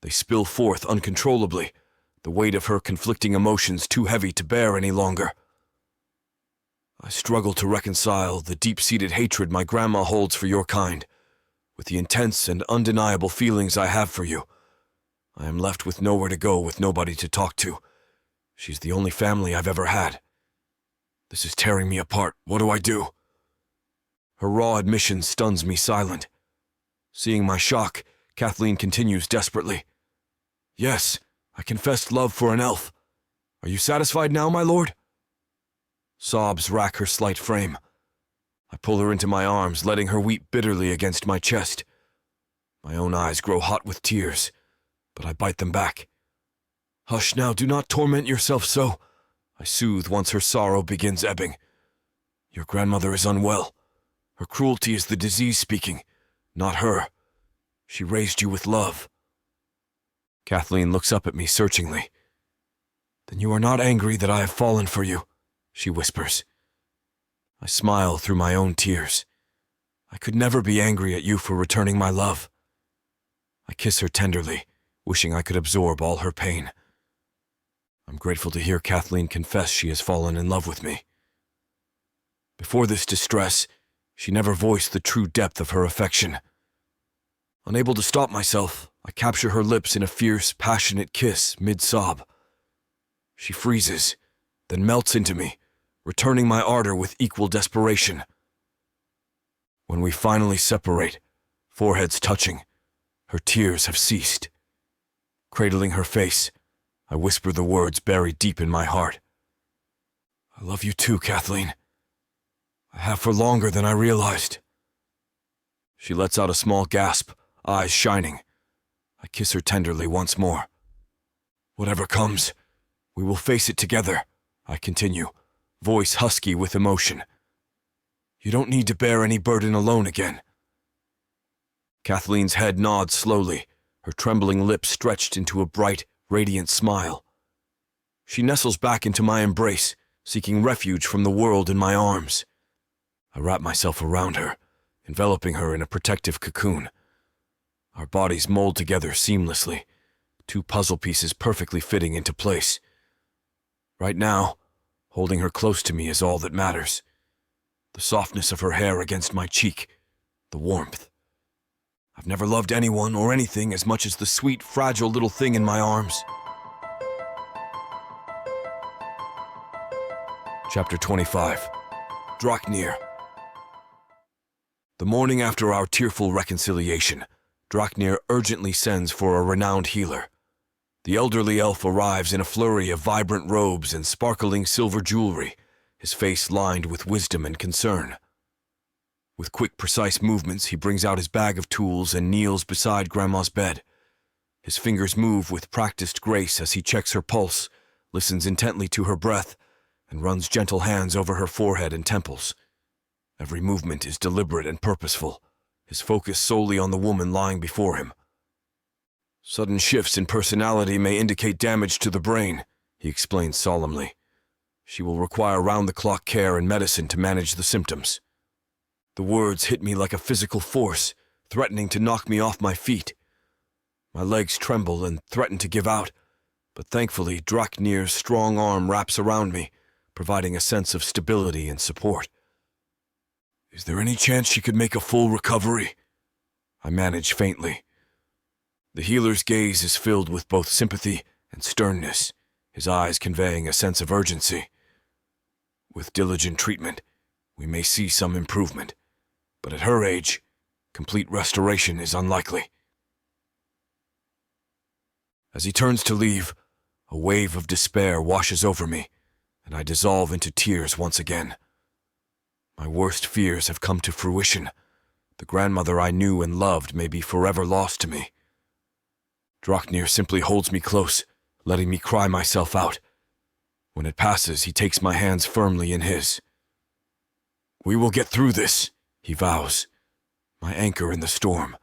They spill forth uncontrollably, the weight of her conflicting emotions too heavy to bear any longer. I struggle to reconcile the deep-seated hatred my grandma holds for your kind with the intense and undeniable feelings I have for you. I am left with nowhere to go, with nobody to talk to. She's the only family I've ever had. This is tearing me apart. What do I do? Her raw admission stuns me silent. Seeing my shock, Kathleen continues desperately. Yes, I confessed love for an elf. Are you satisfied now, my lord? Sobs rack her slight frame. I pull her into my arms, letting her weep bitterly against my chest. My own eyes grow hot with tears, but I bite them back. Hush now, do not torment yourself so, I soothe once her sorrow begins ebbing. Your grandmother is unwell. Her cruelty is the disease speaking, not her. She raised you with love. Kathleen looks up at me searchingly. Then you are not angry that I have fallen for you, she whispers. I smile through my own tears. I could never be angry at you for returning my love. I kiss her tenderly, wishing I could absorb all her pain. I'm grateful to hear Kathleen confess she has fallen in love with me. Before this distress, she never voiced the true depth of her affection. Unable to stop myself, I capture her lips in a fierce, passionate kiss mid-sob. She freezes, then melts into me, returning my ardor with equal desperation. When we finally separate, foreheads touching, her tears have ceased. Cradling her face, I whisper the words buried deep in my heart. I love you too, Kathleen. I have for longer than I realized. She lets out a small gasp, eyes shining. I kiss her tenderly once more. Whatever comes, we will face it together, I continue, voice husky with emotion. You don't need to bear any burden alone again. Kathleen's head nods slowly, her trembling lips stretched into a bright, radiant smile. She nestles back into my embrace, seeking refuge from the world in my arms. I wrap myself around her, enveloping her in a protective cocoon. Our bodies mold together seamlessly, two puzzle pieces perfectly fitting into place. Right now, holding her close to me is all that matters. The softness of her hair against my cheek, the warmth. I've never loved anyone or anything as much as the sweet, fragile little thing in my arms. Chapter 25. Draknir. The morning after our tearful reconciliation, Draknir urgently sends for a renowned healer. The elderly elf arrives in a flurry of vibrant robes and sparkling silver jewelry, his face lined with wisdom and concern. With quick, precise movements, he brings out his bag of tools and kneels beside Grandma's bed. His fingers move with practiced grace as he checks her pulse, listens intently to her breath, and runs gentle hands over her forehead and temples. Every movement is deliberate and purposeful, his focus solely on the woman lying before him. Sudden shifts in personality may indicate damage to the brain, he explains solemnly. She will require round-the-clock care and medicine to manage the symptoms. The words hit me like a physical force, threatening to knock me off my feet. My legs tremble and threaten to give out, but thankfully Draknir's strong arm wraps around me, providing a sense of stability and support. Is there any chance she could make a full recovery? I manage faintly. The healer's gaze is filled with both sympathy and sternness, his eyes conveying a sense of urgency. With diligent treatment, we may see some improvement, but at her age, complete restoration is unlikely. As he turns to leave, a wave of despair washes over me, and I dissolve into tears once again. My worst fears have come to fruition. The grandmother I knew and loved may be forever lost to me. Draknir simply holds me close, letting me cry myself out. When it passes, he takes my hands firmly in his. We will get through this, he vows, my anchor in the storm.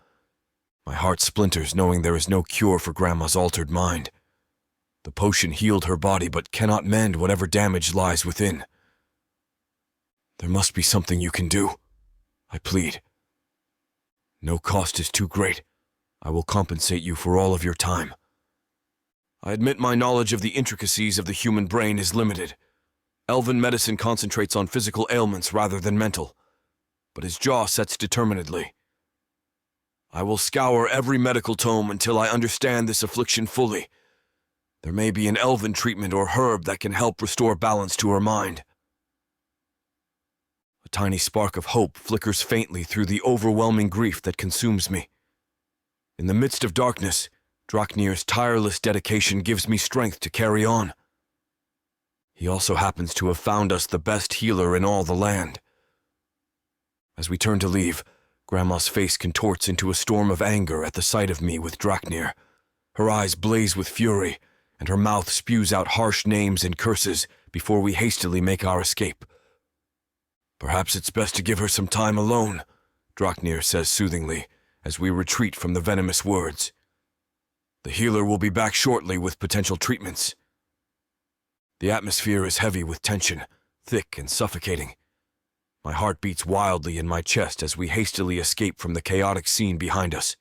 My heart splinters knowing there is no cure for Grandma's altered mind. The potion healed her body but cannot mend whatever damage lies within. There must be something you can do, I plead. No cost is too great. I will compensate you for all of your time. I admit my knowledge of the intricacies of the human brain is limited, Elven medicine concentrates on physical ailments rather than mental, but his jaw sets determinedly. I will scour every medical tome until I understand this affliction fully. There may be an elven treatment or herb that can help restore balance to her mind. A tiny spark of hope flickers faintly through the overwhelming grief that consumes me. In the midst of darkness, Draknir's tireless dedication gives me strength to carry on. He also happens to have found us the best healer in all the land. As we turn to leave, Grandma's face contorts into a storm of anger at the sight of me with Draknir. Her eyes blaze with fury, and her mouth spews out harsh names and curses before we hastily make our escape. Perhaps it's best to give her some time alone, Draknir says soothingly, as we retreat from the venomous words. The healer will be back shortly with potential treatments. The atmosphere is heavy with tension, thick and suffocating. My heart beats wildly in my chest as we hastily escape from the chaotic scene behind us.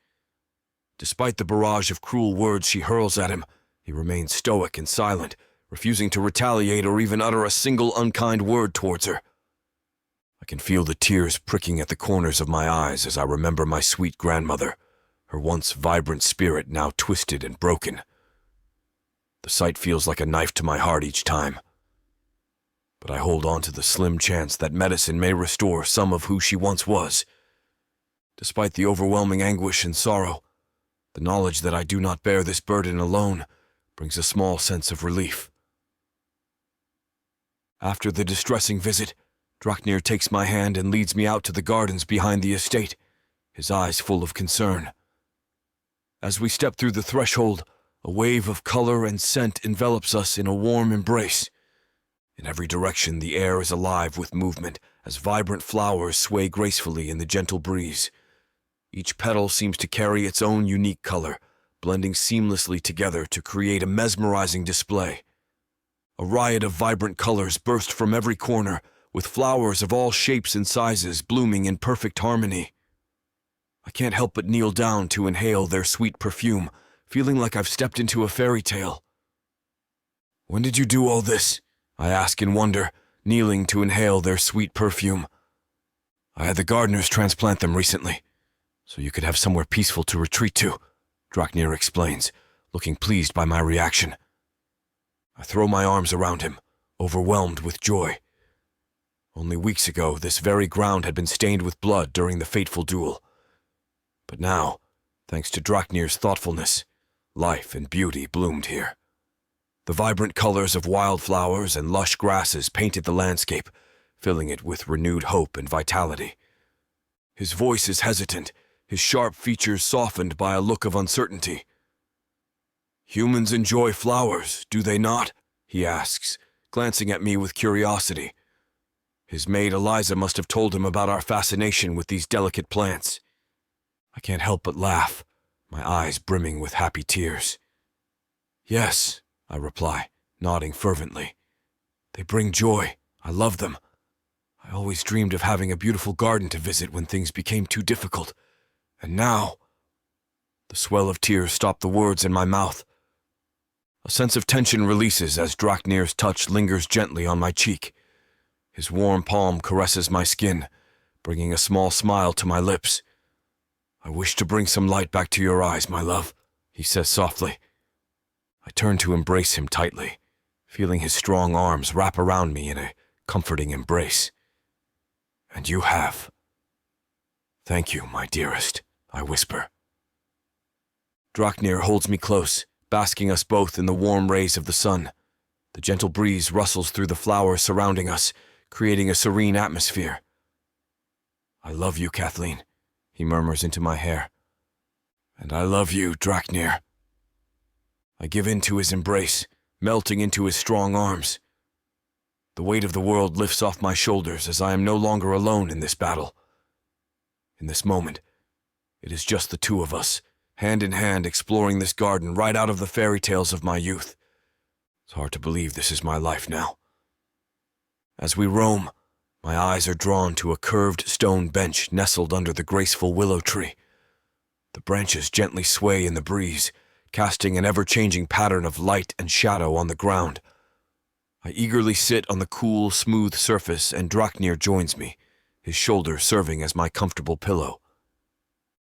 Despite the barrage of cruel words she hurls at him, he remains stoic and silent, refusing to retaliate or even utter a single unkind word towards her. I can feel the tears pricking at the corners of my eyes as I remember my sweet grandmother, her once vibrant spirit now twisted and broken. The sight feels like a knife to my heart each time. But I hold on to the slim chance that medicine may restore some of who she once was. Despite the overwhelming anguish and sorrow, the knowledge that I do not bear this burden alone brings a small sense of relief. After the distressing visit, Draknir takes my hand and leads me out to the gardens behind the estate, his eyes full of concern. As we step through the threshold, a wave of color and scent envelops us in a warm embrace. In every direction, the air is alive with movement as vibrant flowers sway gracefully in the gentle breeze. Each petal seems to carry its own unique color, blending seamlessly together to create a mesmerizing display. A riot of vibrant colors burst from every corner, with flowers of all shapes and sizes blooming in perfect harmony. I can't help but kneel down to inhale their sweet perfume, feeling like I've stepped into a fairy tale. "When did you do all this?" I ask in wonder, kneeling to inhale their sweet perfume. "I had the gardeners transplant them recently, so you could have somewhere peaceful to retreat to," Draknir explains, looking pleased by my reaction. I throw my arms around him, overwhelmed with joy. Only weeks ago, this very ground had been stained with blood during the fateful duel. But now, thanks to Draknir's thoughtfulness, life and beauty bloomed here. The vibrant colors of wildflowers and lush grasses painted the landscape, filling it with renewed hope and vitality. His voice is hesitant, his sharp features softened by a look of uncertainty. "Humans enjoy flowers, do they not?" he asks, glancing at me with curiosity. His maid Eliza must have told him about our fascination with these delicate plants. I can't help but laugh, my eyes brimming with happy tears. "Yes," I reply, nodding fervently. "They bring joy. I love them. I always dreamed of having a beautiful garden to visit when things became too difficult. And now—" The swell of tears stopped the words in my mouth. A sense of tension releases as Draknir's touch lingers gently on my cheek. His warm palm caresses my skin, bringing a small smile to my lips. "I wish to bring some light back to your eyes, my love," he says softly. I turn to embrace him tightly, feeling his strong arms wrap around me in a comforting embrace. "And you have." "Thank you, my dearest," I whisper. Draknir holds me close, basking us both in the warm rays of the sun. The gentle breeze rustles through the flowers surrounding us, creating a serene atmosphere. "I love you, Kathleen," he murmurs into my hair. "And I love you, Draknir." I give in to his embrace, melting into his strong arms. The weight of the world lifts off my shoulders as I am no longer alone in this battle. In this moment, it is just the two of us, hand in hand exploring this garden right out of the fairy tales of my youth. It's hard to believe this is my life now. As we roam, my eyes are drawn to a curved stone bench nestled under the graceful willow tree. The branches gently sway in the breeze, casting an ever-changing pattern of light and shadow on the ground. I eagerly sit on the cool, smooth surface, and Draknir joins me, his shoulder serving as my comfortable pillow.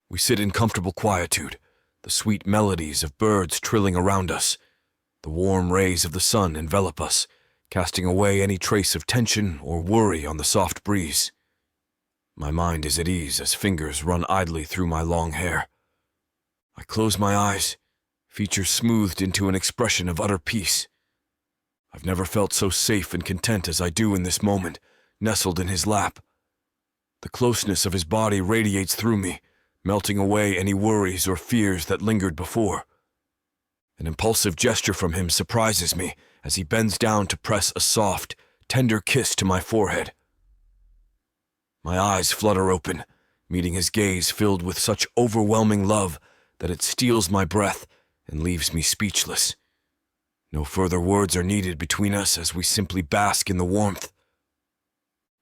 We sit in comfortable quietude, the sweet melodies of birds trilling around us. The warm rays of the sun envelop us, casting away any trace of tension or worry on the soft breeze. My mind is at ease as fingers run idly through my long hair. I close my eyes, features smoothed into an expression of utter peace. I've never felt so safe and content as I do in this moment, nestled in his lap. The closeness of his body radiates through me, melting away any worries or fears that lingered before. An impulsive gesture from him surprises me as he bends down to press a soft, tender kiss to my forehead. My eyes flutter open, meeting his gaze filled with such overwhelming love that it steals my breath and leaves me speechless. No further words are needed between us as we simply bask in the warmth.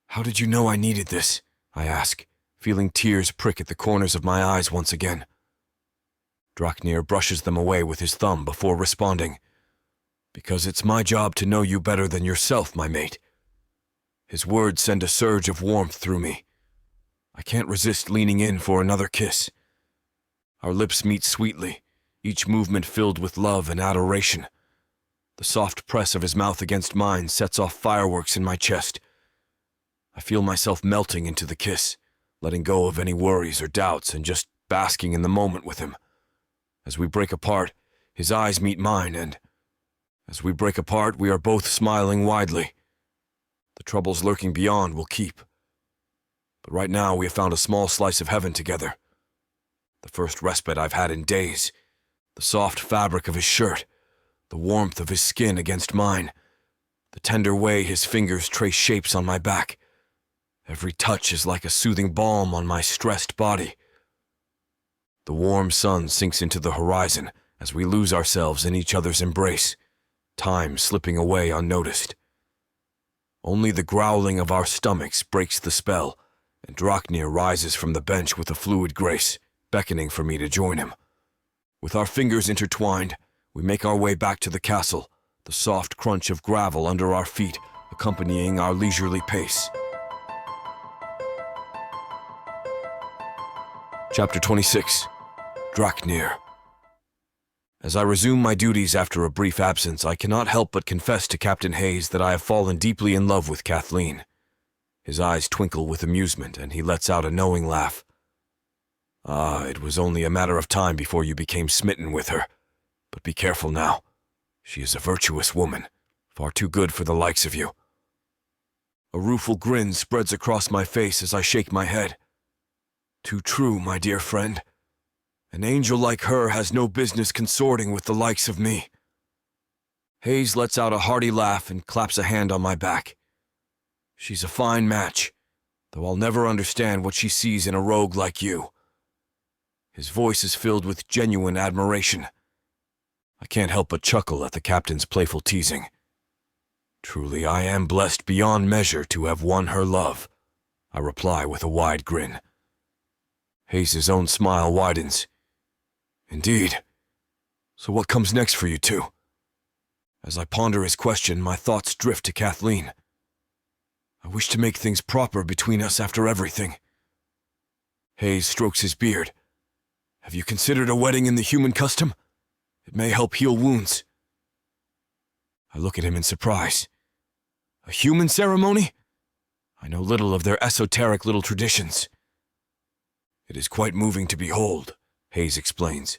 "How did you know I needed this?" I ask, feeling tears prick at the corners of my eyes once again. Draknir brushes them away with his thumb before responding, "Because it's my job to know you better than yourself, my mate." His words send a surge of warmth through me. I can't resist leaning in for another kiss. Our lips meet sweetly, each movement filled with love and adoration. The soft press of his mouth against mine sets off fireworks in my chest. I feel myself melting into the kiss, letting go of any worries or doubts and just basking in the moment with him. As we break apart, his eyes meet mine, and as we break apart, we are both smiling widely. The troubles lurking beyond will keep. But right now, we have found a small slice of heaven together. The first respite I've had in days. The soft fabric of his shirt, the warmth of his skin against mine, the tender way his fingers trace shapes on my back. Every touch is like a soothing balm on my stressed body. The warm sun sinks into the horizon as we lose ourselves in each other's embrace, time slipping away unnoticed. Only the growling of our stomachs breaks the spell, and Draknir rises from the bench with a fluid grace, beckoning for me to join him. With our fingers intertwined, we make our way back to the castle, the soft crunch of gravel under our feet accompanying our leisurely pace. Chapter 26. Draknir. As I resume my duties after a brief absence, I cannot help but confess to Captain Hayes that I have fallen deeply in love with Kathleen. His eyes twinkle with amusement, and he lets out a knowing laugh. "Ah, it was only a matter of time before you became smitten with her. But be careful now. She is a virtuous woman, far too good for the likes of you." A rueful grin spreads across my face as I shake my head. "Too true, my dear friend. An angel like her has no business consorting with the likes of me." Hayes lets out a hearty laugh and claps a hand on my back. "She's a fine match, though I'll never understand what she sees in a rogue like you." His voice is filled with genuine admiration. I can't help but chuckle at the captain's playful teasing. "Truly, I am blessed beyond measure to have won her love," I reply with a wide grin. Hayes' own smile widens. "Indeed. So what comes next for you two?" As I ponder his question, my thoughts drift to Kathleen. "I wish to make things proper between us after everything." Hayes strokes his beard. "Have you considered a wedding in the human custom? It may help heal wounds." I look at him in surprise. "A human ceremony? I know little of their esoteric little traditions." "It is quite moving to behold," Hayes explains.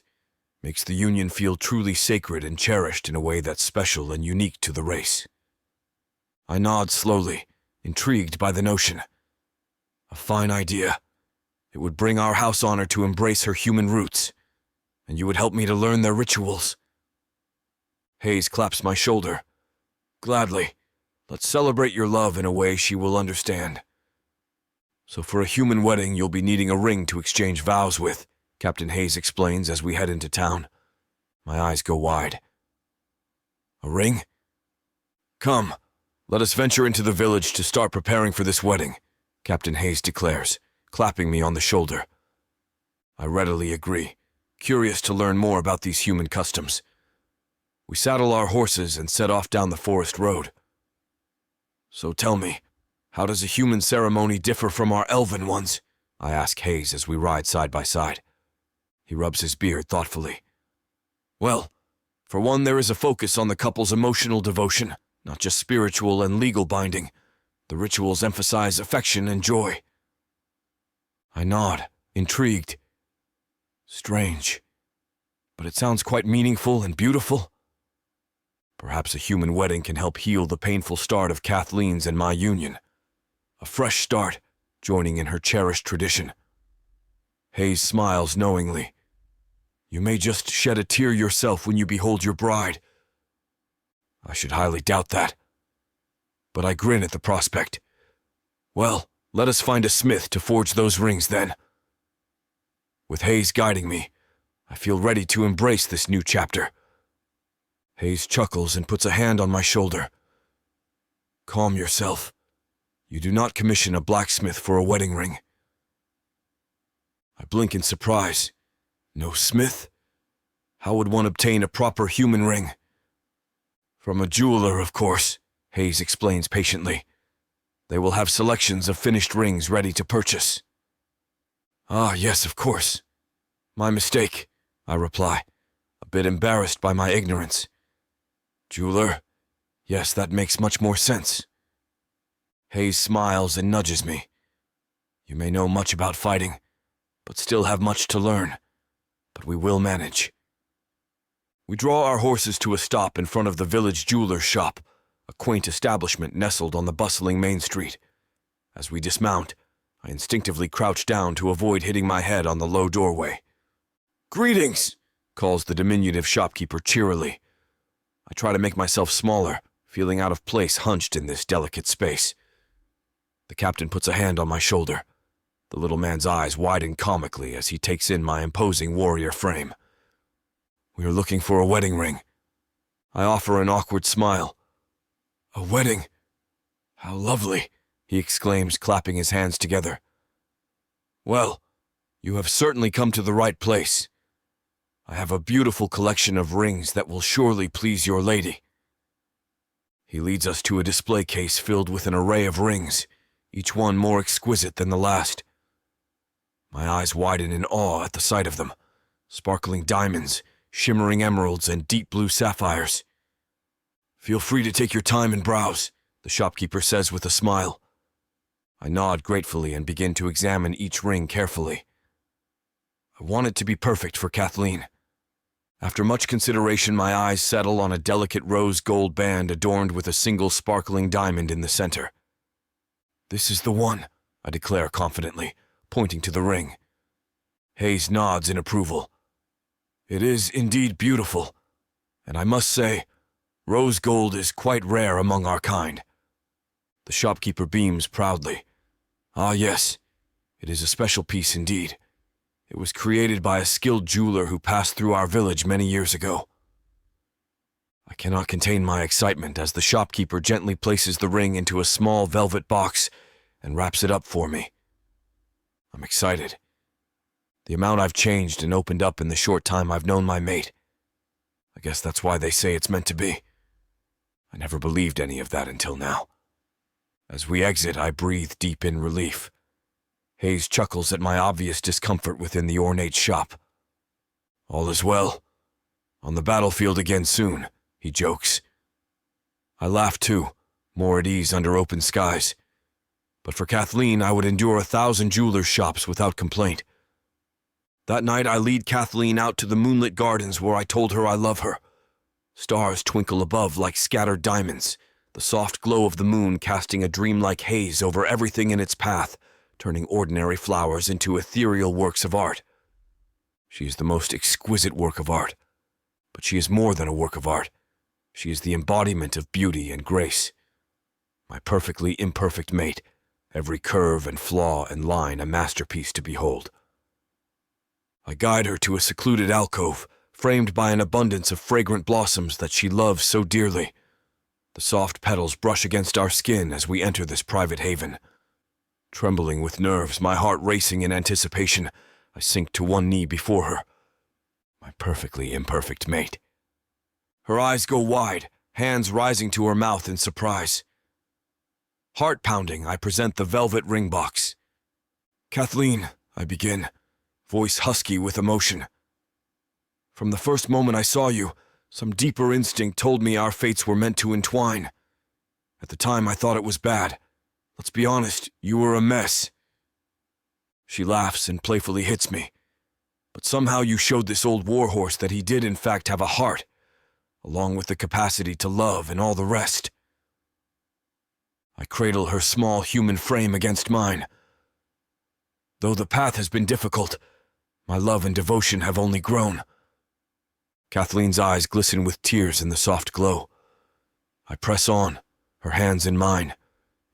"Makes the union feel truly sacred and cherished in a way that's special and unique to the race." I nod slowly, intrigued by the notion. A fine idea. It would bring our house honor to embrace her human roots, and you would help me to learn their rituals. Hayes claps my shoulder. "Gladly. Let's celebrate your love in a way she will understand." "So for a human wedding, you'll be needing a ring to exchange vows with," Captain Hayes explains as we head into town. My eyes go wide. "A ring? Come, let us venture into the village to start preparing for this wedding," Captain Hayes declares, clapping me on the shoulder. I readily agree, curious to learn more about these human customs. We saddle our horses and set off down the forest road. So tell me, how does a human ceremony differ from our elven ones? I ask Hayes as we ride side by side. He rubs his beard thoughtfully. Well, for one, there is a focus on the couple's emotional devotion, not just spiritual and legal binding. The rituals emphasize affection and joy. I nod, intrigued. Strange. But it sounds quite meaningful and beautiful. Perhaps a human wedding can help heal the painful start of Kathleen's and my union. A fresh start, joining in her cherished tradition. Hayes smiles knowingly. You may just shed a tear yourself when you behold your bride. I should highly doubt that. But I grin at the prospect. Well, let us find a smith to forge those rings then. With Hayes guiding me, I feel ready to embrace this new chapter. Hayes chuckles and puts a hand on my shoulder. Calm yourself. You do not commission a blacksmith for a wedding ring. I blink in surprise. No smith? How would one obtain a proper human ring? From a jeweler, of course, Hayes explains patiently. They will have selections of finished rings ready to purchase. Ah, yes, of course. My mistake, I reply, a bit embarrassed by my ignorance. Jeweler? Yes, that makes much more sense. Hayes smiles and nudges me. You may know much about fighting, but still have much to learn. But we will manage. We draw our horses to a stop in front of the village jeweler's shop, a quaint establishment nestled on the bustling main street. As we dismount, I instinctively crouch down to avoid hitting my head on the low doorway. Greetings, calls the diminutive shopkeeper cheerily. I try to make myself smaller, feeling out of place hunched in this delicate space. The captain puts a hand on my shoulder. The little man's eyes widen comically as he takes in my imposing warrior frame. We are looking for a wedding ring. I offer an awkward smile. A wedding? How lovely, he exclaims, clapping his hands together. Well, you have certainly come to the right place. I have a beautiful collection of rings that will surely please your lady. He leads us to a display case filled with an array of rings, each one more exquisite than the last. My eyes widen in awe at the sight of them. Sparkling diamonds, shimmering emeralds, and deep blue sapphires. Feel free to take your time and browse, the shopkeeper says with a smile. I nod gratefully and begin to examine each ring carefully. I want it to be perfect for Kathleen. After much consideration, my eyes settle on a delicate rose gold band adorned with a single sparkling diamond in the center. This is the one, I declare confidently, pointing to the ring. Hayes nods in approval. It is indeed beautiful, and I must say, rose gold is quite rare among our kind. The shopkeeper beams proudly. Ah, yes, it is a special piece indeed. It was created by a skilled jeweler who passed through our village many years ago. I cannot contain my excitement as the shopkeeper gently places the ring into a small velvet box and wraps it up for me. I'm excited. The amount I've changed and opened up in the short time I've known my mate. I guess that's why they say it's meant to be. I never believed any of that until now. As we exit, I breathe deep in relief. Hayes chuckles at my obvious discomfort within the ornate shop. All is well. On the battlefield again soon, he jokes. I laugh too, more at ease under open skies. But for Kathleen, I would endure 1,000 jewelers' shops without complaint. That night, I lead Kathleen out to the moonlit gardens where I told her I love her. Stars twinkle above like scattered diamonds, the soft glow of the moon casting a dreamlike haze over everything in its path, turning ordinary flowers into ethereal works of art. She is the most exquisite work of art. But she is more than a work of art. She is the embodiment of beauty and grace. My perfectly imperfect mate, every curve and flaw and line a masterpiece to behold. I guide her to a secluded alcove, framed by an abundance of fragrant blossoms that she loves so dearly. The soft petals brush against our skin as we enter this private haven. Trembling with nerves, my heart racing in anticipation, I sink to one knee before her. My perfectly imperfect mate. Her eyes go wide, hands rising to her mouth in surprise. Heart pounding, I present the velvet ring box. "Kathleen," I begin, voice husky with emotion. "From the first moment I saw you, some deeper instinct told me our fates were meant to entwine. At the time, I thought it was bad. Let's be honest, you were a mess." She laughs and playfully hits me. "But somehow you showed this old warhorse that he did in fact have a heart, along with the capacity to love and all the rest." I cradle her small human frame against mine. "Though the path has been difficult, my love and devotion have only grown." Kathleen's eyes glisten with tears in the soft glow. I press on, her hands in mine,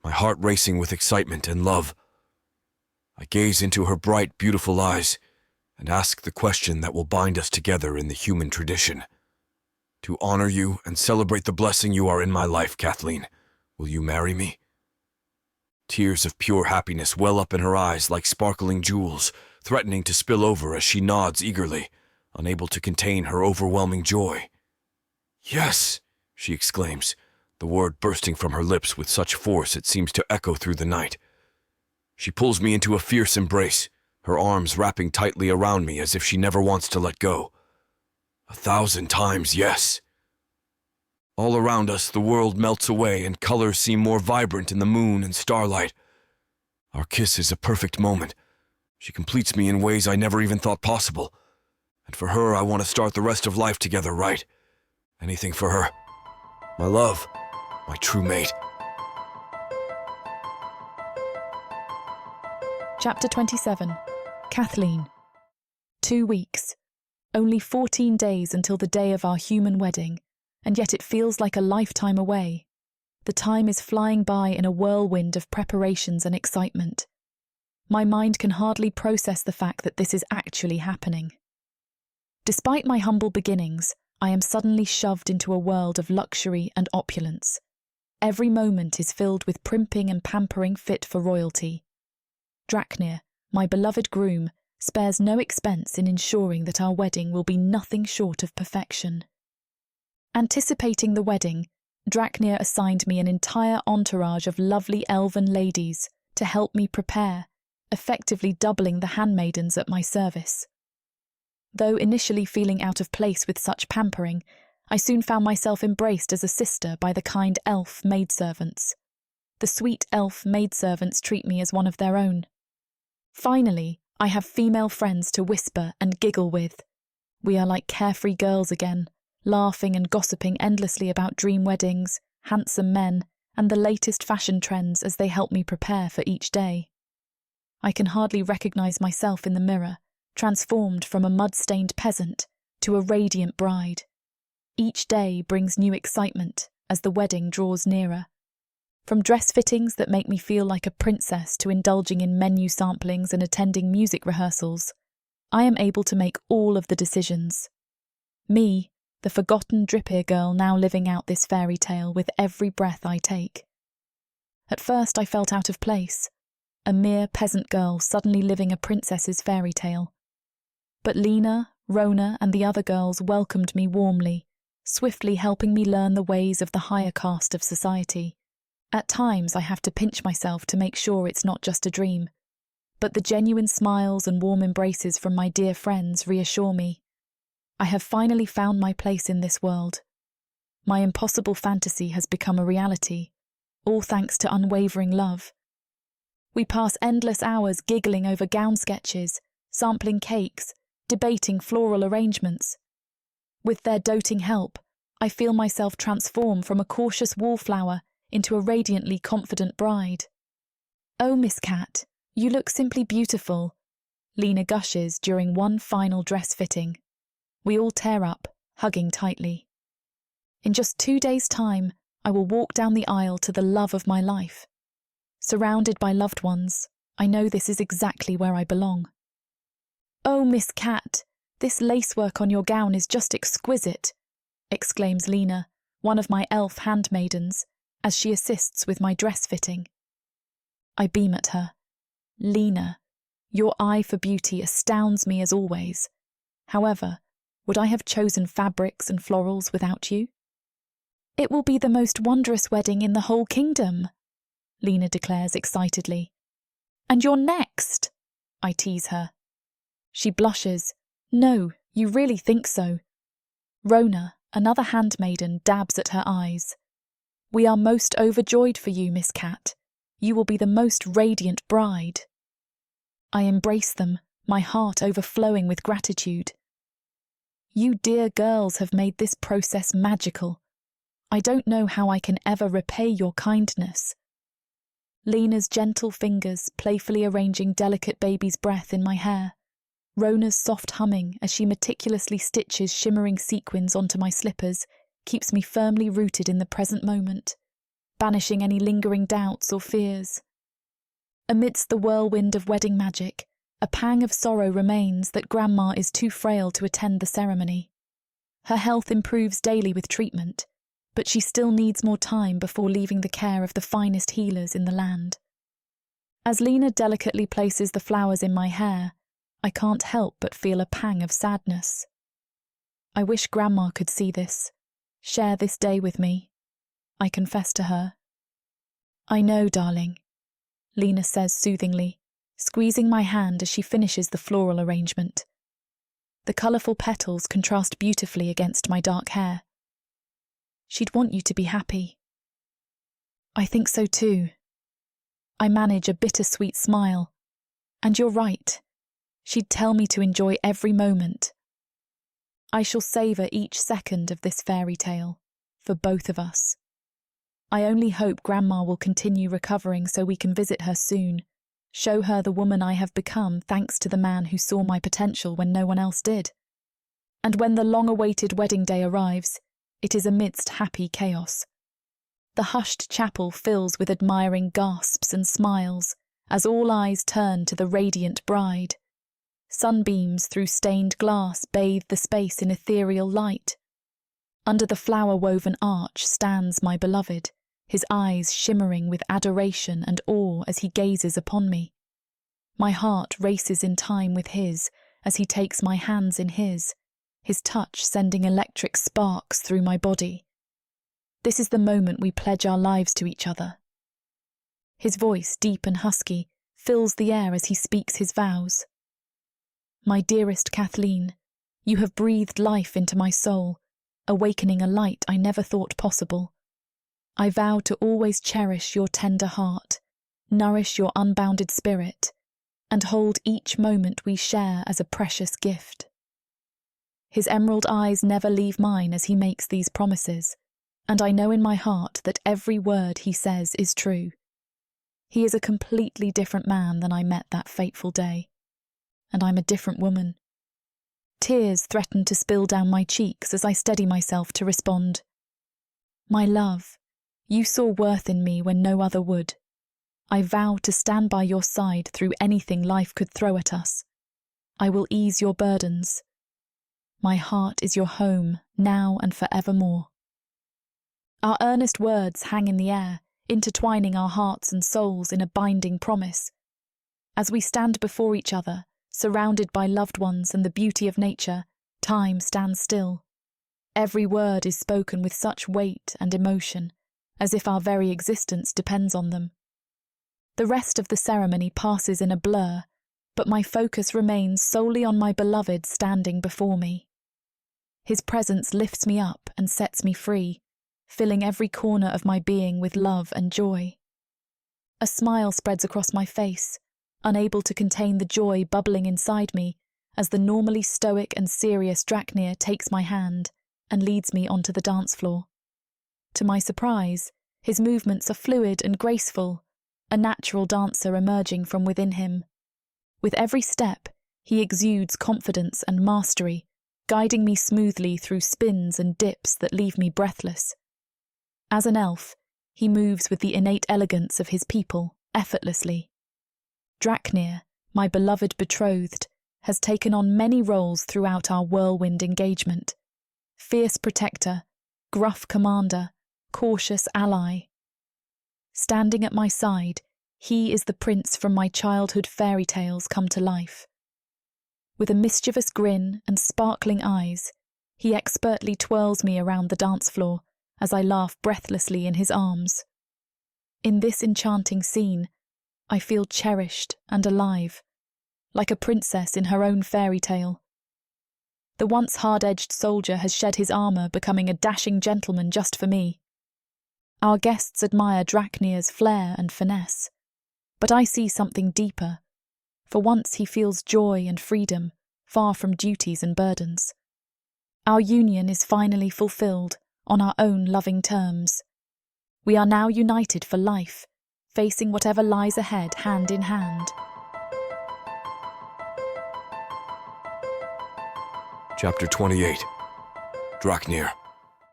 my heart racing with excitement and love. I gaze into her bright, beautiful eyes and ask the question that will bind us together in the human tradition. "To honor you and celebrate the blessing you are in my life, Kathleen, will you marry me?" Tears of pure happiness well up in her eyes like sparkling jewels, threatening to spill over as she nods eagerly, unable to contain her overwhelming joy. "Yes," she exclaims, the word bursting from her lips with such force it seems to echo through the night. She pulls me into a fierce embrace, her arms wrapping tightly around me as if she never wants to let go. 1,000 times yes. All around us, the world melts away and colors seem more vibrant in the moon and starlight. Our kiss is a perfect moment. She completes me in ways I never even thought possible. And for her, I want to start the rest of life together right. Anything for her. My love, my true mate. Chapter 27. Kathleen. 2 weeks. Only 14 days until the day of our human wedding, and yet it feels like a lifetime away. The time is flying by in a whirlwind of preparations and excitement. My mind can hardly process the fact that this is actually happening. Despite my humble beginnings, I am suddenly shoved into a world of luxury and opulence. Every moment is filled with primping and pampering fit for royalty. Draknir, my beloved groom, spares no expense in ensuring that our wedding will be nothing short of perfection. Anticipating the wedding, Draknir assigned me an entire entourage of lovely elven ladies to help me prepare, effectively doubling the handmaidens at my service. Though initially feeling out of place with such pampering, I soon found myself embraced as a sister by the kind elf maidservants. The sweet elf maidservants treat me as one of their own. Finally, I have female friends to whisper and giggle with. We are like carefree girls again, laughing and gossiping endlessly about dream weddings, handsome men, and the latest fashion trends as they help me prepare for each day. I can hardly recognise myself in the mirror, transformed from a mud-stained peasant to a radiant bride. Each day brings new excitement as the wedding draws nearer. From dress fittings that make me feel like a princess to indulging in menu samplings and attending music rehearsals, I am able to make all of the decisions. Me, the forgotten drip-ear girl now living out this fairy tale with every breath I take. At first I felt out of place, a mere peasant girl suddenly living a princess's fairy tale. But Lena, Rona, and the other girls welcomed me warmly, swiftly helping me learn the ways of the higher caste of society. At times I have to pinch myself to make sure it's not just a dream, but the genuine smiles and warm embraces from my dear friends reassure me. I have finally found my place in this world. My impossible fantasy has become a reality, all thanks to unwavering love. We pass endless hours giggling over gown sketches, sampling cakes, debating floral arrangements. With their doting help, I feel myself transform from a cautious wallflower into a radiantly confident bride. "Oh, Miss Cat, you look simply beautiful," Lena gushes during one final dress fitting. We all tear up, hugging tightly. In just 2 days' time, I will walk down the aisle to the love of my life. Surrounded by loved ones, I know this is exactly where I belong. "Oh, Miss Cat, this lacework on your gown is just exquisite," exclaims Lena, one of my elf handmaidens, as she assists with my dress fitting. I beam at her. "Lena, your eye for beauty astounds me as always. However, would I have chosen fabrics and florals without you?" "It will be the most wondrous wedding in the whole kingdom," Lena declares excitedly. And you're next, I tease her. She blushes. No, you really think so? Rona, another handmaiden, dabs at her eyes. We are most overjoyed for you, Miss Cat. You will be the most radiant bride. I embrace them, my heart overflowing with gratitude. You dear girls have made this process magical. I don't know how I can ever repay your kindness. Lena's gentle fingers playfully arranging delicate baby's breath in my hair. Rona's soft humming as she meticulously stitches shimmering sequins onto my slippers keeps me firmly rooted in the present moment, banishing any lingering doubts or fears. Amidst the whirlwind of wedding magic, a pang of sorrow remains that Grandma is too frail to attend the ceremony. Her health improves daily with treatment, but she still needs more time before leaving the care of the finest healers in the land. As Lena delicately places the flowers in my hair, I can't help but feel a pang of sadness. I wish Grandma could see this, share this day with me, I confess to her. I know, darling, Lena says soothingly, squeezing my hand as she finishes the floral arrangement. The colourful petals contrast beautifully against my dark hair. She'd want you to be happy. I think so too. I manage a bittersweet smile. And you're right. She'd tell me to enjoy every moment. I shall savour each second of this fairy tale, for both of us. I only hope Grandma will continue recovering so we can visit her soon, show her the woman I have become thanks to the man who saw my potential when no one else did. And when the long-awaited wedding day arrives, it is amidst happy chaos. The hushed chapel fills with admiring gasps and smiles as all eyes turn to the radiant bride. Sunbeams through stained glass bathe the space in ethereal light. Under the flower-woven arch stands my beloved, his eyes shimmering with adoration and awe as he gazes upon me. My heart races in time with his as he takes my hands in his touch sending electric sparks through my body. This is the moment we pledge our lives to each other. His voice, deep and husky, fills the air as he speaks his vows. My dearest Kathleen, you have breathed life into my soul, awakening a light I never thought possible. I vow to always cherish your tender heart, nourish your unbounded spirit, and hold each moment we share as a precious gift. His emerald eyes never leave mine as he makes these promises, and I know in my heart that every word he says is true. He is a completely different man than I met that fateful day. And I'm a different woman. Tears threaten to spill down my cheeks as I steady myself to respond. My love, you saw worth in me when no other would. I vow to stand by your side through anything life could throw at us. I will ease your burdens. My heart is your home, now and forevermore. Our earnest words hang in the air, intertwining our hearts and souls in a binding promise. As we stand before each other, surrounded by loved ones and the beauty of nature, time stands still. Every word is spoken with such weight and emotion, as if our very existence depends on them. The rest of the ceremony passes in a blur, but my focus remains solely on my beloved standing before me. His presence lifts me up and sets me free, filling every corner of my being with love and joy. A smile spreads across my face, unable to contain the joy bubbling inside me as the normally stoic and serious Draknir takes my hand and leads me onto the dance floor. To my surprise, his movements are fluid and graceful, a natural dancer emerging from within him. With every step, he exudes confidence and mastery, guiding me smoothly through spins and dips that leave me breathless. As an elf, he moves with the innate elegance of his people, effortlessly. Draknir, my beloved betrothed, has taken on many roles throughout our whirlwind engagement. Fierce protector, gruff commander, cautious ally. Standing at my side, he is the prince from my childhood fairy tales come to life. With a mischievous grin and sparkling eyes, he expertly twirls me around the dance floor as I laugh breathlessly in his arms. In this enchanting scene, I feel cherished and alive, like a princess in her own fairy tale. The once hard-edged soldier has shed his armour, becoming a dashing gentleman just for me. Our guests admire Draknir's flair and finesse, but I see something deeper. For once he feels joy and freedom, far from duties and burdens. Our union is finally fulfilled on our own loving terms. We are now united for life, facing whatever lies ahead hand in hand. Chapter 28. Draknir.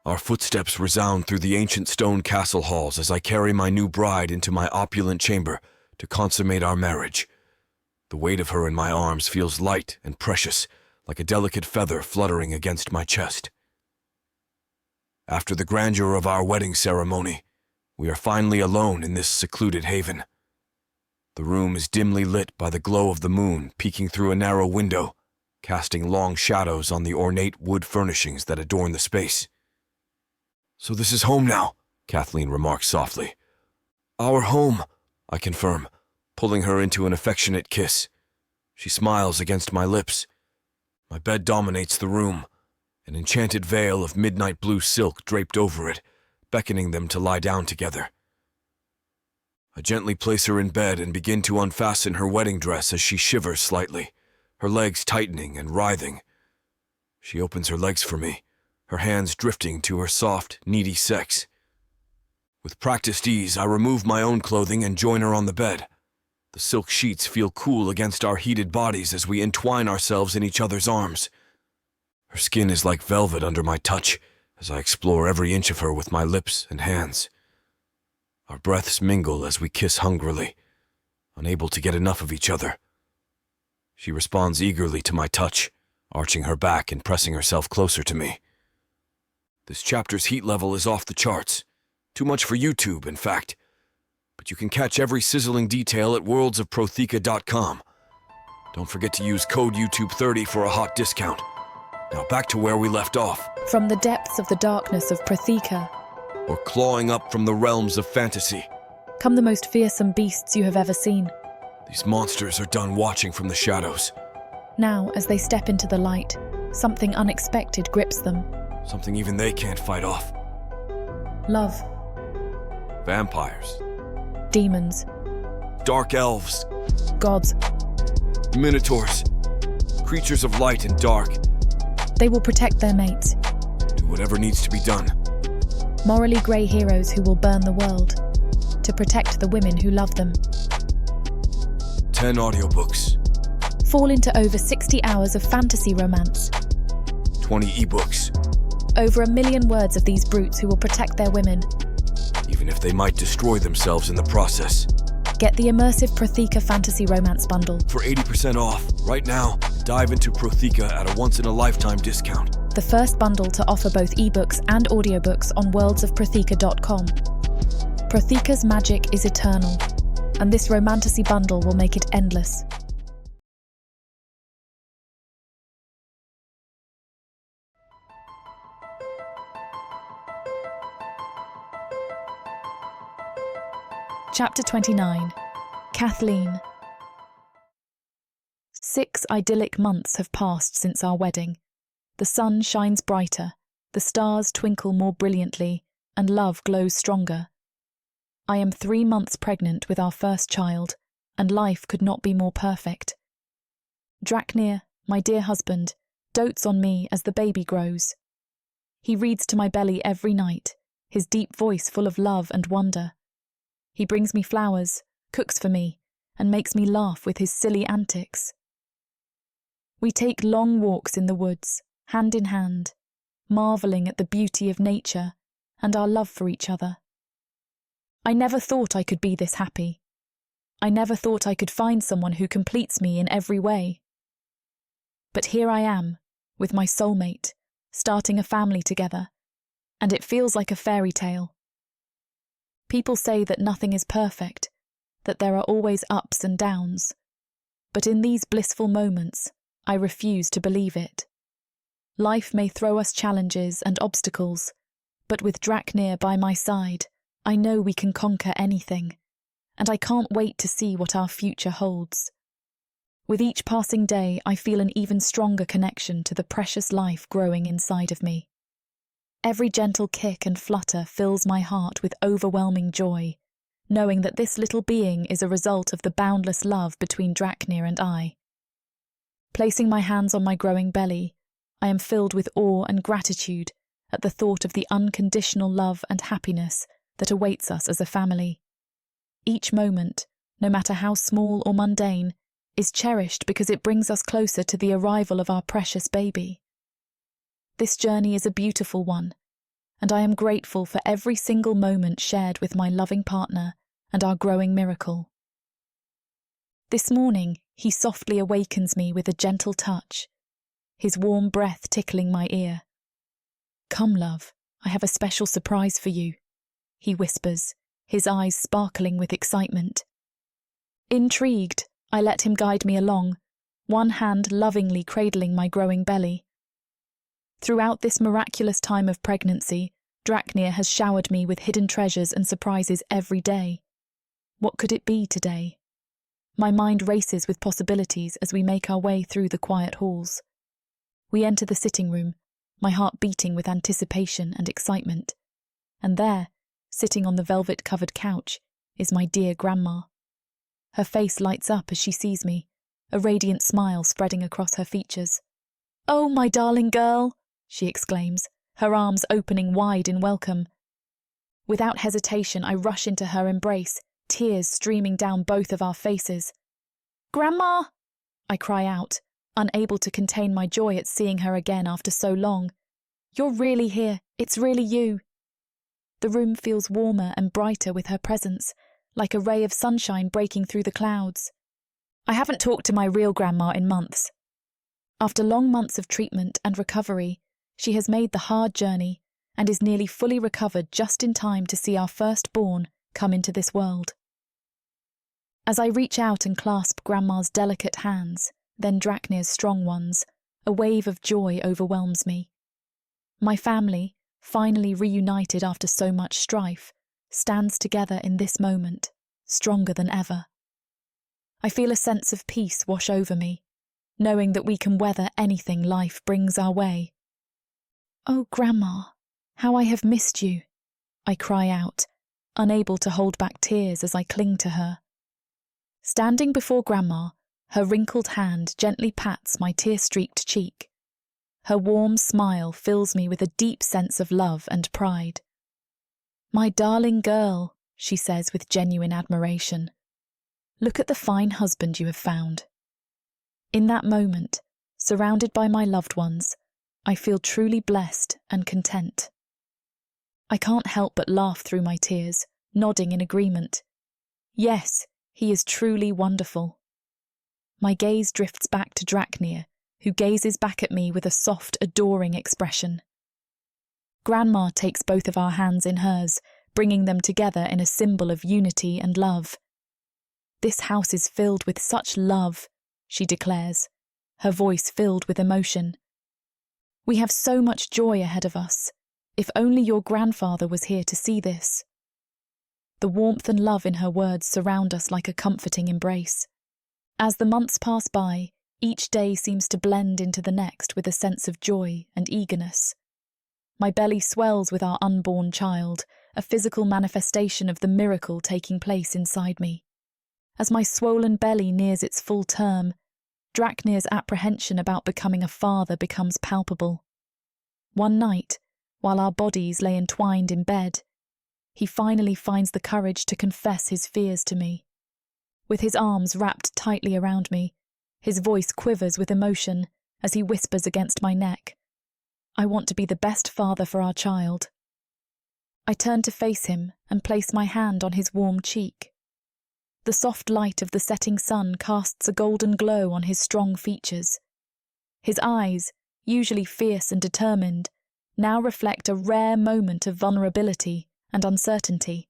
Our footsteps resound through the ancient stone castle halls as I carry my new bride into my opulent chamber to consummate our marriage. The weight of her in my arms feels light and precious, like a delicate feather fluttering against my chest. After the grandeur of our wedding ceremony, we are finally alone in this secluded haven. The room is dimly lit by the glow of the moon peeking through a narrow window, casting long shadows on the ornate wood furnishings that adorn the space. "So this is home now," Kathleen remarks softly. "Our home," I confirm, pulling her into an affectionate kiss. She smiles against my lips. My bed dominates the room, an enchanted veil of midnight blue silk draped over it, beckoning them to lie down together. I gently place her in bed and begin to unfasten her wedding dress as she shivers slightly, her legs tightening and writhing. She opens her legs for me, her hands drifting to her soft, needy sex. With practiced ease, I remove my own clothing and join her on the bed. The silk sheets feel cool against our heated bodies as we entwine ourselves in each other's arms. Her skin is like velvet under my touch as I explore every inch of her with my lips and hands. Our breaths mingle as we kiss hungrily, unable to get enough of each other. She responds eagerly to my touch, arching her back and pressing herself closer to me. This chapter's heat level is off the charts. Too much for YouTube, in fact. But you can catch every sizzling detail at worldsofprothika.com. Don't forget to use code YouTube30 for a hot discount. Now back to where we left off. From the depths of the darkness of Prothika, Or clawing up from the realms of fantasy. come the most fearsome beasts you have ever seen. These monsters are done watching from the shadows. Now, as they step into the light, something unexpected grips them. Something even they can't fight off. Love, Vampires. demons, Dark elves. gods. Minotaurs. Creatures of light and dark. They will protect their mates. Do whatever needs to be done. Morally grey heroes who will burn the world to protect the women who love them. 10 audiobooks. Fall into over 60 hours of fantasy romance. 20 ebooks. Over 1 million words of these brutes who will protect their women. Even if they might destroy themselves in the process. Get the immersive Prothika Fantasy Romance Bundle. For 80% off, right now, dive into Prothika at a once-in-a-lifetime discount. The first bundle to offer both ebooks and audiobooks on worldsofprothika.com. Prothika's magic is eternal, and this romantasy bundle will make it endless. Chapter 29. Kathleen. 6 idyllic months have passed since our wedding. The sun shines brighter, the stars twinkle more brilliantly, and love glows stronger. I am 3 months pregnant with our first child, and life could not be more perfect. Draknir, my dear husband, dotes on me as the baby grows. He reads to my belly every night, his deep voice full of love and wonder. He brings me flowers, cooks for me, and makes me laugh with his silly antics. We take long walks in the woods, hand in hand, marvelling at the beauty of nature and our love for each other. I never thought I could be this happy. I never thought I could find someone who completes me in every way. But here I am, with my soulmate, starting a family together, and it feels like a fairy tale. People say that nothing is perfect, that there are always ups and downs. But in these blissful moments, I refuse to believe it. Life may throw us challenges and obstacles, but with Draknir by my side, I know we can conquer anything, and I can't wait to see what our future holds. With each passing day, I feel an even stronger connection to the precious life growing inside of me. Every gentle kick and flutter fills my heart with overwhelming joy, knowing that this little being is a result of the boundless love between Draknir and I. Placing my hands on my growing belly, I am filled with awe and gratitude at the thought of the unconditional love and happiness that awaits us as a family. Each moment, no matter how small or mundane, is cherished because it brings us closer to the arrival of our precious baby. This journey is a beautiful one, and I am grateful for every single moment shared with my loving partner and our growing miracle. This morning, he softly awakens me with a gentle touch, his warm breath tickling my ear. "Come, love, I have a special surprise for you," he whispers, his eyes sparkling with excitement. Intrigued, I let him guide me along, one hand lovingly cradling my growing belly. Throughout this miraculous time of pregnancy, Draknir has showered me with hidden treasures and surprises every day. What could it be today? My mind races with possibilities as we make our way through the quiet halls. We enter the sitting room, my heart beating with anticipation and excitement. And there, sitting on the velvet-covered couch, is my dear grandma. Her face lights up as she sees me, a radiant smile spreading across her features. "Oh, my darling girl!" she exclaims, her arms opening wide in welcome. Without hesitation, I rush into her embrace, tears streaming down both of our faces. "Grandma!" I cry out, unable to contain my joy at seeing her again after so long. "You're really here. It's really you." The room feels warmer and brighter with her presence, like a ray of sunshine breaking through the clouds. I haven't talked to my real grandma in months. After long months of treatment and recovery, she has made the hard journey and is nearly fully recovered just in time to see our firstborn come into this world. As I reach out and clasp Grandma's delicate hands, then Draknir's strong ones, a wave of joy overwhelms me. My family, finally reunited after so much strife, stands together in this moment, stronger than ever. I feel a sense of peace wash over me, knowing that we can weather anything life brings our way. "Oh, Grandma, how I have missed you," I cry out, unable to hold back tears as I cling to her. Standing before Grandma, her wrinkled hand gently pats my tear-streaked cheek. Her warm smile fills me with a deep sense of love and pride. "My darling girl," she says with genuine admiration. "Look at the fine husband you have found." In that moment, surrounded by my loved ones, I feel truly blessed and content. I can't help but laugh through my tears, nodding in agreement. Yes, he is truly wonderful. My gaze drifts back to Draknir, who gazes back at me with a soft, adoring expression. Grandma takes both of our hands in hers, bringing them together in a symbol of unity and love. "This house is filled with such love," she declares, her voice filled with emotion. "We have so much joy ahead of us. If only your grandfather was here to see this." The warmth and love in her words surround us like a comforting embrace. As the months pass by, each day seems to blend into the next with a sense of joy and eagerness. My belly swells with our unborn child, a physical manifestation of the miracle taking place inside me. As my swollen belly nears its full term, Draknir's apprehension about becoming a father becomes palpable. One night, while our bodies lay entwined in bed, he finally finds the courage to confess his fears to me. With his arms wrapped tightly around me, his voice quivers with emotion as he whispers against my neck, "I want to be the best father for our child." I turn to face him and place my hand on his warm cheek. The soft light of the setting sun casts a golden glow on his strong features. His eyes, usually fierce and determined, now reflect a rare moment of vulnerability and uncertainty.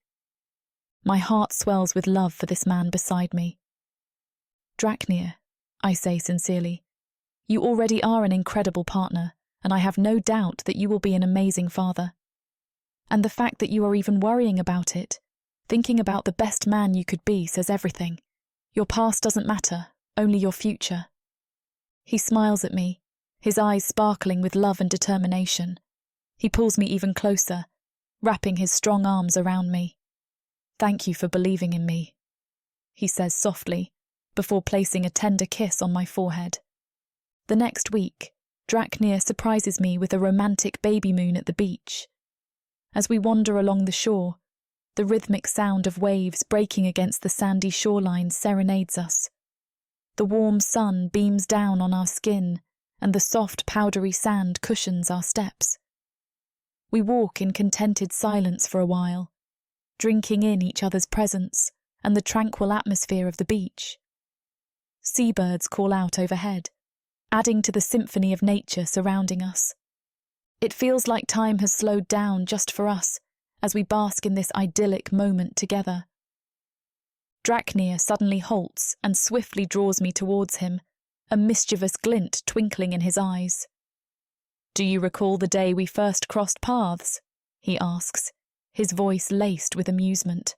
My heart swells with love for this man beside me. "Draknir," I say sincerely, "you already are an incredible partner, and I have no doubt that you will be an amazing father." And the fact that you are even worrying about it, thinking about the best man you could be, says everything. Your past doesn't matter, only your future. He smiles at me, his eyes sparkling with love and determination. He pulls me even closer, wrapping his strong arms around me. Thank you for believing in me, he says softly, before placing a tender kiss on my forehead. The next week, Draknir surprises me with a romantic baby moon at the beach. As we wander along the shore, the rhythmic sound of waves breaking against the sandy shoreline serenades us. The warm sun beams down on our skin, and the soft, powdery sand cushions our steps. We walk in contented silence for a while, drinking in each other's presence and the tranquil atmosphere of the beach. Seabirds call out overhead, adding to the symphony of nature surrounding us. It feels like time has slowed down just for us as we bask in this idyllic moment together. Draknir suddenly halts and swiftly draws me towards him, a mischievous glint twinkling in his eyes. Do you recall the day we first crossed paths? He asks, his voice laced with amusement.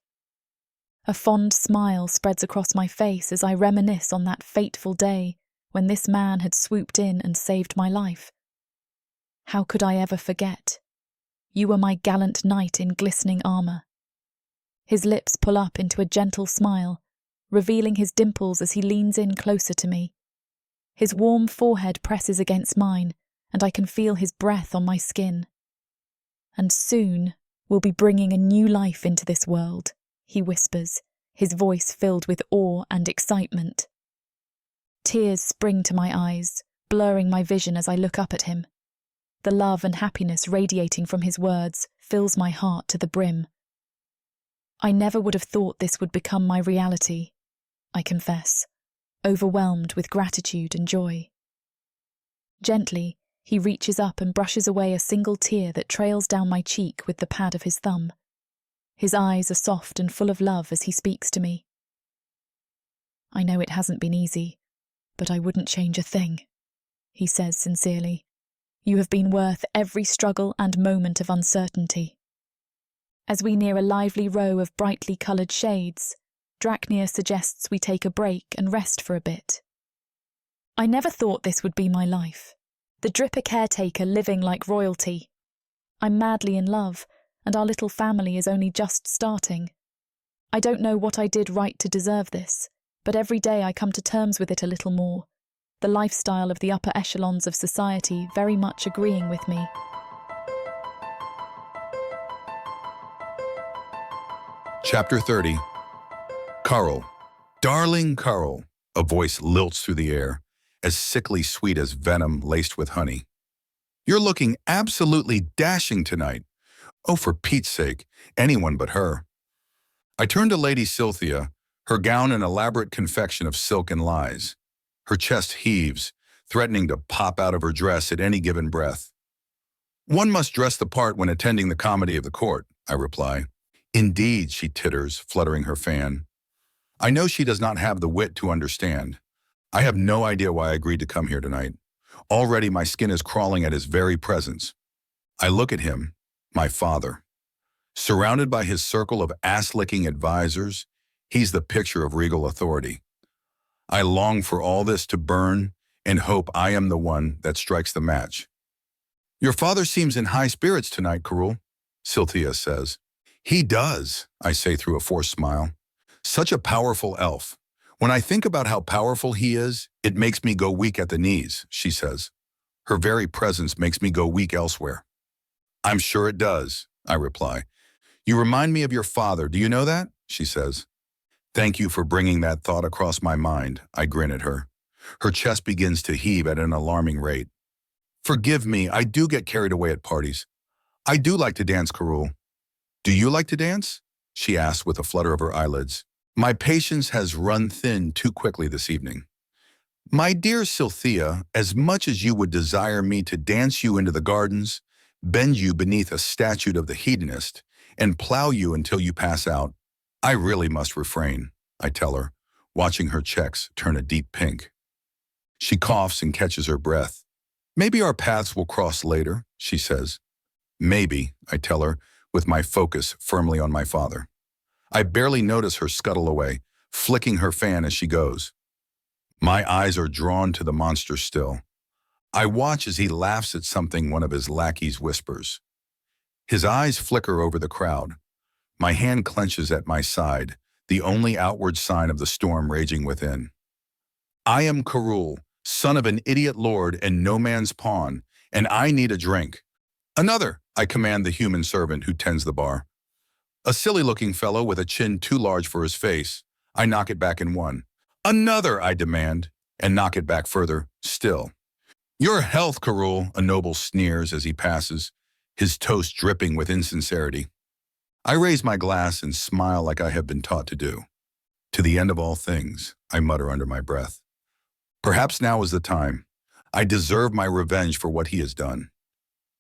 A fond smile spreads across my face as I reminisce on that fateful day when this man had swooped in and saved my life. How could I ever forget? You were my gallant knight in glistening armour. His lips pull up into a gentle smile, revealing his dimples as he leans in closer to me. His warm forehead presses against mine, and I can feel his breath on my skin. And soon we'll be bringing a new life into this world, he whispers, his voice filled with awe and excitement. Tears spring to my eyes, blurring my vision as I look up at him. The love and happiness radiating from his words fills my heart to the brim. I never would have thought this would become my reality, I confess, overwhelmed with gratitude and joy. Gently, he reaches up and brushes away a single tear that trails down my cheek with the pad of his thumb. His eyes are soft and full of love as he speaks to me. I know it hasn't been easy, but I wouldn't change a thing, he says sincerely. You have been worth every struggle and moment of uncertainty. As we near a lively row of brightly coloured shades, Draknir suggests we take a break and rest for a bit. I never thought this would be my life. The dripper caretaker living like royalty. I'm madly in love, and our little family is only just starting. I don't know what I did right to deserve this, but every day I come to terms with it a little more, the lifestyle of the upper echelons of society very much agreeing with me. Chapter 30. Carl. Darling Carl. A voice lilts through the air, as sickly sweet as venom laced with honey. You're looking absolutely dashing tonight. Oh, for Pete's sake, anyone but her. I turn to Lady Cynthia, her gown an elaborate confection of silk and lies. Her chest heaves, threatening to pop out of her dress at any given breath. One must dress the part when attending the comedy of the court, I reply. Indeed, she titters, fluttering her fan. I know she does not have the wit to understand. I have no idea why I agreed to come here tonight. Already my skin is crawling at his very presence. I look at him, my father. Surrounded by his circle of ass-licking advisors, he's the picture of regal authority. I long for all this to burn and hope I am the one that strikes the match. Your father seems in high spirits tonight, Carol, Cynthia says. He does, I say through a forced smile. Such a powerful elf. When I think about how powerful he is, it makes me go weak at the knees, she says. Her very presence makes me go weak elsewhere. I'm sure it does, I reply. You remind me of your father, do you know that? She says. Thank you for bringing that thought across my mind, I grin at her. Her chest begins to heave at an alarming rate. Forgive me, I do get carried away at parties. I do like to dance, Carol. Do you like to dance? She asks with a flutter of her eyelids. My patience has run thin too quickly this evening. My dear Cynthia, as much as you would desire me to dance you into the gardens, bend you beneath a statue of the hedonist, and plow you until you pass out, I really must refrain, I tell her, watching her cheeks turn a deep pink. She coughs and catches her breath. Maybe our paths will cross later, she says. Maybe, I tell her, with my focus firmly on my father. I barely notice her scuttle away, flicking her fan as she goes. My eyes are drawn to the monster still. I watch as he laughs at something one of his lackeys whispers. His eyes flicker over the crowd. My hand clenches at my side, the only outward sign of the storm raging within. I am Karul, son of an idiot lord and no man's pawn, and I need a drink. Another, I command the human servant who tends the bar. A silly-looking fellow with a chin too large for his face. I knock it back in one. Another, I demand, and knock it back further, still. Your health, Karul, a noble sneers as he passes, his toast dripping with insincerity. I raise my glass and smile like I have been taught to do. To the end of all things, I mutter under my breath. Perhaps now is the time. I deserve my revenge for what he has done.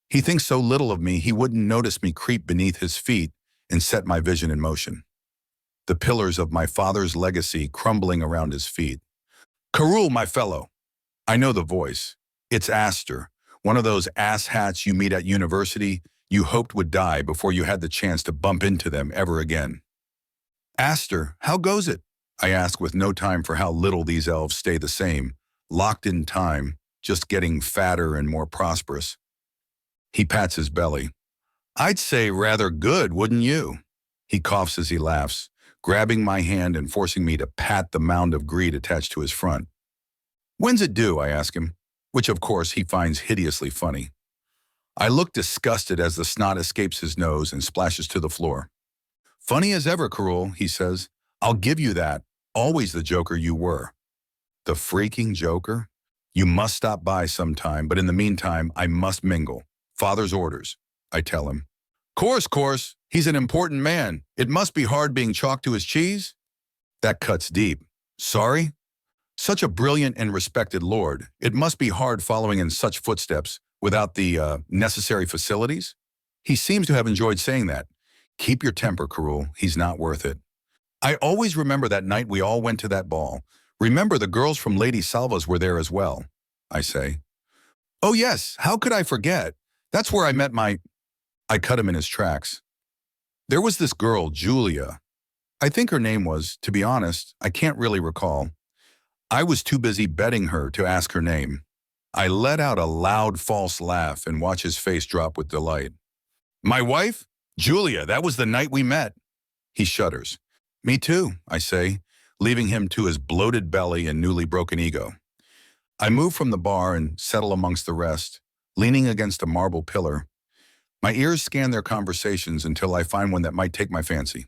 He thinks so little of me he wouldn't notice me creep beneath his feet and set my vision in motion. The pillars of my father's legacy crumbling around his feet. Karul, my fellow. I know the voice. It's Aster, one of those asshats you meet at university you hoped would die before you had the chance to bump into them ever again. Aster, how goes it? I ask with no time for how little these elves stay the same, locked in time, just getting fatter and more prosperous. He pats his belly. I'd say rather good, wouldn't you? He coughs as he laughs, grabbing my hand and forcing me to pat the mound of greed attached to his front. When's it due, I ask him, which of course he finds hideously funny. I look disgusted as the snot escapes his nose and splashes to the floor. Funny as ever, Karul, he says. I'll give you that. Always the joker you were. The freaking joker? You must stop by sometime, but in the meantime, I must mingle. Father's orders, I tell him. Course, he's an important man. It must be hard being chalked to his cheese? That cuts deep. Sorry? Such a brilliant and respected lord. It must be hard following in such footsteps without the necessary facilities? He seems to have enjoyed saying that. Keep your temper, Karul. He's not worth it. I always remember that night we all went to that ball. Remember the girls from Lady Salva's were there as well, I say. Oh yes, how could I forget? That's where I met my... I cut him in his tracks. There was this girl, Julia. I think her name was, to be honest, I can't really recall. I was too busy betting her to ask her name. I let out a loud false laugh and watch his face drop with delight. My wife? Julia, that was the night we met. He shudders. Me too, I say, leaving him to his bloated belly and newly broken ego. I move from the bar and settle amongst the rest, leaning against a marble pillar. My ears scan their conversations until I find one that might take my fancy.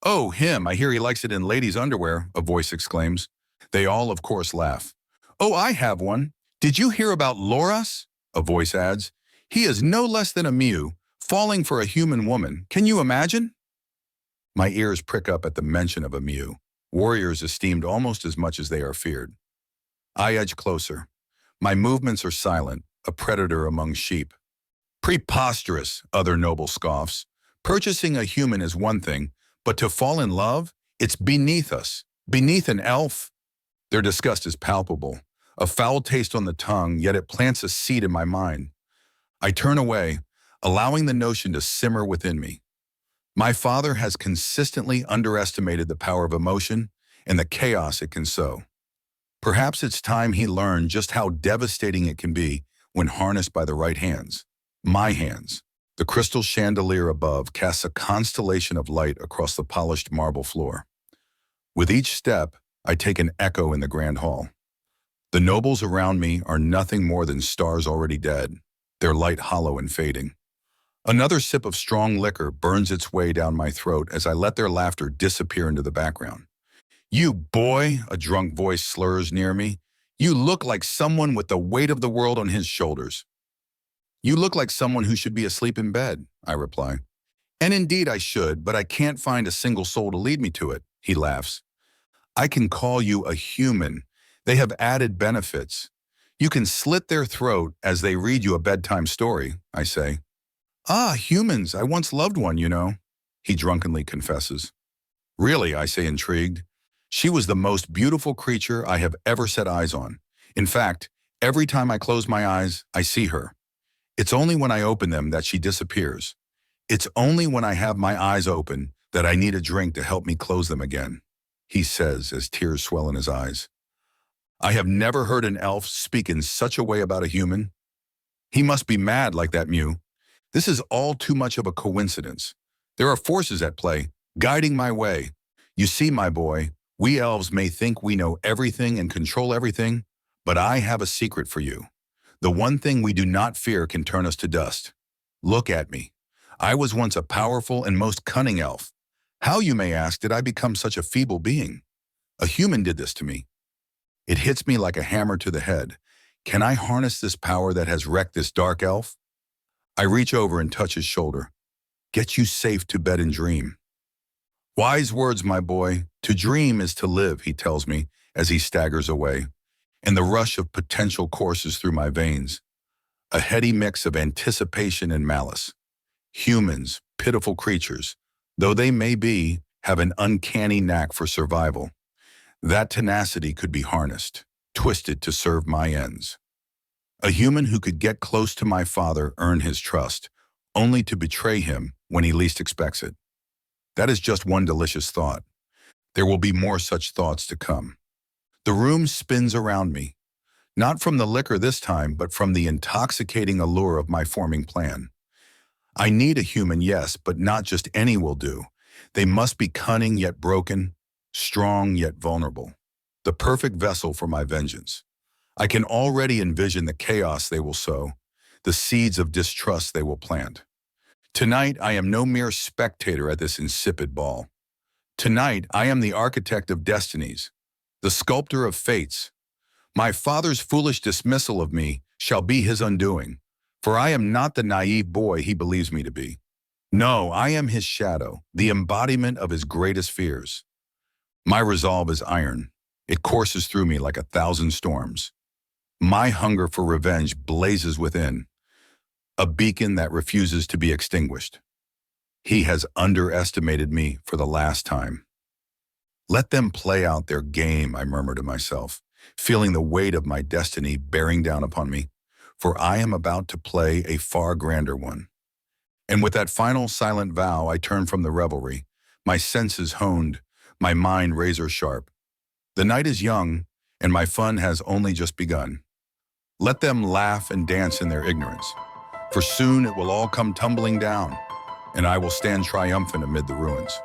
Oh, him, I hear he likes it in ladies' underwear, a voice exclaims. They all, of course, laugh. Oh, I have one. Did you hear about Loras? A voice adds. He is no less than a mew, falling for a human woman. Can you imagine? My ears prick up at the mention of a mew, warriors esteemed almost as much as they are feared. I edge closer. My movements are silent, a predator among sheep. Preposterous, other noble scoffs. Purchasing a human is one thing, but to fall in love? It's beneath us, beneath an elf. Their disgust is palpable, a foul taste on the tongue, yet it plants a seed in my mind. I turn away, allowing the notion to simmer within me. My father has consistently underestimated the power of emotion and the chaos it can sow. Perhaps it's time he learned just how devastating it can be when harnessed by the right hands. My hands. The crystal chandelier above casts a constellation of light across the polished marble floor. With each step, I take an echo in the grand hall. The nobles around me are nothing more than stars already dead, their light hollow and fading. Another sip of strong liquor burns its way down my throat as I let their laughter disappear into the background. You boy, a drunk voice slurs near me. You look like someone with the weight of the world on his shoulders. You look like someone who should be asleep in bed, I reply. And indeed I should, but I can't find a single soul to lead me to it, he laughs. I can call you a human. They have added benefits. You can slit their throat as they read you a bedtime story, I say. Ah, humans, I once loved one, you know, he drunkenly confesses. Really, I say intrigued. She was the most beautiful creature I have ever set eyes on. In fact, every time I close my eyes, I see her. It's only when I open them that she disappears. It's only when I have my eyes open that I need a drink to help me close them again, he says as tears swell in his eyes. I have never heard an elf speak in such a way about a human. He must be mad like that, Mew. This is all too much of a coincidence. There are forces at play, guiding my way. You see, my boy, we elves may think we know everything and control everything, but I have a secret for you. The one thing we do not fear can turn us to dust. Look at me. I was once a powerful and most cunning elf. How, you may ask, did I become such a feeble being? A human did this to me. It hits me like a hammer to the head. Can I harness this power that has wrecked this dark elf? I reach over and touch his shoulder. Get you safe to bed and dream. Wise words, my boy. To dream is to live, he tells me as he staggers away, and the rush of potential courses through my veins. A heady mix of anticipation and malice. Humans, pitiful creatures, though they may be, have an uncanny knack for survival. That tenacity could be harnessed, twisted to serve my ends. A human who could get close to my father earned his trust, only to betray him when he least expects it. That is just one delicious thought. There will be more such thoughts to come. The room spins around me, not from the liquor this time, but from the intoxicating allure of my forming plan. I need a human, yes, but not just any will do. They must be cunning yet broken, strong yet vulnerable. The perfect vessel for my vengeance. I can already envision the chaos they will sow, the seeds of distrust they will plant. Tonight, I am no mere spectator at this insipid ball. Tonight, I am the architect of destinies, the sculptor of fates. My father's foolish dismissal of me shall be his undoing, for I am not the naive boy he believes me to be. No, I am his shadow, the embodiment of his greatest fears. My resolve is iron. It courses through me like 1,000 storms. My hunger for revenge blazes within, a beacon that refuses to be extinguished. He has underestimated me for the last time. Let them play out their game, I murmur to myself, feeling the weight of my destiny bearing down upon me, for I am about to play a far grander one. And with that final silent vow, I turn from the revelry, my senses honed, my mind razor sharp. The night is young, and my fun has only just begun. Let them laugh and dance in their ignorance, for soon it will all come tumbling down, and I will stand triumphant amid the ruins.